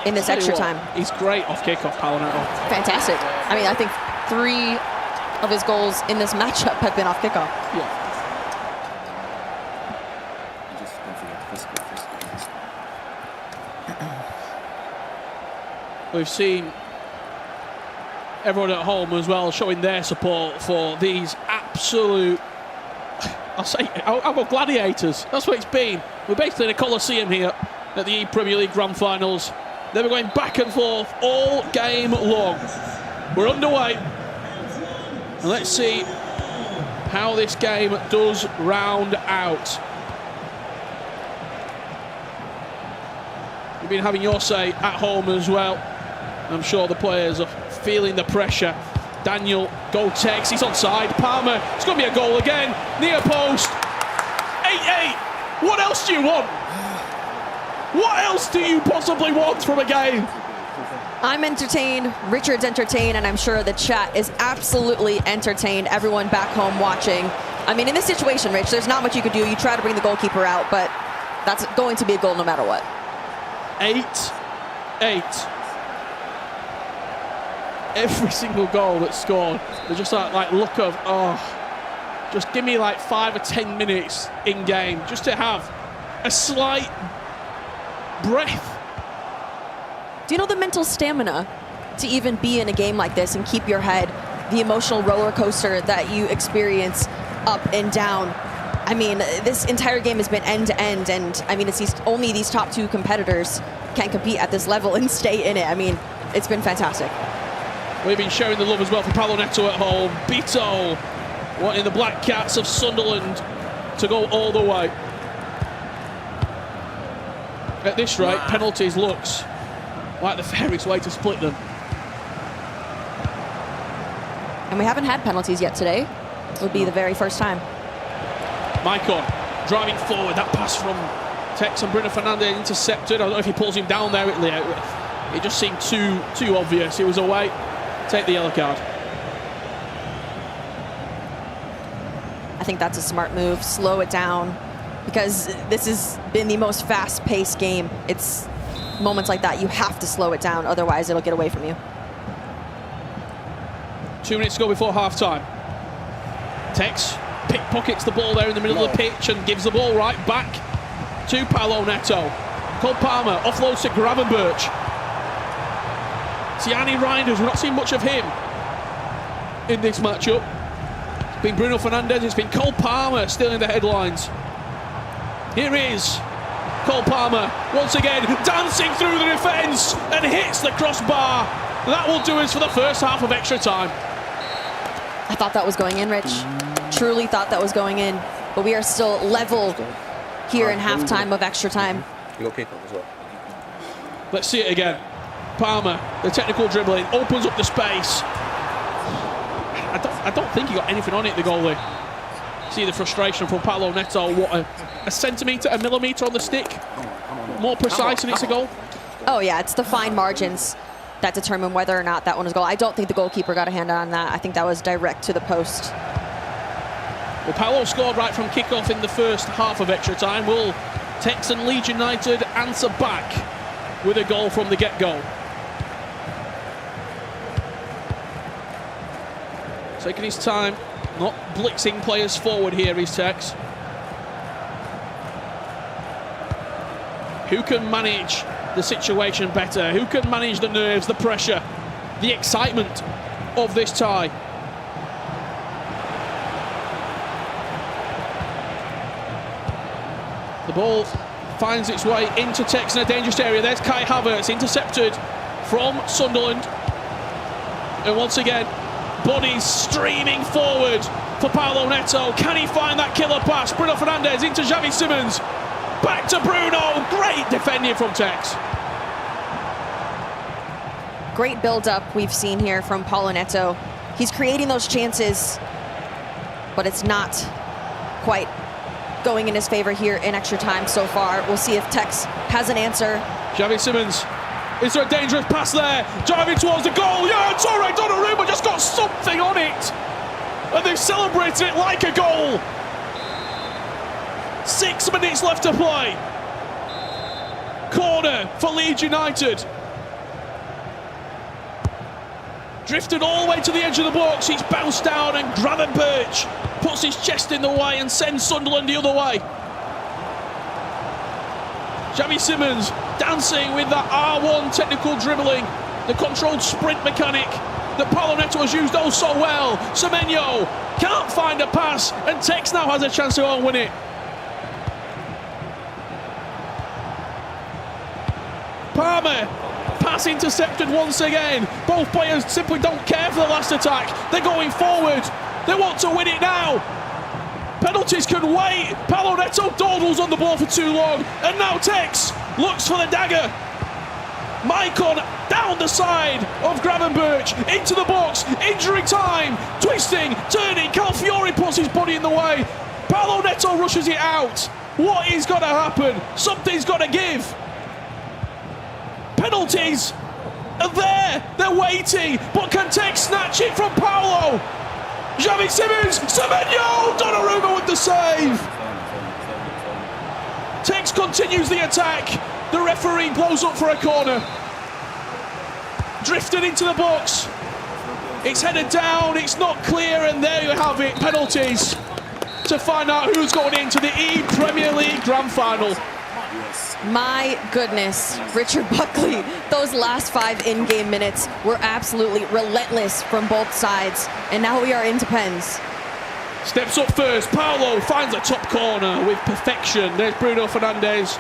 in this extra time. He's great off kickoff, Paolo Neto. Fantastic. I mean, I think 3 of his goals in this matchup have been off kickoff. Yeah. We've seen everyone at home as well showing their support for these absolute, I'll go gladiators. That's what it's been. We're basically in a coliseum here at the ePremier League Grand Finals. They were going back and forth all game long. We're underway. And let's see how this game does round out. You've been having your say at home as well. I'm sure the players are feeling the pressure. Daniel, goal takes, he's onside. Palmer, it's going to be a goal again. Near post. 8-8. What else do you want? What else do you possibly want from a game? I'm entertained, Richard's entertained, and I'm sure the chat is absolutely entertained. Everyone back home watching. I mean, in this situation, Rich, there's not much you could do. You try to bring the goalkeeper out, but that's going to be a goal no matter what. 8-8. Every single goal that's scored, there's just that like look of, oh, just give me like 5 or 10 minutes in game just to have a slight breath. Do you know the mental stamina to even be in a game like this and keep your head, the emotional roller coaster that you experience up and down? I mean, this entire game has been end to end, and I mean, it's only these top 2 competitors can compete at this level and stay in it. I mean, it's been fantastic. We've been showing the love as well for Paolo Neto at home. Bito wanting the Black Cats of Sunderland to go all the way. At this rate, penalties looks like the fairest way to split them. And we haven't had penalties yet today. It would be the very first time. Maicon driving forward. That pass from Tex and Bruno Fernandes intercepted. I don't know if he pulls him down there. It just seemed too obvious. It was away. Take the yellow card. I think that's a smart move. Slow it down, because this has been the most fast-paced game. It's moments like that you have to slow it down, otherwise it'll get away from you. 2 minutes to go before half-time. Tex pickpockets the ball there in the middle of the pitch and gives the ball right back to Paolo Neto. Cole Palmer offloads to Gravenberch. Tiani Reinders, we've not seen much of him in this matchup. It's been Bruno Fernandes, it's been Cole Palmer still in the headlines. Here is Cole Palmer, once again, dancing through the defence and hits the crossbar. That will do us for the first half of extra time. I thought that was going in, Rich. Truly thought that was going in. But we are still level here in halftime of extra time. You got kickoff as well. Let's see it again. Palmer, the technical dribbling, opens up the space. I don't think he got anything on it, the goalie. See the frustration from Paolo Neto. What, a centimetre, a millimetre on the stick? More precise and it's a goal? Oh yeah, it's the fine margins that determine whether or not that one is a goal. I don't think the goalkeeper got a hand on that. I think that was direct to the post. Well, Paolo scored right from kickoff in the first half of extra time. Will Tex and Leeds United answer back with a goal from the get-go? Taking his time, not blitzing players forward here is Tex. Who can manage the situation better? Who can manage the nerves, the pressure, the excitement of this tie? The ball finds its way into Tex in a dangerous area. There's Kai Havertz, intercepted from Sunderland. And once again, bodies streaming forward for Paolo Neto. Can he find that killer pass? Bruno Fernandes into Xavi Simons. Back to Bruno. Great defending from Tex. Great build-up we've seen here from Paolo Neto. He's creating those chances, but it's not quite going in his favor here in extra time so far. We'll see if Tex has an answer. Xavi Simons. Is there a dangerous pass there? Driving towards the goal. Yeah, it's all right. Donnarumma just got something on it. And they've celebrated it like a goal. 6 minutes left to play. Corner for Leeds United. Drifted all the way to the edge of the box. He's bounced down and Gravenberch puts his chest in the way and sends Sunderland the other way. Xavi Simons dancing with that R1 technical dribbling, the controlled sprint mechanic that Paolo Neto has used oh so well. Semenyo can't find a pass and Tex now has a chance to go and win it. Palmer, pass intercepted once again. Both players simply don't care for the last attack. They're going forward. They want to win it now. Penalties can wait. Paolo Neto dawdles on the ball for too long. And now Tex looks for the dagger. Maicon down the side of Gravenberch, into the box, injury time, twisting, turning, Calafiori puts his body in the way. Paolo Neto rushes it out. What is going to happen? Something's got to give. Penalties are there, they're waiting, but can Tex snatch it from Paolo? Xavi Simons, Semenyo, Donnarumma with the save. Tex continues the attack. The referee blows up for a corner. Drifted into the box. It's headed down, it's not clear, and there you have it, penalties to find out who's going into the ePremier League Grand Final. My goodness, Richard Buckley, those last 5 in-game minutes were absolutely relentless from both sides, and now we are into pens. Steps up first, Paolo finds a top corner with perfection. There's Bruno Fernandes.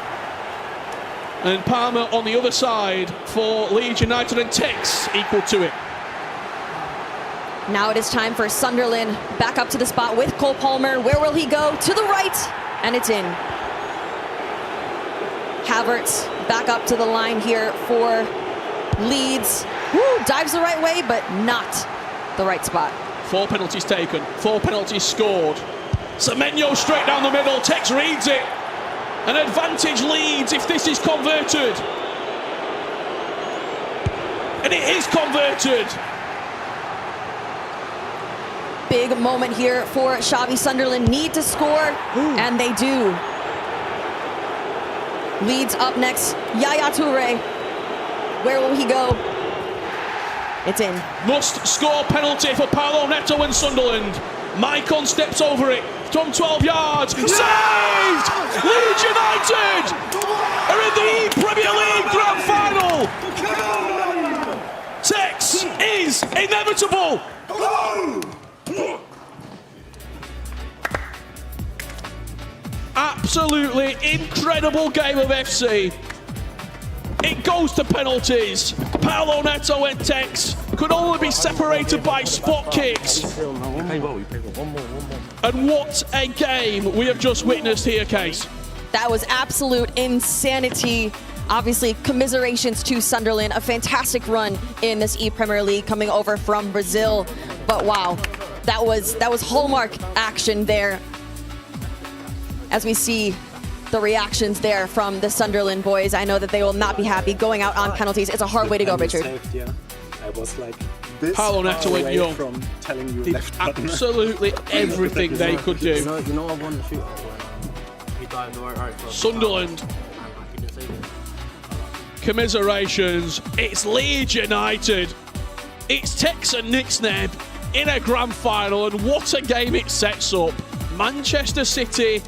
And Palmer on the other side for Leeds United, and Tex equal to it. Now it is time for Sunderland back up to the spot with Cole Palmer. Where will he go? To the right, and it's in. Havertz back up to the line here for Leeds. Woo, dives the right way, but not the right spot. 4 penalties taken, 4 penalties scored. Semenyo straight down the middle, Tex reads it. An advantage Leeds if this is converted. And it is converted. Big moment here for Xavi. Sunderland need to score, and they do. Leeds up next, Yaya Toure. Where will he go? It's in. Must score penalty for Paolo Neto and Sunderland. Maicon steps over it from 12 yards. Saved! Leeds United are in the Premier League Grand Final. Tex is inevitable. Absolutely incredible game of FC. It goes to penalties. Paolo Neto and Tex could only be separated by spot kicks. And what a game we have just witnessed here, Case. That was absolute insanity. Obviously, commiserations to Sunderland. A fantastic run in this ePremier League coming over from Brazil. But wow, that was hallmark action there. As we see the reactions there from the Sunderland boys, I know that they will not be happy going out on penalties. It's a hard way to go, Richard. Yeah, I was like this Paolo Neto and Young from telling you did left button. absolutely everything they could do. You know I won the shoot when he dived right for Sunderland. Commiserations. It's Leeds United. It's Tex and Nixneb in a grand final, and what a game it sets up. Manchester City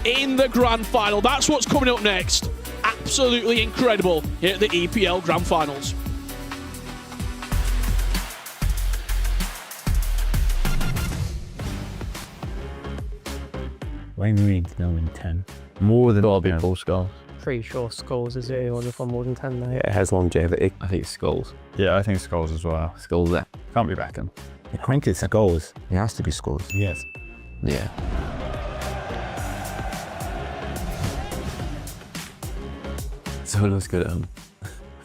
in the grand final. That's what's coming up next. Absolutely incredible here at the EPL Grand Finals. Wayne Reed's now in 10. More than gotta be Paul Scholes. Pretty sure Scholes is the only one more than 10 now. It has longevity. I think it's Scholes. Yeah, I think Scholes as well. Scholes there. Can't be Beckham. I think it's Scholes. It has to be Scholes. Yes. Yeah. Zola's good at them.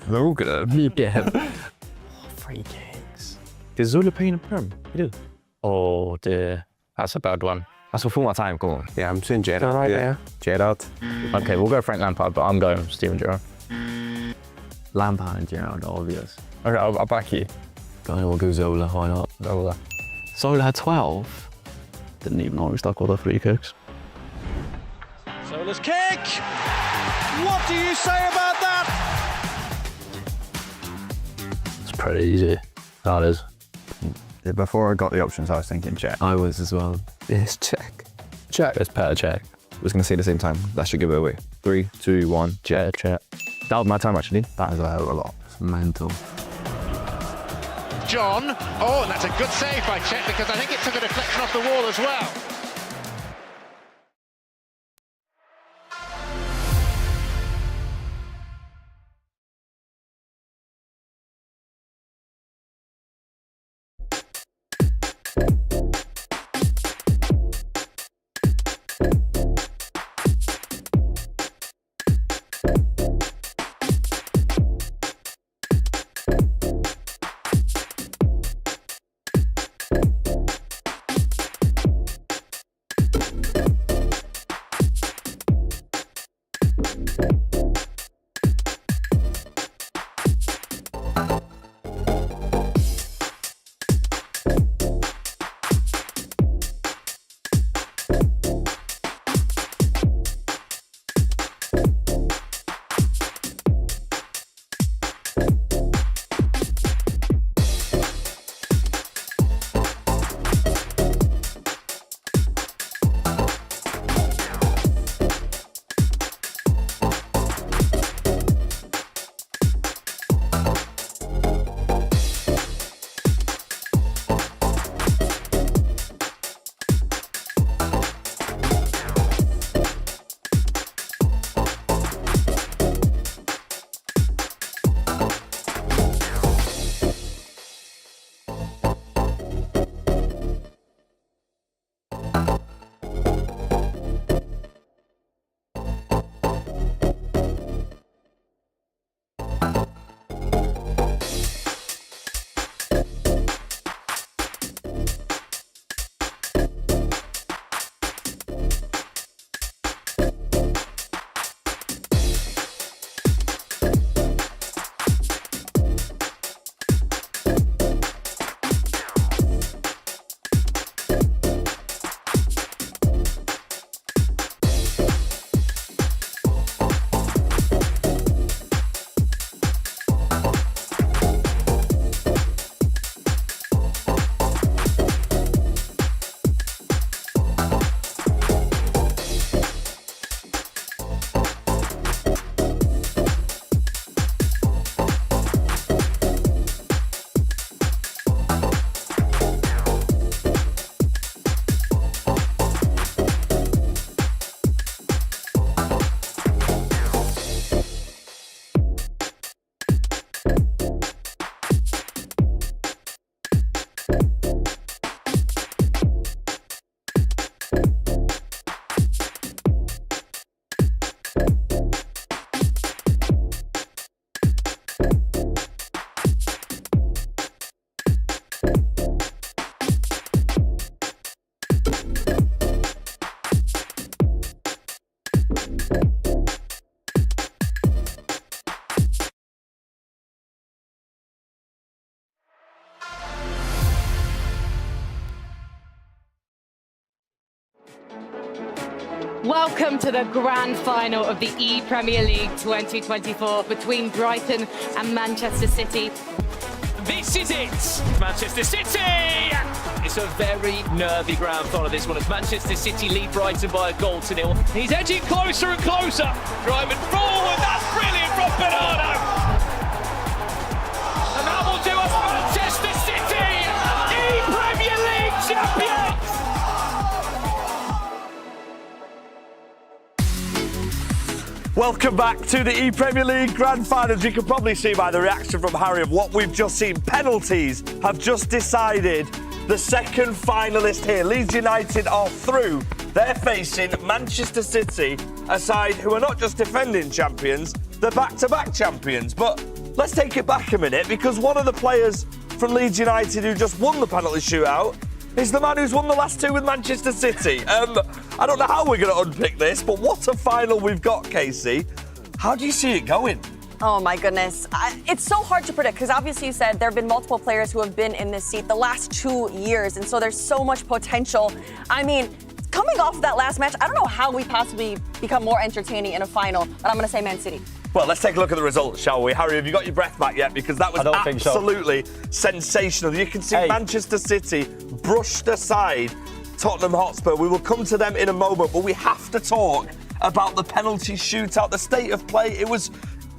They're all good at them. Yeah. Free kicks. Does Zola play in a Prem? He does. Oh dear. That's a bad one. That's before my time, come on. Yeah, I'm saying Gerrard. Right there. Gerrard. Okay, we'll go Frank Lampard, but I'm going Steven Gerrard. Lampard and Gerrard, obvious. Okay, I'll back you. We'll go Zola, why not? Zola. Zola had 12. Didn't even know he stuck all the free kicks. Zola's kick! What do you say about that? It's pretty easy. That is. Before I got the options, I was thinking check. I was as well. Yes, check. Check. It's better check. I was going to say the same time. That should give it away. 3, 2, 1, check. That was my time, actually. That is a hell of a lot. It's mental. John. Oh, and that's a good save by Cech, because I think it took a deflection off the wall as well. Welcome to the grand final of the ePremier League 2024 between Brighton and Manchester City. This is it, Manchester City! It's a very nervy grand final, this one, as Manchester City lead Brighton by a goal to nil. He's edging closer and closer, driving forward, that's brilliant from Bernardo! And that will do us Manchester City, ePremier League champions! Welcome back to the ePremier League Grand Finals. You can probably see by the reaction from Harry of what we've just seen. Penalties have just decided the second finalist here. Leeds United are through. They're facing Manchester City, a side who are not just defending champions, they're back-to-back champions. But let's take it back a minute, because one of the players from Leeds United who just won the penalty shootout is the man who's won the last two with Manchester City. I don't know how we're going to unpick this, but what a final we've got, Casey. How do you see it going? Oh my goodness. It's so hard to predict because obviously you said there have been multiple players who have been in this seat the last 2 years, and so there's so much potential. I mean, coming off of that last match, I don't know how we possibly become more entertaining in a final, but I'm going to say Man City. Well, let's take a look at the results, shall we? Harry, have you got your breath back yet? Because that was absolutely sensational. You can see Manchester City brushed aside Tottenham Hotspur. We will come to them in a moment, but we have to talk about the penalty shootout, the state of play. It was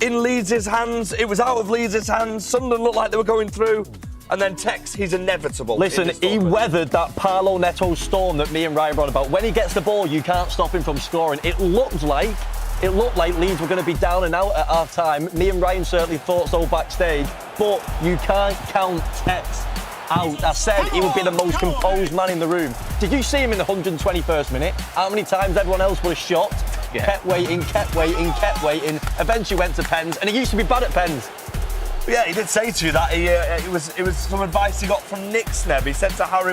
in Leeds' hands. It was out of Leeds' hands. Sunderland looked like they were going through. And then Tex, he's inevitable. Listen, he weathered that Paolo Neto storm that me and Ryan brought about. When he gets the ball, you can't stop him from scoring. It looked like Leeds were going to be down and out at half time. Me and Ryan certainly thought so backstage, but you can't count Tex out. I said he would be the most composed man in the room. Did you see him in the 121st minute? How many times everyone else was shot? Yeah. Kept waiting. Eventually went to pens, and he used to be bad at pens. Yeah, he did say to you that it was some advice he got from Nick Snebb. He said to Harry,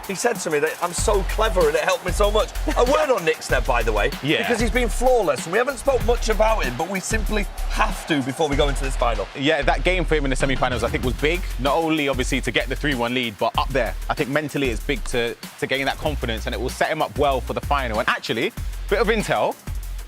he said to me that I'm so clever and it helped me so much. A word on Nick Snebb, by the way, because he's been flawless and we haven't spoke much about him, but we simply have to before we go into this final. Yeah, that game for him in the semi-finals I think was big, not only obviously to get the 3-1 lead, but up there. I think mentally it's big to gain that confidence, and it will set him up well for the final. And actually, bit of intel,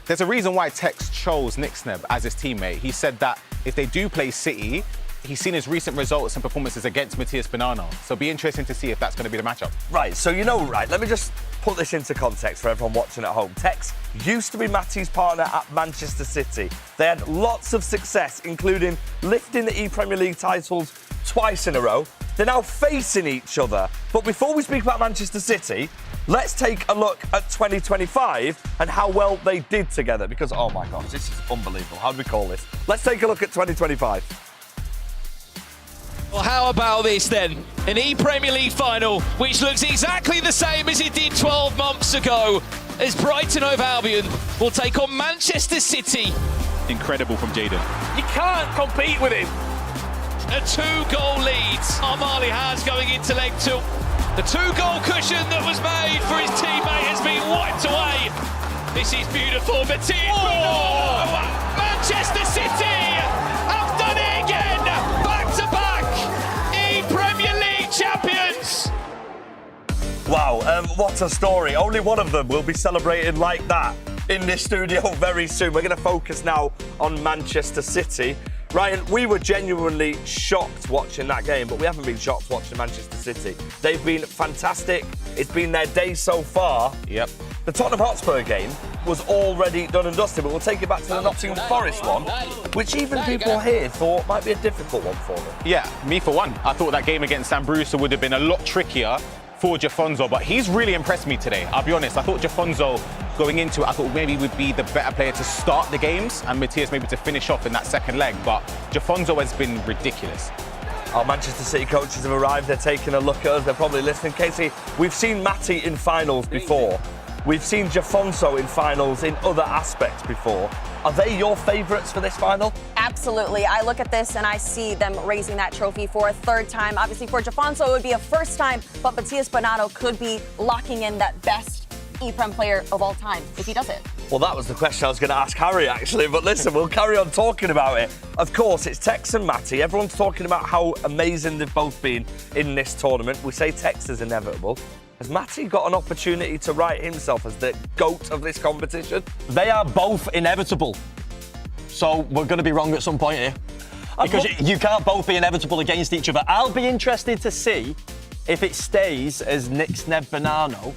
there's a reason why Tex chose Nick Snebb as his teammate. He said that if they do play City, he's seen his recent results and performances against Matías Bonano. So it'll be interesting to see if that's going to be the matchup. Right, so let me just put this into context for everyone watching at home. Tex used to be Matty's partner at Manchester City. They had lots of success, including lifting the ePremier League titles twice in a row. They're now facing each other. But before we speak about Manchester City, let's take a look at 2025 and how well they did together. Because, oh my gosh, this is unbelievable. How do we call this? Let's take a look at 2025. Well, how about this then? An ePremier League final, which looks exactly the same as it did 12 months ago, as Brighton & Hove Albion will take on Manchester City. Incredible from Jadon. You can't compete with him. A 2-goal lead Marley has going into leg 2. The 2-goal cushion that was made for his teammate has been wiped away. This is beautiful. Matías Bonano! Manchester City have done it again! Back-to-back ePremier League champions! Wow, what a story. Only one of them will be celebrating like that in this studio very soon. We're going to focus now on Manchester City. Ryan, we were genuinely shocked watching that game, but we haven't been shocked watching Manchester City. They've been fantastic. It's been their day so far. Yep. The Tottenham Hotspur game was already done and dusted, but we'll take it back to the Nottingham Forest one, which even people here thought might be a difficult one for them. Yeah, me for one. I thought that game against Sam Brewster would have been a lot trickier for Jafonso, but he's really impressed me today. I'll be honest, I thought Jafonso going into it, I thought maybe would be the better player to start the games and Matías maybe to finish off in that second leg, but Jafonso has been ridiculous. Our Manchester City coaches have arrived, they're taking a look at us, they're probably listening. Casey, we've seen Matty in finals before. We've seen Jafonso in finals in other aspects before. Are they your favourites for this final? Absolutely. I look at this and I see them raising that trophy for a third time. Obviously, for Jafonso, it would be a first time, but Matías Bonano could be locking in that best ePrem player of all time if he does it. Well, that was the question I was going to ask Harry, actually. But listen, we'll carry on talking about it. Of course, it's Tex and Matty. Everyone's talking about how amazing they've both been in this tournament. We say Tex is inevitable. Has Matty got an opportunity to write himself as the GOAT of this competition? They are both inevitable. So we're going to be wrong at some point here. Because you can't both be inevitable against each other. I'll be interested to see if it stays as Nick Sneb Bonanno,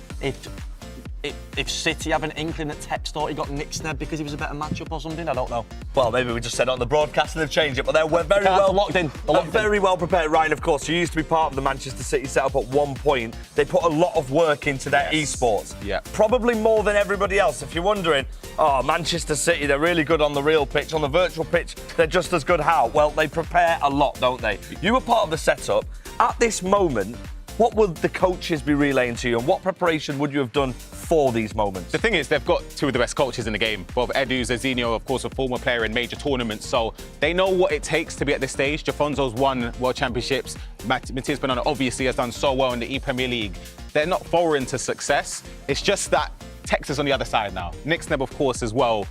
if City have an inkling that Tex thought he got Nick Sneb because he was a better matchup or something, I don't know. Well, maybe we just said it on the broadcast and they've changed it, but they're very well locked in. Very well prepared. Ryan, of course, you used to be part of the Manchester City setup at one point. They put a lot of work into their esports. Yeah. Probably more than everybody else. If you're wondering, Manchester City, they're really good on the real pitch. On the virtual pitch, they're just as good how? Well, they prepare a lot, don't they? You were part of the setup. At this moment, what would the coaches be relaying to you and what preparation would you have done for these moments? The thing is, they've got two of the best coaches in the game. Both Edu, Zazinho, of course, a former player in major tournaments, so they know what it takes to be at this stage. Jafonso's won World Championships. Matthias Bonanno obviously has done so well in the ePremier League. They're not foreign to success. It's just that Texas on the other side now. Nick Sneb, of course, as well.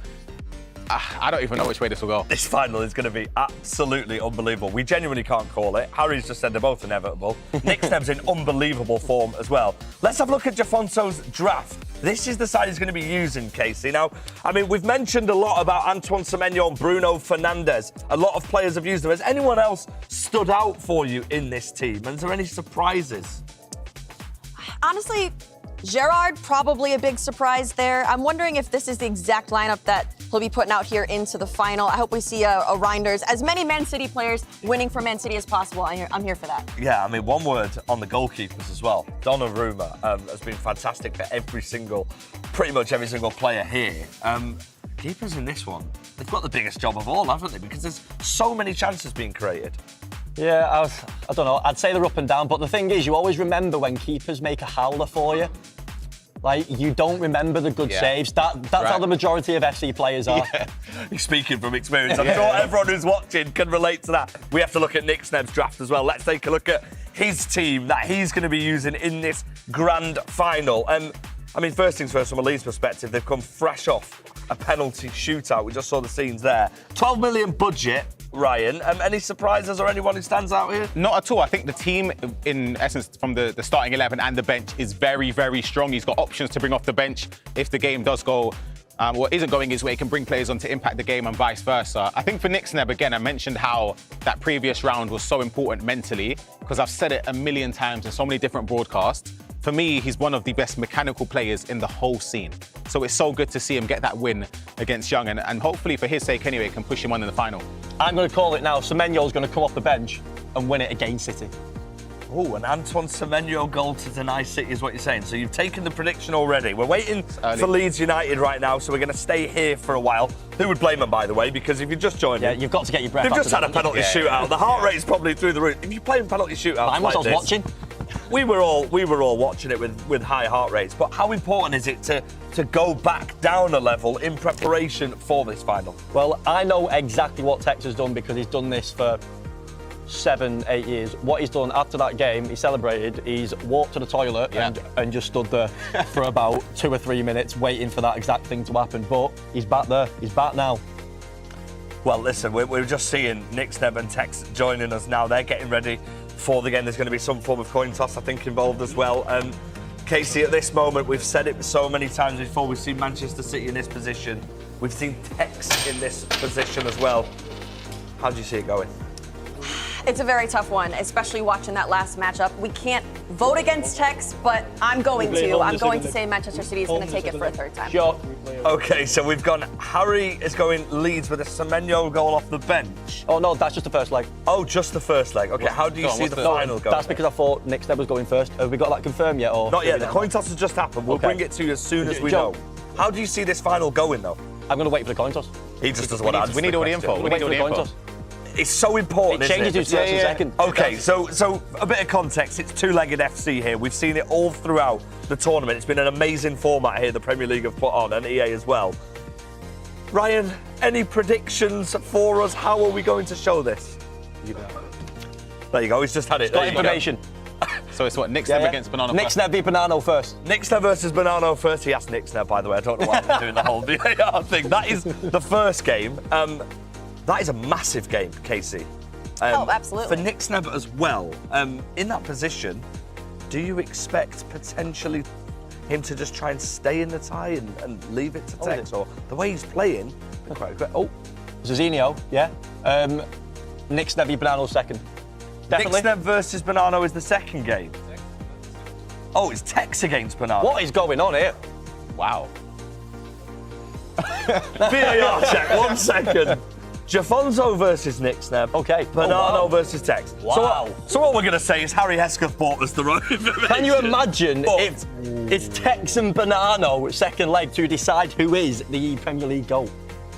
I don't even know which way this will go. This final is going to be absolutely unbelievable. We genuinely can't call it. Harry's just said they're both inevitable. Nick Sneb's in unbelievable form as well. Let's have a look at Jafonso's draft. This is the side he's going to be using, Casey. Now, I mean, we've mentioned a lot about Antoine Semenyo and Bruno Fernandes. A lot of players have used them. Has anyone else stood out for you in this team? And is there any surprises? Honestly, Gerrard, probably a big surprise there. I'm wondering if this is the exact lineup that he'll be putting out here into the final. I hope we see a Reinders. As many Man City players winning for Man City as possible. I'm here for that. Yeah, I mean, one word on the goalkeepers as well. Donnarumma has been fantastic for pretty much every single player here. Keepers in this one, they've got the biggest job of all, haven't they? Because there's so many chances being created. Yeah, I don't know. I'd say they're up and down, but the thing is, you always remember when keepers make a howler for you. Like, you don't remember the good saves. That's right. How the majority of FC players are. Yeah. Speaking from experience, I'm sure everyone who's watching can relate to that. We have to look at Nick Sneb's draft as well. Let's take a look at his team that he's going to be using in this grand final. I mean, first things first, from a Leeds perspective, they've come fresh off a penalty shootout. We just saw the scenes there. 12 million budget. Ryan, any surprises or anyone who stands out here? Not at all. I think the team, in essence, from the starting 11 and the bench is very, very strong. He's got options to bring off the bench if the game does go, or isn't going his way. He can bring players on to impact the game and vice versa. I think for Nick Sneb, again, I mentioned how that previous round was so important mentally, because I've said it a million times in so many different broadcasts. For me, he's one of the best mechanical players in the whole scene. So it's so good to see him get that win against Young, and hopefully, for his sake anyway, can push him on in the final. I'm going to call it now. Semenyo's going to come off the bench and win it against City. Oh, an Antoine Semenyo goal to deny City is what you're saying. So you've taken the prediction already. We're waiting for Leeds United right now, so we're going to stay here for a while. Who would blame them, by the way? Because if you just joined in, you've got to get your breath. They've just had a penalty shootout. The heart rate's probably through the roof. If you play in penalty shootouts I was watching. We were all watching it with high heart rates. But how important is it to go back down a level in preparation for this final? Well, I know exactly what Tex has done because he's done this for 7-8 years. What he's done after that game, he celebrated. He's walked to the toilet and just stood there for about 2 or 3 minutes waiting for that exact thing to happen. But he's back there. He's back now. Well, listen, we're just seeing Nick Sneb and Tex joining us now. They're getting ready for the game. There's going to be some form of coin toss, I think, involved as well. Casey, at this moment, we've said it so many times before. We've seen Manchester City in this position. We've seen Tex in this position as well. How do you see it going? It's a very tough one, especially watching that last matchup. We can't vote against Tex, but I'm going to. I'm going to say Manchester City is going to take it for a third time. Sure. Okay, so we've gone. Harry is going Leeds with a Semenyo goal off the bench. Oh, no, that's just the first leg. Oh, just the first leg. Okay, how do you see the final going? That's because I thought Nick Sneb was going first. Have we got that confirmed yet? Or not yet. The coin toss has just happened. We'll bring it to you as soon as we know. How do you see this final going, though? I'm going to wait for the coin toss. He just doesn't want to answer. We need all the info. We need all the info. It's so important, it changes isn't it? to second. Okay, so a bit of context. It's two-legged FC here. We've seen it all throughout the tournament. It's been an amazing format here the Premier League have put on, and EA as well. Ryan, any predictions for us? How are we going to show this? There you go. He's just had it. Got information. So it's what, Nick Sneb against Bonanno Nick Sneb v Bonanno first. Nick Sneb versus Bonanno first. He asked Nick Sneb, by the way. I don't know why I'm doing the whole VAR thing. That is the first game. That is a massive game, Casey. Oh, absolutely. For Nick Sneb as well, in that position, do you expect potentially him to just try and stay in the tie and leave it to Tex? Or the way he's playing, Zizinho, yeah. Nick Snevy Bonanno second. Definitely. Nick Snev versus Bonanno is the second game. Oh, it's Tex against Bonanno. What is going on here? Wow. VAR check, 1 second. Jafonso versus Nick Sneb. Okay. Bonanno versus Tex. Wow. So what we're going to say is Harry Hesketh bought us the wrong information. Can you imagine if it's Tex and Bonanno second leg to decide who is the Premier League GOAT?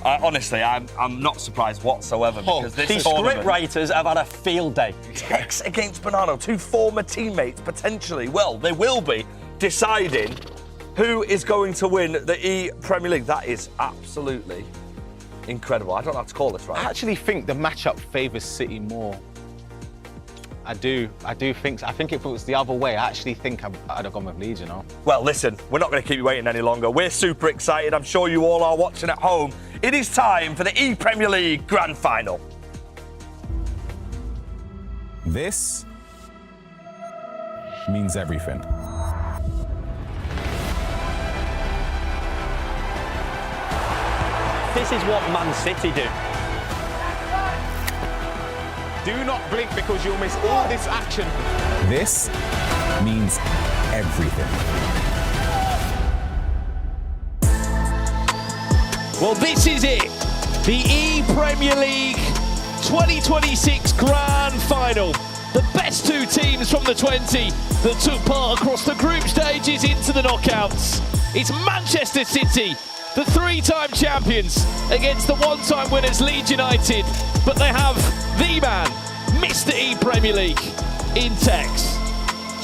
Honestly, I'm not surprised whatsoever because these script writers have had a field day. Tex against Bonanno, 2 former teammates potentially. Well, they will be deciding who is going to win the ePremier League. That is absolutely incredible. I don't know how to call this, right? I actually think the matchup favours City more. I do think so. I think if it was the other way, I actually think I'd have gone with Leeds, you know. Well, listen, we're not going to keep you waiting any longer. We're super excited. I'm sure you all are watching at home. It is time for the ePremier League Grand Final. This means everything. This is what Man City do. Do not blink because you'll miss all this action. This means everything. Well, this is it. The ePremier League 2026 Grand Final. The best 2 teams from the 20 that took part across the group stages into the knockouts. It's Manchester City, the 3-time champions, against the 1-time winners Leeds United. But they have the man, Mr. ePremier League, in Tex.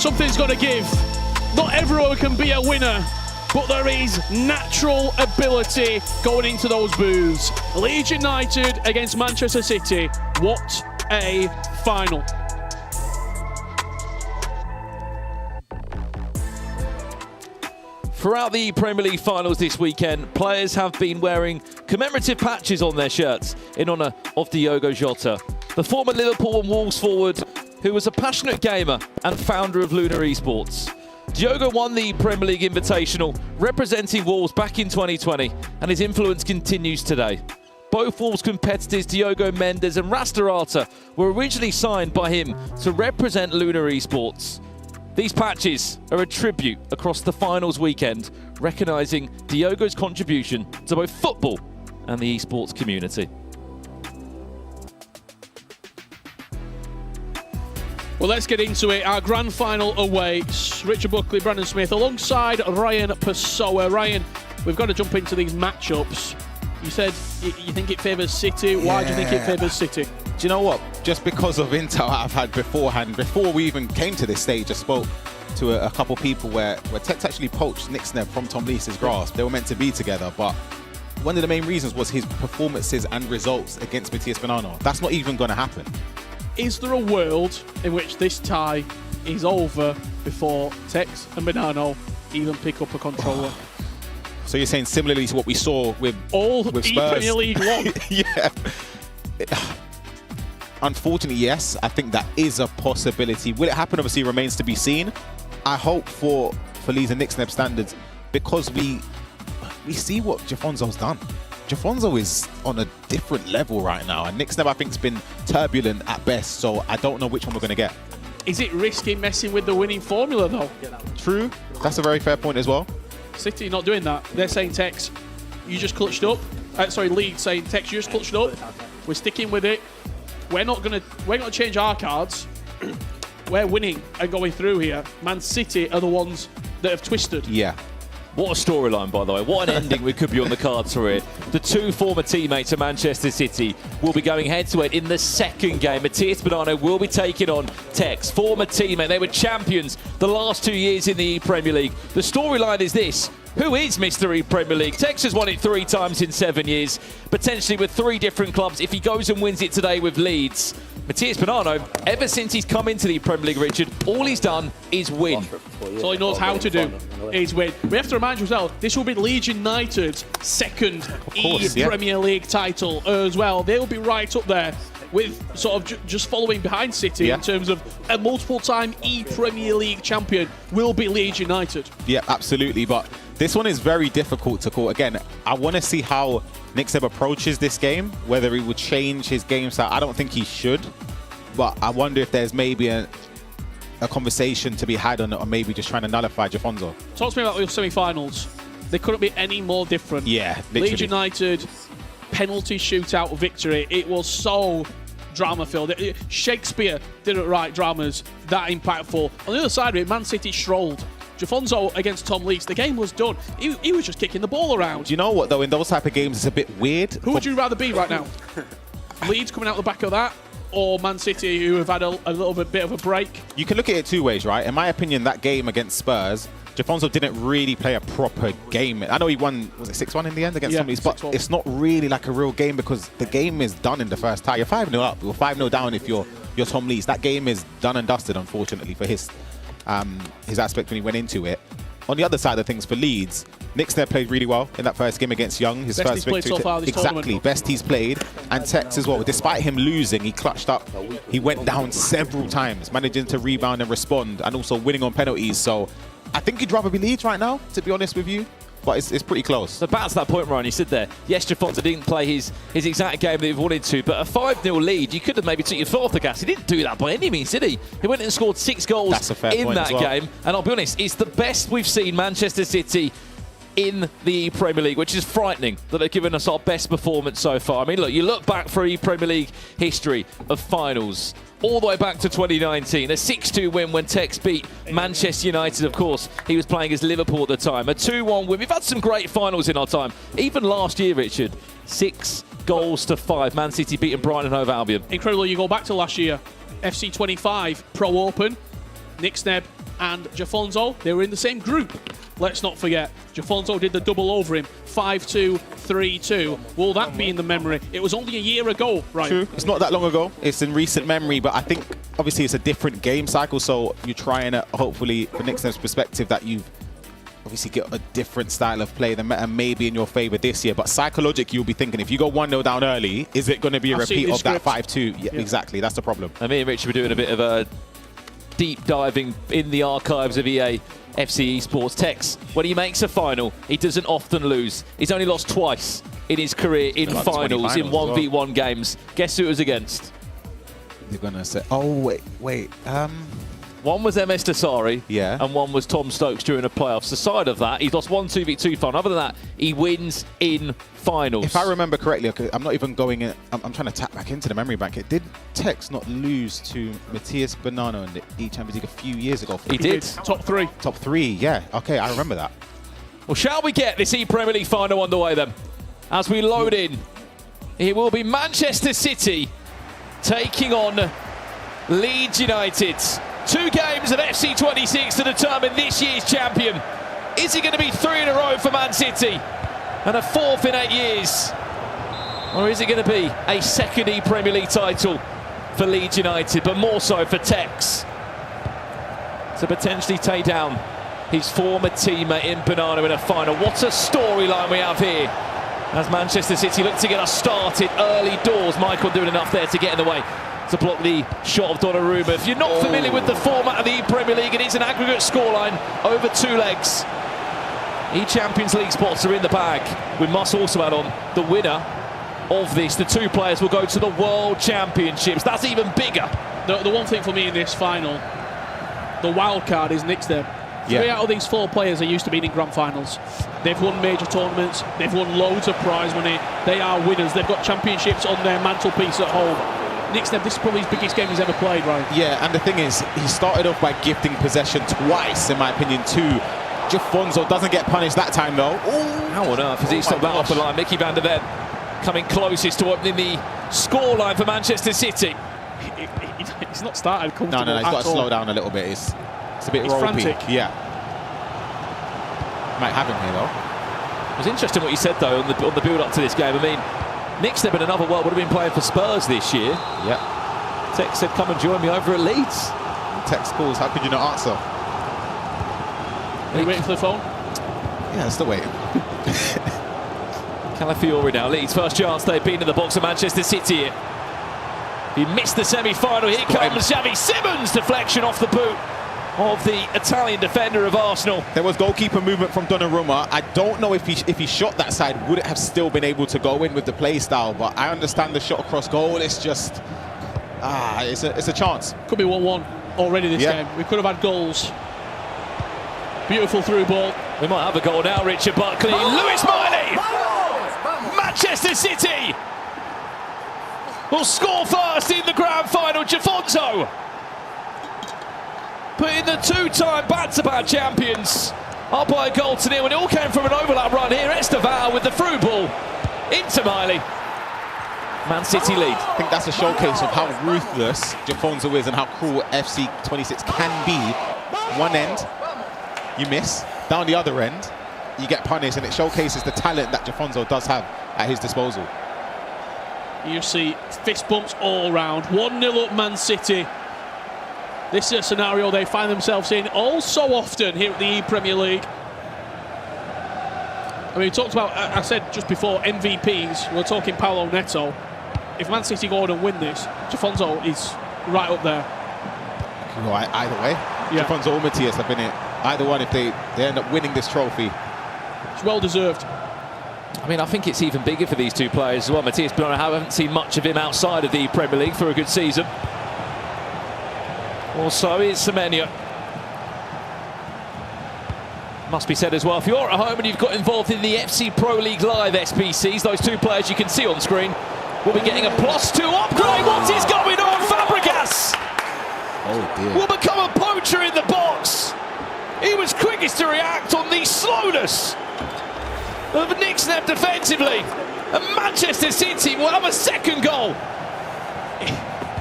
Something's got to give. Not everyone can be a winner, but there is natural ability going into those booths. Leeds United against Manchester City. What a final. Throughout the Premier League finals this weekend, players have been wearing commemorative patches on their shirts in honour of Diogo Jota, the former Liverpool and Wolves forward who was a passionate gamer and founder of Lunar Esports. Diogo won the Premier League Invitational, representing Wolves back in 2020, and his influence continues today. Both Wolves competitors, Diogo Mendes and Rastarata, were originally signed by him to represent Lunar Esports. These patches are a tribute across the finals weekend, recognising Diogo's contribution to both football and the esports community. Well, let's get into it. Our grand final awaits. Richard Buckley, Brandon Smith, alongside Ryan Pessoa. Ryan, we've got to jump into these matchups. You said you think it favours City. Why do you think it favours City? Do you know what? Just because of intel I've had beforehand, before we even came to this stage, I spoke to a couple people where Tex actually poached Nick Sneb from Tom Leese's grasp. They were meant to be together, but one of the main reasons was his performances and results against Matías Bonanno. That's not even going to happen. Is there a world in which this tie is over before Tex and Bonanno even pick up a controller? So you're saying similarly to what we saw with Spurs? Premier League one. Yeah. Unfortunately, yes, I think that is a possibility. Will it happen? Obviously, remains to be seen. I hope for Leeds and Nick Sneb standards, because we see what Jafonso's done. Jafonso is on a different level right now, and Nick Sneb, I think, has been turbulent at best, so I don't know which one we're going to get. Is it risky messing with the winning formula, though? True. That's a very fair point as well. City not doing that. They're saying, Tex, you just clutched up. Leeds saying, Tex, you just clutched up. We're sticking with it. We're not gonna change our cards. We're winning and going through here. Man City are the ones that have twisted. Yeah. What a storyline, by the way. What an ending we could be on the cards for it. The 2 former teammates of Manchester City will be going head-to-head in the second game. Matías Bonanno will be taking on Tex, former teammate. They were champions the last 2 years in the Premier League. The storyline is this. Who is Mr. Premier League? Tex has won it 3 times in 7 years, potentially with 3 different clubs if he goes and wins it today with Leeds. Matías Bonanno, ever since he's come into the Premier League, Richard, all he's done is win. That's all he knows how to do is win. We have to remind ourselves, this will be Leeds United's second Premier League title as well. They'll be right up there with sort of just following behind City in terms of a multiple-time ePremier League champion will be Leeds United. Yeah, absolutely. But this one is very difficult to call. Again, I want to see how Nick Seb approaches this game, whether he would change his game style. I don't think he should, but I wonder if there's maybe a conversation to be had on it, or maybe just trying to nullify Jafonso. Talk to me about your semi-finals. They couldn't be any more different. Yeah, literally. Leeds United, penalty shootout victory. It was so drama-filled. Shakespeare didn't write dramas that impactful. On the other side of it, Man City strolled. Jafonso against Tom Lees, the game was done. He was just kicking the ball around. Do you know what, though? In those type of games, it's a bit weird. Who would you rather be right now? Leeds coming out the back of that, or Man City, who have had a little bit of a break? You can look at it two ways, right? In my opinion, that game against Spurs, Jafonso didn't really play a proper game. I know he won, was it 6-1 in the end against somebody, but it's not really like a real game because the game is done in the first tie. You're 5-0 up, you're 5-0 down if you're Tom Lees. That game is done and dusted, unfortunately, for his aspect when he went into it. On the other side of things for Leeds, Nick Stead played really well in that first game against Young. His best first he's victory. Played so far this tournament. Best he's played. And Tex as well. Despite him losing, he clutched up. He went down several times, managing to rebound and respond, and also winning on penalties. So I think you'd rather be Leeds right now, to be honest with you. But it's pretty close. So back to that point, Ryan, you said there, yes, Jafonso didn't play his exact game that he wanted to, but a 5-0 lead, you could have maybe took your foot off the gas. He didn't do that by any means, did he? He went and scored 6 goals in that game. And I'll be honest, it's the best we've seen Manchester City in the Premier League, which is frightening that they've given us our best performance so far. I mean, look, you look back through Premier League history of finals, all the way back to 2019, a 6-2 win when Tex beat Manchester United, of course. He was playing as Liverpool at the time. A 2-1 win. We've had some great finals in our time. Even last year, Richard, 6-5. Man City beating Brighton and Hove Albion. Incredible. You go back to last year, FC 25 Pro Open, Nick Sneb and Jafonso, they were in the same group. Let's not forget, Jafonso did the double over him, 5-2, 3-2. Will that be in the memory? It was only a year ago, right? True. It's not that long ago. It's in recent memory, but I think obviously it's a different game cycle, so you're trying to, hopefully, from Nick Sneb's perspective, that you've obviously get a different style of play that maybe in your favour this year. But psychologically, you'll be thinking, if you go 1-0 down early, is it going to be a repeat of that 5-2? Yeah, exactly. That's the problem. And me and Richard were doing a bit of a deep diving in the archives of EA FC Esports. Tex, when he makes a final, he doesn't often lose. He's only lost twice in his career in finals, in 1v1 games. Guess who it was against? You're going to say, oh, wait. One was MS Dasari, yeah, and one was Tom Stokes during the playoffs. The side of that, he's lost 1 2v2 final. Other than that, he wins in finals. If I remember correctly, okay, I'm not even going in, I'm trying to tap back into the memory bank. Did Tex not lose to Matthias Bonanno in the E-Champions League a few years ago? He did. Top 3. Top 3, yeah. Okay, I remember that. Well, shall we get this E-Premier League final underway then? As we load in, it will be Manchester City taking on Leeds United. 2 games of FC 26 to determine this year's champion. Is it going to be 3 in a row for Man City and a 4th in 8 years? Or is it going to be a 2nd Premier League title for Leeds United, but more so for Tex to potentially take down his former teammate in Bonanno in a final? What a storyline we have here as Manchester City look to get us started early doors. Michael doing enough there to get in the way to block the shot of Donnarumma. If you're not familiar with the format of the Premier League, it is an aggregate scoreline over 2 legs. Champions League spots are in the bag. We must also add on the winner of this. The 2 players will go to the World Championships. That's even bigger. The one thing for me in this final, the wild card is Nick Sneb. 3 out of these 4 players are used to being in grand finals. They've won major tournaments. They've won loads of prize money. They are winners. They've got championships on their mantelpiece at home. Nick Sneb, this is probably his biggest game he's ever played, right? Yeah, and the thing is, he started off by gifting possession twice, in my opinion, to Jafonso. Doesn't get punished that time, though. Ooh. How on earth has he stopped that off the line? Mickey van der Ven coming closest to opening the scoreline for Manchester City. He's not started comfortable. No, he's got to slow down a little bit. It's a bit ropey. Frantic. Yeah. Might have him here, though. It was interesting what you said, though, on the build-up to this game. I mean, Nick Sneb in another world would have been playing for Spurs this year. Yeah. Tex said, come and join me over at Leeds. Tex calls, how could you not answer? Are you waiting for the phone? Yeah, still waiting. Calafiori now, Leeds' first chance. They've been in the box of Manchester City. He missed the semi-final. Here comes Xavi Simons, deflection off the boot of the Italian defender of Arsenal. There was goalkeeper movement from Donnarumma. I don't know if he shot that side, would it have still been able to go in with the play style? But I understand the shot across goal. It's just, it's a chance. Could be 1-1 already this game. We could have had goals. Beautiful through ball. We might have a goal now, Richard Buckley. Lewis Miley! Manchester City will score first in the grand final. Jafonso putting the two-time back-to-back champions up by a goal to nil, and it all came from an overlap run here. Esteval with the through ball into Miley. Man City lead. I think that's a showcase of how ruthless Jafonso is and how cruel FC 26 can be. One end, you miss. Down the other end, you get punished, and it showcases the talent that Jafonso does have at his disposal. You see fist bumps all round. 1-0 up Man City. This is a scenario they find themselves in all so often here at the ePremier League. I mean, we talked about, I said just before, MVPs. We're talking Paulo Neto. If Man City go on and win this, Jafonso is right up there. You know, either way. Jafonso or Matthias have been it. Either one, if they end up winning this trophy. It's well deserved. I mean, I think it's even bigger for these two players as well. Matthias Bernardo, I haven't seen much of him outside of the Premier League for a good season. Also is Semenya. Must be said as well, if you're at home and you've got involved in the FC Pro League Live SPCs, those two players you can see on screen will be getting a +2 upgrade. What is going on? Fabregas will become a poacher in the box. He was quickest to react on the slowness of Nixneb defensively. And Manchester City will have a second goal.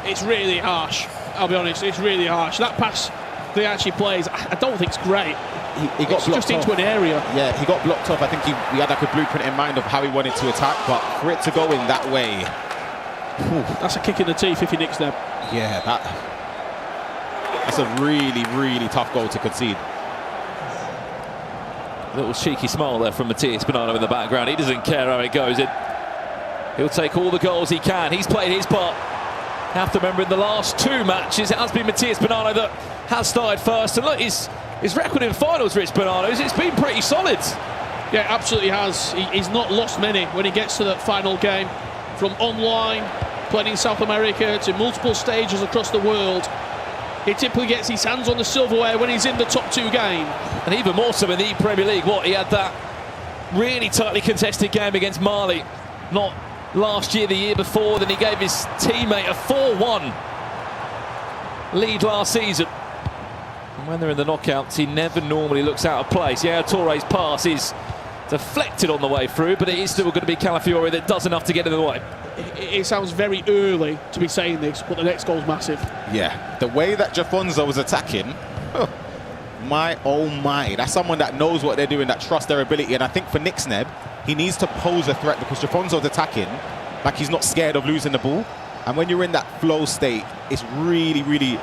It's really harsh. I'll be honest, it's really harsh. That pass they actually plays, I don't think it's great. He got blocked just into off. an area. Yeah, he got blocked off. I think he had like a blueprint in mind of how he wanted to attack, but for it to go in that way, that's a kick in the teeth if he nicks them. Yeah, that's a really, really tough goal to concede. A little cheeky smile there from Matthias Bernardo in the background. He doesn't care how it goes. He'll take all the goals he can. He's played his part. Have to remember in the last two matches, it has been Matthias Bernardo that has started first. And look, his record in finals, Rich Bernardo's, it's been pretty solid. Yeah, absolutely has. He's not lost many when he gets to that final game. From online, playing in South America, to multiple stages across the world. He typically gets his hands on the silverware when he's in the top two game. And even more so in the Premier League. He had that really tightly contested game against Mali. Not last year, the year before. Then he gave his teammate a 4-1 lead last season. And when they're in the knockouts, he never normally looks out of place. Yeah, Torre's pass is deflected on the way through, but it is still going to be Calafiori that does enough to get in the way. It sounds very early to be saying this, but the next goal's massive. Yeah, the way that Jafonso was attacking, my oh my, that's someone that knows what they're doing, that trusts their ability. And I think for Nixneb, he needs to pose a threat, because Jafonso's attacking like he's not scared of losing the ball. And when you're in that flow state, it's really, really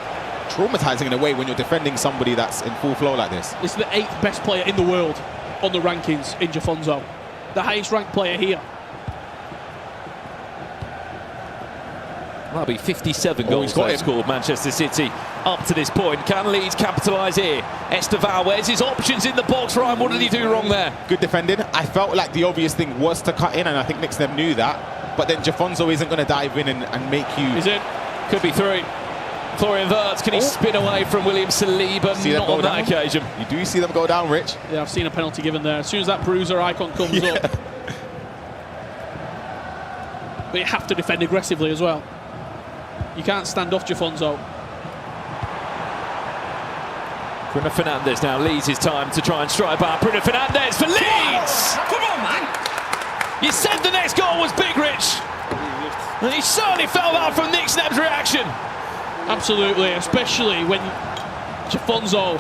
traumatizing in a way when you're defending somebody that's in full flow like this. This is the 8th best player in the world on the rankings in Jafonso. The highest ranked player here. That'll be 57 goals they've scored, Manchester City, up to this point. Can Leeds capitalise here? Esteval, where's his options in the box? Ryan, what did he do wrong there? Good defending. I felt like the obvious thing was to cut in, and I think Nixneb knew that. But then Jafonso isn't going to dive in and make you... Is it? Could be three. Florian Wirtz, can he spin away from William Saliba? Not on that occasion. You do see them go down, Rich. Yeah, I've seen a penalty given there. As soon as that bruiser icon comes up. But you have to defend aggressively as well. You can't stand off Jafonso. Bruno Fernandes now leads his time to try and strike out. Bruno Fernandes for Leeds! Come on, man! You said the next goal was big, Rich. And he certainly felt that from Nixneb's reaction. Absolutely, especially when Jafonso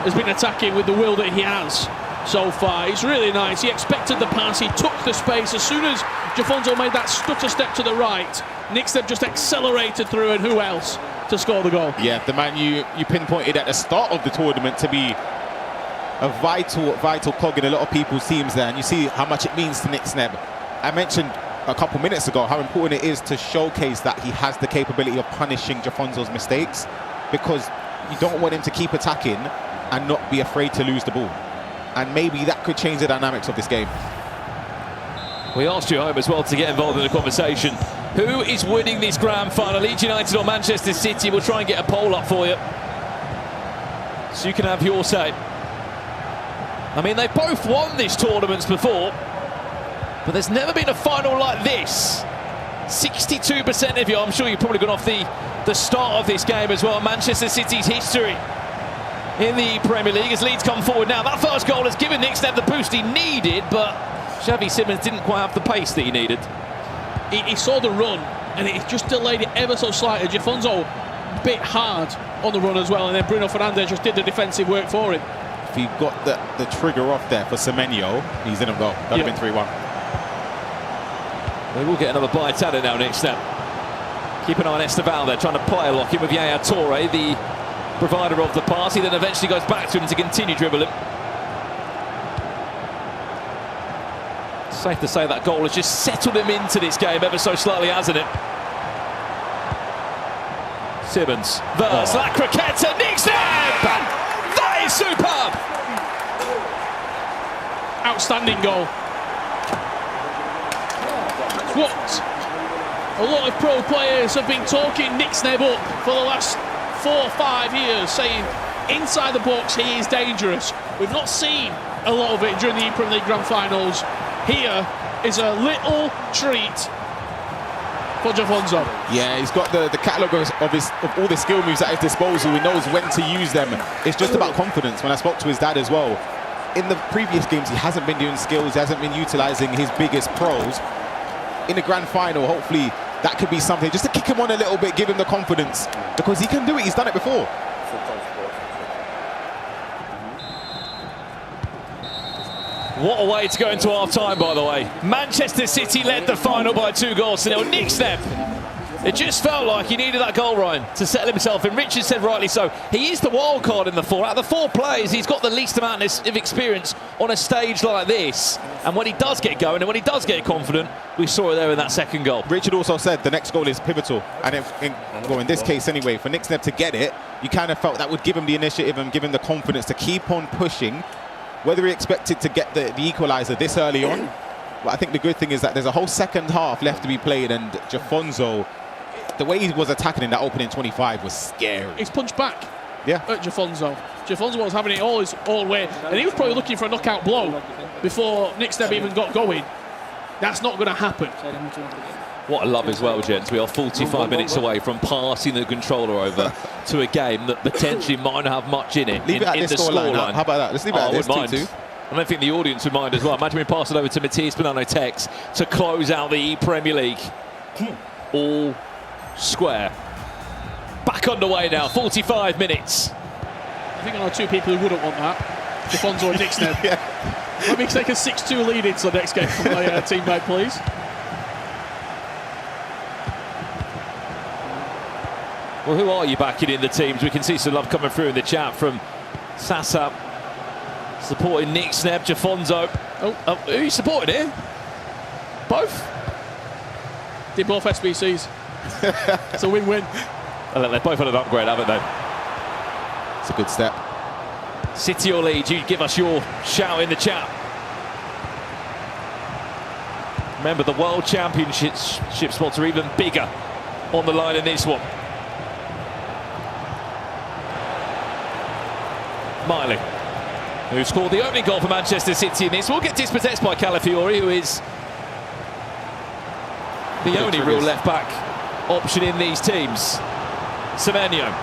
has been attacking with the will that he has so far. It's really nice. He expected the pass, he took the space. As soon as Jafonso made that stutter step to the right, Nixneb just accelerated through, and who else to score the goal? Yeah, the man you pinpointed at the start of the tournament to be a vital cog in a lot of people's teams there, and you see how much it means to Nixneb. I mentioned a couple minutes ago, how important it is to showcase that he has the capability of punishing Jafonzo's mistakes, because you don't want him to keep attacking and not be afraid to lose the ball. And maybe that could change the dynamics of this game. We asked you home as well to get involved in the conversation. Who is winning this grand final, Leeds United or Manchester City? We'll try and get a poll up for you, so you can have your say. I mean, they've both won this tournament before, but there's never been a final like this. 62% of you, I'm sure you've probably gone off the start of this game as well. Manchester City's history in the Premier League as Leeds come forward now. That first goal has given Nick Snebb the boost he needed, but Xavi Simons didn't quite have the pace that he needed. He saw the run and it just delayed it ever so slightly. Jafonzo bit hard on the run as well, and then Bruno Fernandes just did the defensive work for him. If he got the trigger off there for Semenyo, he's in a goal. That'd have been 3-1. We will get another bite at it now, Nick Snebb. Keep an eye on Esteval there, trying to player lock him with Yaya Toure, the provider of the pass. He then eventually goes back to him to continue dribbling. Safe to say that goal has just settled him into this game ever so slightly, hasn't it? Simmons, verse, La Croquette, Nick Snebb! That is superb! Outstanding goal. What a lot of pro players have been talking Nick Snebb up for the last 4 or 5 years, saying inside the box he is dangerous. We've not seen a lot of it during the ePremier League Grand Finals. Here is a little treat for Jafonzo. Yeah, he's got the catalogue of all the skill moves at his disposal. He knows when to use them. It's just about confidence. When I spoke to his dad as well, in the previous games he hasn't been doing skills, he hasn't been utilising his biggest pros. In the grand final, hopefully that could be something just to kick him on a little bit, give him the confidence, because he can do it. He's done it before. What a way to go into half-time, by the way. Manchester City led the final by 2-0. Nick Snebb, it just felt like he needed that goal, Ryan, to settle himself in. Richard said rightly so. He is the wild card in the four. Out of the 4 players, he's got the least amount of experience on a stage like this. And when he does get going and when he does get confident, we saw it there in that second goal. Richard also said the next goal is pivotal. And in this case anyway, for Nick Snebb to get it, you kind of felt that would give him the initiative and give him the confidence to keep on pushing. Whether he expected to get the equaliser this early on, but I think the good thing is that there's a whole second half left to be played, and Jafonzo, the way he was attacking in that opening 25 was scary. He's punched back at Jafonzo. Jafonzo was having it all his own way, and he was probably looking for a knockout blow before Nick Snebb even got going. That's not going to happen. What a love as well, gents. We are 45 minutes away from passing the controller over to a game that potentially might not have much in it. Leave it at this scoreline. How about that? Let's leave it at this 2-2. I don't think the audience would mind as well. Imagine we pass it over to Matthias Bonanno-Tex to close out the ePremier League. All square. Back underway now, 45 minutes. I think I know 2 people who wouldn't want that. Jafonzo and Nick Snebb. Let me take a 6-2 lead into the next game for my teammate, please. Well, who are you backing in the teams? We can see some love coming through in the chat from Sasa supporting Nick Snebb, Jafonzo. Who are you supporting here? Both? They're both SBCs. It's a win-win. Well, they've both had an upgrade, haven't they? It's a good step. City or Leeds, you give us your shout in the chat. Remember, the World Championship spots are even bigger on the line in this one. Miley, who scored the opening goal for Manchester City in this, will get dispossessed by Calafiori, who is the only real left-back option in these teams. Semenyo,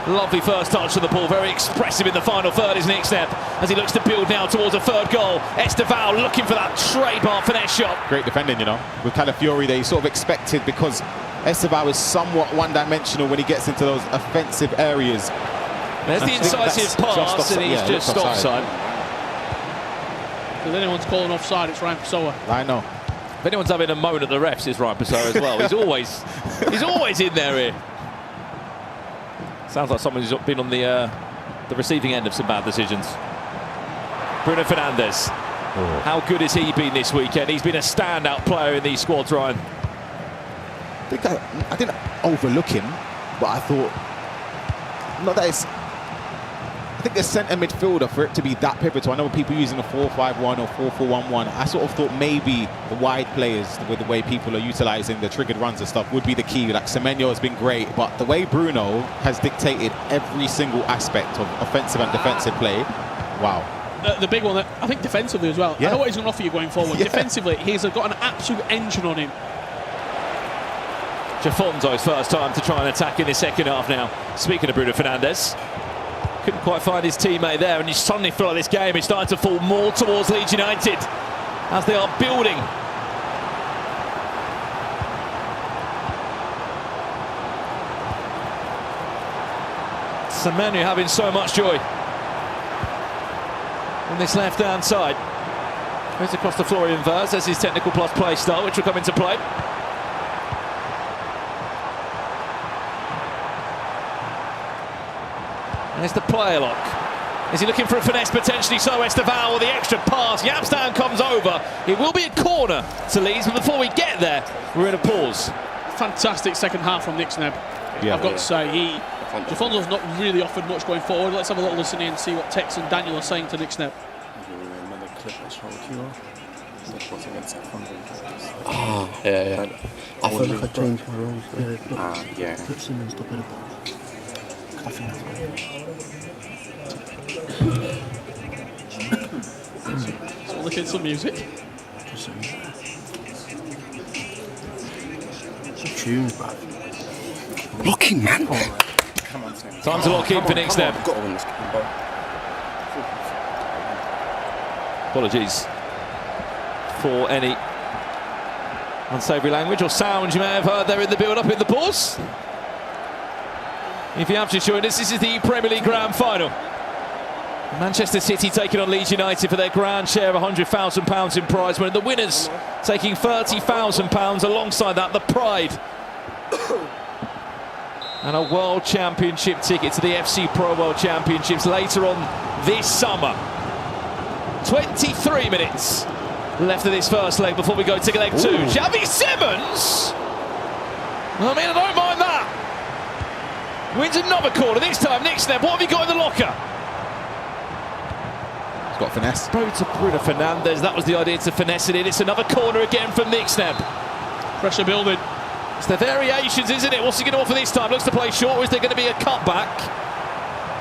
lovely first touch to the ball, very expressive in the final third is Nick Snebb, as he looks to build now towards a third goal. Esteval looking for that trademark finesse shot. Great defending, you know, with Calafiori there, you sort of expected, because Esteval is somewhat one-dimensional when he gets into those offensive areas. There's the incisive pass, and he's just offside. If anyone's calling offside, it's Ryan Pessoa. I know. If anyone's having a moan at the refs, it's Ryan Pessoa as well. He's always in there here. Sounds like someone who's been on the receiving end of some bad decisions. Bruno Fernandes How good has he been this weekend? He's been a standout player in these squads, Ryan. I didn't overlook him, but I thought, not that it's, I think the centre midfielder, for it to be that pivotal, I know people using a 4-5-1 or 4-4-1-1, I sort of thought maybe the wide players, with the way people are utilising the triggered runs and stuff, would be the key. Like Semenyo has been great, but the way Bruno has dictated every single aspect of offensive and defensive play, wow. The big one, I think defensively as well. Yeah. I know what he's going to offer you going forward. Yeah. Defensively, he's got an absolute engine on him. Jafonzo's first time to try and attack in the second half now. Speaking of Bruno Fernandes, couldn't quite find his teammate there, and you suddenly feel like this game is starting to fall more towards Leeds United as they are building. Semenyo having so much joy on this left-hand side. Goes across the floor in verse. There's his technical plus play style, which will come into play. And it's the player lock. Is he looking for a finesse potentially? So Esteval with the extra pass. Yapstam comes over. It will be a corner to Leeds, but before we get there, we're in a pause. Fantastic second half from Nick Snebb. Yeah. I've got to say, Jafonzo's not really offered much going forward. Let's have a little listen in and see what Tex and Daniel are saying to Nick Snebb. You remember the clip I showed you? That was against Sunderland. Ah, yeah. I feel like I changed my roles. Yeah. Put Simmons top of the ball. I think that's So we'll look at some music. just some tunes, bruv. Blocking, man. Come on, Snap. Time to lock in for Nick Snebb. Got to win this game, bro. Apologies for any unsavoury language or sound you may have heard there in the build-up in the pause. If you have just joined us, this is the Premier League Grand Final. Manchester City taking on Leeds United for their grand share of £100,000 in prize money. The winners taking £30,000 alongside that, the pride. And a World Championship ticket to the FC Pro World Championships later on this summer. 23 minutes left of this first leg before we go to leg two. Xavi Simons! I mean, I don't mind that. Wins another corner. This time, Nick Snebb, what have you got in the locker? He's got finesse. Throw to Bruno Fernandes. That was the idea, to finesse it in. It's another corner again from Nick Snebb. Pressure building. It's the variations, isn't it? What's he going to offer this time? Looks to play short, or is there going to be a cutback?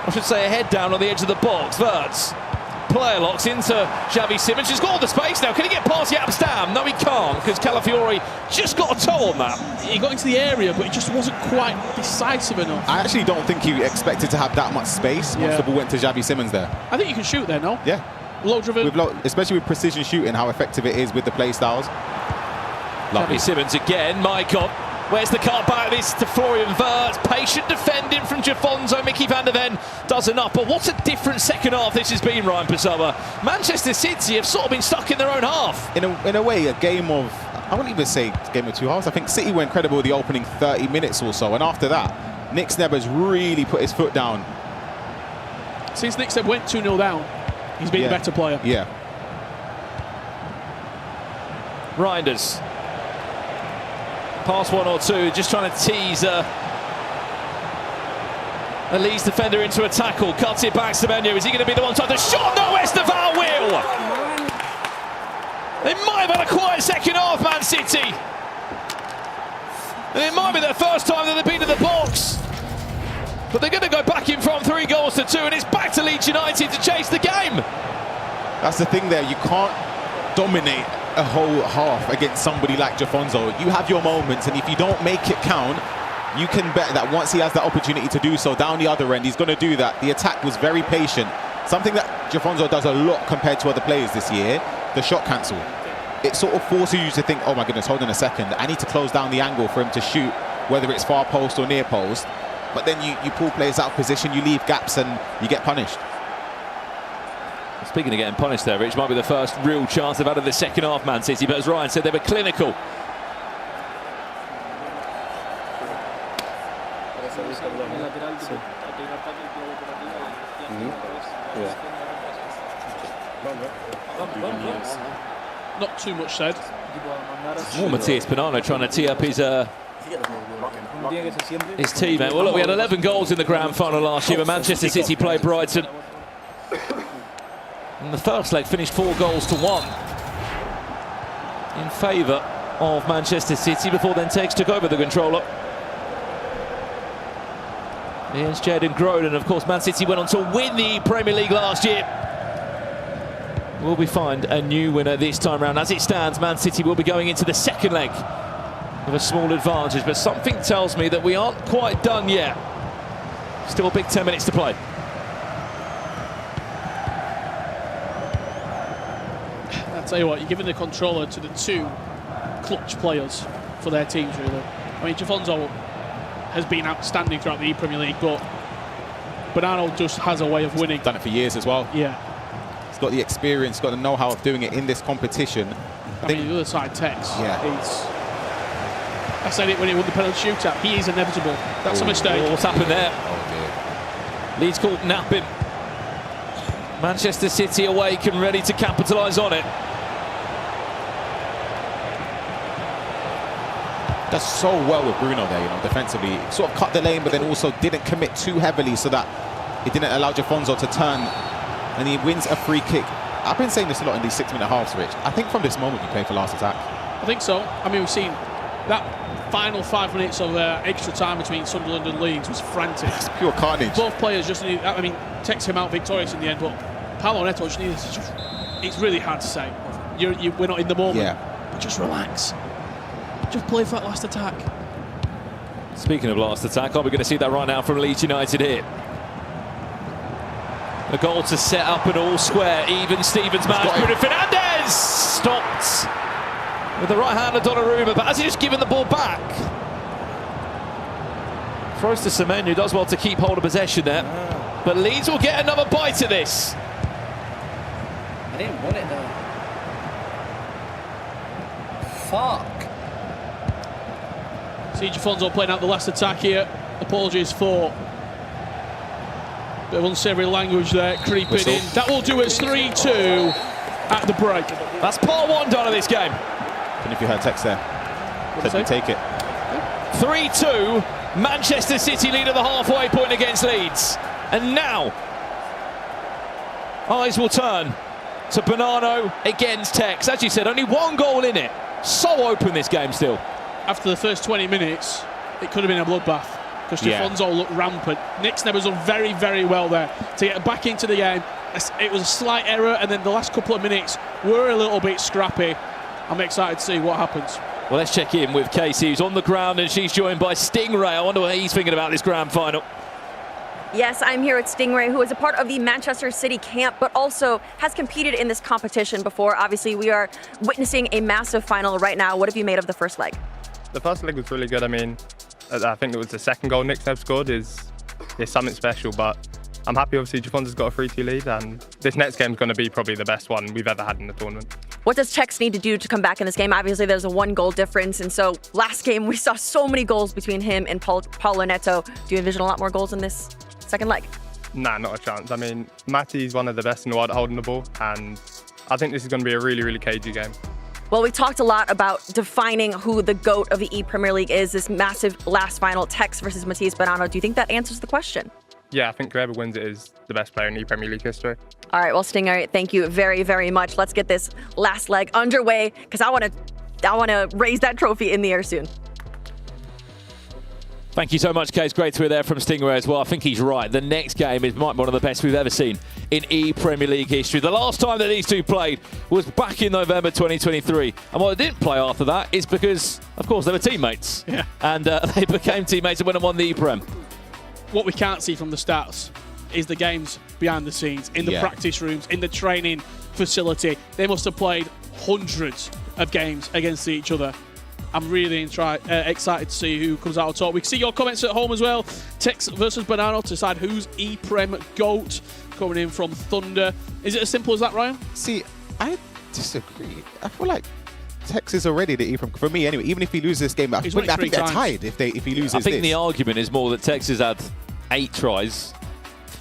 I should say a head down on the edge of the box. Verts. Player locks into Xavi Simons. He's got all the space now. Can he get past Yapstam? No, he can't, because Calafiori just got a toe on that. He got into the area, but it just wasn't quite decisive enough. I actually don't think he expected to have that much space once the ball went to Xavi Simons there. I think you can shoot there, no? Yeah. Low driven. Especially with precision shooting, how effective it is with the play styles. Lovely. Xavi Simons again. Maicon. Where's the cut back? This to Florian Wirtz. Patient defending from Jafonzo. Mickey van der Ven does enough. But what a different second half this has been, Ryan Pessoa. Manchester City have sort of been stuck in their own half. In a way, a game of, I wouldn't even say game of two halves. I think City were incredible the opening 30 minutes or so. And after that, Nick Snebb has really put his foot down. Since Nick Snebb went 2-0 down, he's been the better player. Yeah. Reinders. Pass one or two, just trying to tease a Leeds defender into a tackle. Cuts it back, Semenyo. Is he going to be the one to the shot? No, Esteval will! They might have had a quiet second half, Man City. And it might be their first time that they've been in the box. But they're going to go back in front 3-2, and it's back to Leeds United to chase the game. That's the thing there, you can't dominate a whole half against somebody like Jafonzo. You have your moments, and if you don't make it count, you can bet that once he has that opportunity to do so down the other end, he's going to do that. The attack was very patient. Something that Jafonzo does a lot compared to other players this year, the shot cancel. It sort of forces you to think, oh my goodness, hold on a second, I need to close down the angle for him to shoot, whether it's far post or near post. But then you pull players out of position, you leave gaps, and you get punished. Speaking of getting punished there, Rich, might be the first real chance they've had in the second half, Man City, but as Ryan said, they were clinical. Not too much said. More Matías Bonanno trying to tee up his teammate. Well, look, we had 11 goals in the grand final last year when Manchester City played Brighton. And the first leg finished 4 goals to 1 in favour of Manchester City before then Tex took over the controller. Against Jadon Groden, and of course Man City went on to win the Premier League last year. Will we find a new winner this time round? As it stands, Man City will be going into the second leg with a small advantage, but something tells me that we aren't quite done yet. Still a big 10 minutes to play. I'll tell you what, you're giving the controller to the 2 clutch players for their teams, really. I mean, Jafonso has been outstanding throughout the ePremier League, but Bonanno just has a way of winning. Done it for years as well. Yeah. He's got the experience, got the know-how of doing it in this competition. I mean, the other side, Tex. Yeah. I said it when he won the penalty shootout. He is inevitable. That's a mistake. What's happened there? Oh, dear. Leeds called napping. Manchester City awake and ready to capitalise on it. Does so well with Bruno there, you know, defensively. Sort of cut the lane, but then also didn't commit too heavily so that it didn't allow Jafonso to turn. And he wins a free kick. I've been saying this a lot in these 6-minute halves, Rich. I think from this moment you play for last attack. I think so. I mean, we've seen that final 5 minutes of extra time between Sunderland and Leeds was frantic. It's pure carnage. Both players just need, I mean, Tex came out victorious in the end, but Paulo Neto just needed to it's really hard to say. We're not in the moment. Yeah. But just relax. Just play for that last attack. Speaking of last attack, are we going to see that right now from Leeds United here? A goal to set up an all-square, even Stevens man. Bruno Fernandes stopped with the right hand of Donnarumma, but has he just given the ball back? Throws to Semenyo, does well to keep hold of possession there. But Leeds will get another bite at this. I didn't want it though. Fuck. See Jafonso playing out the last attack here. Apologies for a bit of unsavoury language there, creeping in. That will do us 3-2 at the break. That's part 1 done of this game. And if you heard Tex there, said we take it. 3-2, Manchester City lead at the halfway point against Leeds. And now, eyes will turn to Bonanno against Tex. As you said, only 1 goal in it. So open this game still. After the first 20 minutes, it could have been a bloodbath because Jafonso looked rampant. Nick's never done very, very well there to get back into the game. It was a slight error, and then the last couple of minutes were a little bit scrappy. I'm excited to see what happens. Well, let's check in with Casey, who's on the ground, and she's joined by Stingray. I wonder what he's thinking about this grand final. Yes, I'm here with Stingray, who is a part of the Manchester City camp, but also has competed in this competition before. Obviously, we are witnessing a massive final right now. What have you made of the first leg? The first leg was really good. I mean, I think it was the second goal Nick Neb scored is something special, but I'm happy obviously Jafonso's got a 3-2 lead, and this next game is going to be probably the best one we've ever had in the tournament. What does Tex need to do to come back in this game? Obviously, there's a 1-goal difference, and so last game we saw so many goals between him and Paulo Neto. Do you envision a lot more goals in this second leg? Nah, not a chance. I mean, Matty's one of the best in the world at holding the ball, and I think this is going to be a really, really cagey game. Well, we talked a lot about defining who the GOAT of the ePremier League is, this massive last final, Tex versus Matías Bonanno. Do you think that answers the question? Yeah, I think whoever wins it is the best player in ePremier League history. All right, well, Stinger, thank you very, very much. Let's get this last leg underway because I want to raise that trophy in the air soon. Thank you so much, Case. Great to hear there from Stingray as well. I think he's right. The next game is might be one of the best we've ever seen in ePremier League history. The last time that these two played was back in November 2023. And why they didn't play after that is because, of course, they were teammates. Yeah. And they became teammates and went and won the ePrem. What we can't see from the stats is the games behind the scenes, in the practice rooms, in the training facility. They must have played hundreds of games against each other. I'm really excited to see who comes out on top. We can see your comments at home as well. Tex versus Bonanno to decide who's ePrem GOAT, coming in from Thunder. Is it as simple as that, Ryan? See, I disagree. I feel like Tex is already the ePrem, for me anyway. Even if he loses this game, I think they're tied if he loses this. I think the argument is more that Tex has had 8 tries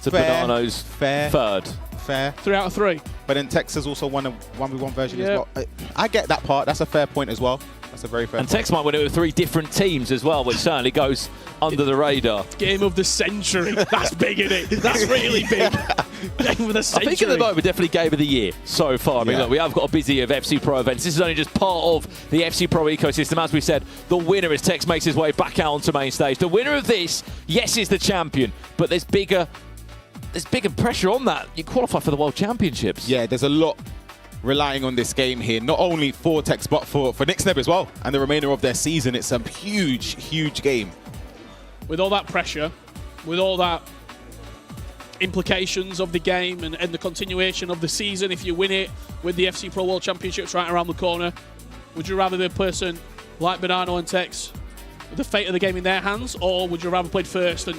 to Bonanno's third. Fair. 3 out of 3. but then Tex has also won a 1v1 version as well. I get that part. That's a fair point as well. That's a very fair And point. Tex might win it with 3 different teams as well, which certainly goes under the radar. Game of the century. That's big, isn't it? That's really big. Game of the century. I think at the moment, definitely game of the year so far. I mean, look, we have got a busy of FC Pro events. This is only just part of the FC Pro ecosystem. As we said, the winner, as Tex makes his way back out onto main stage, the winner of this, yes, is the champion, but there's bigger pressure on that. You qualify for the World Championships. Yeah, there's a lot relying on this game here, not only for Tex, but for Nixneb as well, and the remainder of their season. It's a huge, huge game. With all that pressure, with all that implications of the game and the continuation of the season, if you win it with the FC Pro World Championships right around the corner, would you rather be a person like Banano and Tex with the fate of the game in their hands, or would you rather played first and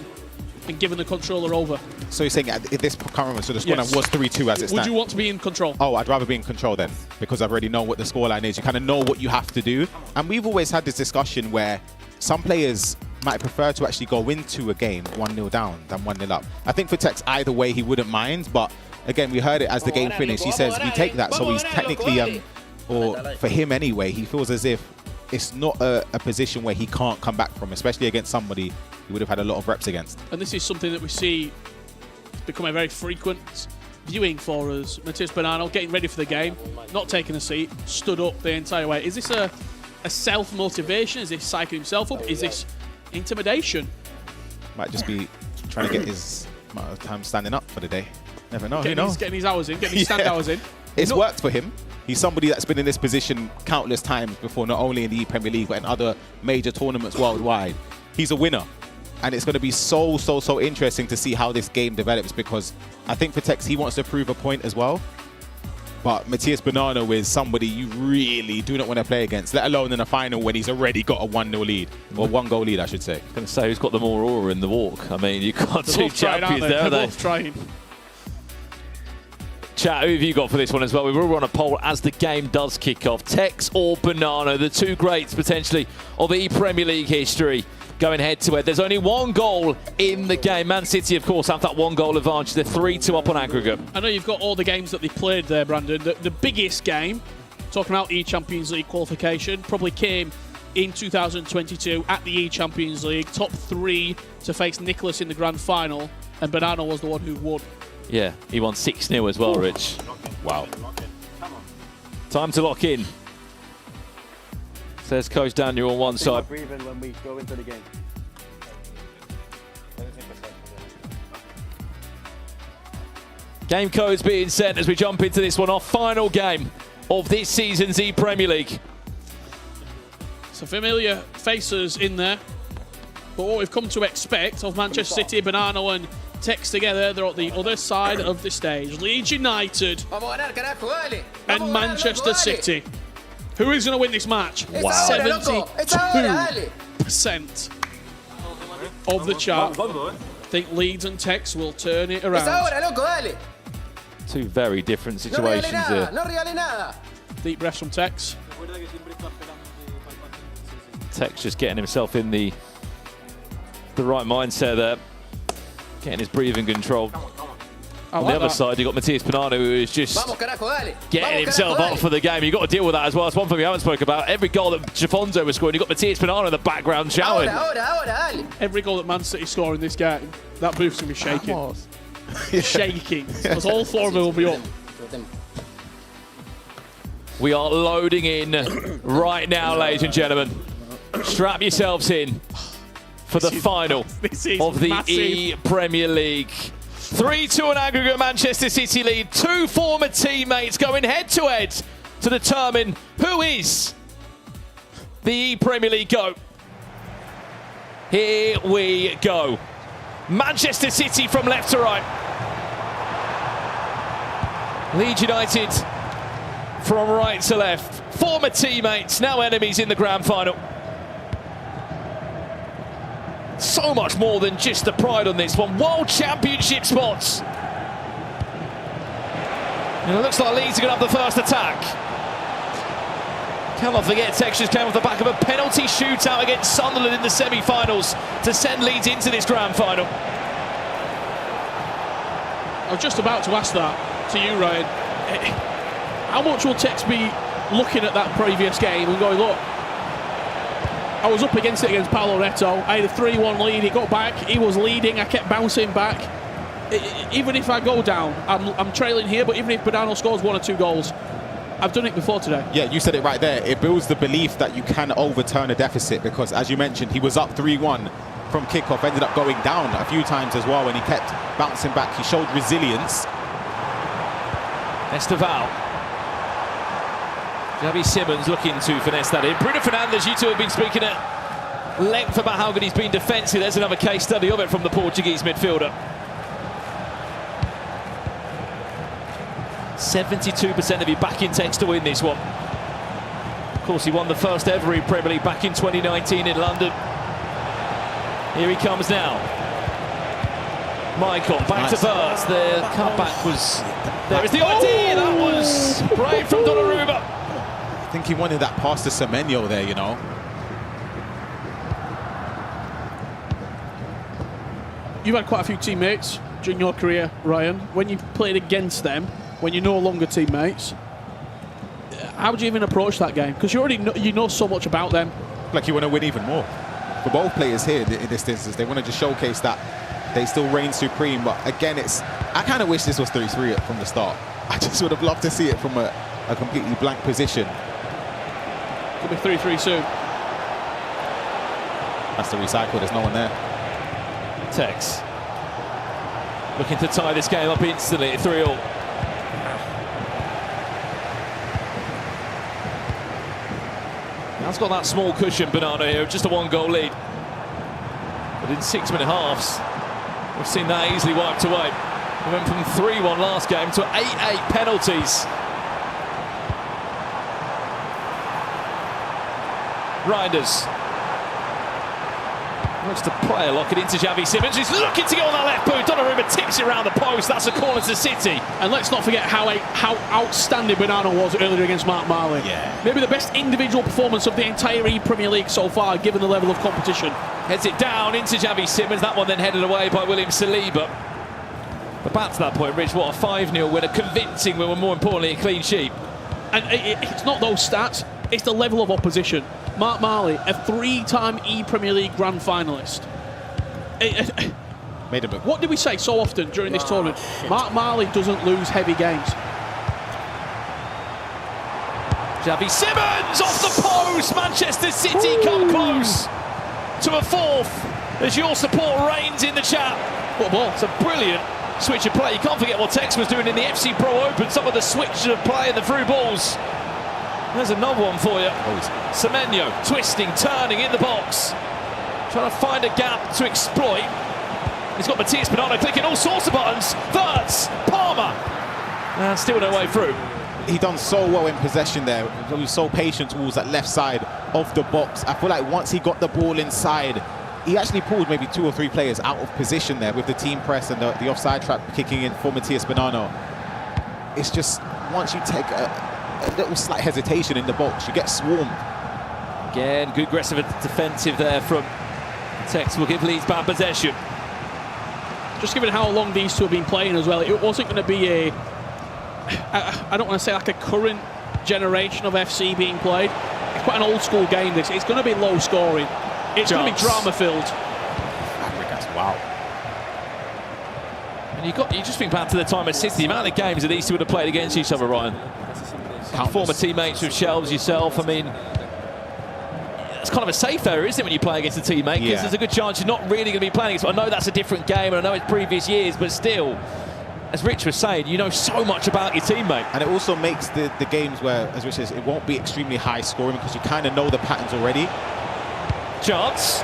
given the controller over? So you're saying at this current, so the scoreline was 3-2 as it stands? Would you want to be in control? Oh, I'd rather be in control then, because I already know what the scoreline is. You kind of know what you have to do. And we've always had this discussion where some players might prefer to actually go into a game 1-0 down than 1-0 up. I think for Tex, either way, he wouldn't mind. But again, we heard it as the game finished. He says we take that. So he's technically, or for him anyway, he feels as if it's not a position where he can't come back from, especially against somebody he would have had a lot of reps against. And this is something that we see become a very frequent viewing for us. Matthias Banano getting ready for the game, not taking a seat, stood up the entire way. Is this a self-motivation? Is this psyching himself up? Is this intimidation? Might just be trying to get his amount of time standing up for the day. Never know, who knows? Getting his hours in, getting his stand hours in. It's worked for him. He's somebody that's been in this position countless times before, not only in the ePremier League, but in other major tournaments worldwide. He's a winner. And it's going to be so interesting to see how this game develops, because I think for Tex, he wants to prove a point as well. But Matthias Banano is somebody you really do not want to play against, let alone in a final when he's already got a 1-0 lead, or 1-goal lead, I should say. I'm going to say, who's got the more aura in the walk? I mean, you got They're two champions there, They're are they? both trying. Chat, who have you got for this one as well? We will run a poll as the game does kick off. Tex or Banano, the two greats potentially of ePremier League history, going head-to-head. There's only one goal in the game. Man City, of course, have that one-goal advantage. They're 3-2 up on aggregate. I know you've got all the games that they played there, Brandon. The biggest game, talking about E-Champions League qualification, probably came in 2022 at the E-Champions League. Top 3 to face Nicholas in the grand final, and Banano was the one who won. Yeah, he won 6-0 as well, Rich. Wow. Time to lock in. Says Coach Daniel on one side. Breathing when we go into the game. Game codes being sent as we jump into this one, our final game of this season's ePremier League. Some familiar faces in there, but what we've come to expect of Manchester City, Banano and Tex together, they're at the other side of the stage. Leeds United and Manchester City. Who is going to win this match? Wow. 72% of the chart. I think Leeds and Tex will turn it around. Two very different situations here. Deep breaths from Tex. Tex just getting himself in the right mindset there. Getting his breathing control. On the other side, you've got Matthias Banano, who is just getting himself up for the game. You've got to deal with that as well. It's one thing we haven't spoke about. Every goal that Jafonzo was scoring, you've got Matthias Banano in the background shouting. Every goal that Man City score in this game, that booth's going to be shaking. Shaking. Because all 4 of them will be up. We are loading in right now, ladies and gentlemen. Strap yourselves in for the final of the ePremier League. 3-2 on aggregate, Manchester City lead. 2 former teammates going head-to-head to determine who is the ePremier League GOAT. Here we go. Manchester City from left to right. Leeds United from right to left. Former teammates, now enemies in the grand final. So much more than just the pride on this one. World Championship spots. And it looks like Leeds are going to have the first attack. Cannot forget, Textures came off the back of a penalty shootout against Sunderland in the semi-finals to send Leeds into this grand final. I was just about to ask that to you, Ryan. how much will Tex be looking at that previous game and going, look, I was up against it against Paulo Neto. I had a 3-1 lead. He got back. He was leading. I kept bouncing back. Even if I go down, I'm trailing here, but even if Badano scores 1 or 2 goals, I've done it before today. Yeah, you said it right there. It builds the belief that you can overturn a deficit because, as you mentioned, he was up 3-1 from kickoff, ended up going down a few times as well, and he kept bouncing back. He showed resilience. Esteval. Xavi Simons looking to finesse that in. Bruno Fernandes, you two have been speaking at length about how good he's been defensive. There's another case study of it from the Portuguese midfielder. 72% of you backing Tex to win this one. Of course, he won the first ever ePremier League back in 2019 in London. Here he comes now. Michael, back to Verts. The cutback was... There is the idea. That was brave from Donnarumma. I think he wanted that pass to Semenyo there, you know. You've had quite a few teammates during your career, Ryan. When you played against them, when you're no longer teammates, how would you even approach that game? Because you already know so much about them. Like you want to win even more. For both players here in this instance, they want to just showcase that they still reign supreme. But again, I kind of wish this was 3-3 from the start. I just would have loved to see it from a completely blank position. Could be 3-3 soon. That's the recycle. There's no one there. Tex looking to tie this game up instantly at 3-3. That's got that small cushion, Banana here, just a 1-goal lead. But in 6-minute halves, we've seen that easily wiped away. We went from 3-1 last game to 8-8 penalties. Reinders wants to play a lock it into Xavi Simons. He's looking to go on that left boot. Donnarumma tips it around the post. That's a corner to City. And let's not forget how outstanding Banano was earlier against Mark Marley. Yeah. Maybe the best individual performance of the entire ePremier League so far, given the level of competition. Heads it down into Xavi Simons. That one then headed away by William Saliba. But back to that point, Rich, what a 5-0 winner. Convincing win, more importantly, a clean sheet. And it's not those stats, it's the level of opposition. Mark Marley, a 3-time ePremier League Grand Finalist. Made a book. What did we say so often during this tournament? Mark Marley doesn't lose heavy games. Xavi Simons off the post. Manchester City come close to a 4th as your support reigns in the chat. What a ball. It's a brilliant switch of play. You can't forget what Tex was doing in the FC Pro Open. Some of the switch of play and the through balls. There's another one for you. Semenyo twisting, turning in the box. Trying to find a gap to exploit. He's got Matias Bernardo clicking all sorts of buttons. Verts, Palmer. And still no way through. He done so well in possession there. He was so patient towards that left side of the box. I feel like once he got the ball inside, he actually pulled maybe 2 or 3 players out of position there with the team press and the offside trap kicking in for Matias Bernardo. It's just once you take a little slight hesitation in the box, you get swarmed. Again, good aggressive defensive there from Tex. Will give Leeds bad possession. Just given how long these two have been playing as well, it wasn't going to be I don't want to say like a current generation of FC being played. It's quite an old school game this. It's going to be low scoring. It's going to be drama filled. Wow. And you just think back to the time at City, the amount of games that these two would have played against each other, Ryan. Former teammates with Shelves, yourself. I mean, it's kind of a safe area, isn't it, when you play against a teammate? Because there's a good chance you're not really going to be playing against. I know that's a different game, and I know it's previous years, but still, as Rich was saying, you know so much about your teammate. And it also makes the games where, as Rich says, it won't be extremely high scoring because you kind of know the patterns already. Chance.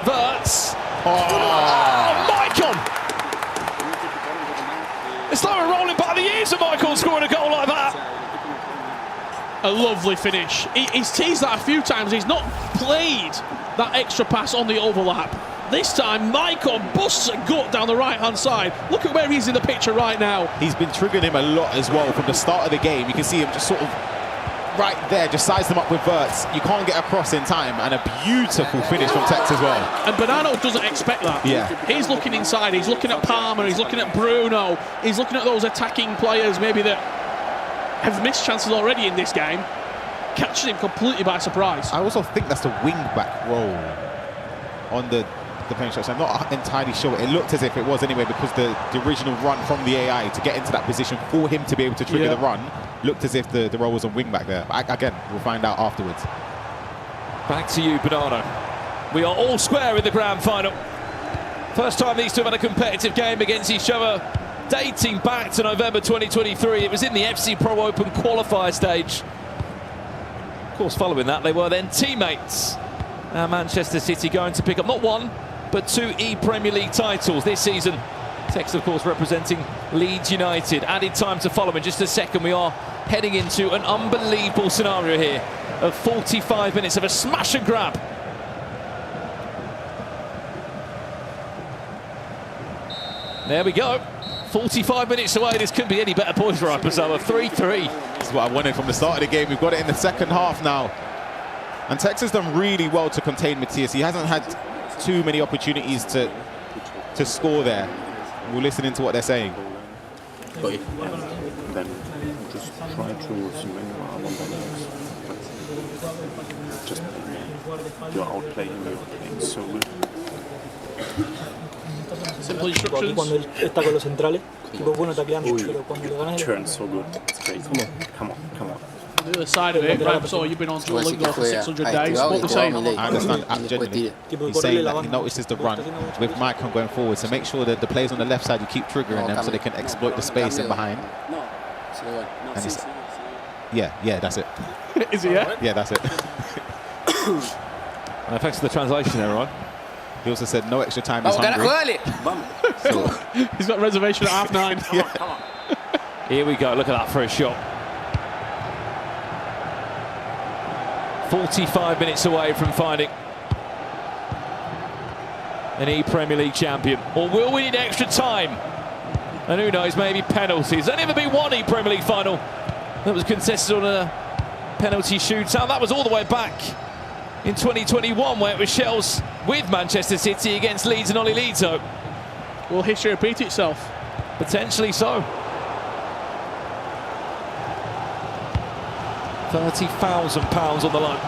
Verts. Oh, Michael! It's like we're rolling by the ears of Michael scoring a goal like that. A lovely finish. He's teased that a few times. He's not played that extra pass on the overlap. This time, Michael busts a gut down the right-hand side. Look at where he's in the picture right now. He's been triggering him a lot as well from the start of the game. You can see him just sort of right there, just size them up with verts. You can't get across in time, and a beautiful finish from Tex as well. And Bonanno doesn't expect that. Yeah. He's looking inside, he's looking at Palmer, he's looking at Bruno, he's looking at those attacking players maybe that have missed chances already in this game. Catches him completely by surprise. I also think that's the wing-back role on the penalty. I'm not entirely sure. It looked as if it was anyway, because the original run from the AI to get into that position for him to be able to trigger the run looked as if the role was on wing-back there. But again, we'll find out afterwards. Back to you, Bonanno. We are all square in the grand final. First time these two have had a competitive game against each other, dating back to November 2023. It was in the FC Pro Open qualifier stage. Of course, following that, they were then teammates. Now Manchester City going to pick up not one, but 2 ePremier League titles this season. Tex, of course, representing Leeds United. Added time to follow in just a second. We are heading into an unbelievable scenario here of 45 minutes of a smash and grab. There we go. 45 minutes away. This couldn't be any better, boys, right? So 3-3. This is what I wanted from the start of the game. We've got it in the second half now. And Tex has done really well to contain Matthias. He hasn't had too many opportunities to score there. We're listening to what they're saying. Then just try to swing around on the legs. Just you're outplaying him, you're playing so good. Simple instructions. Cuando él está con los centrales, tipo bueno tacleando, pero cuando le ganas Turn so good. It's great. Come on. The other side of it, so you've been on Duolingo for 600 days. What we're saying? I understand genuinely. He's saying that he notices the run with Maicon going forward, so make sure that the players on the left side, you keep triggering them so they can exploit the space in behind. And he's, yeah, that's it. Is it, yeah? Yeah, that's it. Thanks for the translation there, Ryan. He also said no extra time, he's hungry. So, he's got reservation at 9:30. Come on. Here we go, look at that for a shot. 45 minutes away from finding an ePremier League champion. Or will we need extra time? And who knows, maybe penalties. There's only ever been one ePremier League final that was contested on a penalty shootout. That was all the way back in 2021, where it was shells with Manchester City against Leeds and Oli Leeds. Will history repeat itself? Potentially so. £30,000 on the line.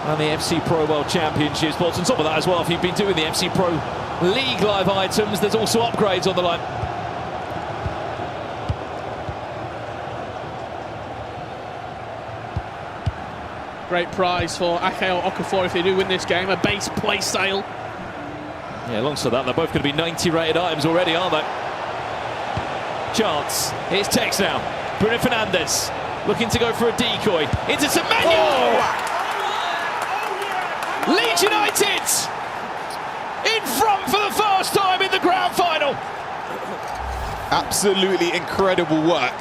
And the FC Pro World Championships. But on top of that as well, if you've been doing the FC Pro League live items, there's also upgrades on the line. Great prize for Akayo Okafor if they do win this game, a base play sale. Yeah, alongside that, they're both going to be 90 rated items already, aren't they? Chance. Here's Tex now. Bruno Fernandes looking to go for a decoy. Into Semenyo! Leeds United in front for the first time in the grand final. Absolutely incredible work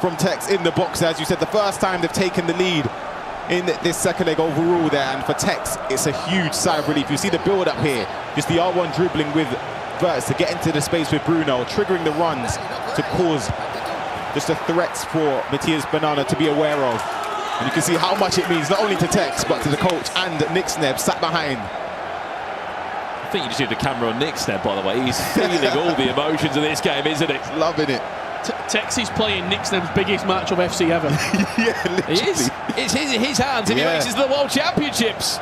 from Tex in the box. As you said, the first time they've taken the lead in this second leg overall there, and for Tex it's a huge sigh of relief. You see the build up here, just the R1 dribbling with Verts to get into the space with Bruno, triggering the runs to cause just the threats for Matthias Bonanno to be aware of. And you can see how much it means, not only to Tex but to the coach and Nixneb sat behind. I think you just need the camera on Nixneb, by the way. He's feeling all the emotions of this game, isn't it? Loving it. Tex is playing Nixneb's biggest match of FC ever. Yeah, literally. He is. It's his hands if he makes it to the World Championships.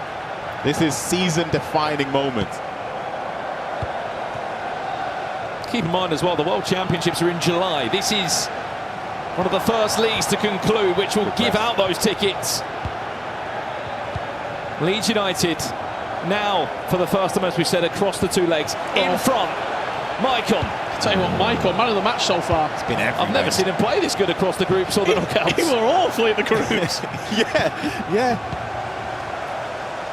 This is season-defining moment. Keep in mind as well, the World Championships are in July. This is one of the first leagues to conclude, which will give out those tickets. Leeds United now, for the first time, as we said, across the two legs, in front. Maicon. Tell you what, Maicon, man of the match so far. It's been every I've never seen him play this good across the groups or the knockouts. He were awful at the groups. yeah.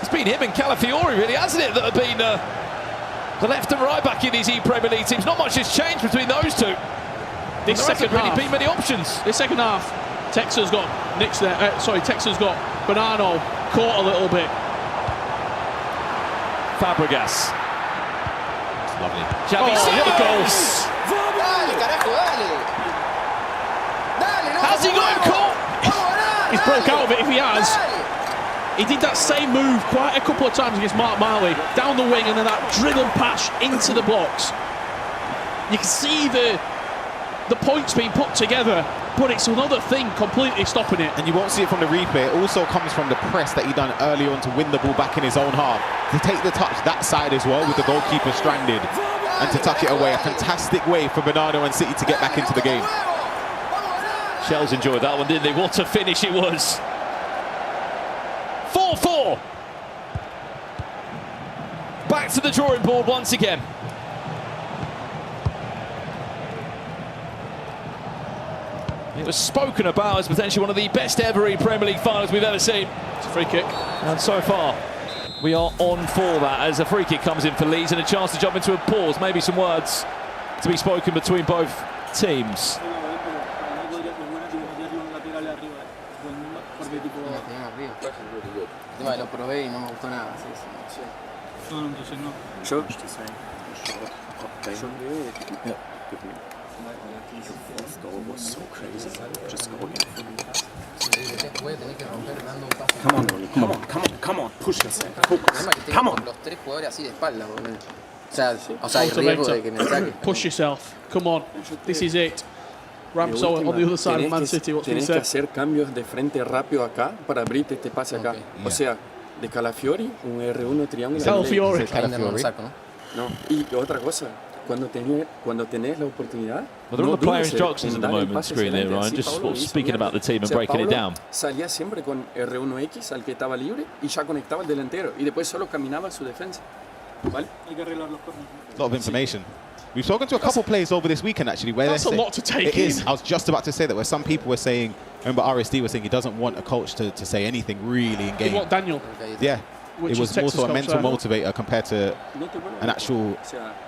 It's been him and Calafiori, really, hasn't it, that have been the left and right back in these ePremier League teams. Not much has changed between those two. This second really half, been many options. This second half, Tex has got Tex has got Bonanno caught a little bit. Fabregas. Lovely. What a goal. Has he got him caught? he's broke out of it. If he has, he did that same move quite a couple of times against Mark Marley, down the wing, and then that dribble pass into the box. You can see the points being put together, but it's another thing completely stopping it. And you won't see it from the replay. It also comes from the press that he done early on to win the ball back in his own half. To take the touch that side as well with the goalkeeper stranded and to tuck it away. A fantastic way for Bernardo and City to get back into the game. Shells enjoyed that one, didn't they? What a finish it was. 4-4. Back to the drawing board once again. It was spoken about as potentially one of the best ever Premier League finals we've ever seen. It's a free kick. And so far, we are on for that as a free kick comes in for Leeds and a chance to jump into a pause. Maybe some words to be spoken between both teams. Fourth goal was so crazy. Just go again. Come on, push yourself. Focus. Come on. Push yourself. Come on. This is it. Ramsey on the other side of Man City. What's he Tienes say? que hacer cambios de frente rápido acá para abrirte este pase acá. O sea, de Calafiori, un R1 triángulo. Calafiori. No, y otra cosa. Cuando tenés la oportunidad. Well, they're on the player instructions at the moment screen there, Ryan. Just speaking about the team and breaking it down. Salía siempre con R1X al que estaba libre y ya conectaba el delantero y después solo caminaba a su defensa. ¿Vale? Hay que arreglar los corners. A lot of information. We've spoken to a couple players over this weekend actually where that's a lot to take in. I was just about to say that where some people were saying, remember RSD was saying he doesn't want a coach to say anything really in game. He want Daniel. Yeah. Which it was more so a mental motivator compared to an actual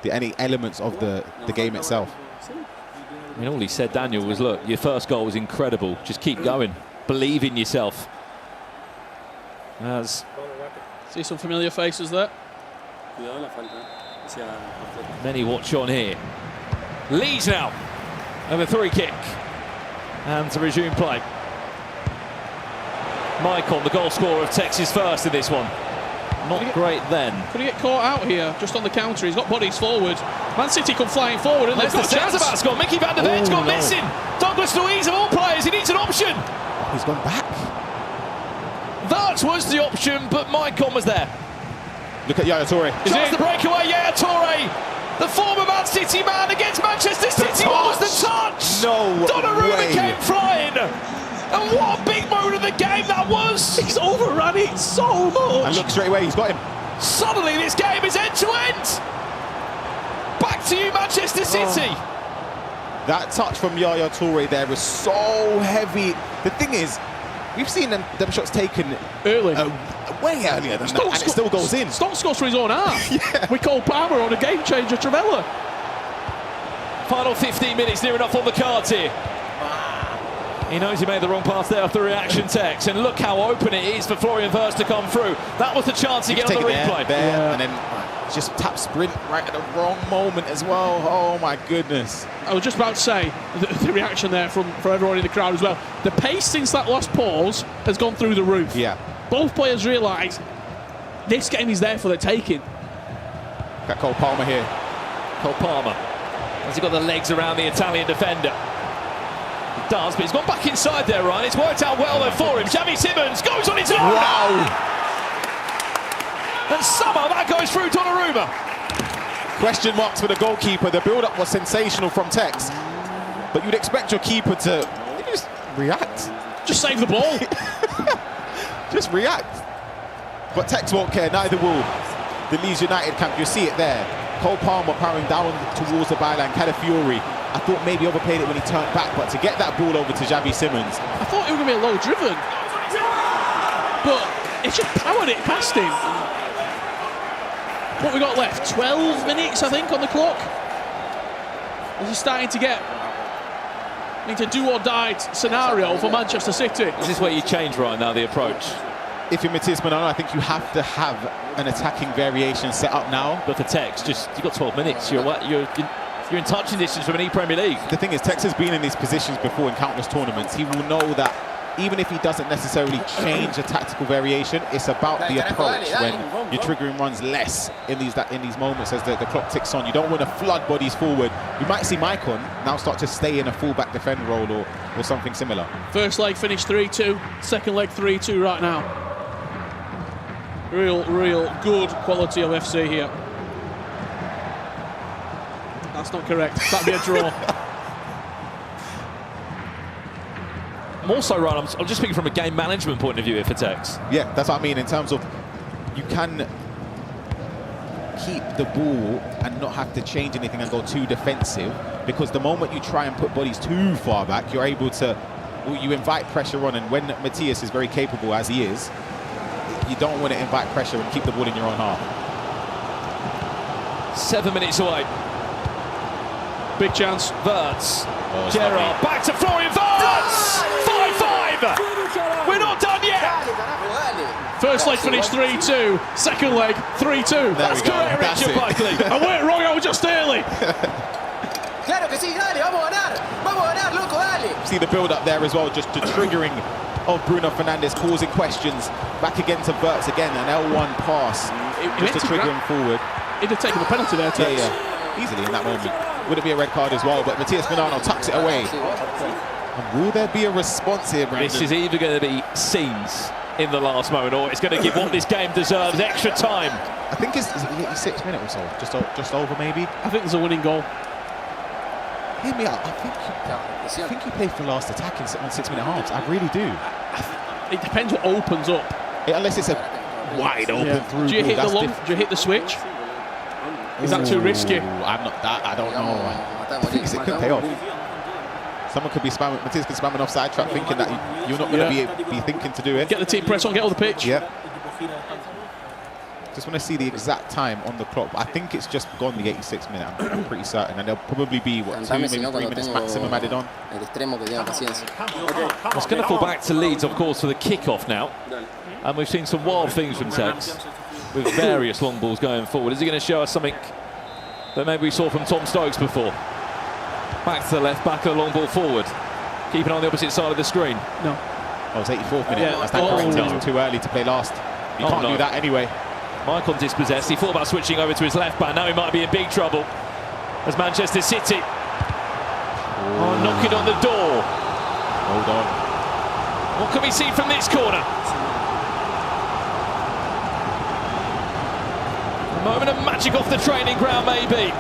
any elements of the game itself. I mean, all he said, Daniel, was, look, your first goal was incredible. Just keep going. Believe in yourself. See some familiar faces there. Many watch on here. Leeds now. And a free kick. And to resume play. Maicon, the goal scorer of Texas first in this one. Not great then. Could he get caught out here just on the counter? He's got bodies forward. Man City come flying forward and they've got a chance. Centre-back's gone. Mickey van der Veer's gone missing. Douglas Luiz of all players, he needs an option. He's gone back. That was the option, but Maicon was there. Look at Yaya Toure. Just the breakaway, Yaya Toure. The former Man City man against Manchester City. What was the touch? No Donnarumma came flying. And what a big moment of the game that was! He's overrun it so much! And look straight away, he's got him. Suddenly this game is end to end! Back to you, Manchester City! That touch from Yaya Toure there was so heavy. The thing is, we've seen them shots taken early, way earlier than that, and it still goes in. Stones scores for his own half. We call Palmer on a game changer, Travella. Final 15 minutes, near enough on the cards here. He knows he made the wrong pass there after the reaction text, and look how open it is for Florian Wirtz to come through. That was the chance he get on the replay. And then just tap sprint right at the wrong moment as well. Oh my goodness. I was just about to say, the reaction there from everyone in the crowd as well. The pace since that last pause has gone through the roof. Yeah. Both players realise this game is there for the taking. Got Cole Palmer here. Cole Palmer. Has he got the legs around the Italian defender? He does, but he's gone back inside there, Ryan. It's worked out well there for him. Xavi Simons goes on his own. Wow! And somehow that goes through Donnarumma. Question marks for the goalkeeper. The build-up was sensational from Tex, but you'd expect your keeper to just react. Just save the ball. Just react. But Tex won't care, neither will the Leeds United camp. You see it there. Cole Palmer powering down towards the byline. Calafiori, I thought maybe overplayed it when he turned back, but to get that ball over to Xavi Simons. I thought it was going to be a low driven, but it's just powered it past him. What we got left? 12 minutes, I think, on the clock. This is starting to get into a do-or-die scenario for Manchester City. This is where you change right now, the approach. If you're Matías Bonano, I think you have to have an attacking variation set up now. But for Tex, you've got 12 minutes. You're in touching distance from an ePremier League. The thing is, Tex has been in these positions before in countless tournaments. He will know that even if he doesn't necessarily change a tactical variation, it's about the approach when you're triggering runs less in these moments as the clock ticks on. You don't want to flood bodies forward. You might see Maicon now start to stay in a fullback defend role or something similar. First leg finished 3-2, second leg 3-2 right now. Real good quality of FC here. That's not correct. That'd be a draw. I'm also, Ryan, I'm just speaking from a game management point of view here for Tex. Yeah, that's what I mean in terms of you can keep the ball and not have to change anything and go too defensive, because the moment you try and put bodies too far back, you're able to, you invite pressure on, and when Matthias is very capable as he is, you don't want to invite pressure and keep the ball in your own half. 7 minutes away. Big chance. Wirtz. Gerrard back to Florian Wirtz. 5-5. We're not done yet. First leg finished 3-2. Second leg 3-2. That's correct, Richard Buckley. I went wrong. I was just early. See the build up there as well, just the triggering of Bruno Fernandes causing questions. Back again to Wirtz again, an L1 pass. Just to trigger him forward. He'd have taken the penalty there, Tex. Yeah, easily in that moment. Would it be a red card as well? But Matthias Minano tucks it away. And will there be a response here, Brandon? This is either going to be scenes in the last moment, or it's going to give what this game deserves, extra time. I think it's 86 minutes or so, just over maybe. I think there's a winning goal. Hear me out. I think you play for last attack on 6 minute halves. I really do. It depends what opens up. Unless it's a wide open through. Do you hit the long? Do you hit the switch? Is that too risky? I'm not that. I don't know. I think it could pay off. Someone could be spamming. Matthias could spam an offside trap, thinking that you're not going to be thinking to do it. Get the team press on. Get on the pitch. Yeah. Just want to see the exact time on the clock. I think it's just gone the 86th minute. I'm pretty certain, and there'll probably be what, 2, maybe 3 minutes maximum added on. It's going to fall back to Leeds, of course, for the kickoff now, and we've seen some wild things from Tex with various long balls going forward. Is he going to show us something that maybe we saw from Tom Stokes before? Back to the left, back of the long ball forward. Keeping on the opposite side of the screen. No. Oh, it's 84th minute. Yeah. That's that correct. Too early to play last. You can't do that anyway. Maicon dispossessed. He thought about switching over to his left back. Now he might be in big trouble as Manchester City knocking on the door. Hold on. What can we see from this corner? A moment of magic off the training ground, maybe.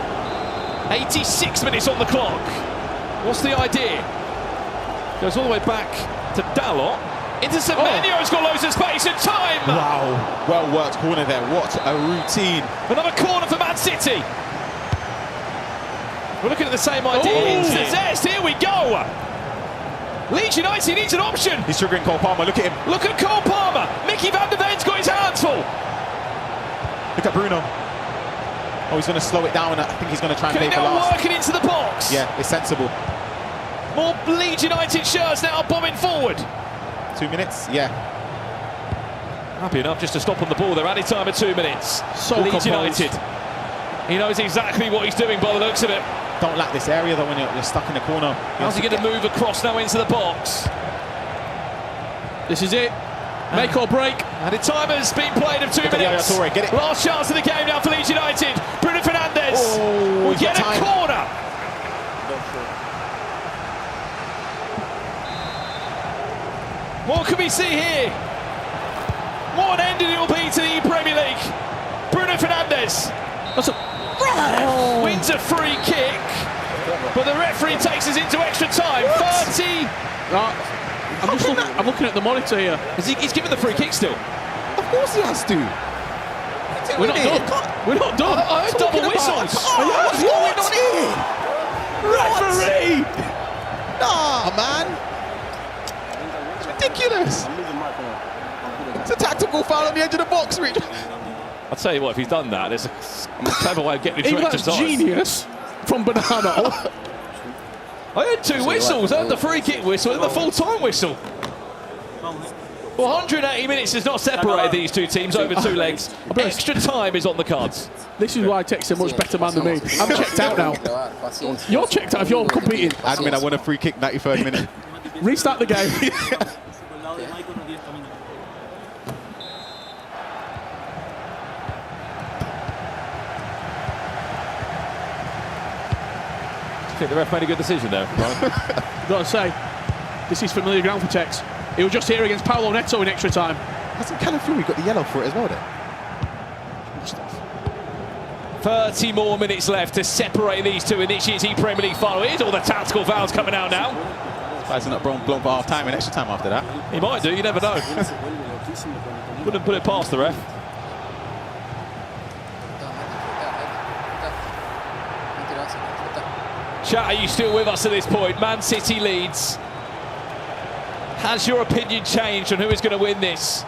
86 minutes on the clock. What's the idea? Goes all the way back to Dalot. Into Semenyo, has got loads of space and time. Wow, well worked corner there. What a routine. Another corner for Man City. We're looking at the same idea. Into the zest. Here we go. Leeds United needs an option. He's triggering Cole Palmer. Look at him. Look at Cole Palmer. Mickey van der Ven's got his hands full. Look at Bruno. Oh, he's going to slow it down. I think he's going to try and play for last. Working into the box. Yeah, it's sensible. More Leeds United shirts now bombing forward. 2 minutes, yeah. Happy enough just to stop on the ball. They're added time at 2 minutes. So Leeds United. He knows exactly what he's doing by the looks of it. Don't lack this area though when you're stuck in the corner. How's he going to move across now into the box? This is it. Make or break. Added time has been played of 2 minutes. Get it. Last chance of the game now for Leeds United. Bruno Fernandes will get a corner. What can we see here? What an ending it will be to the ePremier League. Bruno Fernandes wins a free kick, but the referee takes us into extra time. 30. I'm looking at the monitor here. He's given the free kick still. Of course he has to. We're not done. We're not done. Double whistles. What's going on here? Referee! Nah, man. Ridiculous. It's a tactical foul on the edge of the box, Rich. I'll tell you what, if he's done that, there's a clever way of getting into extra time. Genius from Bonanno. I had 2 whistles. I had the free kick whistle and the full-time whistle. Well, 180 minutes has not separated these two teams over 2 legs. Extra time is on the cards. This is why Tex is a much better man than me. I'm checked out now. You're checked out if you're competing. Admin, I won a free kick 93rd minute. Restart the game. I think the ref made a good decision there. I've got to say, this is familiar ground for Tex. He was just here against Paolo Neto in extra time. Hasn't Callum Fury got the yellow for it as well then? 30 more minutes left to separate these two in this year's ePremier League final. Here's all the tactical fouls coming out now. Surprised not blown for half time and extra time after that. He might do, you never know. Wouldn't put it past the ref. Chat, are you still with us at this point? Man City leads. Has your opinion changed on who is going to win this?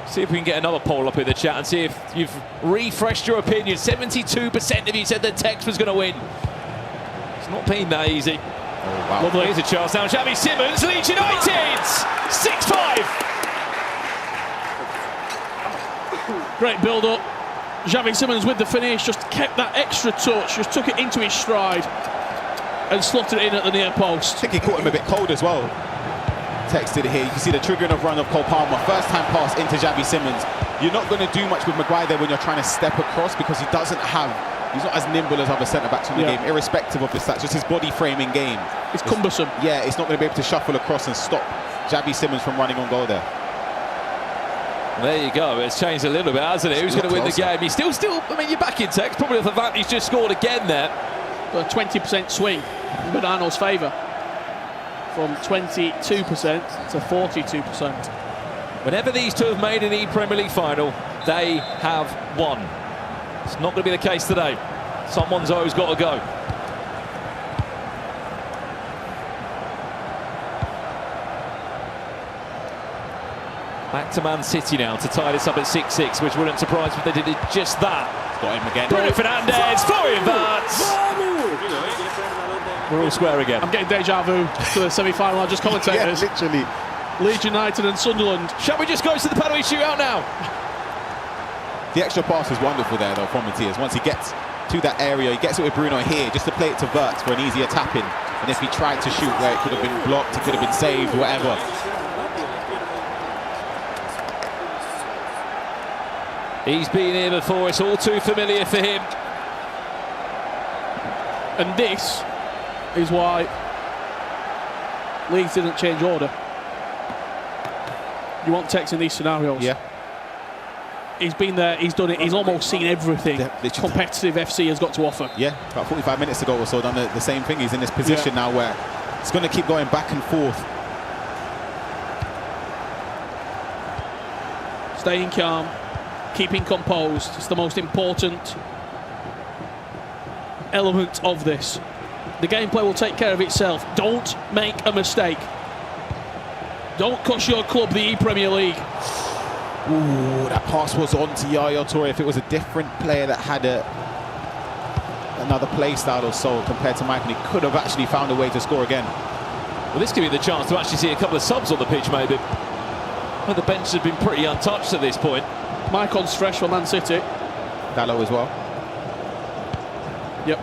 See if we can get another poll up in the chat and see if you've refreshed your opinion. 72% of you said that Tex was going to win. It's not been that easy. Oh, wow. Lovely. Here's a chance now. Xavi Simons, Leeds United! 6-5! Great build-up. Xavi Simons with the finish, just kept that extra touch, just took it into his stride and slotted it in at the near post. I think he caught him a bit cold as well. Texted it here. You can see the triggering of run of Cole Palmer. First time pass into Xavi Simons. You're not going to do much with Maguire there when you're trying to step across because he's not as nimble as other centre-backs in the game, irrespective of the stats, just his body framing game. It's cumbersome. Yeah, it's not going to be able to shuffle across and stop Xavi Simons from running on goal there. There you go. It's changed a little bit, hasn't it? Who's going to win the game? He's still, I mean, you're back in Tex. Probably the fact he's just scored again there. Got a 20% swing in Bernardo's favour. From 22% to 42%. Whenever these two have made an ePremier League final, they have won. It's not going to be the case today. Someone's always got to go. Back to Man City now to tie this up at 6-6, which wouldn't surprise me if they did just that. Got him again. Bruno Fernandes, Florian Wirtz. We're all square again. I'm getting deja vu to the semi-final. I just commentated. Yeah, literally. Leeds United and Sunderland. Shall we just go to the penalty shootout now? The extra pass was wonderful there, though, from Matthias. Once he gets to that area, he gets it with Bruno here, just to play it to Wirtz for an easier tap-in. And if he tried to shoot where it could have been blocked, it could have been saved, whatever. He's been here before. It's all too familiar for him. And this is why Leeds didn't change order. You want Tex in these scenarios. Yeah. He's been there, he's done it, he's almost seen everything competitive FC has got to offer. Yeah, about 45 minutes ago or so, done the same thing. He's in this position now where it's going to keep going back and forth. Staying calm, keeping composed. It's the most important element of this. The gameplay will take care of itself. Don't make a mistake. Don't cost your club the ePremier League. Ooh, that pass was on to Yaya Toure. If it was a different player that had another play style or so compared to Mike, and he could have actually found a way to score again. Well, this could be the chance to actually see a couple of subs on the pitch, maybe. Well, the bench has been pretty untouched at this point. Mykon's fresh for Man City. Dallo as well. Yep.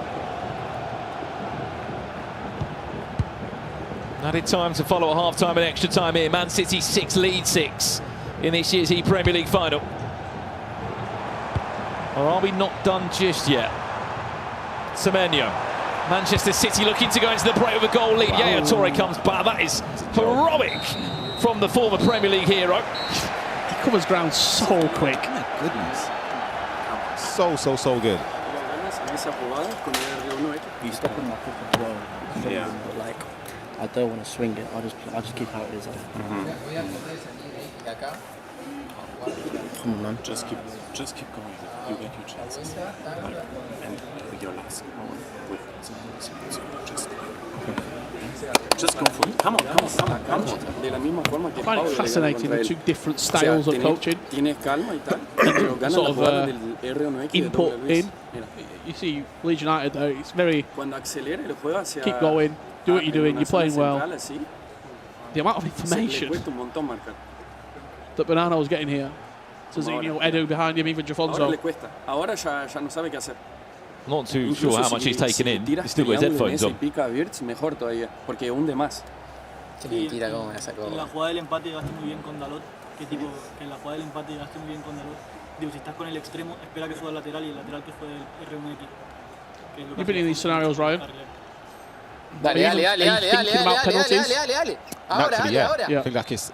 Added time to follow at half-time and extra time here. Man City 6, Leeds 6 in this year's ePremier League final. Or are we not done just yet? Semenyo. Manchester City looking to go into the break with a goal lead. Yaya Toure comes back. That is heroic from the former Premier League hero. He covers ground so quick. Oh my goodness. So good. Yeah. Like, I don't want to swing it. I'll just keep how it is. Come on, man. Just keep going. You get your chances. And your last goal with just go for it. Come on. I find it fascinating, the two different styles of coaching. Sort of input in. You see Leeds United though, it's very keep going, do what you're doing, you're playing well. The amount of information that Bernardo's getting here. Zizinho, Edu behind him, even Jafonso. Not too sure how much he's taken in. He still got his headphones on. En la jugada del empate llegaste muy bien con Dalot. Que en la jugada del empate llegaste muy bien con Dalot. Digo, si estás con el extremo, espera que juegue el lateral y el lateral que juegue el R1X. You've been in these scenarios, Ryan? Thinking about penalties. Naturally, yeah. I think like it's,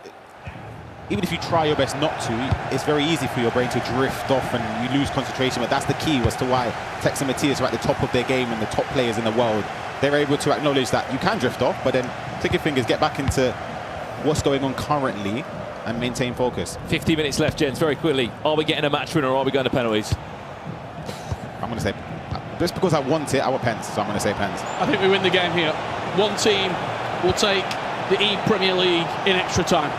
even if you try your best not to, it's very easy for your brain to drift off and you lose concentration. But that's the key as to why Tex and Matthias are at the top of their game and the top players in the world. They're able to acknowledge that you can drift off, but then take your fingers, get back into what's going on currently and maintain focus. 50 minutes left, gents, very quickly. Are we getting a match winner or are we going to penalties? I'm going to say, just because I want it, I want pens, so I'm going to say pens. I think we win the game here. One team will take the ePremier League in extra time.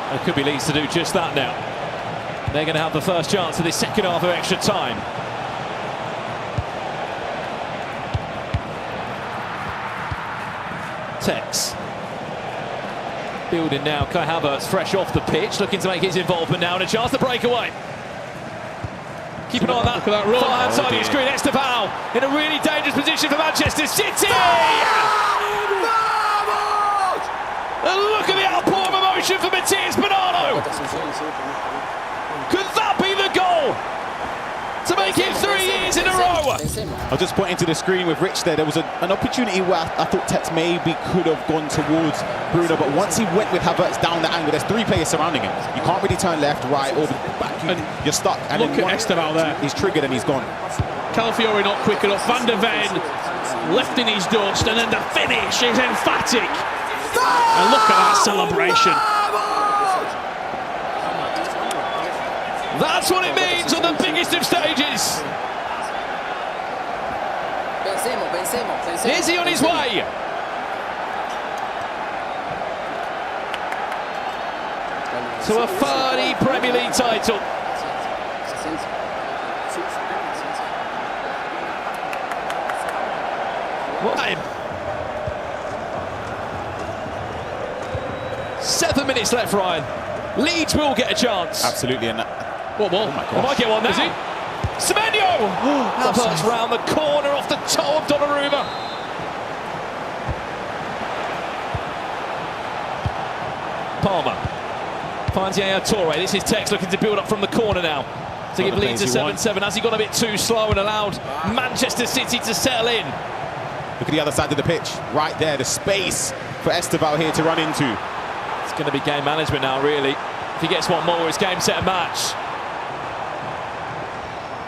There could be Leeds to do just that now. They're going to have the first chance of this second half of extra time. Tex. Building now, Kai Havertz fresh off the pitch, looking to make his involvement now and a chance to break away. Keep an eye on that far hand side of the screen. Estevao in a really dangerous position for Manchester City. And look at the outpour of emotion for Matthias Bernardo. Could that be the goal to make it 3 years in a row? I'll just point into the screen with Rich there. There was an opportunity where I thought Tex maybe could have gone towards Bruno, but once he went with Havertz down the angle, there's 3 players surrounding him. You can't really turn left, right, or back. You're stuck. And look at Estevao there. He's triggered and he's gone. Calafiori not quick enough. Van der Ven left in his dust, and then the finish is emphatic. And look at that celebration. That's what it means on the biggest of stages. Is he on his way? To a third ePremier League title. What time? 7 minutes left, Ryan. Leeds will get a chance. Absolutely. And what ball? Oh my They gosh. might get one now. Is he? Semenyo! Havertz round the corner off the toe of Donnarumma. Palmer finds Yaya Toure. This is Tex looking to build up from the corner now to give Leeds a 7-7. Has he got a bit too slow and allowed Manchester City to settle in? Look at the other side of the pitch. Right there, the space for Estevao here to run into. It's going to be game management now, really. If he gets one more, it's game, set and match.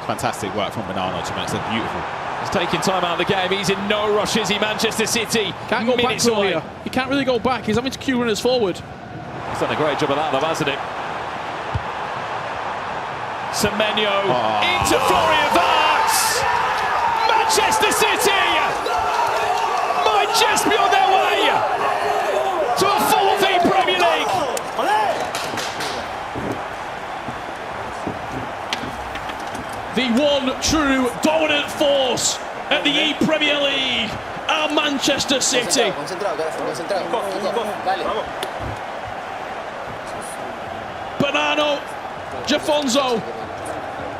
Fantastic work from Bonano to make it beautiful. He's taking time out of the game. He's in no rush, is he, Manchester City? Can't go back Minutes away. here. He can't really go back. He's having to cue runners forward. He's done a great job of that, though, hasn't he? Semenyo into Florian Wirtz. Manchester City might just be on their way to a 4th Premier League. The one true dominant force at the ePremier League are Manchester City. Bonano, Jafonzo,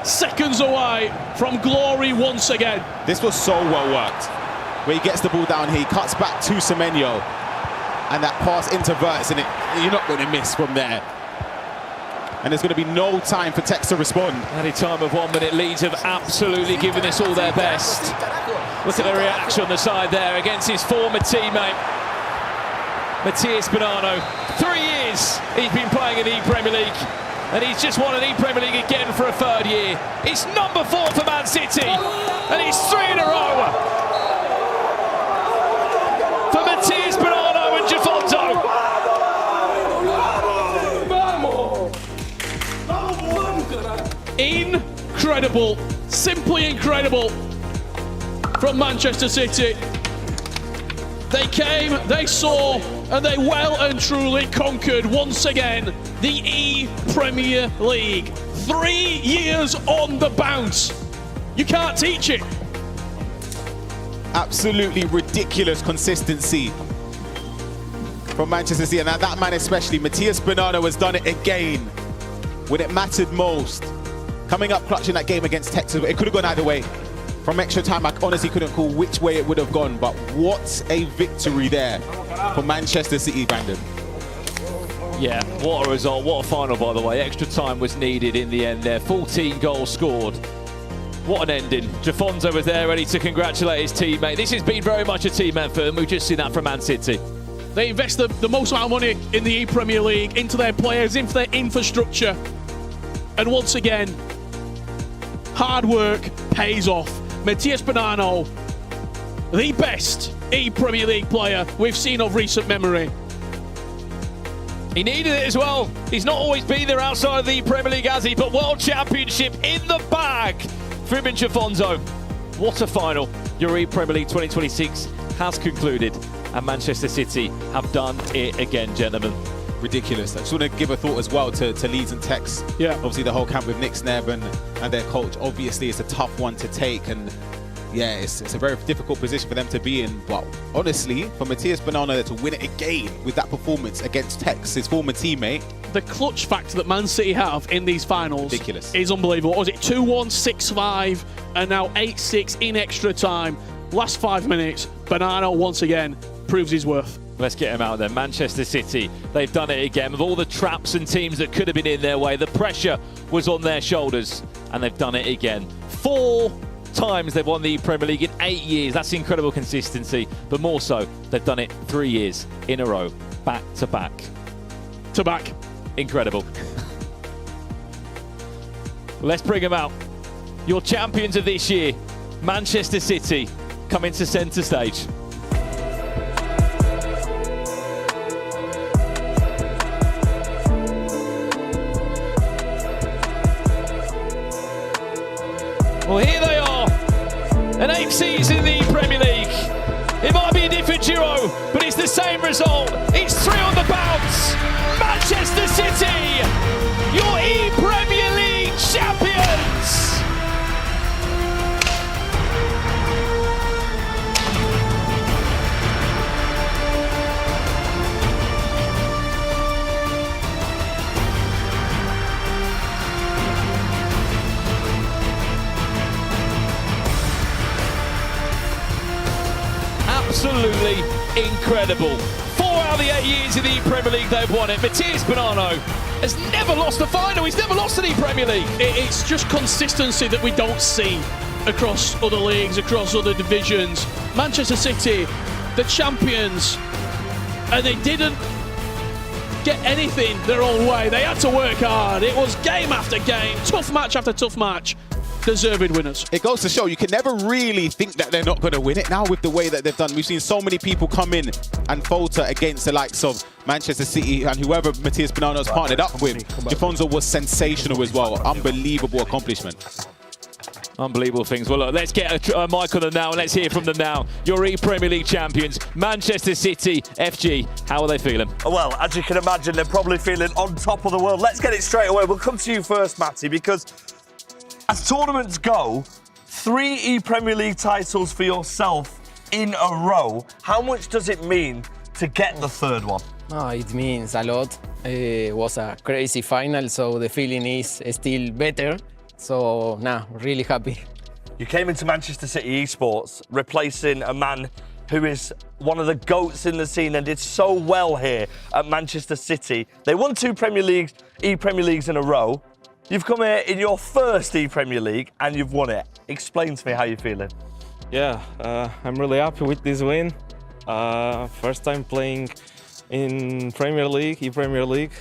seconds away from glory once again. This was so well worked. Where he gets the ball down here, he cuts back to Semenyo, and that pass into Wirtz, and you're not going to miss from there. And there's going to be no time for Tex to respond. Any time of 1 minute, Leeds have absolutely given this all their best. Look at the reaction on the side there against his former teammate, Matthias Bonano. 3 years he's been playing in the ePremier League, and he's just won an ePremier League again for a 3rd year. It's number 4 for Man City, and it's 3 in a row for Matthias Bonano and Jafonzo. Incredible, simply incredible from Manchester City. They came, they saw, and they well and truly conquered once again the ePremier League. 3 years on the bounce. You can't teach it. Absolutely ridiculous consistency from Manchester City, and that man especially, Matthias Bonano, has done it again when it mattered most. Coming up clutch in that game against Texas, it could have gone either way. From extra time, I honestly couldn't call which way it would have gone, but what a victory there for Manchester City, Brandon. Yeah, what a result, what a final, by the way. Extra time was needed in the end there. 14 goals scored. What an ending. Jafonzo was there ready to congratulate his teammate. This has been very much a team effort, and we've just seen that from Man City. They invest the most amount of money in the ePremier League into their players, into their infrastructure. And once again, hard work pays off. Matías Bonanno, the best ePremier League player we've seen of recent memory. He needed it as well. He's not always been there outside of the Premier League, has he? But World Championship in the bag for him and Jafonzo. What a final. Your Premier League 2026 has concluded, and Manchester City have done it again, gentlemen. Ridiculous. I just want to give a thought as well to Leeds and Tex. Yeah. Obviously, the whole camp with Nick Snebb and their coach. Obviously, it's a tough one to take, and yeah, it's a very difficult position for them to be in. But honestly, for Matías Bonanno to win it again with that performance against Tex, his former teammate. The clutch factor that Man City have in these finals Ridiculous. Is unbelievable. What was it 2-1, 6-5, and now 8-6 in extra time. Last 5 minutes, Bonanno once again proves his worth. Let's get him out there. Manchester City, they've done it again. With all the traps and teams that could have been in their way, the pressure was on their shoulders, and they've done it again. 4 times they've won the Premier League in 8 years. That's incredible consistency, but more so, they've done it 3 years in a row, back to back. To back. Incredible. Let's bring them out. Your champions of this year, Manchester City, coming to centre stage. Well, here they are, an 8th season in the Premier League. It might be a different duo, but it's the same result. It's 3 on the bounce. Manchester City, your ePremier League champions. Absolutely incredible. 4 out of the 8 years in the Premier League they've won it. Matías Bonanno has never lost a final. He's never lost in the Premier League. It's just consistency that we don't see across other leagues, across other divisions. Manchester City, the champions, and they didn't get anything their own way. They had to work hard. It was game after game, tough match after tough match. Deserved winners. It goes to show you can never really think that they're not going to win it now with the way that they've done. We've seen so many people come in and falter against the likes of Manchester City and whoever Matías Bonanno's partnered up with. Jafonzo was sensational as well. Unbelievable accomplishment. Unbelievable things. Well, look, let's get a mic on them now and let's hear from them now. Your Premier League champions, Manchester City, FG. How are they feeling? Well, as you can imagine, they're probably feeling on top of the world. Let's get it straight away. We'll come to you first, Matty, because as tournaments go, 3 ePremier League titles for yourself in a row. How much does it mean to get the 3rd one? No, it means a lot. It was a crazy final, so the feeling is still better. So, really happy. You came into Manchester City eSports, replacing a man who is one of the GOATs in the scene and did so well here at Manchester City. They won 2 ePremier Leagues in a row. You've come here in your first ePremier League and you've won it. Explain to me how you're feeling. Yeah, I'm really happy with this win. First time playing in Premier League, ePremier League.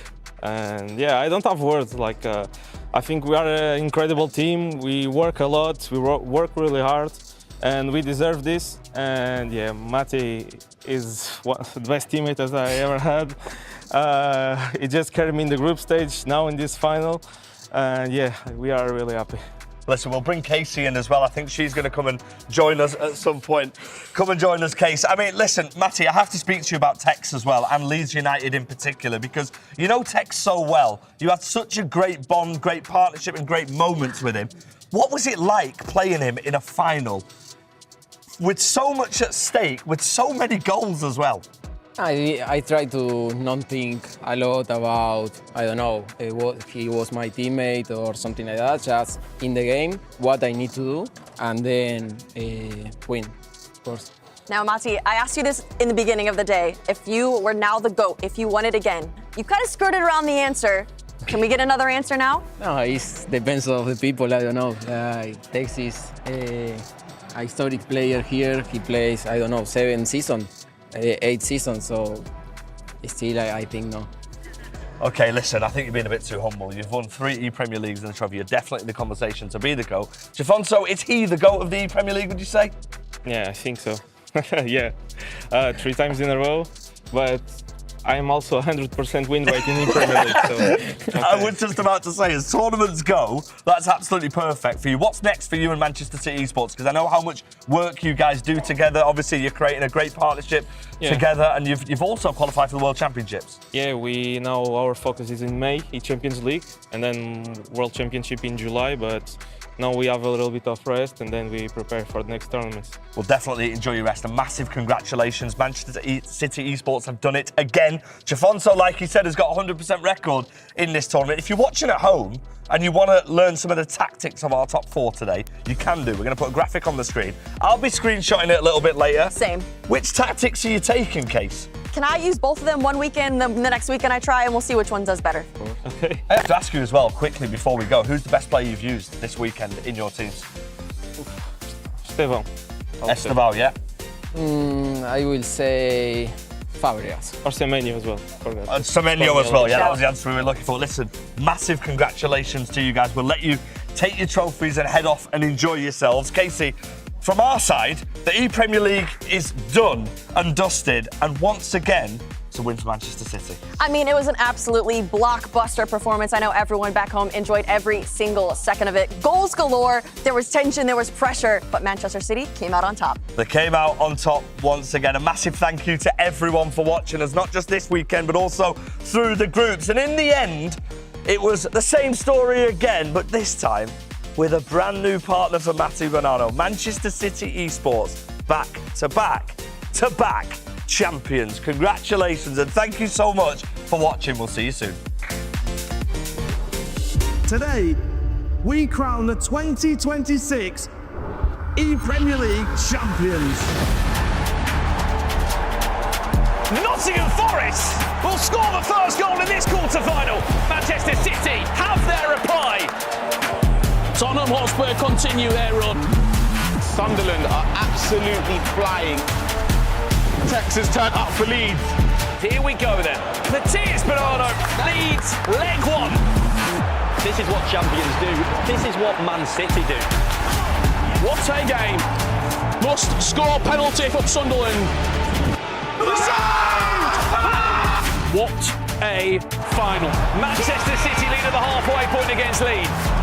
And yeah, I don't have words. I think we are an incredible team. We work a lot, we work really hard, and we deserve this. And yeah, Matty is the best teammate as I ever had. He just carried me in the group stage, now in this final. And yeah, we are really happy. Listen, we'll bring Casey in as well. I think she's going to come and join us at some point. Come and join us, Casey. I mean, listen, Matty, I have to speak to you about Tex as well, and Leeds United in particular, because you know Tex so well. You had such a great bond, great partnership, and great moments with him. What was it like playing him in a final with so much at stake, with so many goals as well? I try to not think a lot about, I don't know, what he was my teammate or something like that. Just in the game, what I need to do, and then win, of course. Now, Mati, I asked you this in the beginning of the day. If you were now the GOAT, if you won it again, you kind of skirted around the answer. Can we get another answer now? No, it depends on the people. I don't know. Texas, a historic player here. He plays, I don't know, 7 seasons, 8 seasons. So still, I think no. Okay, listen, I think you're being a bit too humble. You've won 3 ePremier Leagues and a trophy. You're definitely in the conversation to be the GOAT. Jafonso, is he the GOAT of the ePremier League, would you say? Yeah, I think so. Yeah, 3 times in a row, but I'm also 100% win rate in ePremier League. So, okay. I was just about to say, as tournaments go, that's absolutely perfect for you. What's next for you and Manchester City Esports? Because I know how much work you guys do together. Obviously, you're creating a great partnership together, and you've also qualified for the World Championships. Yeah, we now our focus is in May, Champions League, and then World Championship in July. But now we have a little bit of rest, and then we prepare for the next tournaments. Well, definitely enjoy your rest. A massive congratulations. Manchester City Esports have done it again. Jafonso, like he said, has got a 100% record in this tournament. If you're watching at home and you want to learn some of the tactics of our top 4 today, you can do. We're going to put a graphic on the screen. I'll be screenshotting it a little bit later. Same. Which tactics are you taking, Case? Can I use both of them one weekend, the next weekend I try, and we'll see which one does better. Okay. I have to ask you as well, quickly, before we go, who's the best player you've used this weekend in your teams? Esteban. Esteban, yeah? I will say Fabregas. Or Semenyo as well. Semenyo as well, yeah, that was the answer we were looking for. Listen, massive congratulations to you guys. We'll let you take your trophies and head off and enjoy yourselves. Casey, from our side, the ePremier League is done and dusted, and once again, it's a win for Manchester City. I mean, it was an absolutely blockbuster performance. I know everyone back home enjoyed every single second of it. Goals galore, there was tension, there was pressure, but Manchester City came out on top. They came out on top once again. A massive thank you to everyone for watching us, not just this weekend, but also through the groups. And in the end, it was the same story again, but this time with a brand new partner for Matty Bonanno. Manchester City Esports, back-to-back champions. Congratulations, and thank you so much for watching. We'll see you soon. Today, we crown the 2026 ePremier League champions. Nottingham Forest will score the first goal in this quarter-final. Manchester City have their reply. Tottenham Hotspur continue their run. Sunderland are absolutely flying. Texas turned up for Leeds. Here we go then. Matthias Bernardo leads leg 1. This is what champions do. This is what Man City do. What a game. Must score penalty for Sunderland. What a final. Manchester City lead at the halfway point against Leeds.